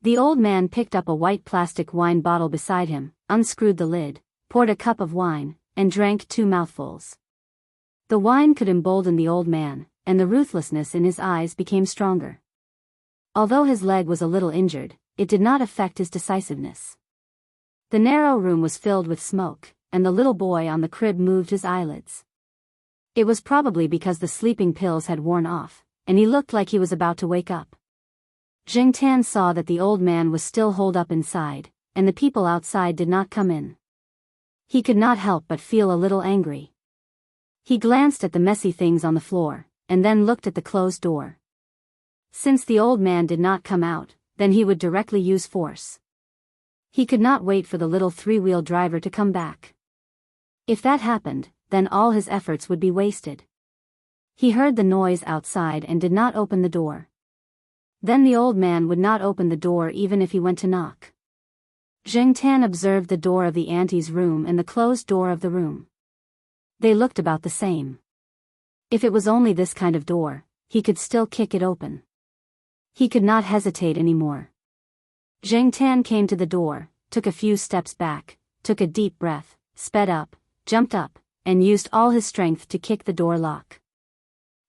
The old man picked up a white plastic wine bottle beside him, unscrewed the lid, poured a cup of wine, and drank 2 mouthfuls. The wine could embolden the old man, and the ruthlessness in his eyes became stronger. Although his leg was a little injured, it did not affect his decisiveness. The narrow room was filled with smoke, and the little boy on the crib moved his eyelids. It was probably because the sleeping pills had worn off, and he looked like he was about to wake up. Zheng Tan saw that the old man was still holed up inside, and the people outside did not come in. He could not help but feel a little angry. He glanced at the messy things on the floor, and then looked at the closed door. Since the old man did not come out, then he would directly use force. He could not wait for the little 3-wheel driver to come back. If that happened, then all his efforts would be wasted. He heard the noise outside and did not open the door. Then the old man would not open the door even if he went to knock. Zheng Tan observed the door of the auntie's room and the closed door of the room. They looked about the same. If it was only this kind of door, he could still kick it open. He could not hesitate anymore. Zheng Tan came to the door, took a few steps back, took a deep breath, sped up, jumped up, and used all his strength to kick the door lock.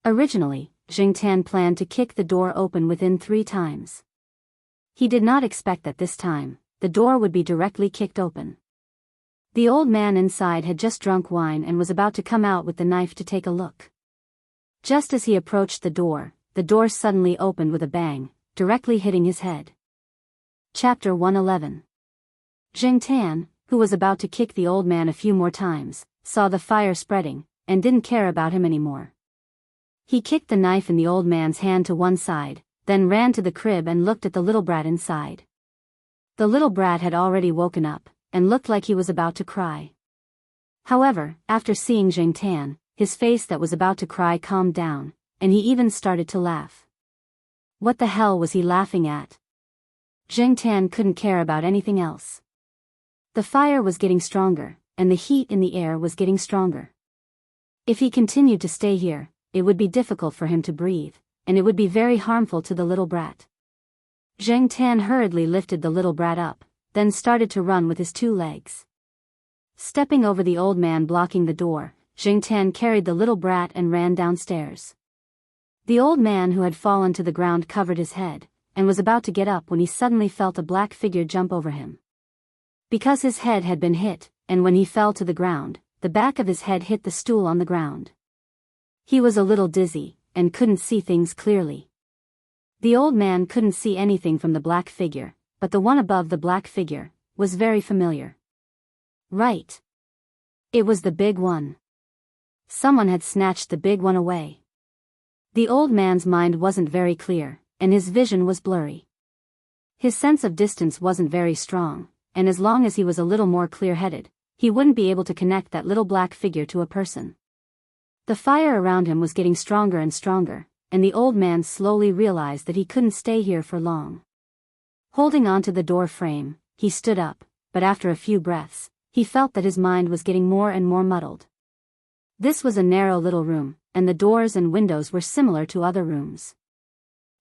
Originally, Zheng Tan planned to kick the door open within 3 times. He did not expect that this time, the door would be directly kicked open. The old man inside had just drunk wine and was about to come out with the knife to take a look. Just as he approached the door suddenly opened with a bang, directly hitting his head. Chapter 111. Zheng Tan, who was about to kick the old man a few more times, saw the fire spreading, and didn't care about him anymore. He kicked the knife in the old man's hand to one side, then ran to the crib and looked at the little brat inside. The little brat had already woken up, and looked like he was about to cry. However, after seeing Zheng Tan, his face that was about to cry calmed down, and he even started to laugh. What the hell was he laughing at? Zheng Tan couldn't care about anything else. The fire was getting stronger, and the heat in the air was getting stronger. If he continued to stay here, it would be difficult for him to breathe, and it would be very harmful to the little brat. Zheng Tan hurriedly lifted the little brat up, then started to run with his 2 legs. Stepping over the old man blocking the door, Zheng Tan carried the little brat and ran downstairs. The old man who had fallen to the ground covered his head, and was about to get up when he suddenly felt a black figure jump over him. Because his head had been hit, and when he fell to the ground, the back of his head hit the stool on the ground. He was a little dizzy, and couldn't see things clearly. The old man couldn't see anything from the black figure, but the one above the black figure was very familiar. Right. It was the big one. Someone had snatched the big one away. The old man's mind wasn't very clear, and his vision was blurry. His sense of distance wasn't very strong, and as long as he was a little more clear-headed, he wouldn't be able to connect that little black figure to a person. The fire around him was getting stronger and stronger, and the old man slowly realized that he couldn't stay here for long. Holding onto the door frame, he stood up, but after a few breaths, he felt that his mind was getting more and more muddled. This was a narrow little room, and the doors and windows were similar to other rooms.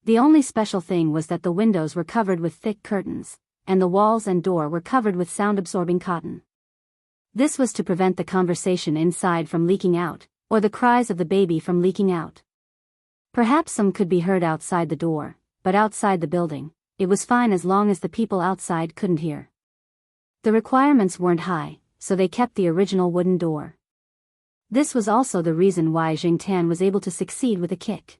The only special thing was that the windows were covered with thick curtains, and the walls and door were covered with sound-absorbing cotton. This was to prevent the conversation inside from leaking out, or the cries of the baby from leaking out. Perhaps some could be heard outside the door, but outside the building, it was fine as long as the people outside couldn't hear. The requirements weren't high, so they kept the original wooden door. This was also the reason why Zheng Tan was able to succeed with a kick.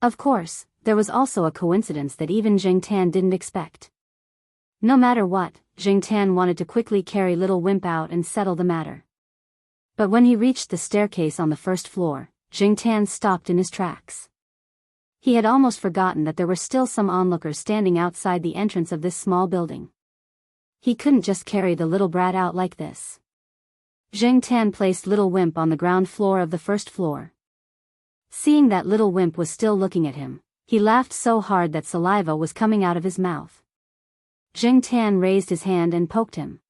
Of course, there was also a coincidence that even Zheng Tan didn't expect. No matter what, Zheng Tan wanted to quickly carry little Wimp out and settle the matter. But when he reached the staircase on the 1st floor, Zheng Tan stopped in his tracks. He had almost forgotten that there were still some onlookers standing outside the entrance of this small building. He couldn't just carry the little brat out like this. Zheng Tan placed little Wimp on the ground floor of the 1st floor. Seeing that little Wimp was still looking at him, he laughed so hard that saliva was coming out of his mouth. Zheng Tan raised his hand and poked him.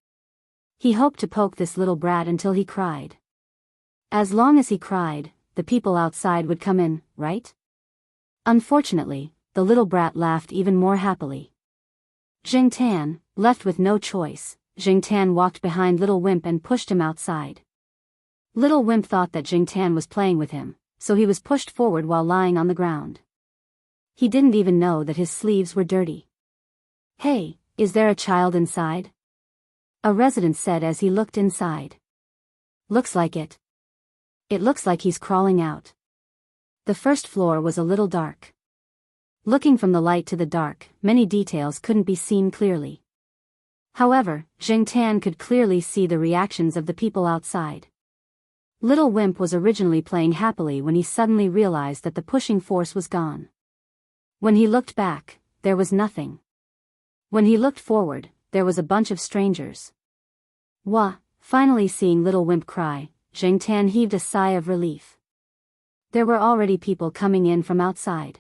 He hoped to poke this little brat until he cried. As long as he cried, the people outside would come in, right? Unfortunately, the little brat laughed even more happily. Zheng Tan, left with no choice, Zheng Tan walked behind little Wimp and pushed him outside. Little Wimp thought that Zheng Tan was playing with him, so he was pushed forward while lying on the ground. He didn't even know that his sleeves were dirty. "Hey, is there a child inside?" a resident said as he looked inside. "Looks like it. It looks like he's crawling out." The 1st floor was a little dark. Looking from the light to the dark, many details couldn't be seen clearly. However, Zheng Tan could clearly see the reactions of the people outside. Little Wimp was originally playing happily when he suddenly realized that the pushing force was gone. When he looked back, there was nothing. When he looked forward, there was a bunch of strangers. Finally seeing little Wimp cry, Zheng Tan heaved a sigh of relief. There were already people coming in from outside.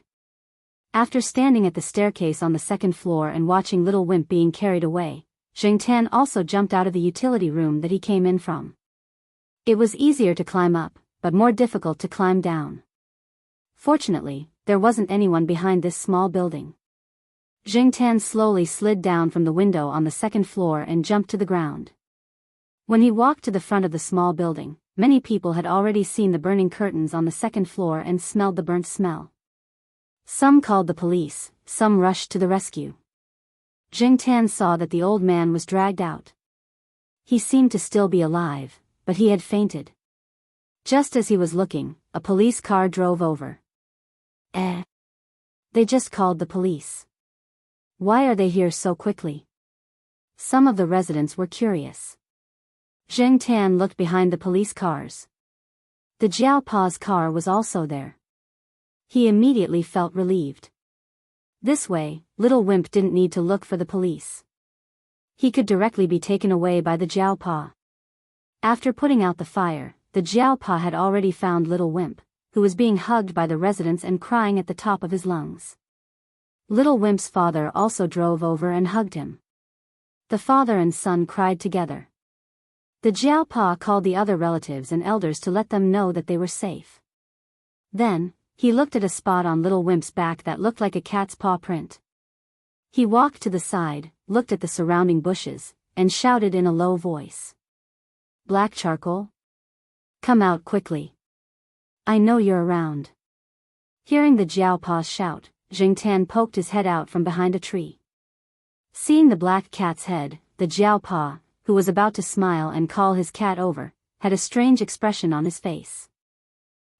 After standing at the staircase on the 2nd floor and watching little Wimp being carried away, Jing Tan also jumped out of the utility room that he came in from. It was easier to climb up, but more difficult to climb down. Fortunately, there wasn't anyone behind this small building. Jing Tan slowly slid down from the window on the second floor and jumped to the ground. When he walked to the front of the small building, many people had already seen the burning curtains on the second floor and smelled the burnt smell. Some called the police, some rushed to the rescue. Jing Tan saw that the old man was dragged out. He seemed to still be alive, but he had fainted. Just as he was looking, a police car drove over. They just called the police. Why are they here so quickly? Some of the residents were curious. Jing Tan looked behind the police cars. The Jiao Pa's car was also there. He immediately felt relieved. This way, little Wimp didn't need to look for the police. He could directly be taken away by the Jiao Pa. After putting out the fire, the Jiao Pa had already found little Wimp, who was being hugged by the residents and crying at the top of his lungs. Little Wimp's father also drove over and hugged him. The father and son cried together. The Jiao Pa called the other relatives and elders to let them know that they were safe. Then, he looked at a spot on little Wimp's back that looked like a cat's paw print. He walked to the side, looked at the surrounding bushes, and shouted in a low voice. "Black charcoal? Come out quickly. I know you're around." Hearing the Jiao Pa's shout, Jing Tan poked his head out from behind a tree. Seeing the black cat's head, the Jiao Pa, who was about to smile and call his cat over, had a strange expression on his face.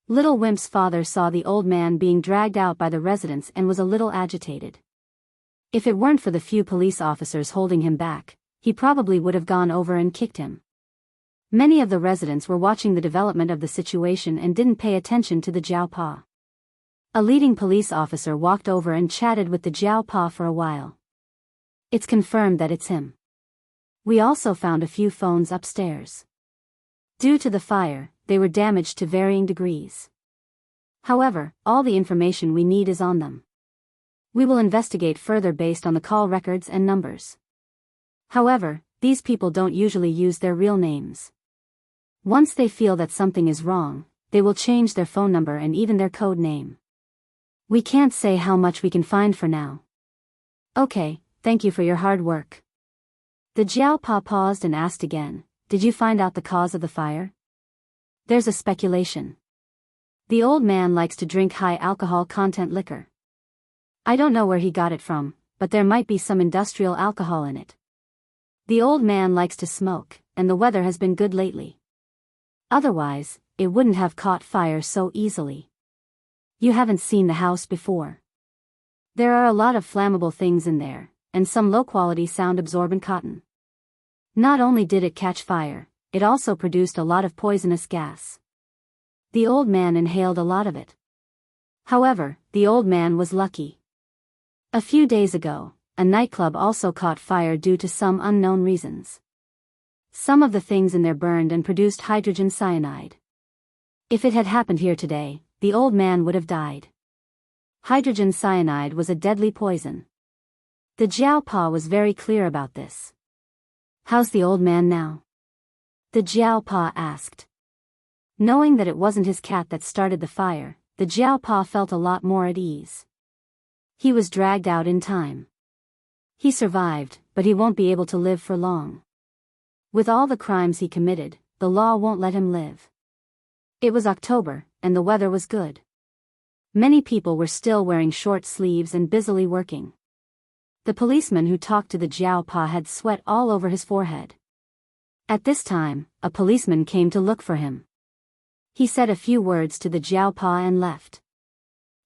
Little Wimp's father saw the old man being dragged out by the residents and was a little agitated. If it weren't for the few police officers holding him back, he probably would have gone over and kicked him. Many of the residents were watching the development of the situation and didn't pay attention to the Jiao Pa. A leading police officer walked over and chatted with the Jiao Pa for a while. "It's confirmed that it's him. We also found a few phones upstairs. Due to the fire, they were damaged to varying degrees. However, all the information we need is on them. We will investigate further based on the call records and numbers. However, these people don't usually use their real names. Once they feel that something is wrong, they will change their phone number and even their code name. We can't say how much we can find for now." "Okay, thank you for your hard work." The Jiao Pa paused and asked again, "Did you find out the cause of the fire?" "There's a speculation. The old man likes to drink high alcohol content liquor. I don't know where he got it from, but there might be some industrial alcohol in it. The old man likes to smoke, and the weather has been good lately. Otherwise, it wouldn't have caught fire so easily. You haven't seen the house before. There are a lot of flammable things in there, and some low-quality sound-absorbent cotton. Not only did it catch fire, it also produced a lot of poisonous gas. The old man inhaled a lot of it. However, the old man was lucky. A few days ago, a nightclub also caught fire due to some unknown reasons. Some of the things in there burned and produced hydrogen cyanide. If it had happened here today, the old man would have died. Hydrogen cyanide was a deadly poison. The Jiao Pa was very clear about this. "How's the old man now?" the Jiao Pa asked. Knowing that it wasn't his cat that started the fire, the Jiao Pa felt a lot more at ease. He was dragged out in time. He survived, but he won't be able to live for long. With all the crimes he committed, the law won't let him live. It was October, and the weather was good. Many people were still wearing short sleeves and busily working. The policeman who talked to the Jiao Pa had sweat all over his forehead. At this time, a policeman came to look for him. He said a few words to the Jiao Pa and left.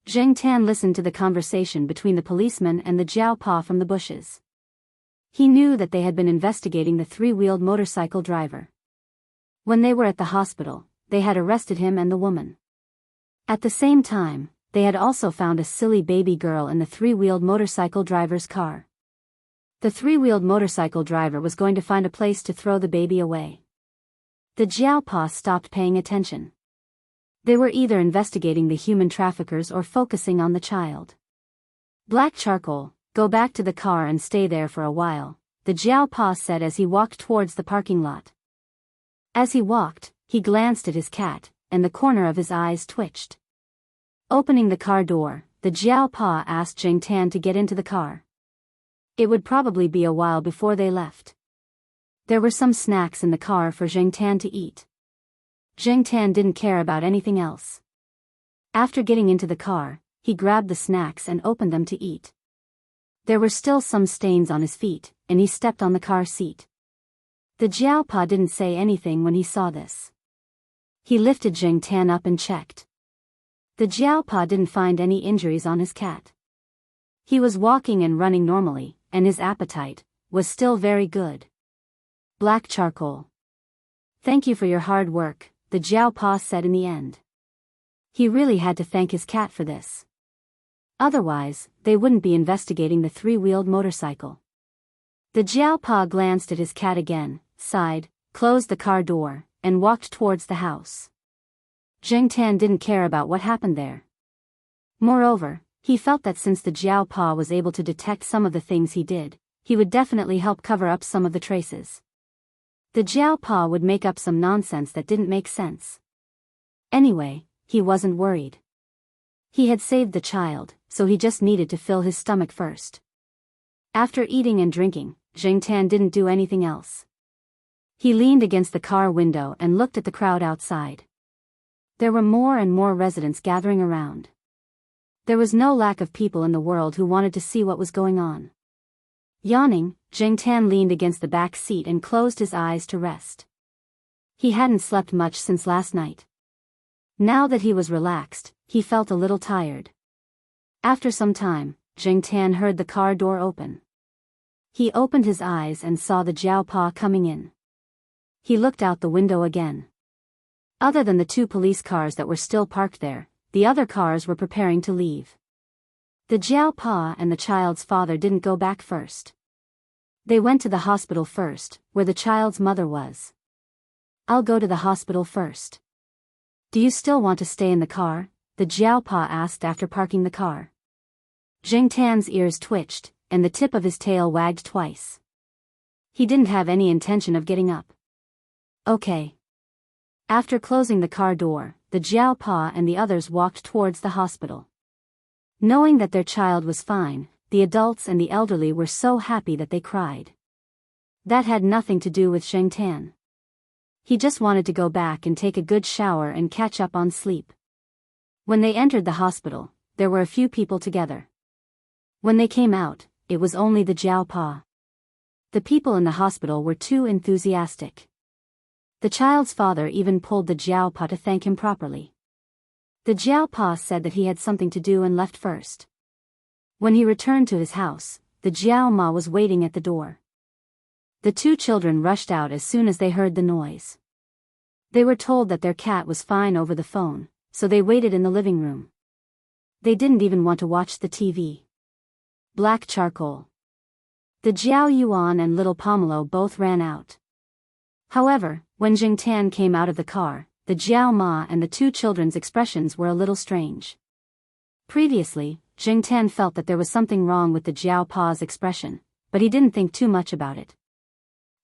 Jing Tan listened to the conversation between the policeman and the Jiao Pa from the bushes. He knew that they had been investigating the three-wheeled motorcycle driver. When they were at the hospital, they had arrested him and the woman. At the same time, they had also found a silly baby girl in the three-wheeled motorcycle driver's car. The three-wheeled motorcycle driver was going to find a place to throw the baby away. The Jiao Pa stopped paying attention. They were either investigating the human traffickers or focusing on the child. "Black charcoal, go back to the car and stay there for a while. the Jiao said as he walked towards the parking lot. As he walked, he glanced at his cat, and the corner of his eyes twitched. Opening the car door, the Jiao asked Jing Tan to get into the car. It would probably be a while before they left. There were some snacks in the car for Jing Tan to eat. Jing Tan didn't care about anything else. After getting into the car, he grabbed the snacks and opened them to eat. There were still some stains on his feet, and he stepped on the car seat. The Jiao didn't say anything when he saw this. He lifted Jing Tan up and checked. The Jiao didn't find any injuries on his cat. He was walking and running normally, and his appetite was still very good. Black charcoal. Thank you for your hard work, the Jiao said in the end. He really had to thank his cat for this. Otherwise, they wouldn't be investigating the three-wheeled motorcycle. The Jiao glanced at his cat again, sighed, closed the car door, and walked towards the house. Jing Tan didn't care about what happened there. Moreover, he felt that since the Jiao was able to detect some of the things he did, he would definitely help cover up some of the traces. The Jiao would make up some nonsense that didn't make sense. Anyway, he wasn't worried. He had saved the child, so he just needed to fill his stomach first. After eating and drinking, Jing Tan didn't do anything else. He leaned against the car window and looked at the crowd outside. There were more and more residents gathering around. There was no lack of people in the world who wanted to see what was going on. Yawning, Jing Tan leaned against the back seat and closed his eyes to rest. He hadn't slept much since last night. Now that he was relaxed, he felt a little tired. After some time, Jing Tan heard the car door open. He opened his eyes and saw the Jiao coming in. He looked out the window again. Other than the two police cars that were still parked there, the other cars were preparing to leave. The Jiao and the child's father didn't go back first. They went to the hospital first, where the child's mother was. I'll go to the hospital first. Do you still want to stay in the car? The Jiao asked after parking the car. Jing Tan's ears twitched, and the tip of his tail wagged twice. He didn't have any intention of getting up. Okay. After closing the car door, the Jiao and the others walked towards the hospital. Knowing that their child was fine, the adults and the elderly were so happy that they cried. That had nothing to do with Jing Tan. He just wanted to go back and take a good shower and catch up on sleep. When they entered the hospital, there were a few people together. When they came out, it was only the Jiao. The people in the hospital were too enthusiastic. The child's father even pulled the Jiao to thank him properly. The Jiao said that he had something to do and left first. When he returned to his house, the Jiao was waiting at the door. The two children rushed out as soon as they heard the noise. They were told that their cat was fine over the phone, so they waited in the living room. They didn't even want to watch the TV. Black charcoal. The Jiao Yuan and little Pomelo both ran out. However, when Jing Tan came out of the car, the Jiao Ma and the two children's expressions were a little strange. Previously, Jing Tan felt that there was something wrong with the Jiao Pa's expression, but he didn't think too much about it.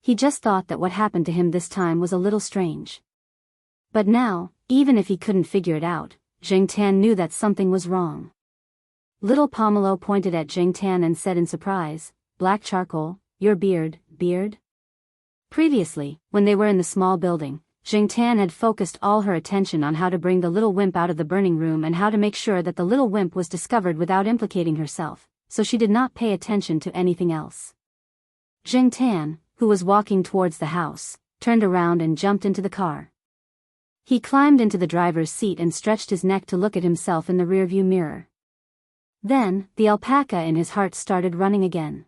He just thought that what happened to him this time was a little strange. But now, even if he couldn't figure it out, Jing Tan knew that something was wrong. Little Pomelo pointed at Jing Tan and said in surprise, "Black charcoal, your beard." Previously, when they were in the small building, Jing Tan had focused all her attention on how to bring the little wimp out of the burning room and how to make sure that the little wimp was discovered without implicating herself, so she did not pay attention to anything else. Jing Tan, who was walking towards the house, turned around and jumped into the car. He climbed into the driver's seat and stretched his neck to look at himself in the rearview mirror. Then, the alpaca in his heart started running again.